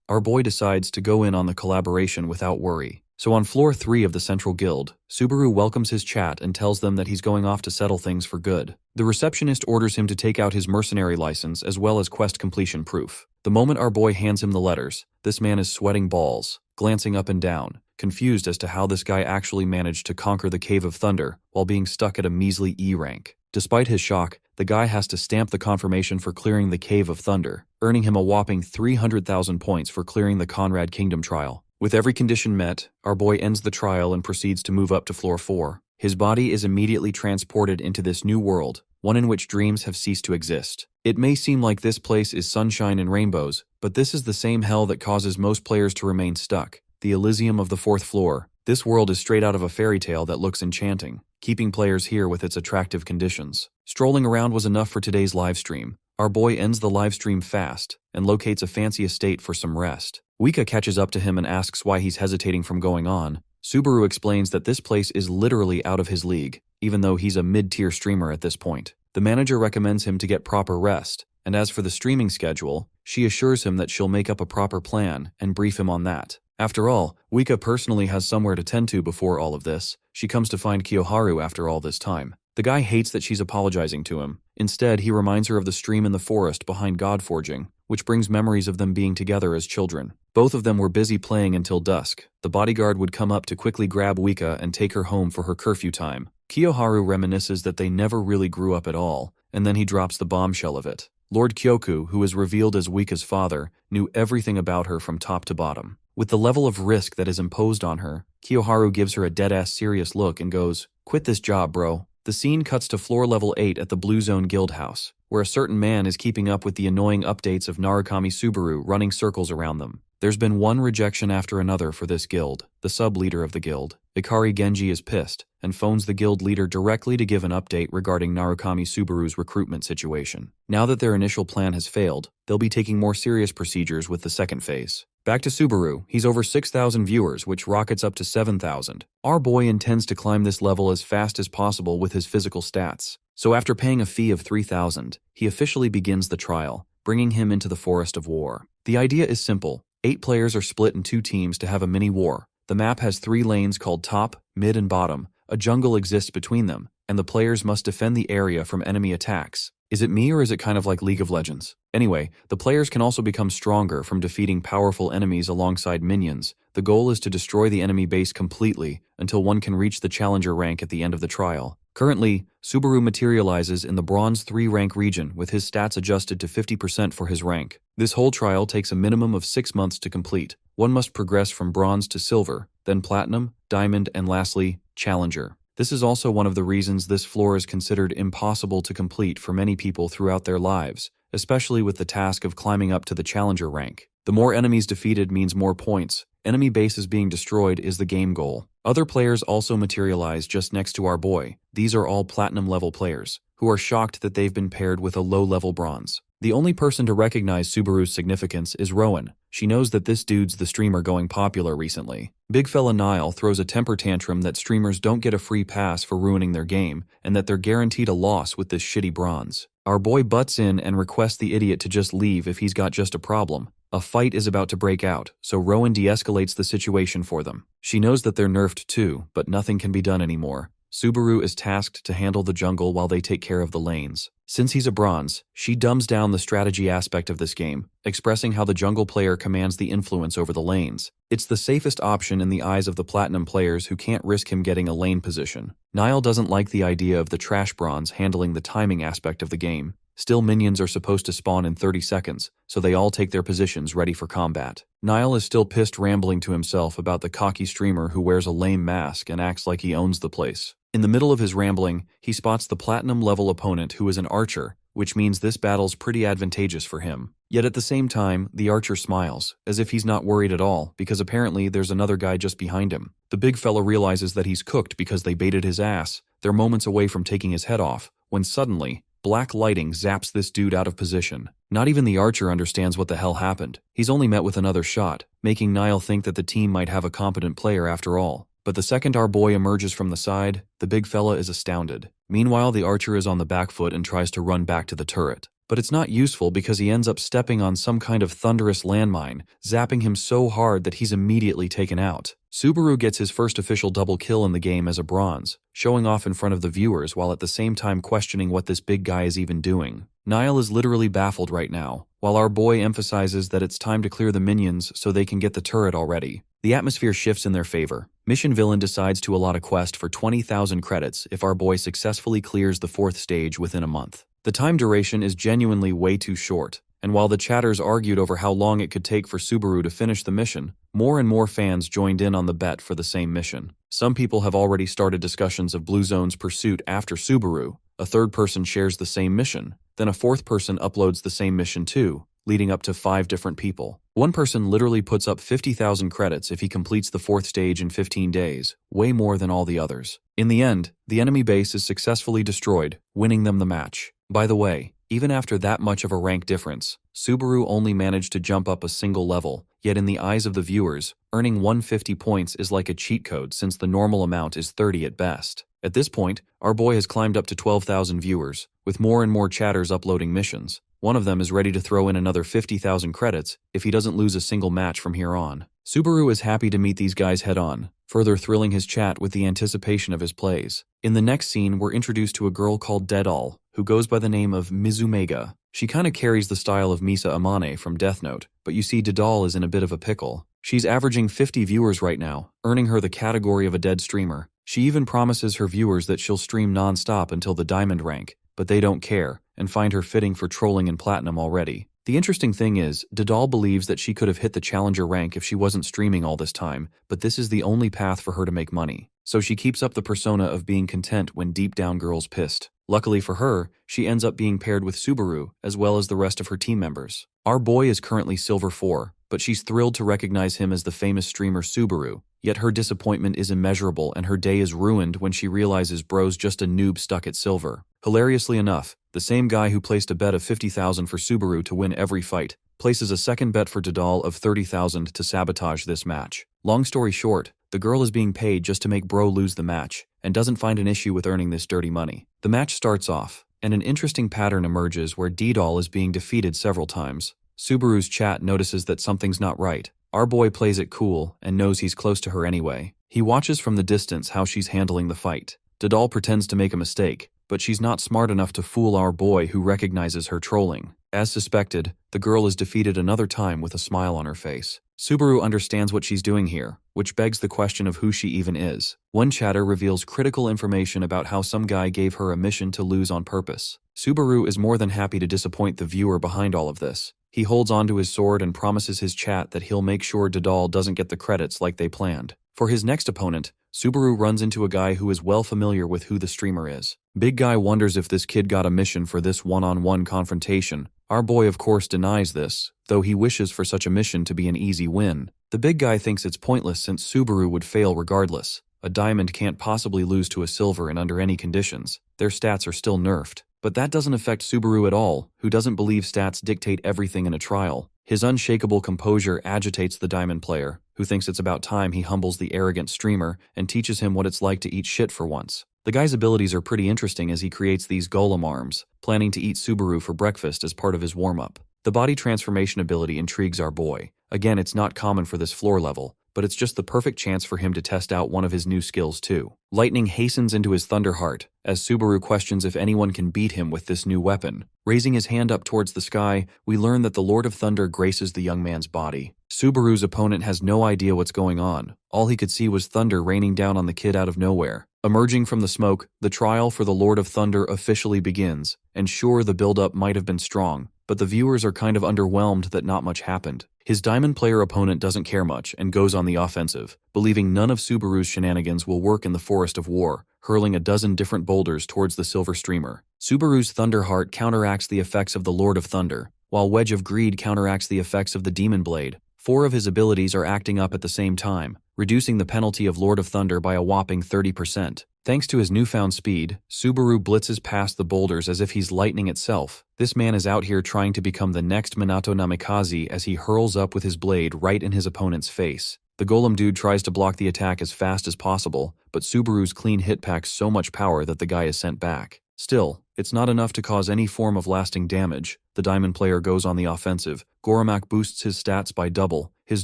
our boy decides to go in on the collaboration without worry. So on floor 3 of the Central Guild, Subaru welcomes his chat and tells them that he's going off to settle things for good. The receptionist orders him to take out his mercenary license as well as quest completion proof. The moment our boy hands him the letters, this man is sweating balls, glancing up and down, confused as to how this guy actually managed to conquer the Cave of Thunder while being stuck at a measly E rank. Despite his shock, the guy has to stamp the confirmation for clearing the Cave of Thunder, earning him a whopping 300,000 points for clearing the Conrad Kingdom trial. With every condition met, our boy ends the trial and proceeds to move up to floor 4. His body is immediately transported into this new world, one in which dreams have ceased to exist. It may seem like this place is sunshine and rainbows, but this is the same hell that causes most players to remain stuck. The Elysium of the 4th floor. This world is straight out of a fairy tale that looks enchanting, keeping players here with its attractive conditions. Strolling around was enough for today's livestream. Our boy ends the livestream fast and locates a fancy estate for some rest. Wika catches up to him and asks why he's hesitating from going on. Subaru explains that this place is literally out of his league, even though he's a mid-tier streamer at this point. The manager recommends him to get proper rest, and as for the streaming schedule, she assures him that she'll make up a proper plan and brief him on that. After all, Wika personally has somewhere to tend to before all of this. She comes to find Kiyoharu after all this time. The guy hates that she's apologizing to him. Instead, he reminds her of the stream in the forest behind Godforging, which brings memories of them being together as children. Both of them were busy playing until dusk. The bodyguard would come up to quickly grab Wika and take her home for her curfew time. Kiyoharu reminisces that they never really grew up at all, and then he drops the bombshell of it. Lord Kyoku, who is revealed as Wika's father, knew everything about her from top to bottom. With the level of risk that is imposed on her, Kiyoharu gives her a dead-ass serious look and goes, "Quit this job, bro." The scene cuts to floor level 8 at the Blue Zone Guild House, where a certain man is keeping up with the annoying updates of Narukami Subaru running circles around them. There's been one rejection after another for this guild. The sub-leader of the guild, Ikari Genji, is pissed and phones the guild leader directly to give an update regarding Narukami Subaru's recruitment situation. Now that their initial plan has failed, they'll be taking more serious procedures with the second phase. Back to Subaru, he's over 6,000 viewers, which rockets up to 7,000. Our boy intends to climb this level as fast as possible with his physical stats. So after paying a fee of 3,000, he officially begins the trial, bringing him into the forest of war. The idea is simple. 8 players are split in 2 teams to have a mini-war. The map has 3 lanes called top, mid, and bottom. A jungle exists between them, and the players must defend the area from enemy attacks. Is it me or is it kind of like League of Legends? Anyway, the players can also become stronger from defeating powerful enemies alongside minions. The goal is to destroy the enemy base completely until one can reach the challenger rank at the end of the trial. Currently, Subaru materializes in the Bronze 3 rank region with his stats adjusted to 50% for his rank. This whole trial takes a minimum of 6 months to complete. One must progress from Bronze to Silver, then Platinum, Diamond, and lastly, Challenger. This is also one of the reasons this floor is considered impossible to complete for many people throughout their lives, especially with the task of climbing up to the Challenger rank. The more enemies defeated means more points. Enemy bases being destroyed is the game goal. Other players also materialize just next to our boy. These are all Platinum level players, who are shocked that they've been paired with a low-level Bronze. The only person to recognize Subaru's significance is Rowan. She knows that this dude's the streamer going popular recently. Big fella Niall throws a temper tantrum that streamers don't get a free pass for ruining their game, and that they're guaranteed a loss with this shitty Bronze. Our boy butts in and requests the idiot to just leave if he's got just a problem. A fight is about to break out, so Rowan de-escalates the situation for them. She knows that they're nerfed too, but nothing can be done anymore. Subaru is tasked to handle the jungle while they take care of the lanes. Since he's a Bronze, she dumbs down the strategy aspect of this game, expressing how the jungle player commands the influence over the lanes. It's the safest option in the eyes of the Platinum players who can't risk him getting a lane position. Niall doesn't like the idea of the trash Bronze handling the timing aspect of the game. Still, minions are supposed to spawn in 30 seconds, so they all take their positions ready for combat. Niall is still pissed, rambling to himself about the cocky streamer who wears a lame mask and acts like he owns the place. In the middle of his rambling, he spots the Platinum-level opponent who is an archer, which means this battle's pretty advantageous for him. Yet at the same time, the archer smiles, as if he's not worried at all, because apparently there's another guy just behind him. The big fella realizes that he's cooked because they baited his ass. They're moments away from taking his head off, when suddenly, black lighting zaps this dude out of position. Not even the archer understands what the hell happened. He's only met with another shot, making Niall think that the team might have a competent player after all. But the second our boy emerges from the side, the big fella is astounded. Meanwhile, the archer is on the back foot and tries to run back to the turret. But it's not useful because he ends up stepping on some kind of thunderous landmine, zapping him so hard that he's immediately taken out. Subaru gets his first official double kill in the game as a Bronze, showing off in front of the viewers while at the same time questioning what this big guy is even doing. Niall is literally baffled right now, while our boy emphasizes that it's time to clear the minions so they can get the turret already. The atmosphere shifts in their favor. Mission Villain decides to allot a quest for 20,000 credits if our boy successfully clears the 4th stage within a month. The time duration is genuinely way too short, and while the chatters argued over how long it could take for Subaru to finish the mission, more and more fans joined in on the bet for the same mission. Some people have already started discussions of Blue Zone's pursuit after Subaru. A third person shares the same mission, then a fourth person uploads the same mission too, leading up to 5 different people. One person literally puts up 50,000 credits if he completes the 4th stage in 15 days, way more than all the others. In the end, the enemy base is successfully destroyed, winning them the match. By the way, even after that much of a rank difference, Subaru only managed to jump up a single level, yet in the eyes of the viewers, earning 150 points is like a cheat code since the normal amount is 30 at best. At this point, our boy has climbed up to 12,000 viewers, with more and more chatters uploading missions. One of them is ready to throw in another 50,000 credits if he doesn't lose a single match from here on. Subaru is happy to meet these guys head-on, further thrilling his chat with the anticipation of his plays. In the next scene, we're introduced to a girl called Dedal, who goes by the name of Mizumega. She kinda carries the style of Misa Amane from Death Note, but you see Dedal is in a bit of a pickle. She's averaging 50 viewers right now, earning her the category of a dead streamer. She even promises her viewers that she'll stream non-stop until the diamond rank, but they don't care, and find her fitting for trolling in platinum already. The interesting thing is, Dedal believes that she could have hit the challenger rank if she wasn't streaming all this time, but this is the only path for her to make money. So she keeps up the persona of being content when deep down girl's pissed. Luckily for her, she ends up being paired with Subaru, as well as the rest of her team members. Our boy is currently Silver 4, but she's thrilled to recognize him as the famous streamer Subaru. Yet her disappointment is immeasurable and her day is ruined when she realizes bro's just a noob stuck at Silver. Hilariously enough, the same guy who placed a bet of 50,000 for Subaru to win every fight, places a second bet for Dedal of 30,000 to sabotage this match. Long story short, the girl is being paid just to make bro lose the match, and doesn't find an issue with earning this dirty money. The match starts off, and an interesting pattern emerges where D-Doll is being defeated several times. Subaru's chat notices that something's not right. Our boy plays it cool and knows he's close to her anyway. He watches from the distance how she's handling the fight. D-Doll pretends to make a mistake, but she's not smart enough to fool our boy, who recognizes her trolling. As suspected, the girl is defeated another time with a smile on her face. Subaru understands what she's doing here, which begs the question of who she even is. One chatter reveals critical information about how some guy gave her a mission to lose on purpose. Subaru is more than happy to disappoint the viewer behind all of this. He holds onto his sword and promises his chat that he'll make sure D-Doll doesn't get the credits like they planned. For his next opponent, Subaru runs into a guy who is well familiar with who the streamer is. Big Guy wonders if this kid got a mission for this one-on-one confrontation. Our boy of course denies this, though he wishes for such a mission to be an easy win. The big guy thinks it's pointless since Subaru would fail regardless. A diamond can't possibly lose to a silver and under any conditions. Their stats are still nerfed. But that doesn't affect Subaru at all, who doesn't believe stats dictate everything in a trial. His unshakable composure agitates the diamond player, who thinks it's about time he humbles the arrogant streamer and teaches him what it's like to eat shit for once. The guy's abilities are pretty interesting as he creates these golem arms, planning to eat Subaru for breakfast as part of his warm-up. The body transformation ability intrigues our boy. Again, it's not common for this floor level, but it's just the perfect chance for him to test out one of his new skills too. Lightning hastens into his Thunderheart, as Subaru questions if anyone can beat him with this new weapon. Raising his hand up towards the sky, we learn that the Lord of Thunder graces the young man's body. Subaru's opponent has no idea what's going on. All he could see was thunder raining down on the kid out of nowhere. Emerging from the smoke, the trial for the Lord of Thunder officially begins, and sure, the build-up might have been strong, but the viewers are kind of underwhelmed that not much happened. His diamond player opponent doesn't care much and goes on the offensive, believing none of Subaru's shenanigans will work in the Forest of War, hurling a dozen different boulders towards the silver streamer. Subaru's Thunderheart counteracts the effects of the Lord of Thunder, while Wedge of Greed counteracts the effects of the Demon Blade. 4 of his abilities are acting up at the same time, reducing the penalty of Lord of Thunder by a whopping 30%. Thanks to his newfound speed, Subaru blitzes past the boulders as if he's lightning itself. This man is out here trying to become the next Minato Namikaze as he hurls up with his blade right in his opponent's face. The golem dude tries to block the attack as fast as possible, but Subaru's clean hit packs so much power that the guy is sent back. Still, it's not enough to cause any form of lasting damage. The diamond player goes on the offensive. Goromak boosts his stats by double. His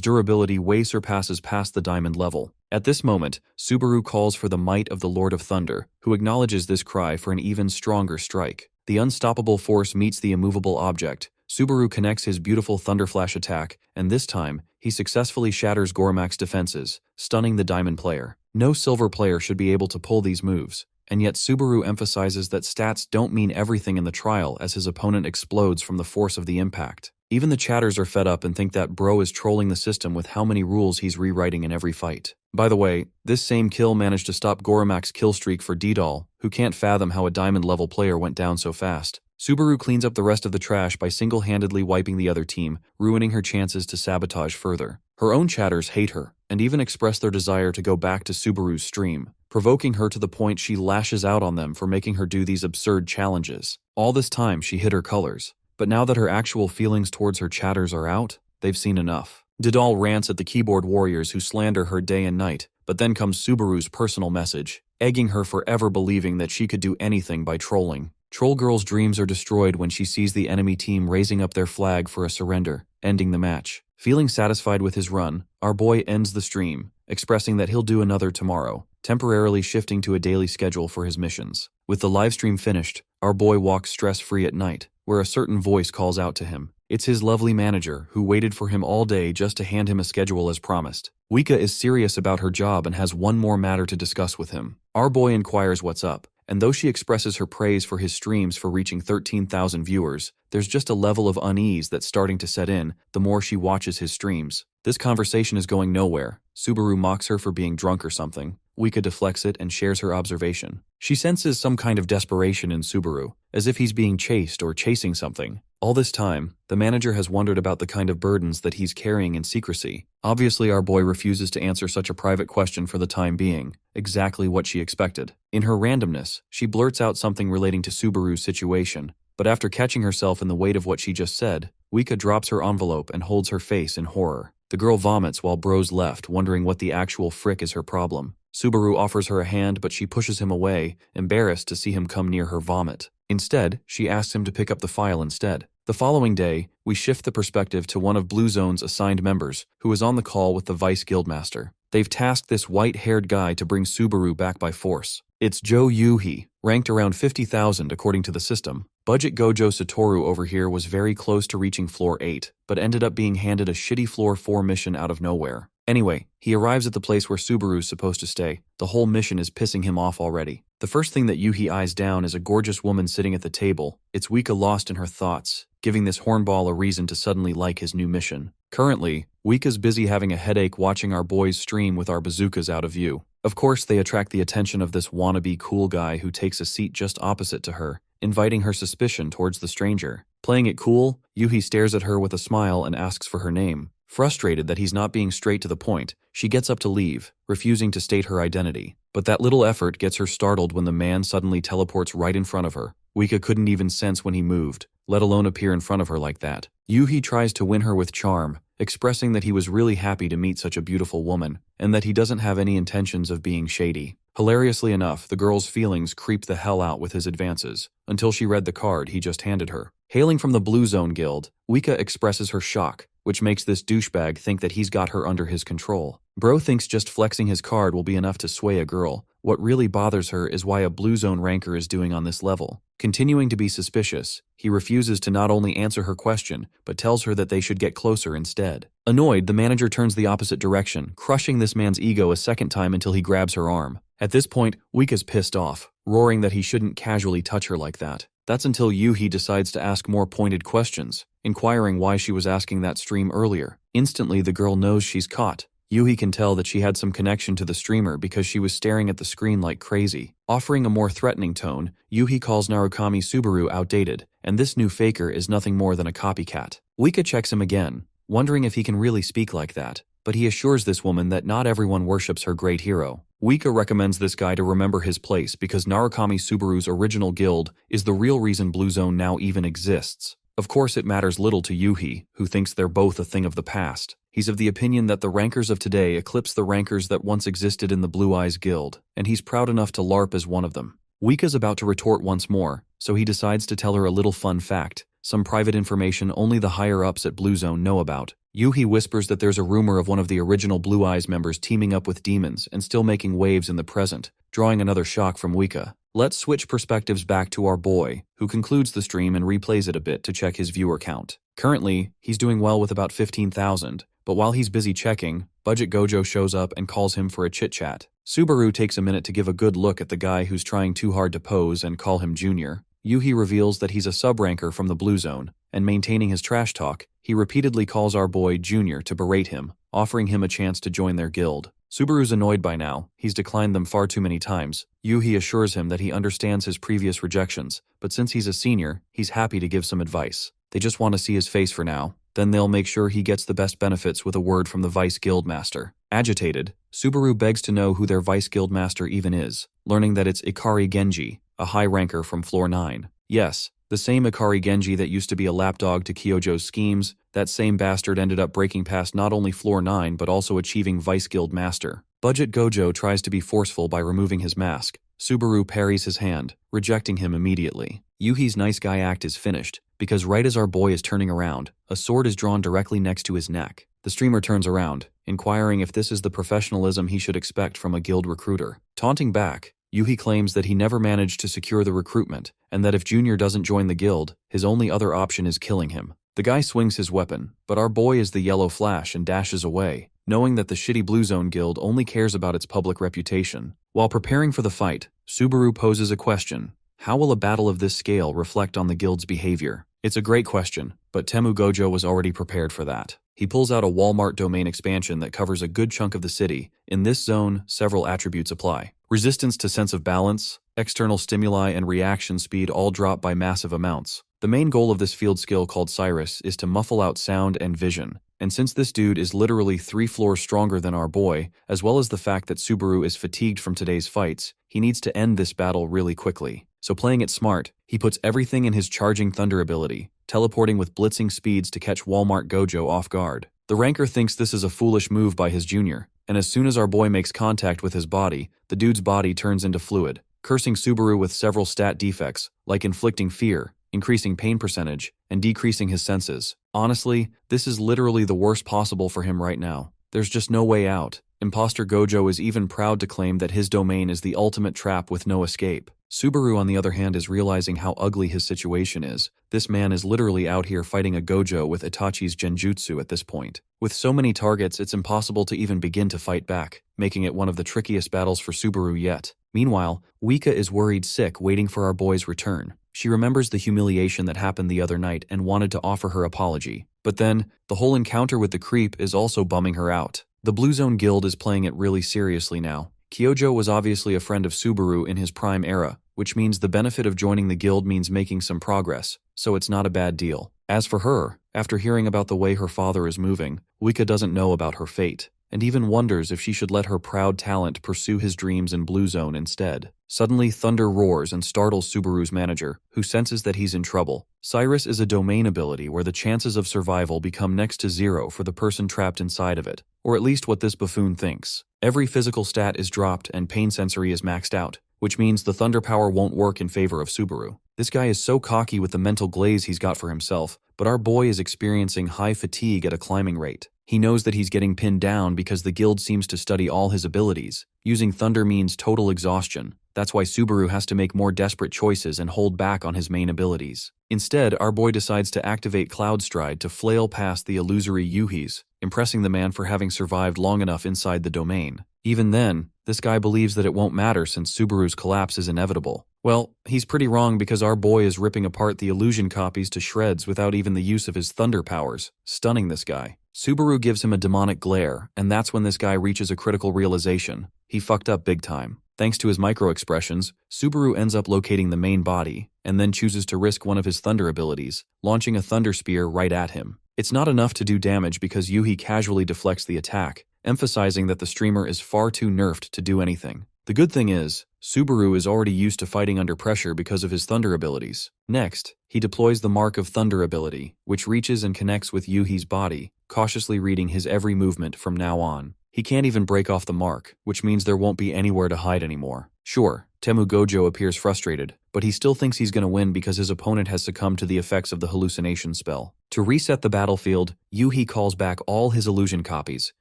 durability way surpasses past the diamond level. At this moment, Subaru calls for the might of the Lord of Thunder, who acknowledges this cry for an even stronger strike. The unstoppable force meets the immovable object. Subaru connects his beautiful Thunderflash attack, and this time, he successfully shatters Goromak's defenses, stunning the diamond player. No silver player should be able to pull these moves. And yet Subaru emphasizes that stats don't mean everything in the trial as his opponent explodes from the force of the impact. Even the chatters are fed up and think that bro is trolling the system with how many rules he's rewriting in every fight. By the way, this same kill managed to stop Goromak's kill streak for D-Doll, who can't fathom how a diamond-level player went down so fast. Subaru cleans up the rest of the trash by single-handedly wiping the other team, ruining her chances to sabotage further. Her own chatters hate her, and even express their desire to go back to Subaru's stream, provoking her to the point she lashes out on them for making her do these absurd challenges. All this time, she hid her colors. But now that her actual feelings towards her chatters are out, they've seen enough. D-Doll rants at the keyboard warriors who slander her day and night, but then comes Subaru's personal message, egging her forever believing that she could do anything by trolling. Troll Girl's dreams are destroyed when she sees the enemy team raising up their flag for a surrender, ending the match. Feeling satisfied with his run, our boy ends the stream, expressing that he'll do another tomorrow, temporarily shifting to a daily schedule for his missions. With the livestream finished, our boy walks stress-free at night, where a certain voice calls out to him. It's his lovely manager, who waited for him all day just to hand him a schedule as promised. Wika is serious about her job and has one more matter to discuss with him. Our boy inquires what's up, and though she expresses her praise for his streams for reaching 13,000 viewers, there's just a level of unease that's starting to set in the more she watches his streams. This conversation is going nowhere. Subaru mocks her for being drunk or something. Wika deflects it and shares her observation. She senses some kind of desperation in Subaru, as if he's being chased or chasing something. All this time, the manager has wondered about the kind of burdens that he's carrying in secrecy. Obviously, our boy refuses to answer such a private question for the time being, exactly what she expected. In her randomness, she blurts out something relating to Subaru's situation, but after catching herself in the weight of what she just said, Wika drops her envelope and holds her face in horror. The girl vomits while bro's left, wondering what the actual frick is her problem. Subaru offers her a hand, but she pushes him away, embarrassed to see him come near her vomit. Instead, she asks him to pick up the file instead. The following day, we shift the perspective to one of Blue Zone's assigned members, who is on the call with the Vice Guildmaster. They've tasked this white-haired guy to bring Subaru back by force. It's Joe Yuhi, ranked around 50,000 according to the system. Budget Gojo Satoru over here was very close to reaching floor 8, but ended up being handed a shitty floor 4 mission out of nowhere. Anyway, he arrives at the place where Subaru's supposed to stay. The whole mission is pissing him off already. The first thing that Yuhi eyes down is a gorgeous woman sitting at the table. It's Wika lost in her thoughts, giving this hornball a reason to suddenly like his new mission. Currently, Wika's busy having a headache watching our boys stream with our bazookas out of view. Of course, they attract the attention of this wannabe cool guy who takes a seat just opposite to her, inviting her suspicion towards the stranger. Playing it cool, Yuhi stares at her with a smile and asks for her name. Frustrated that he's not being straight to the point, she gets up to leave, refusing to state her identity. But that little effort gets her startled when the man suddenly teleports right in front of her. Wika couldn't even sense when he moved, let alone appear in front of her like that. Yuhi tries to win her with charm, expressing that he was really happy to meet such a beautiful woman, and that he doesn't have any intentions of being shady. Hilariously enough, the girl's feelings creep the hell out with his advances, until she read the card he just handed her. Hailing from the Blue Zone Guild, Wika expresses her shock, which makes this douchebag think that he's got her under his control. Bro thinks just flexing his card will be enough to sway a girl. What really bothers her is why a Blue Zone ranker is doing on this level. Continuing to be suspicious, he refuses to not only answer her question, but tells her that they should get closer instead. Annoyed, the manager turns the opposite direction, crushing this man's ego a second time until he grabs her arm. At this point, Wika's pissed off, roaring that he shouldn't casually touch her like that. That's until Yuhi decides to ask more pointed questions, inquiring why she was asking that stream earlier. Instantly, the girl knows she's caught. Yuhi can tell that she had some connection to the streamer because she was staring at the screen like crazy. Offering a more threatening tone, Yuhi calls Narukami Subaru outdated, and this new faker is nothing more than a copycat. Wika checks him again, wondering if he can really speak like that, but he assures this woman that not everyone worships her great hero. Wika recommends this guy to remember his place because Narukami Subaru's original guild is the real reason Blue Zone now even exists. Of course, it matters little to Yuhi, who thinks they're both a thing of the past. He's of the opinion that the rankers of today eclipse the rankers that once existed in the Blue Eyes Guild, and he's proud enough to LARP as one of them. Wika's about to retort once more, so he decides to tell her a little fun fact, some private information only the higher-ups at Blue Zone know about. Yuhi whispers that there's a rumor of one of the original Blue Eyes members teaming up with demons and still making waves in the present, drawing another shock from Wika. Let's switch perspectives back to our boy, who concludes the stream and replays it a bit to check his viewer count. Currently, he's doing well with about 15,000, but while he's busy checking, Budget Gojo shows up and calls him for a chit-chat. Subaru takes a minute to give a good look at the guy who's trying too hard to pose and call him Junior. Yuhi reveals that he's a sub-ranker from the Blue Zone, and maintaining his trash talk, he repeatedly calls our boy Junior to berate him, offering him a chance to join their guild. Subaru's annoyed by now, he's declined them far too many times. Yuhi assures him that he understands his previous rejections, but since he's a senior, he's happy to give some advice. They just want to see his face for now, then they'll make sure he gets the best benefits with a word from the Vice Guildmaster. Agitated, Subaru begs to know who their Vice Guildmaster even is, learning that it's Ikari Genji, a high ranker from floor 9. Yes, the same Ikari Genji that used to be a lapdog to Kyojo's schemes, that same bastard ended up breaking past not only floor 9 but also achieving Vice Guild Master. Budget Gojo tries to be forceful by removing his mask. Subaru parries his hand, rejecting him immediately. Yuhi's nice guy act is finished, because right as our boy is turning around, a sword is drawn directly next to his neck. The streamer turns around, inquiring if this is the professionalism he should expect from a guild recruiter. Taunting back, Yuhi claims that he never managed to secure the recruitment, and that if Junior doesn't join the guild, his only other option is killing him. The guy swings his weapon, but our boy is the yellow flash and dashes away, knowing that the shitty Blue Zone guild only cares about its public reputation. While preparing for the fight, Subaru poses a question. How will a battle of this scale reflect on the guild's behavior? It's a great question, but Temu Gojo was already prepared for that. He pulls out a Walmart domain expansion that covers a good chunk of the city. In this zone, several attributes apply. Resistance to sense of balance, external stimuli, and reaction speed all drop by massive amounts. The main goal of this field skill called Cyrus is to muffle out sound and vision. And since this dude is literally 3 floors stronger than our boy, as well as the fact that Subaru is fatigued from today's fights, he needs to end this battle really quickly. So playing it smart, he puts everything in his Charging Thunder ability, teleporting with blitzing speeds to catch Walmart Gojo off guard. The ranker thinks this is a foolish move by his junior, and as soon as our boy makes contact with his body, the dude's body turns into fluid. cursing Subaru with several stat defects, like inflicting fear, increasing pain percentage, and decreasing his senses. Honestly, this is literally the worst possible for him right now. There's just no way out. Imposter Gojo is even proud to claim that his domain is the ultimate trap with no escape. Subaru, on the other hand, is realizing how ugly his situation is. This man is literally out here fighting a Gojo with Itachi's genjutsu at this point. With so many targets, it's impossible to even begin to fight back, making it one of the trickiest battles for Subaru yet. Meanwhile, Wika is worried sick, waiting for our boy's return. She remembers the humiliation that happened the other night and wanted to offer her apology. But then, the whole encounter with the creep is also bumming her out. The Blue Zone Guild is playing it really seriously now. Kyojo was obviously a friend of Subaru in his prime era, which means the benefit of joining the guild means making some progress, so it's not a bad deal. As for her, after hearing about the way her father is moving, Wika doesn't know about her fate, and even wonders if she should let her proud talent pursue his dreams in Blue Zone instead. Suddenly, thunder roars and startles Subaru's manager, who senses that he's in trouble. Cyrus is a domain ability where the chances of survival become next to zero for the person trapped inside of it, or at least what this buffoon thinks. Every physical stat is dropped and pain sensory is maxed out, which means the thunder power won't work in favor of Subaru. This guy is so cocky with the mental glaze he's got for himself, but our boy is experiencing high fatigue at a climbing rate. He knows that he's getting pinned down because the guild seems to study all his abilities. Using thunder means total exhaustion. That's why Subaru has to make more desperate choices and hold back on his main abilities. Instead, our boy decides to activate Cloud Stride to flail past the illusory Yuhis, impressing the man for having survived long enough inside the domain. Even then, this guy believes that it won't matter since Subaru's collapse is inevitable. Well, he's pretty wrong because our boy is ripping apart the illusion copies to shreds without even the use of his thunder powers, stunning this guy. Subaru gives him a demonic glare, and that's when this guy reaches a critical realization. He fucked up big time. Thanks to his micro-expressions, Subaru ends up locating the main body, and then chooses to risk one of his thunder abilities, launching a thunder spear right at him. It's not enough to do damage because Yuhi casually deflects the attack, emphasizing that the streamer is far too nerfed to do anything. The good thing is, Subaru is already used to fighting under pressure because of his thunder abilities. Next, he deploys the Mark of Thunder ability, which reaches and connects with Yuhi's body, cautiously reading his every movement from now on. He can't even break off the mark, which means there won't be anywhere to hide anymore. Sure, Temu Gojo appears frustrated, but he still thinks he's gonna win because his opponent has succumbed to the effects of the hallucination spell. To reset the battlefield, Yuhi calls back all his illusion copies,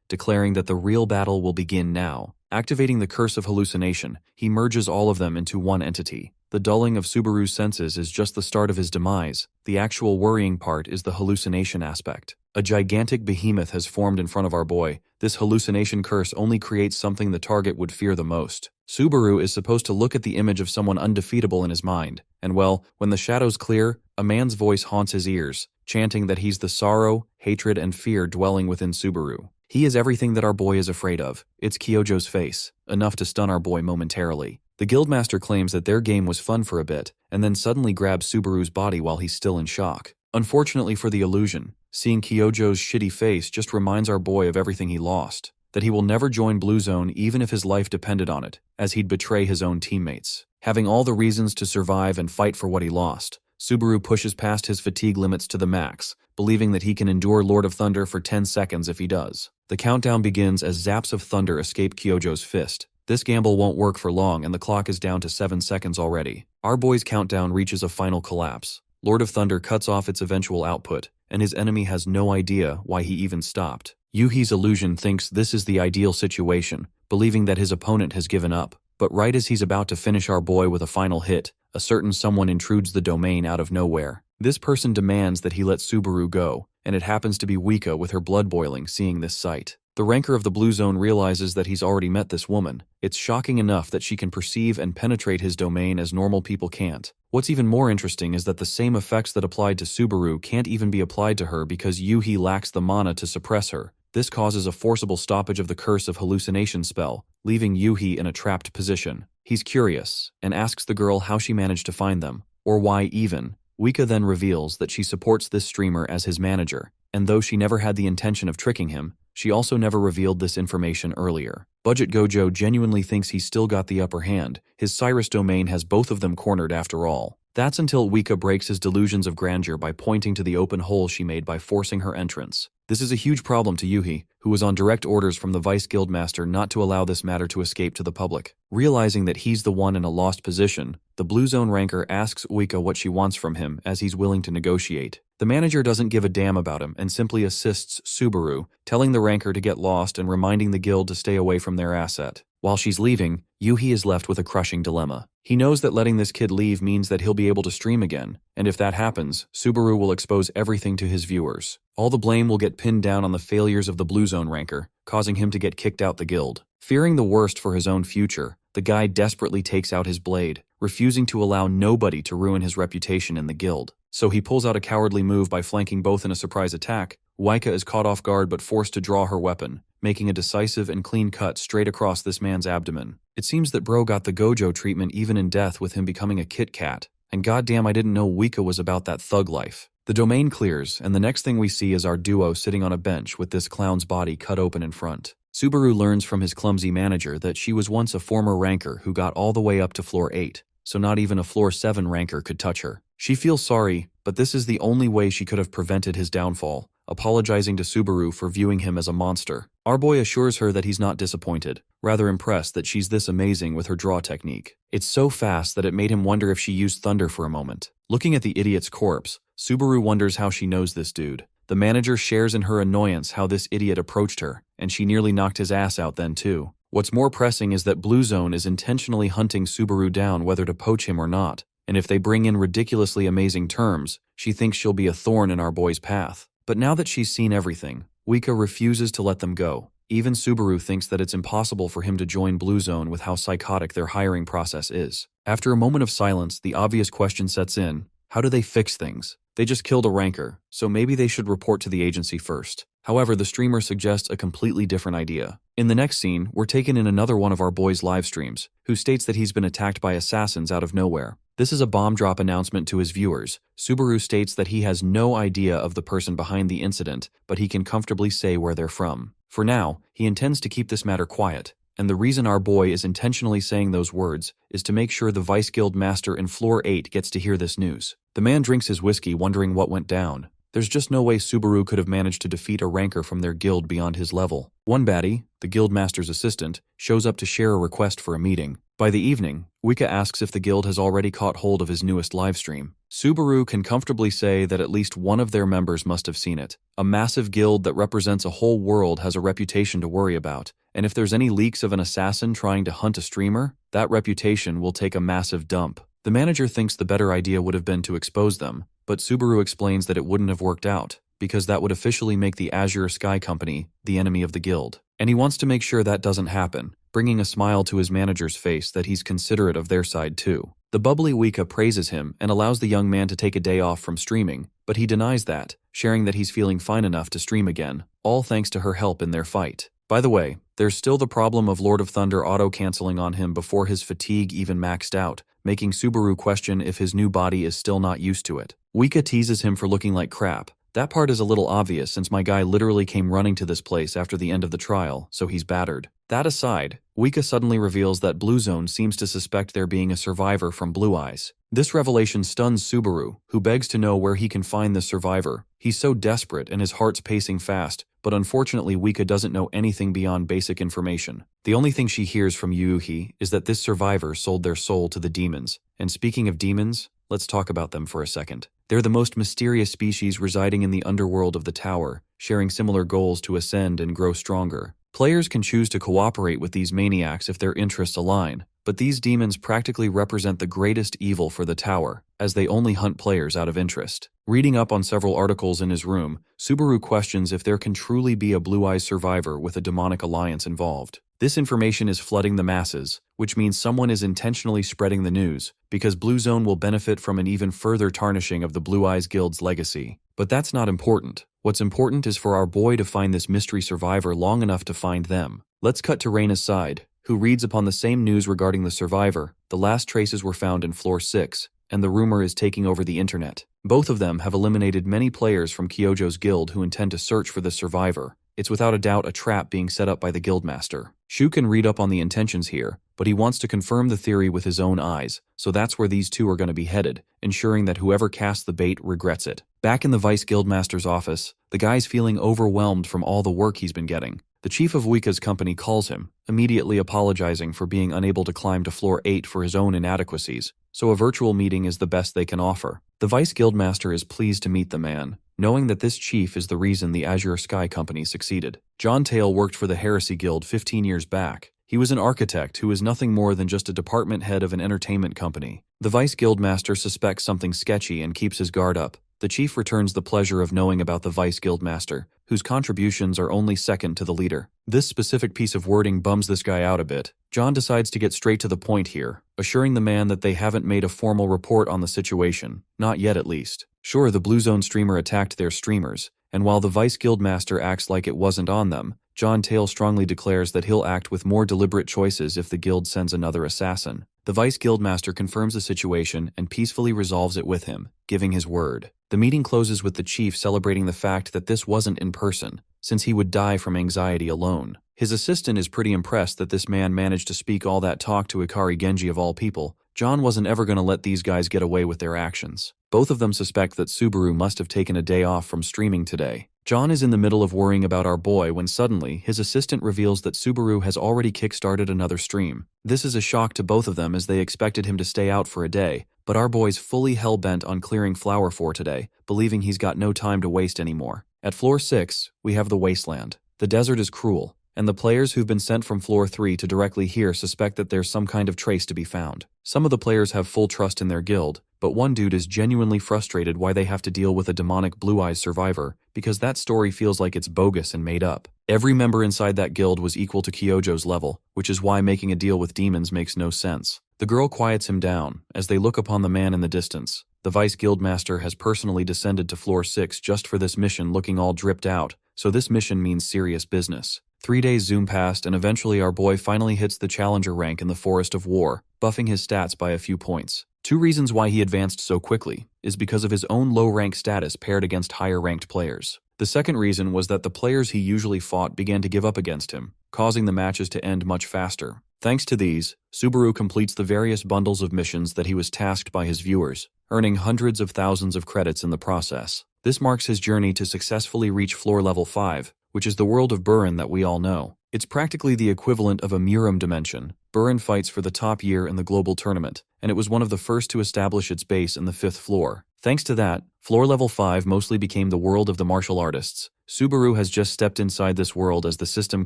declaring that the real battle will begin now. Activating the Curse of Hallucination, he merges all of them into one entity. The dulling of Subaru's senses is just the start of his demise. The actual worrying part is the hallucination aspect. A gigantic behemoth has formed in front of our boy. This hallucination curse only creates something the target would fear the most. Subaru is supposed to look at the image of someone undefeatable in his mind, and well, when the shadows clear, a man's voice haunts his ears, chanting that he's the sorrow, hatred, and fear dwelling within Subaru. He is everything that our boy is afraid of. It's Kyojo's face, enough to stun our boy momentarily. The guildmaster claims that their game was fun for a bit, and then suddenly grabs Subaru's body while he's still in shock. Unfortunately for the illusion, seeing Kyojo's shitty face just reminds our boy of everything he lost, that he will never join Blue Zone even if his life depended on it, as he'd betray his own teammates. Having all the reasons to survive and fight for what he lost, Subaru pushes past his fatigue limits to the max, believing that he can endure Lord of Thunder for 10 seconds if he does. The countdown begins as zaps of thunder escape Kyojo's fist. This gamble won't work for long and the clock is down to 7 seconds already. Our boy's countdown reaches a final collapse. Lord of Thunder cuts off its eventual output, and his enemy has no idea why he even stopped. Yuhi's illusion thinks this is the ideal situation, believing that his opponent has given up. But right as he's about to finish our boy with a final hit, a certain someone intrudes the domain out of nowhere. This person demands that he let Subaru go, and it happens to be Wika with her blood boiling seeing this sight. The ranker of the Blue Zone realizes that he's already met this woman. It's shocking enough that she can perceive and penetrate his domain as normal people can't. What's even more interesting is that the same effects that applied to Subaru can't even be applied to her because Yuhi lacks the mana to suppress her. This causes a forcible stoppage of the Curse of Hallucination spell, leaving Yuhi in a trapped position. He's curious, and asks the girl how she managed to find them, or why even. Wika then reveals that she supports this streamer as his manager, and though she never had the intention of tricking him, she also never revealed this information earlier. Budget Gojo genuinely thinks he's still got the upper hand. His Cyrus domain has both of them cornered after all. That's until Wika breaks his delusions of grandeur by pointing to the open hole she made by forcing her entrance. This is a huge problem to Yuhi, who was on direct orders from the Vice Guildmaster not to allow this matter to escape to the public. Realizing that he's the one in a lost position, the Blue Zone ranker asks Uika what she wants from him as he's willing to negotiate. The manager doesn't give a damn about him and simply assists Subaru, telling the ranker to get lost and reminding the guild to stay away from their asset. While she's leaving, Yuhi is left with a crushing dilemma. He knows that letting this kid leave means that he'll be able to stream again, and if that happens, Subaru will expose everything to his viewers. All the blame will get pinned down on the failures of the Blue Zone ranker, causing him to get kicked out the guild. Fearing the worst for his own future, the guy desperately takes out his blade, refusing to allow nobody to ruin his reputation in the guild. So he pulls out a cowardly move by flanking both in a surprise attack. Waika is caught off guard but forced to draw her weapon, making a decisive and clean cut straight across this man's abdomen. It seems that bro got the Gojo treatment even in death with him becoming a Kit Kat, and goddamn I didn't know Waika was about that thug life. The domain clears, and the next thing we see is our duo sitting on a bench with this clown's body cut open in front. Subaru learns from his clumsy manager that she was once a former ranker who got all the way up to floor 8, so not even a floor 7 ranker could touch her. She feels sorry, but this is the only way she could have prevented his downfall, apologizing to Subaru for viewing him as a monster. Our boy assures her that he's not disappointed, rather impressed that she's this amazing with her draw technique. It's so fast that it made him wonder if she used thunder for a moment. Looking at the idiot's corpse, Subaru wonders how she knows this dude. The manager shares in her annoyance how this idiot approached her, and she nearly knocked his ass out then too. What's more pressing is that Blue Zone is intentionally hunting Subaru down whether to poach him or not, and if they bring in ridiculously amazing terms, she thinks she'll be a thorn in our boy's path. But now that she's seen everything, Waika refuses to let them go. Even Subaru thinks that it's impossible for him to join Blue Zone with how psychotic their hiring process is. After a moment of silence, the obvious question sets in: how do they fix things? They just killed a ranker, so maybe they should report to the agency first. However, the streamer suggests a completely different idea. In the next scene, we're taken in another one of our boy's live streams, who states that he's been attacked by assassins out of nowhere. This is a bomb drop announcement to his viewers. Subaru states that he has no idea of the person behind the incident, but he can comfortably say where they're from. For now, he intends to keep this matter quiet, and the reason our boy is intentionally saying those words is to make sure the Vice Guild Master in Floor 8 gets to hear this news. The man drinks his whiskey wondering what went down. There's just no way Subaru could have managed to defeat a ranker from their guild beyond his level. One baddie, the guildmaster's assistant, shows up to share a request for a meeting. By the evening, Waika asks if the guild has already caught hold of his newest livestream. Subaru can comfortably say that at least one of their members must have seen it. A massive guild that represents a whole world has a reputation to worry about, and if there's any leaks of an assassin trying to hunt a streamer, that reputation will take a massive dump. The manager thinks the better idea would have been to expose them, but Subaru explains that it wouldn't have worked out, because that would officially make the Azure Sky Company the enemy of the guild. And he wants to make sure that doesn't happen, bringing a smile to his manager's face that he's considerate of their side too. The bubbly Waika praises him and allows the young man to take a day off from streaming, but he denies that, sharing that he's feeling fine enough to stream again, all thanks to her help in their fight. By the way, there's still the problem of Lord of Thunder auto-canceling on him before his fatigue even maxed out, making Subaru question if his new body is still not used to it. Waika teases him for looking like crap. That part is a little obvious since my guy literally came running to this place after the end of the trial, so he's battered. That aside, Waika suddenly reveals that Blue Zone seems to suspect there being a survivor from Blue Eyes. This revelation stuns Subaru, who begs to know where he can find this survivor. He's so desperate and his heart's pacing fast, but unfortunately Waika doesn't know anything beyond basic information. The only thing she hears from Yuhi is that this survivor sold their soul to the demons. And speaking of demons, let's talk about them for a second. They're the most mysterious species residing in the underworld of the tower, sharing similar goals to ascend and grow stronger. Players can choose to cooperate with these maniacs if their interests align, but these demons practically represent the greatest evil for the tower, as they only hunt players out of interest. Reading up on several articles in his room, Subaru questions if there can truly be a Blue Eyes survivor with a demonic alliance involved. This information is flooding the masses, which means someone is intentionally spreading the news, because Blue Zone will benefit from an even further tarnishing of the Blue Eyes Guild's legacy. But that's not important. What's important is for our boy to find this mystery survivor long enough to find them. Let's cut to Reina's side, who reads upon the same news regarding the survivor. The last traces were found in floor 6, and the rumor is taking over the internet. Both of them have eliminated many players from Kyojo's guild who intend to search for the survivor. It's without a doubt a trap being set up by the guildmaster. Shu can read up on the intentions here, but he wants to confirm the theory with his own eyes, so that's where these two are going to be headed, ensuring that whoever casts the bait regrets it. Back in the Vice Guildmaster's office, the guy's feeling overwhelmed from all the work he's been getting. The chief of Wika's company calls him, immediately apologizing for being unable to climb to floor 8 for his own inadequacies, so a virtual meeting is the best they can offer. The vice guildmaster is pleased to meet the man, knowing that this chief is the reason the Azure Sky Company succeeded. John Tale worked for the Heresy Guild 15 years back. He was an architect who is nothing more than just a department head of an entertainment company. The vice guildmaster suspects something sketchy and keeps his guard up. The chief returns the pleasure of knowing about the vice guildmaster, whose contributions are only second to the leader. This specific piece of wording bums this guy out a bit. John decides to get straight to the point here, assuring the man that they haven't made a formal report on the situation, not yet at least. Sure, the Blue Zone streamer attacked their streamers, and while the vice guildmaster acts like it wasn't on them, John Tale strongly declares that he'll act with more deliberate choices if the guild sends another assassin. The vice guildmaster confirms the situation and peacefully resolves it with him, giving his word. The meeting closes with the chief celebrating the fact that this wasn't in person, since he would die from anxiety alone. His assistant is pretty impressed that this man managed to speak all that talk to Ikari Genji of all people. John wasn't ever going to let these guys get away with their actions. Both of them suspect that Subaru must have taken a day off from streaming today. John is in the middle of worrying about our boy when suddenly his assistant reveals that Subaru has already kickstarted another stream. This is a shock to both of them as they expected him to stay out for a day, but our boy's fully hell-bent on clearing Flower 4 today, believing he's got no time to waste anymore. At floor 6, we have the wasteland. The desert is cruel, and the players who've been sent from floor 3 to directly here suspect that there's some kind of trace to be found. Some of the players have full trust in their guild, but one dude is genuinely frustrated why they have to deal with a demonic Blue Eyes survivor, because that story feels like it's bogus and made up. Every member inside that guild was equal to Kyojo's level, which is why making a deal with demons makes no sense. The girl quiets him down, as they look upon the man in the distance. The vice guildmaster has personally descended to floor 6 just for this mission, looking all dripped out, so this mission means serious business. 3 days zoom past and eventually our boy finally hits the challenger rank in the Forest of War, buffing his stats by a few points. 2 reasons why he advanced so quickly is because of his own low rank status paired against higher ranked players. The second reason was that the players he usually fought began to give up against him, causing the matches to end much faster. Thanks to these, Subaru completes the various bundles of missions that he was tasked by his viewers, earning hundreds of thousands of credits in the process. This marks his journey to successfully reach floor level 5, which is the world of Burin that we all know. It's practically the equivalent of a Murim dimension. Burin fights for the top year in the global tournament, and it was one of the first to establish its base in the 5th floor. Thanks to that, floor level 5 mostly became the world of the martial artists. Subaru has just stepped inside this world as the system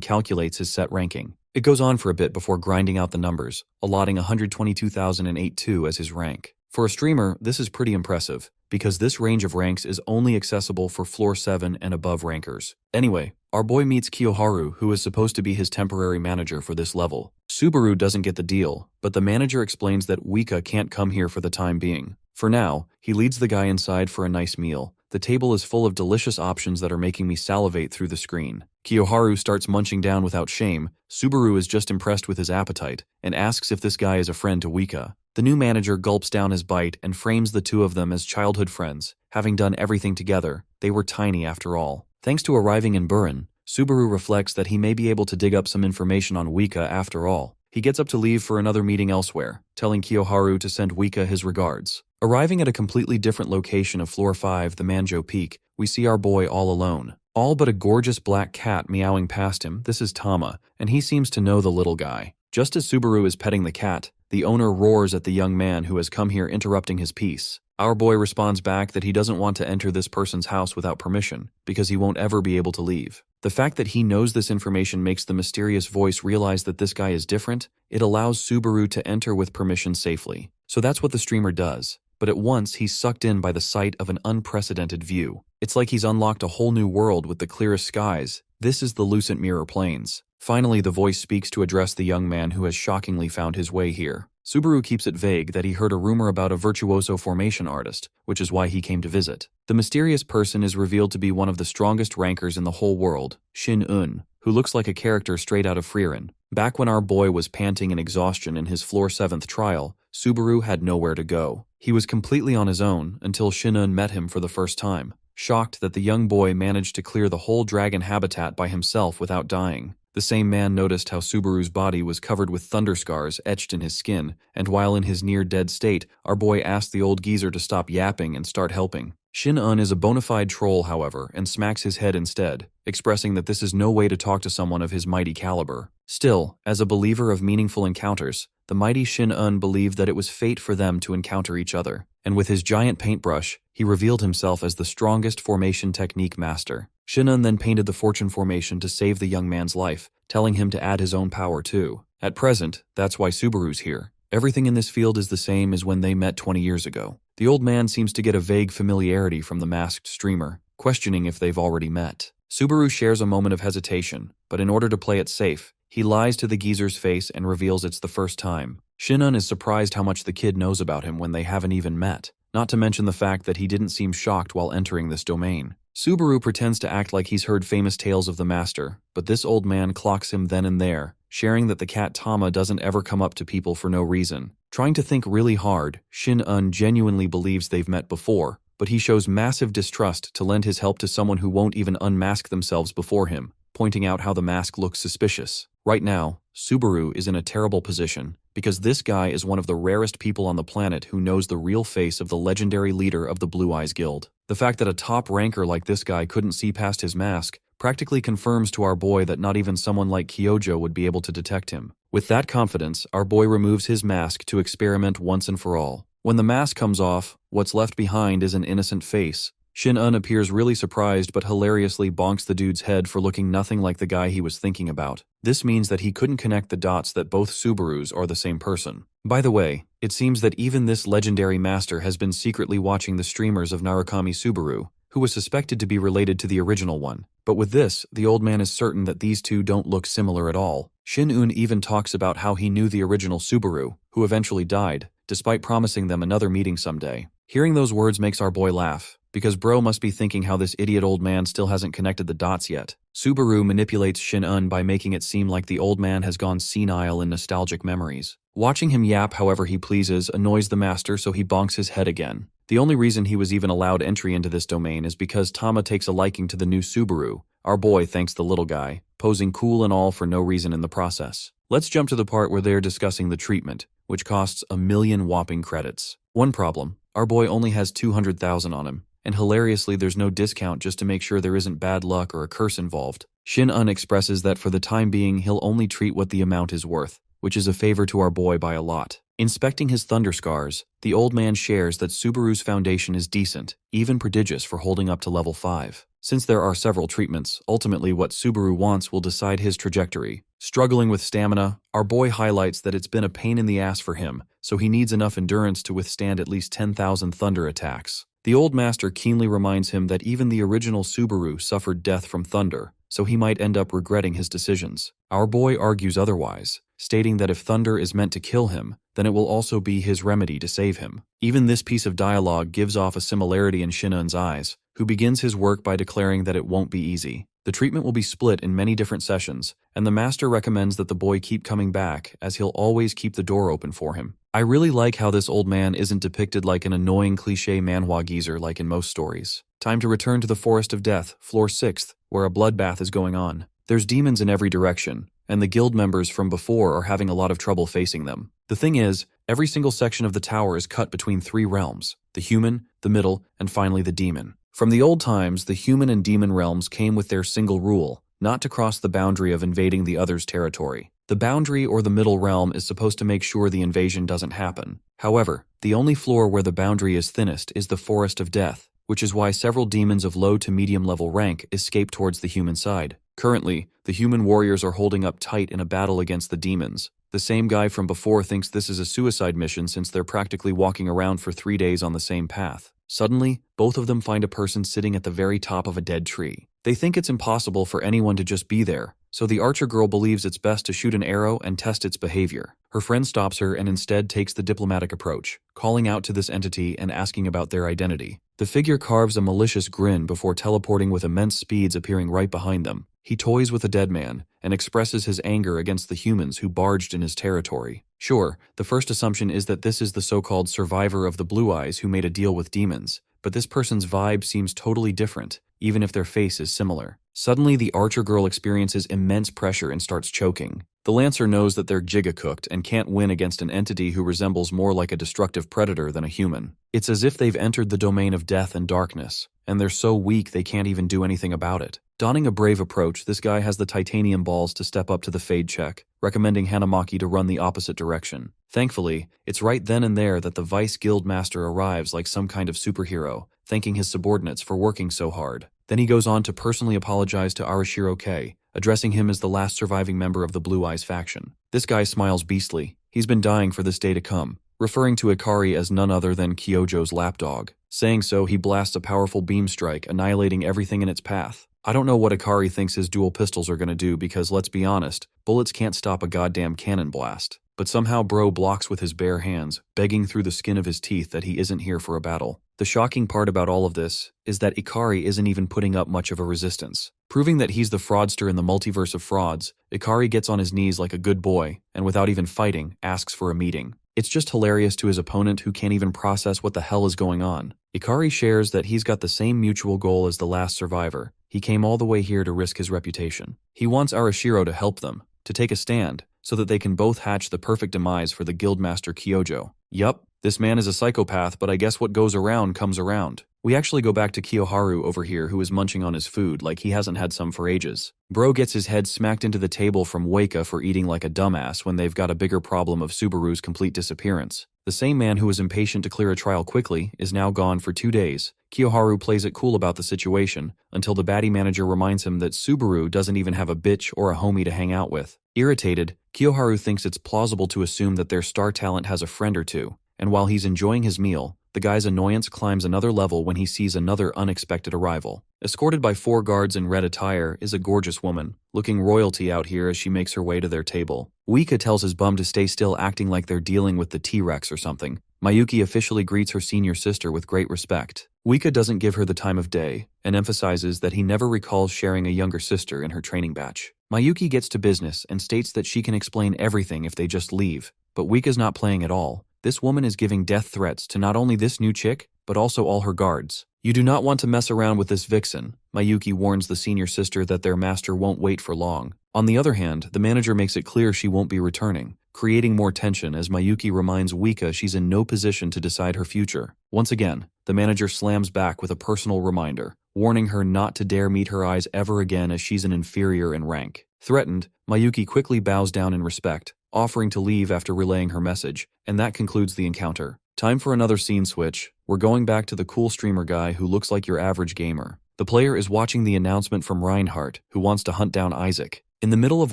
calculates his set ranking. It goes on for a bit before grinding out the numbers, allotting 122,008-2 as his rank. For a streamer, this is pretty impressive, because this range of ranks is only accessible for floor 7 and above rankers. Anyway, our boy meets Kiyoharu, who is supposed to be his temporary manager for this level. Subaru doesn't get the deal, but the manager explains that Wika can't come here for the time being. For now, he leads the guy inside for a nice meal. The table is full of delicious options that are making me salivate through the screen. Kiyoharu starts munching down without shame. Subaru is just impressed with his appetite, and asks if this guy is a friend to Wika. The new manager gulps down his bite and frames the two of them as childhood friends. Having done everything together, they were tiny after all. Thanks to arriving in Burin, Subaru reflects that he may be able to dig up some information on Wika after all. He gets up to leave for another meeting elsewhere, telling Kiyoharu to send Wika his regards. Arriving at a completely different location of floor 5, the Manjo Peak, we see our boy all alone. All but a gorgeous black cat meowing past him. This is Tama, and he seems to know the little guy. Just as Subaru is petting the cat, the owner roars at the young man who has come here interrupting his peace. Our boy responds back that he doesn't want to enter this person's house without permission, because he won't ever be able to leave. The fact that he knows this information makes the mysterious voice realize that this guy is different. It allows Subaru to enter with permission safely. So that's what the streamer does. But at once, he's sucked in by the sight of an unprecedented view. It's like he's unlocked a whole new world with the clearest skies. This is the Lucent Mirror Plains. Finally, the voice speaks to address the young man who has shockingly found his way here. Subaru keeps it vague that he heard a rumor about a virtuoso formation artist, which is why he came to visit. The mysterious person is revealed to be one of the strongest rankers in the whole world, Shin Un, who looks like a character straight out of Frieren. Back when our boy was panting in exhaustion in his floor 7th trial, Subaru had nowhere to go. He was completely on his own until Shin Un met him for the first time, shocked that the young boy managed to clear the whole dragon habitat by himself without dying. The same man noticed how Subaru's body was covered with thunder scars etched in his skin, and while in his near-dead state, our boy asked the old geezer to stop yapping and start helping. Shin-un is a bona fide troll, however, and smacks his head instead, expressing that this is no way to talk to someone of his mighty caliber. Still, as a believer of meaningful encounters, the mighty Shin-un believed that it was fate for them to encounter each other, and with his giant paintbrush, he revealed himself as the strongest formation technique master. Shin-un then painted the fortune formation to save the young man's life, telling him to add his own power too. At present, that's why Subaru's here. Everything in this field is the same as when they met 20 years ago. The old man seems to get a vague familiarity from the masked streamer, questioning if they've already met. Subaru shares a moment of hesitation, but in order to play it safe, he lies to the geezer's face and reveals it's the first time. Shin-un is surprised how much the kid knows about him when they haven't even met, not to mention the fact that he didn't seem shocked while entering this domain. Subaru pretends to act like he's heard famous tales of the master, but this old man clocks him then and there, sharing that the cat Tama doesn't ever come up to people for no reason. Trying to think really hard, Shin-un genuinely believes they've met before, but he shows massive distrust to lend his help to someone who won't even unmask themselves before him, pointing out how the mask looks suspicious. Right now, Subaru is in a terrible position, because this guy is one of the rarest people on the planet who knows the real face of the legendary leader of the Blue Eyes Guild. The fact that a top ranker like this guy couldn't see past his mask practically confirms to our boy that not even someone like Kyojo would be able to detect him. With that confidence, our boy removes his mask to experiment once and for all. When the mask comes off, what's left behind is an innocent face. Shin-un appears really surprised but hilariously bonks the dude's head for looking nothing like the guy he was thinking about. This means that he couldn't connect the dots that both Subarus are the same person. By the way, it seems that even this legendary master has been secretly watching the streamers of Narukami Subaru, who was suspected to be related to the original one. But with this, the old man is certain that these two don't look similar at all. Shin-un even talks about how he knew the original Subaru, who eventually died, despite promising them another meeting someday. Hearing those words makes our boy laugh, because bro must be thinking how this idiot old man still hasn't connected the dots yet. Subaru manipulates Shin-un by making it seem like the old man has gone senile in nostalgic memories. Watching him yap however he pleases annoys the master, so he bonks his head again. The only reason he was even allowed entry into this domain is because Tama takes a liking to the new Subaru. Our boy thanks the little guy, posing cool and all for no reason in the process. Let's jump to the part where they're discussing the treatment, which costs 1,000,000 whopping credits. One problem, our boy only has 200,000 on him, and hilariously there's no discount just to make sure there isn't bad luck or a curse involved. Shin-un expresses that for the time being he'll only treat what the amount is worth, which is a favor to our boy by a lot. Inspecting his thunder scars, the old man shares that Subaru's foundation is decent, even prodigious for holding up to level 5. Since there are several treatments, ultimately what Subaru wants will decide his trajectory. Struggling with stamina, our boy highlights that it's been a pain in the ass for him, so he needs enough endurance to withstand at least 10,000 thunder attacks. The old master keenly reminds him that even the original Subaru suffered death from thunder, so he might end up regretting his decisions. Our boy argues otherwise, stating that if thunder is meant to kill him, then it will also be his remedy to save him. Even this piece of dialogue gives off a similarity in Shin-un's eyes, who begins his work by declaring that it won't be easy. The treatment will be split in many different sessions, and the master recommends that the boy keep coming back, as he'll always keep the door open for him. I really like how this old man isn't depicted like an annoying cliché manhwa geezer like in most stories. Time to return to the Forest of Death, floor 6th, where a bloodbath is going on. There's demons in every direction, and the guild members from before are having a lot of trouble facing them. The thing is, every single section of the tower is cut between 3 realms: the human, the middle, and finally the demon. From the old times, the human and demon realms came with their single rule, not to cross the boundary of invading the other's territory. The boundary or the middle realm is supposed to make sure the invasion doesn't happen. However, the only floor where the boundary is thinnest is the Forest of Death, which is why several demons of low to medium level rank escape towards the human side. Currently, the human warriors are holding up tight in a battle against the demons. The same guy from before thinks this is a suicide mission since they're practically walking around for 3 days on the same path. Suddenly, both of them find a person sitting at the very top of a dead tree. They think it's impossible for anyone to just be there, so the archer girl believes it's best to shoot an arrow and test its behavior. Her friend stops her and instead takes the diplomatic approach, calling out to this entity and asking about their identity. The figure carves a malicious grin before teleporting with immense speeds, appearing right behind them. He toys with a dead man and expresses his anger against the humans who barged in his territory. Sure, the first assumption is that this is the so-called survivor of the Blue Eyes who made a deal with demons, but this person's vibe seems totally different, even if their face is similar. Suddenly, the archer girl experiences immense pressure and starts choking. The Lancer knows that they're giga-cooked and can't win against an entity who resembles more like a destructive predator than a human. It's as if they've entered the domain of death and darkness, and they're so weak they can't even do anything about it. Donning a brave approach, this guy has the titanium balls to step up to the fade check, recommending Hanamaki to run the opposite direction. Thankfully, it's right then and there that the Vice Guild Master arrives like some kind of superhero, thanking his subordinates for working so hard. Then he goes on to personally apologize to Arashiro K, addressing him as the last surviving member of the Blue Eyes faction. This guy smiles beastly. He's been dying for this day to come, referring to Ikari as none other than Kyojo's lapdog. Saying so, he blasts a powerful beam strike, annihilating everything in its path. I don't know what Ikari thinks his dual pistols are gonna do because, let's be honest, bullets can't stop a goddamn cannon blast. But somehow bro blocks with his bare hands, begging through the skin of his teeth that he isn't here for a battle. The shocking part about all of this is that Ikari isn't even putting up much of a resistance. Proving that he's the fraudster in the multiverse of frauds, Ikari gets on his knees like a good boy, and without even fighting, asks for a meeting. It's just hilarious to his opponent who can't even process what the hell is going on. Ikari shares that he's got the same mutual goal as the last survivor. He came all the way here to risk his reputation. He wants Arashiro to help them, to take a stand, so that they can both hatch the perfect demise for the Guildmaster Kyojo. Yup, this man is a psychopath, but I guess what goes around comes around. We actually go back to Kiyoharu over here, who is munching on his food like he hasn't had some for ages. Bro gets his head smacked into the table from Weika for eating like a dumbass when they've got a bigger problem of Subaru's complete disappearance. The same man who was impatient to clear a trial quickly is now gone for 2 days. Kiyoharu plays it cool about the situation, until the baddie manager reminds him that Subaru doesn't even have a bitch or a homie to hang out with. Irritated, Kiyoharu thinks it's plausible to assume that their star talent has a friend or two, and while he's enjoying his meal, the guy's annoyance climbs another level when he sees another unexpected arrival. Escorted by 4 guards in red attire is a gorgeous woman, looking royalty out here as she makes her way to their table. Weika tells his bum to stay still, acting like they're dealing with the T-Rex or something. Mayuki officially greets her senior sister with great respect. Weika doesn't give her the time of day, and emphasizes that he never recalls sharing a younger sister in her training batch. Mayuki gets to business and states that she can explain everything if they just leave, but Weika's not playing at all. This woman is giving death threats to not only this new chick, but also all her guards. You do not want to mess around with this vixen. Mayuki warns the senior sister that their master won't wait for long. On the other hand, the manager makes it clear she won't be returning, creating more tension as Mayuki reminds Weika she's in no position to decide her future. Once again, the manager slams back with a personal reminder, warning her not to dare meet her eyes ever again as she's an inferior in rank. Threatened, Mayuki quickly bows down in respect, offering to leave after relaying her message, and that concludes the encounter. Time for another scene switch. We're going back to the cool streamer guy who looks like your average gamer. The player is watching the announcement from Reinhardt, who wants to hunt down Isaac. In the middle of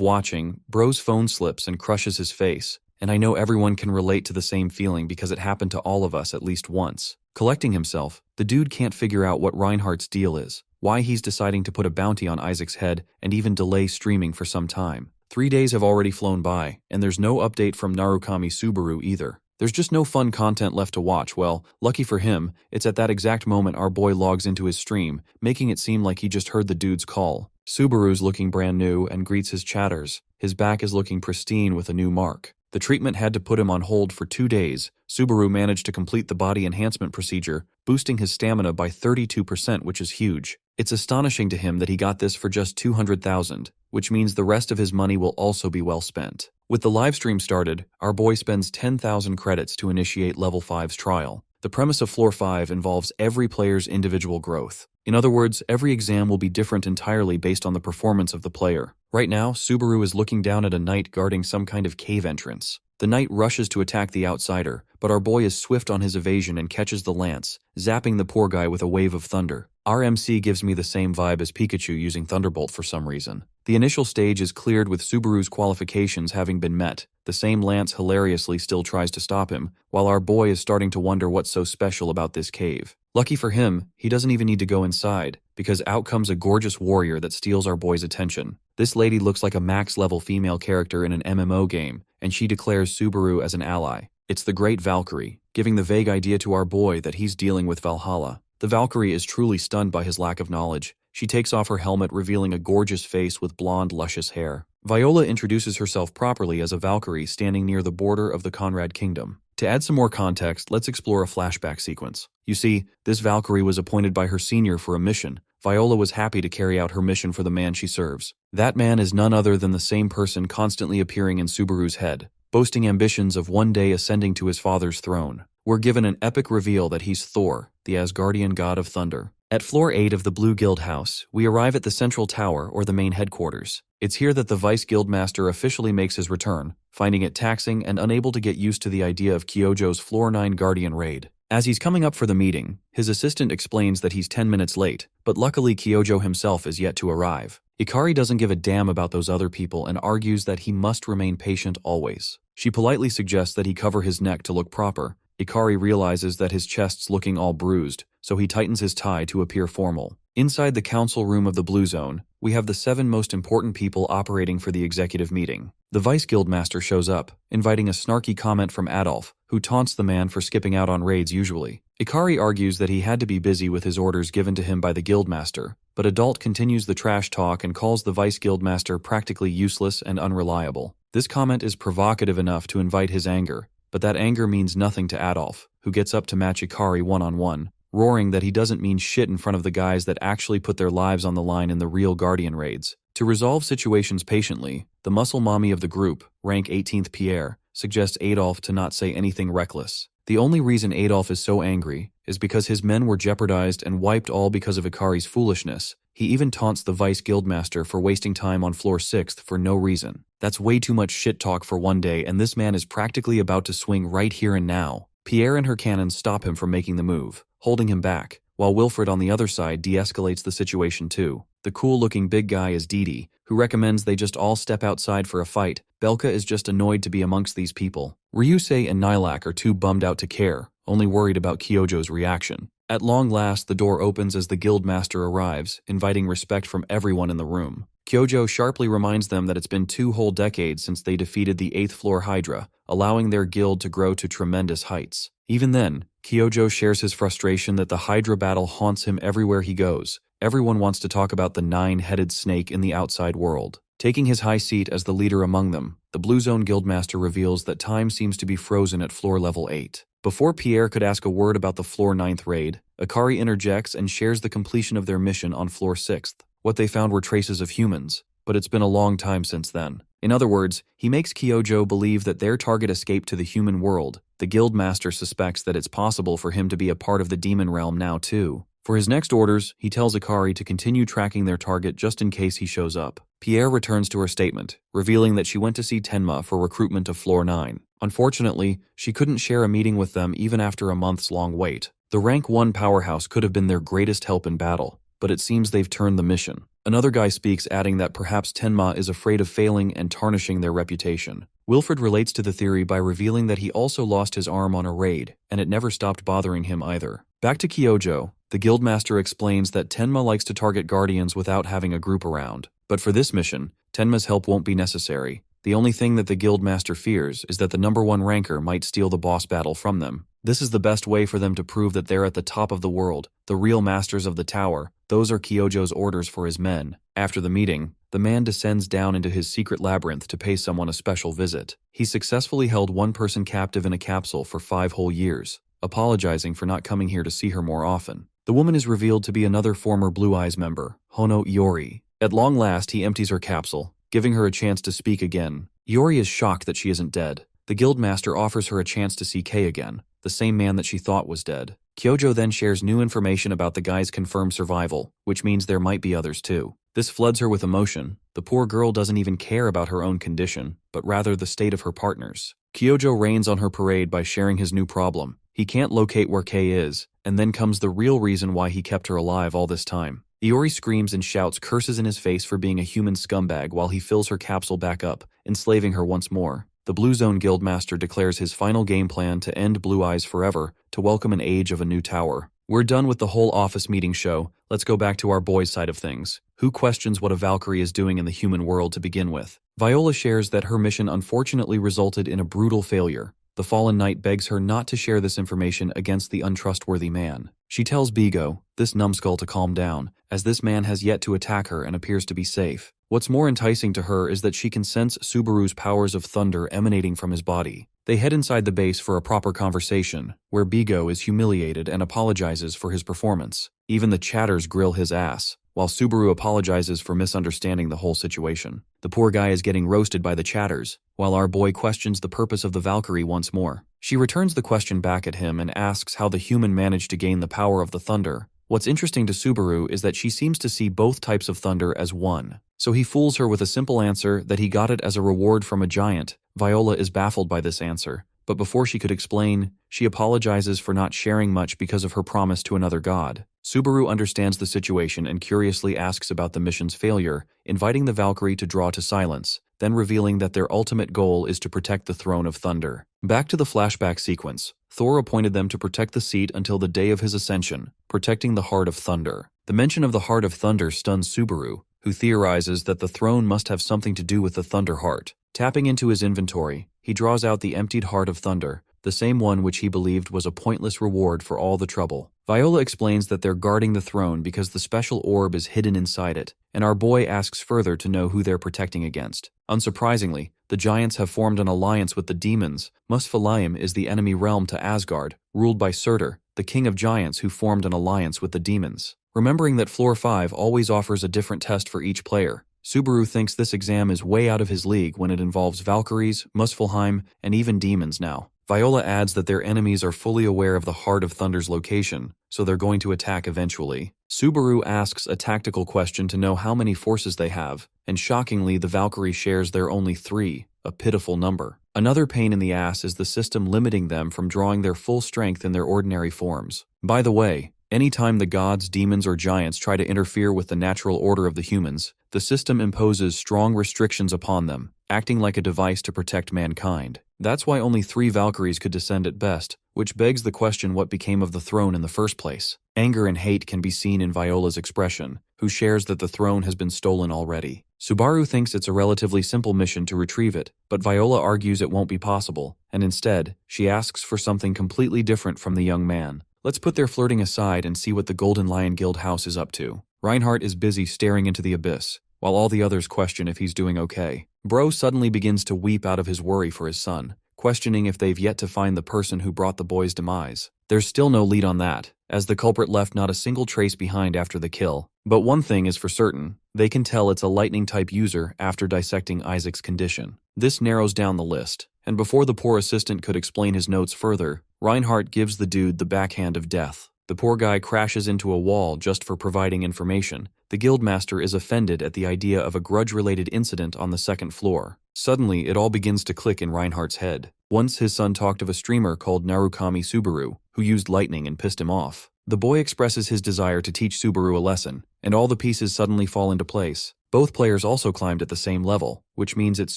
watching, Bro's phone slips and crushes his face, and I know everyone can relate to the same feeling because it happened to all of us at least once. Collecting himself, the dude can't figure out what Reinhardt's deal is, why he's deciding to put a bounty on Isaac's head and even delay streaming for some time. 3 days have already flown by, and there's no update from Narukami Subaru either. There's just no fun content left to watch. Well, lucky for him, it's at that exact moment our boy logs into his stream, making it seem like he just heard the dude's call. Subaru's looking brand new and greets his chatters. His back is looking pristine with a new mark. The treatment had to put him on hold for 2 days. Subaru managed to complete the body enhancement procedure, boosting his stamina by 32%, which is huge. It's astonishing to him that he got this for just 200,000, which means the rest of his money will also be well spent. With the livestream started, our boy spends 10,000 credits to initiate Level 5's trial. The premise of Floor 5 involves every player's individual growth. In other words, every exam will be different entirely based on the performance of the player. Right now, Subaru is looking down at a knight guarding some kind of cave entrance. The knight rushes to attack the outsider, but our boy is swift on his evasion and catches the lance, zapping the poor guy with a wave of thunder. RMC gives me the same vibe as Pikachu using Thunderbolt for some reason. The initial stage is cleared with Subaru's qualifications having been met. The same lance hilariously still tries to stop him, while our boy is starting to wonder what's so special about this cave. Lucky for him, he doesn't even need to go inside, because out comes a gorgeous warrior that steals our boy's attention. This lady looks like a max-level female character in an MMO game, and she declares Subaru as an ally. It's the Great Valkyrie, giving the vague idea to our boy that he's dealing with Valhalla. The Valkyrie is truly stunned by his lack of knowledge. She takes off her helmet, revealing a gorgeous face with blonde, luscious hair. Viola introduces herself properly as a Valkyrie standing near the border of the Conrad Kingdom. To add some more context, let's explore a flashback sequence. You see, this Valkyrie was appointed by her senior for a mission, Viola was happy to carry out her mission for the man she serves. That man is none other than the same person constantly appearing in Subaru's head, boasting ambitions of one day ascending to his father's throne. We're given an epic reveal that he's Thor, the Asgardian god of thunder. At floor 8 of the Blue Guild House, we arrive at the Central Tower, or the main headquarters. It's here that the Vice Guildmaster officially makes his return, finding it taxing and unable to get used to the idea of Kyojo's Floor 9 Guardian raid. As he's coming up for the meeting, his assistant explains that he's 10 minutes late, but luckily Kyojo himself is yet to arrive. Ikari doesn't give a damn about those other people and argues that he must remain patient always. She politely suggests that he cover his neck to look proper. Ikari realizes that his chest's looking all bruised, so he tightens his tie to appear formal. Inside the council room of the Blue Zone, we have the 7 most important people operating for the executive meeting. The Vice Guildmaster shows up, inviting a snarky comment from Adolf, who taunts the man for skipping out on raids usually. Ikari argues that he had to be busy with his orders given to him by the Guildmaster, but Adult continues the trash talk and calls the Vice Guildmaster practically useless and unreliable. This comment is provocative enough to invite his anger, but that anger means nothing to Adolf, who gets up to match Ikari one-on-one, roaring that he doesn't mean shit in front of the guys that actually put their lives on the line in the real Guardian raids. To resolve situations patiently, the muscle mommy of the group, rank 18th Pierre, suggests Adolf to not say anything reckless. The only reason Adolf is so angry is because his men were jeopardized and wiped all because of Ikari's foolishness. He even taunts the Vice Guildmaster for wasting time on floor 6th for no reason. That's way too much shit talk for one day, and this man is practically about to swing right here and now. Pierre and her cannons stop him from making the move, holding him back, while Wilfred on the other side de-escalates the situation too. The cool-looking big guy is Didi, who recommends they just all step outside for a fight. Belka is just annoyed to be amongst these people. Ryusei and Nilak are too bummed out to care, only worried about Kyojo's reaction. At long last, the door opens as the Guildmaster arrives, inviting respect from everyone in the room. Kyojo sharply reminds them that it's been 2 whole decades since they defeated the 8th floor Hydra, allowing their guild to grow to tremendous heights. Even then, Kyojo shares his frustration that the Hydra battle haunts him everywhere he goes. Everyone wants to talk about the 9-headed snake in the outside world. Taking his high seat as the leader among them, the Blue Zone Guildmaster reveals that time seems to be frozen at floor level 8. Before Pierre could ask a word about the floor 9th raid, Ikari interjects and shares the completion of their mission on floor 6th. What they found were traces of humans, but it's been a long time since then. In other words, he makes Kyojo believe that their target escaped to the human world. The Guildmaster suspects that it's possible for him to be a part of the demon realm now too. For his next orders, he tells Ikari to continue tracking their target just in case he shows up. Pierre returns to her statement, revealing that she went to see Tenma for recruitment of floor 9. Unfortunately, she couldn't share a meeting with them even after a months-long wait. The rank 1 powerhouse could have been their greatest help in battle, but it seems they've turned the mission. Another guy speaks, adding that perhaps Tenma is afraid of failing and tarnishing their reputation. Wilfred relates to the theory by revealing that he also lost his arm on a raid, and it never stopped bothering him either. Back to Kyojo, the Guildmaster explains that Tenma likes to target Guardians without having a group around. But for this mission, Tenma's help won't be necessary. The only thing that the Guildmaster fears is that the number 1 ranker might steal the boss battle from them. This is the best way for them to prove that they're at the top of the world, the real masters of the tower. Those are Kyojo's orders for his men. After the meeting, the man descends down into his secret labyrinth to pay someone a special visit. He successfully held one person captive in a capsule for 5 whole years, apologizing for not coming here to see her more often. The woman is revealed to be another former Blue Eyes member, Hono Iori. At long last, he empties her capsule, giving her a chance to speak again. Iori is shocked that she isn't dead. The Guildmaster offers her a chance to see Kei again, the same man that she thought was dead. Kyojo then shares new information about the guy's confirmed survival, which means there might be others too. This floods her with emotion. The poor girl doesn't even care about her own condition, but rather the state of her partners. Kyojo rains on her parade by sharing his new problem. He can't locate where Kei is, and then comes the real reason why he kept her alive all this time. Iori screams and shouts curses in his face for being a human scumbag while he fills her capsule back up, enslaving her once more. The Blue Zone Guildmaster declares his final game plan to end Blue Eyes forever, to welcome an age of a new tower. We're done with the whole office meeting show. Let's go back to our boys' side of things. Who questions what a Valkyrie is doing in the human world to begin with? Viola shares that her mission unfortunately resulted in a brutal failure. The fallen knight begs her not to share this information against the untrustworthy man. She tells Bigo, this numbskull, to calm down, as this man has yet to attack her and appears to be safe. What's more enticing to her is that she can sense Subaru's powers of thunder emanating from his body. They head inside the base for a proper conversation, where Bigo is humiliated and apologizes for his performance. Even the chatters grill his ass, while Subaru apologizes for misunderstanding the whole situation. The poor guy is getting roasted by the chatters, while our boy questions the purpose of the Valkyrie once more. She returns the question back at him and asks how the human managed to gain the power of the thunder. What's interesting to Subaru is that she seems to see both types of thunder as one. So he fools her with a simple answer that he got it as a reward from a giant. Viola is baffled by this answer, but before she could explain, she apologizes for not sharing much because of her promise to another god. Subaru understands the situation and curiously asks about the mission's failure, inviting the Valkyrie to draw to silence, then revealing that their ultimate goal is to protect the Throne of Thunder. Back to the flashback sequence. Thor appointed them to protect the seat until the day of his ascension, protecting the Heart of Thunder. The mention of the Heart of Thunder stuns Subaru, who theorizes that the throne must have something to do with the Thunder Heart. Tapping into his inventory, he draws out the emptied Heart of Thunder, the same one which he believed was a pointless reward for all the trouble. Viola explains that they're guarding the throne because the special orb is hidden inside it, and our boy asks further to know who they're protecting against. Unsurprisingly, the giants have formed an alliance with the demons. Muspelheim is the enemy realm to Asgard, ruled by Surtur, the king of giants who formed an alliance with the demons. Remembering that Floor 5 always offers a different test for each player, Subaru thinks this exam is way out of his league when it involves Valkyries, Muspelheim, and even demons now. Viola adds that their enemies are fully aware of the Heart of Thunder's location, so they're going to attack eventually. Subaru asks a tactical question to know how many forces they have, and shockingly the Valkyrie shares their only 3, a pitiful number. Another pain in the ass is the system limiting them from drawing their full strength in their ordinary forms. By the way, anytime the gods, demons, or giants try to interfere with the natural order of the humans, the system imposes strong restrictions upon them, acting like a device to protect mankind. That's why only 3 Valkyries could descend at best, which begs the question what became of the throne in the first place. Anger and hate can be seen in Viola's expression, who shares that the throne has been stolen already. Subaru thinks it's a relatively simple mission to retrieve it, but Viola argues it won't be possible, and instead, she asks for something completely different from the young man. Let's put their flirting aside and see what the Golden Lion Guild house is up to. Reinhardt is busy staring into the abyss, while all the others question if he's doing okay. Bro suddenly begins to weep out of his worry for his son, questioning if they've yet to find the person who brought the boy's demise. There's still no lead on that, as the culprit left not a single trace behind after the kill. But one thing is for certain, they can tell it's a lightning-type user after dissecting Isaac's condition. This narrows down the list, and before the poor assistant could explain his notes further, Reinhardt gives the dude the backhand of death. The poor guy crashes into a wall just for providing information. The guildmaster is offended at the idea of a grudge-related incident on the 2nd floor. Suddenly, it all begins to click in Reinhardt's head. Once his son talked of a streamer called Narukami Subaru, who used lightning and pissed him off. The boy expresses his desire to teach Subaru a lesson, and all the pieces suddenly fall into place. Both players also climbed at the same level, which means it's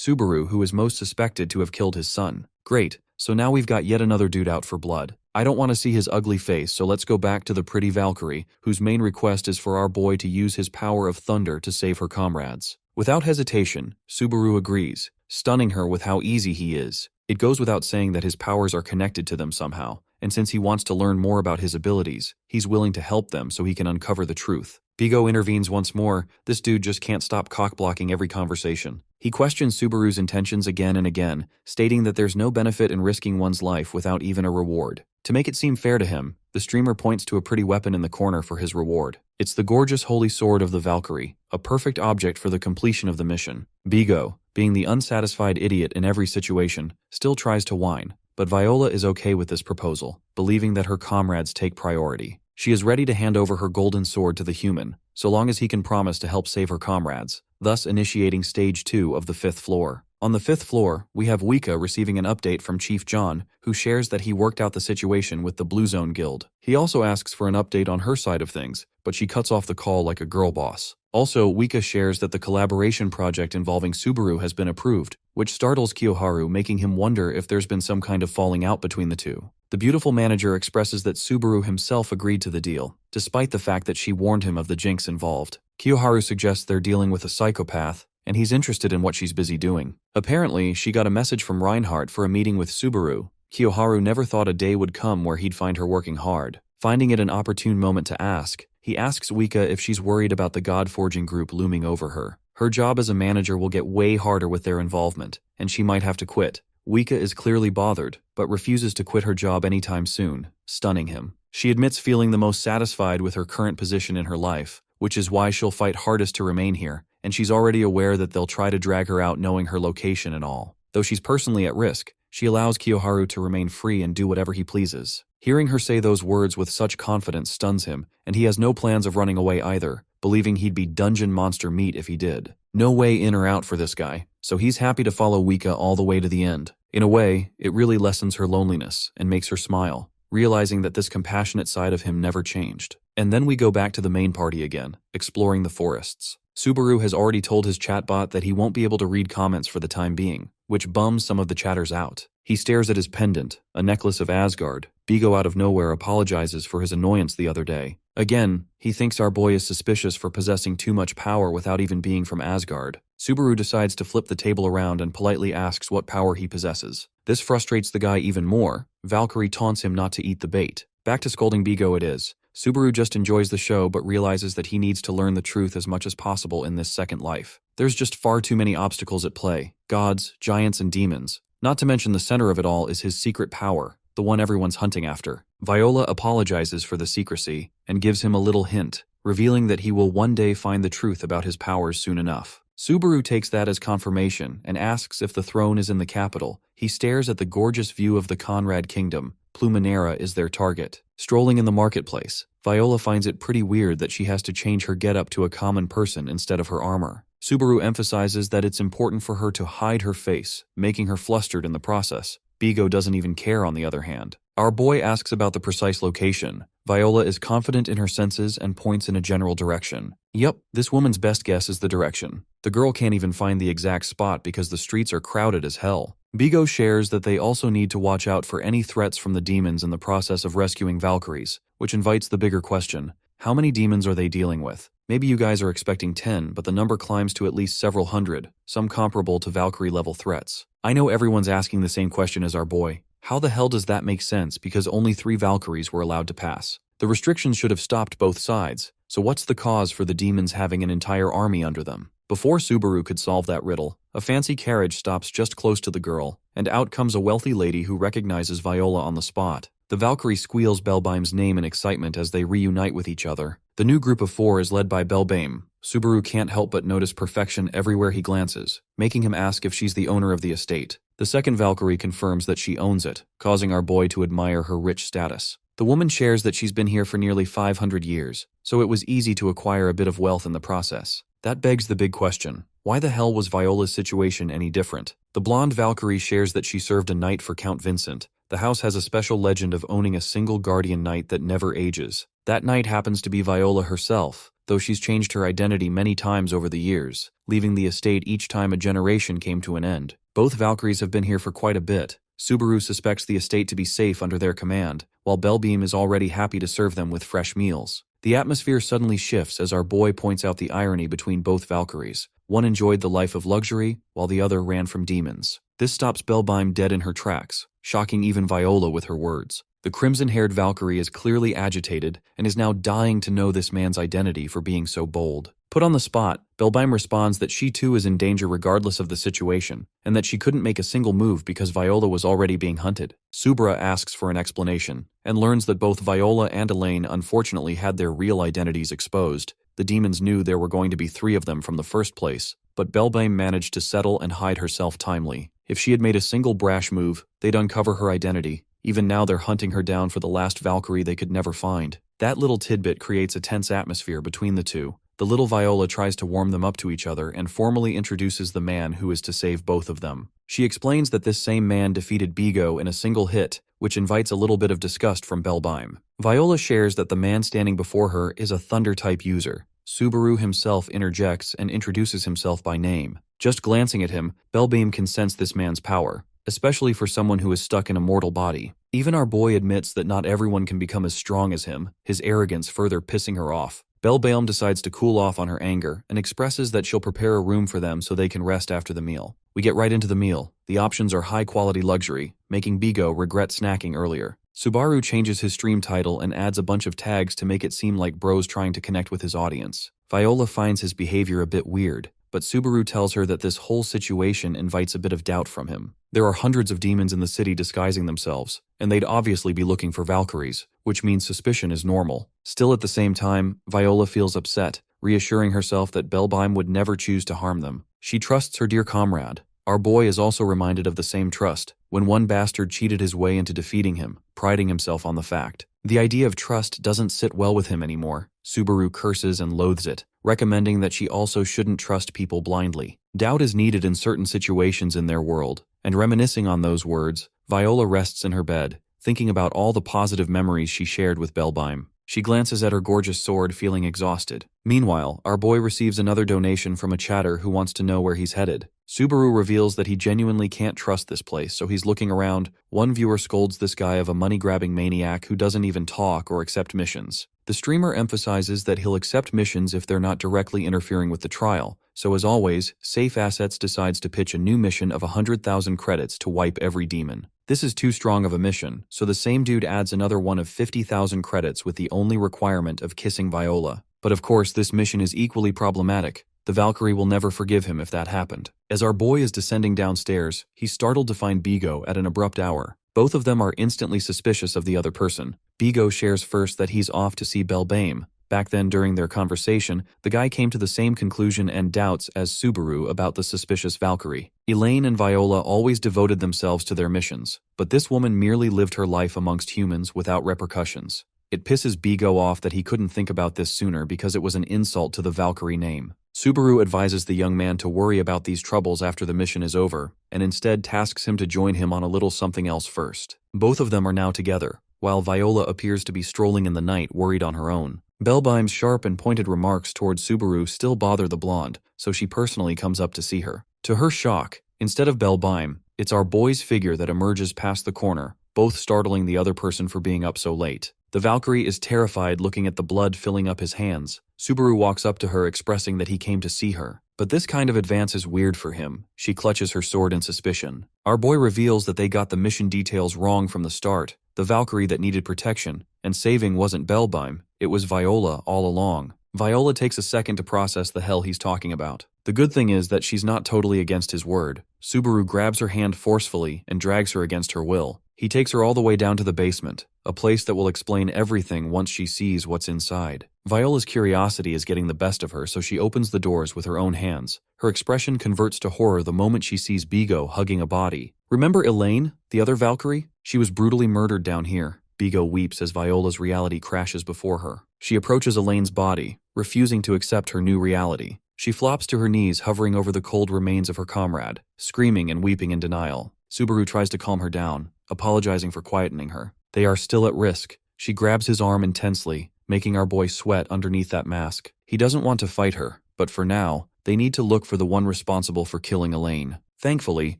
Subaru who is most suspected to have killed his son. Great, so now we've got yet another dude out for blood. I don't want to see his ugly face, so let's go back to the pretty Valkyrie, whose main request is for our boy to use his power of thunder to save her comrades. Without hesitation, Subaru agrees, stunning her with how easy he is. It goes without saying that his powers are connected to them somehow, and since he wants to learn more about his abilities, he's willing to help them so he can uncover the truth. Bigo intervenes once more. This dude just can't stop cock-blocking every conversation. He questions Subaru's intentions again and again, stating that there's no benefit in risking one's life without even a reward. To make it seem fair to him, the streamer points to a pretty weapon in the corner for his reward. It's the gorgeous holy sword of the Valkyrie, a perfect object for the completion of the mission. Bigo, being the unsatisfied idiot in every situation, still tries to whine, but Viola is okay with this proposal, believing that her comrades take priority. She is ready to hand over her golden sword to the human, so long as he can promise to help save her comrades, thus initiating Stage 2 of the 5th floor. On the 5th floor, we have Wika receiving an update from Chief John, who shares that he worked out the situation with the Blue Zone Guild. He also asks for an update on her side of things, but she cuts off the call like a girl boss. Also, Wika shares that the collaboration project involving Subaru has been approved, which startles Kiyoharu, making him wonder if there's been some kind of falling out between the two. The beautiful manager expresses that Subaru himself agreed to the deal, despite the fact that she warned him of the jinx involved. Kiyoharu suggests they're dealing with a psychopath, and he's interested in what she's busy doing. Apparently, she got a message from Reinhardt for a meeting with Subaru. Kiyoharu never thought a day would come where he'd find her working hard. Finding it an opportune moment to ask, he asks Wika if she's worried about the God-forging group looming over her. Her job as a manager will get way harder with their involvement, and she might have to quit. Wika is clearly bothered, but refuses to quit her job anytime soon, stunning him. She admits feeling the most satisfied with her current position in her life, which is why she'll fight hardest to remain here, and she's already aware that they'll try to drag her out knowing her location and all. Though she's personally at risk, she allows Kiyoharu to remain free and do whatever he pleases. Hearing her say those words with such confidence stuns him, and he has no plans of running away either, believing he'd be dungeon monster meat if he did. No way in or out for this guy, so he's happy to follow Wika all the way to the end. In a way, it really lessens her loneliness and makes her smile, realizing that this compassionate side of him never changed. And then we go back to the main party again, exploring the forests. Subaru has already told his chatbot that he won't be able to read comments for the time being, which bums some of the chatters out. He stares at his pendant, a necklace of Asgard. Bigo out of nowhere apologizes for his annoyance the other day. Again, he thinks our boy is suspicious for possessing too much power without even being from Asgard. Subaru decides to flip the table around and politely asks what power he possesses. This frustrates the guy even more. Valkyrie taunts him not to eat the bait. Back to scolding Bigo it is. Subaru just enjoys the show but realizes that he needs to learn the truth as much as possible in this second life. There's just far too many obstacles at play. Gods, giants, and demons. Not to mention the center of it all is his secret power, the one everyone's hunting after. Viola apologizes for the secrecy and gives him a little hint, revealing that he will one day find the truth about his powers soon enough. Subaru takes that as confirmation and asks if the throne is in the capital. He stares at the gorgeous view of the Conrad kingdom. Pluminera is their target. Strolling in the marketplace, Viola finds it pretty weird that she has to change her getup to a common person instead of her armor. Subaru emphasizes that it's important for her to hide her face, making her flustered in the process. Bigo doesn't even care on the other hand. Our boy asks about the precise location. Viola is confident in her senses and points in a general direction. Yup, this woman's best guess is the direction. The girl can't even find the exact spot because the streets are crowded as hell. Bigo shares that they also need to watch out for any threats from the demons in the process of rescuing Valkyries, which invites the bigger question. How many demons are they dealing with? Maybe you guys are expecting 10, but the number climbs to at least several hundred, some comparable to Valkyrie-level threats. I know everyone's asking the same question as our boy. How the hell does that make sense because only 3 Valkyries were allowed to pass? The restrictions should have stopped both sides, so what's the cause for the demons having an entire army under them? Before Subaru could solve that riddle, a fancy carriage stops just close to the girl, and out comes a wealthy lady who recognizes Viola on the spot. The Valkyrie squeals Belbaim's name in excitement as they reunite with each other. The new group of 4 is led by Belbaim. Subaru can't help but notice perfection everywhere he glances, making him ask if she's the owner of the estate. The second Valkyrie confirms that she owns it, causing our boy to admire her rich status. The woman shares that she's been here for nearly 500 years, so it was easy to acquire a bit of wealth in the process. That begs the big question. Why the hell was Viola's situation any different? The blonde Valkyrie shares that she served a knight for Count Vincent. The house has a special legend of owning a single guardian knight that never ages. That knight happens to be Viola herself, though she's changed her identity many times over the years, leaving the estate each time a generation came to an end. Both Valkyries have been here for quite a bit. Subaru suspects the estate to be safe under their command, while Belbeam is already happy to serve them with fresh meals. The atmosphere suddenly shifts as our boy points out the irony between both Valkyries. One enjoyed the life of luxury, while the other ran from demons. This stops Belbeim dead in her tracks, shocking even Viola with her words. The crimson-haired Valkyrie is clearly agitated and is now dying to know this man's identity for being so bold. Put on the spot, Belbeim responds that she too is in danger regardless of the situation, and that she couldn't make a single move because Viola was already being hunted. Subra asks for an explanation, and learns that both Viola and Elaine unfortunately had their real identities exposed. The demons knew there were going to be 3 of them from the first place, but Belbeim managed to settle and hide herself timely. If she had made a single brash move, they'd uncover her identity. Even now they're hunting her down for the last Valkyrie they could never find. That little tidbit creates a tense atmosphere between the two. The little Viola tries to warm them up to each other and formally introduces the man who is to save both of them. She explains that this same man defeated Bigo in a single hit, which invites a little bit of disgust from Belbeim. Viola shares that the man standing before her is a Thunder-type user. Subaru himself interjects and introduces himself by name. Just glancing at him, Belbeam can sense this man's power, especially for someone who is stuck in a mortal body. Even our boy admits that not everyone can become as strong as him, his arrogance further pissing her off. Belbeim decides to cool off on her anger and expresses that she'll prepare a room for them so they can rest after the meal. We get right into the meal. The options are high-quality luxury, making Bigo regret snacking earlier. Subaru changes his stream title and adds a bunch of tags to make it seem like bro's trying to connect with his audience. Viola finds his behavior a bit weird, but Subaru tells her that this whole situation invites a bit of doubt from him. There are hundreds of demons in the city disguising themselves, and they'd obviously be looking for Valkyries, which means suspicion is normal. Still at the same time, Viola feels upset, reassuring herself that Belbime would never choose to harm them. She trusts her dear comrade. Our boy is also reminded of the same trust, when one bastard cheated his way into defeating him, priding himself on the fact. The idea of trust doesn't sit well with him anymore. Subaru curses and loathes it, recommending that she also shouldn't trust people blindly. Doubt is needed in certain situations in their world, and reminiscing on those words, Viola rests in her bed, thinking about all the positive memories she shared with Belbime. She glances at her gorgeous sword, feeling exhausted. Meanwhile, our boy receives another donation from a chatter who wants to know where he's headed. Subaru reveals that he genuinely can't trust this place, so he's looking around. One viewer scolds this guy of a money-grabbing maniac who doesn't even talk or accept missions. The streamer emphasizes that he'll accept missions if they're not directly interfering with the trial, so as always, Safe Assets decides to pitch a new mission of 100,000 credits to wipe every demon. This is too strong of a mission, so the same dude adds another one of 50,000 credits with the only requirement of kissing Viola. But of course, this mission is equally problematic. The Valkyrie will never forgive him if that happened. As our boy is descending downstairs, he's startled to find Bigo at an abrupt hour. Both of them are instantly suspicious of the other person. Bigo shares first that he's off to see Belbame. Back then, during their conversation, the guy came to the same conclusion and doubts as Subaru about the suspicious Valkyrie. Elaine and Viola always devoted themselves to their missions, but this woman merely lived her life amongst humans without repercussions. It pisses Bigo off that he couldn't think about this sooner because it was an insult to the Valkyrie name. Subaru advises the young man to worry about these troubles after the mission is over, and instead tasks him to join him on a little something else first. Both of them are now together, while Viola appears to be strolling in the night, worried on her own. Belbime's sharp and pointed remarks towards Subaru still bother the blonde, so she personally comes up to see her. To her shock, instead of Belbime, it's our boy's figure that emerges past the corner, both startling the other person for being up so late. The Valkyrie is terrified, looking at the blood filling up his hands. Subaru walks up to her, expressing that he came to see her. But this kind of advance is weird for him. She clutches her sword in suspicion. Our boy reveals that they got the mission details wrong from the start. The Valkyrie that needed protection and saving wasn't Belbime, it was Viola all along. Viola takes a second to process the hell he's talking about. The good thing is that she's not totally against his word. Subaru grabs her hand forcefully and drags her against her will. He takes her all the way down to the basement, a place that will explain everything once she sees what's inside. Viola's curiosity is getting the best of her, so she opens the doors with her own hands. Her expression converts to horror the moment she sees Bigo hugging a body. Remember Elaine, the other Valkyrie? She was brutally murdered down here. Bigo weeps as Viola's reality crashes before her. She approaches Elaine's body, refusing to accept her new reality. She flops to her knees, hovering over the cold remains of her comrade, screaming and weeping in denial. Subaru tries to calm her down, apologizing for quietening her. They are still at risk. She grabs his arm intensely, making our boy sweat underneath that mask. He doesn't want to fight her, but for now, they need to look for the one responsible for killing Elaine. Thankfully,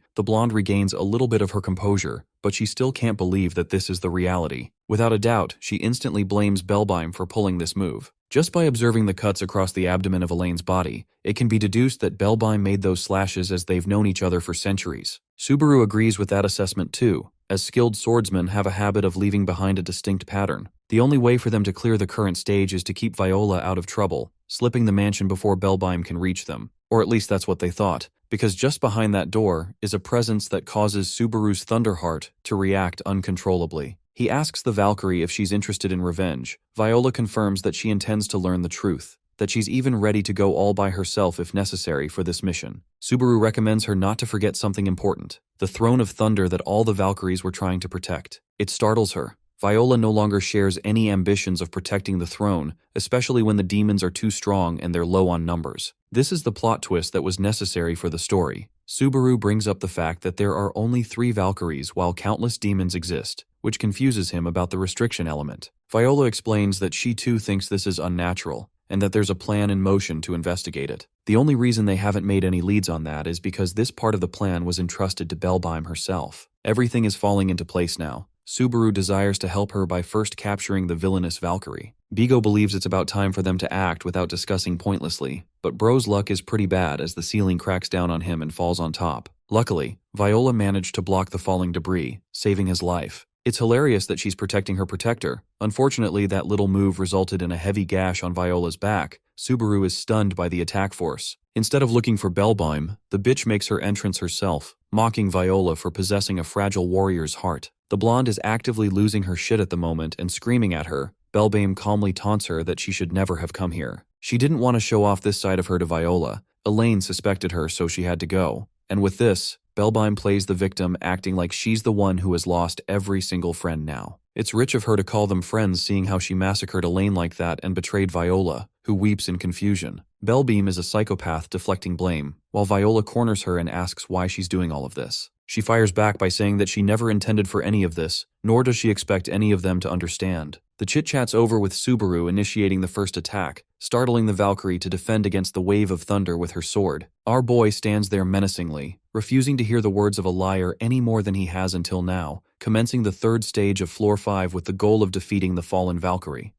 the blonde regains a little bit of her composure, but she still can't believe that this is the reality. Without a doubt, she instantly blames Belbime for pulling this move. Just by observing the cuts across the abdomen of Elaine's body, it can be deduced that Belbime made those slashes as they've known each other for centuries. Subaru agrees with that assessment too, as skilled swordsmen have a habit of leaving behind a distinct pattern. The only way for them to clear the current stage is to keep Viola out of trouble, slipping the mansion before Belbime can reach them. Or at least that's what they thought, because just behind that door is a presence that causes Subaru's Thunderheart to react uncontrollably. He asks the Valkyrie if she's interested in revenge. Viola confirms that she intends to learn the truth, that she's even ready to go all by herself if necessary for this mission. Subaru recommends her not to forget something important, the Throne of Thunder that all the Valkyries were trying to protect. It startles her. Viola no longer shares any ambitions of protecting the throne, especially when the demons are too strong and they're low on numbers. This is the plot twist that was necessary for the story. Subaru brings up the fact that there are only 3 Valkyries while countless demons exist, which confuses him about the restriction element. Viola explains that she too thinks this is unnatural, and that there's a plan in motion to investigate it. The only reason they haven't made any leads on that is because this part of the plan was entrusted to Belbime herself. Everything is falling into place now. Subaru desires to help her by first capturing the villainous Valkyrie. Bigo believes it's about time for them to act without discussing pointlessly, but Bro's luck is pretty bad as the ceiling cracks down on him and falls on top. Luckily, Viola managed to block the falling debris, saving his life. It's hilarious that she's protecting her protector. Unfortunately, that little move resulted in a heavy gash on Viola's back. Subaru is stunned by the attack force. Instead of looking for Bellbeim, the bitch makes her entrance herself, mocking Viola for possessing a fragile warrior's heart. The blonde is actively losing her shit at the moment and screaming at her. Bellbeim calmly taunts her that she should never have come here. She didn't want to show off this side of her to Viola. Elaine suspected her, so she had to go. And with this, Bellbeim plays the victim, acting like she's the one who has lost every single friend now. It's rich of her to call them friends, seeing how she massacred Elaine like that and betrayed Viola, who weeps in confusion. Bellbeim is a psychopath deflecting blame, while Viola corners her and asks why she's doing all of this. She fires back by saying that she never intended for any of this, nor does she expect any of them to understand. The chit-chat's over with Subaru initiating the first attack, startling the Valkyrie to defend against the wave of thunder with her sword. Our boy stands there menacingly, refusing to hear the words of a liar any more than he has until now, commencing the third stage of Floor 5 with the goal of defeating the fallen Valkyrie.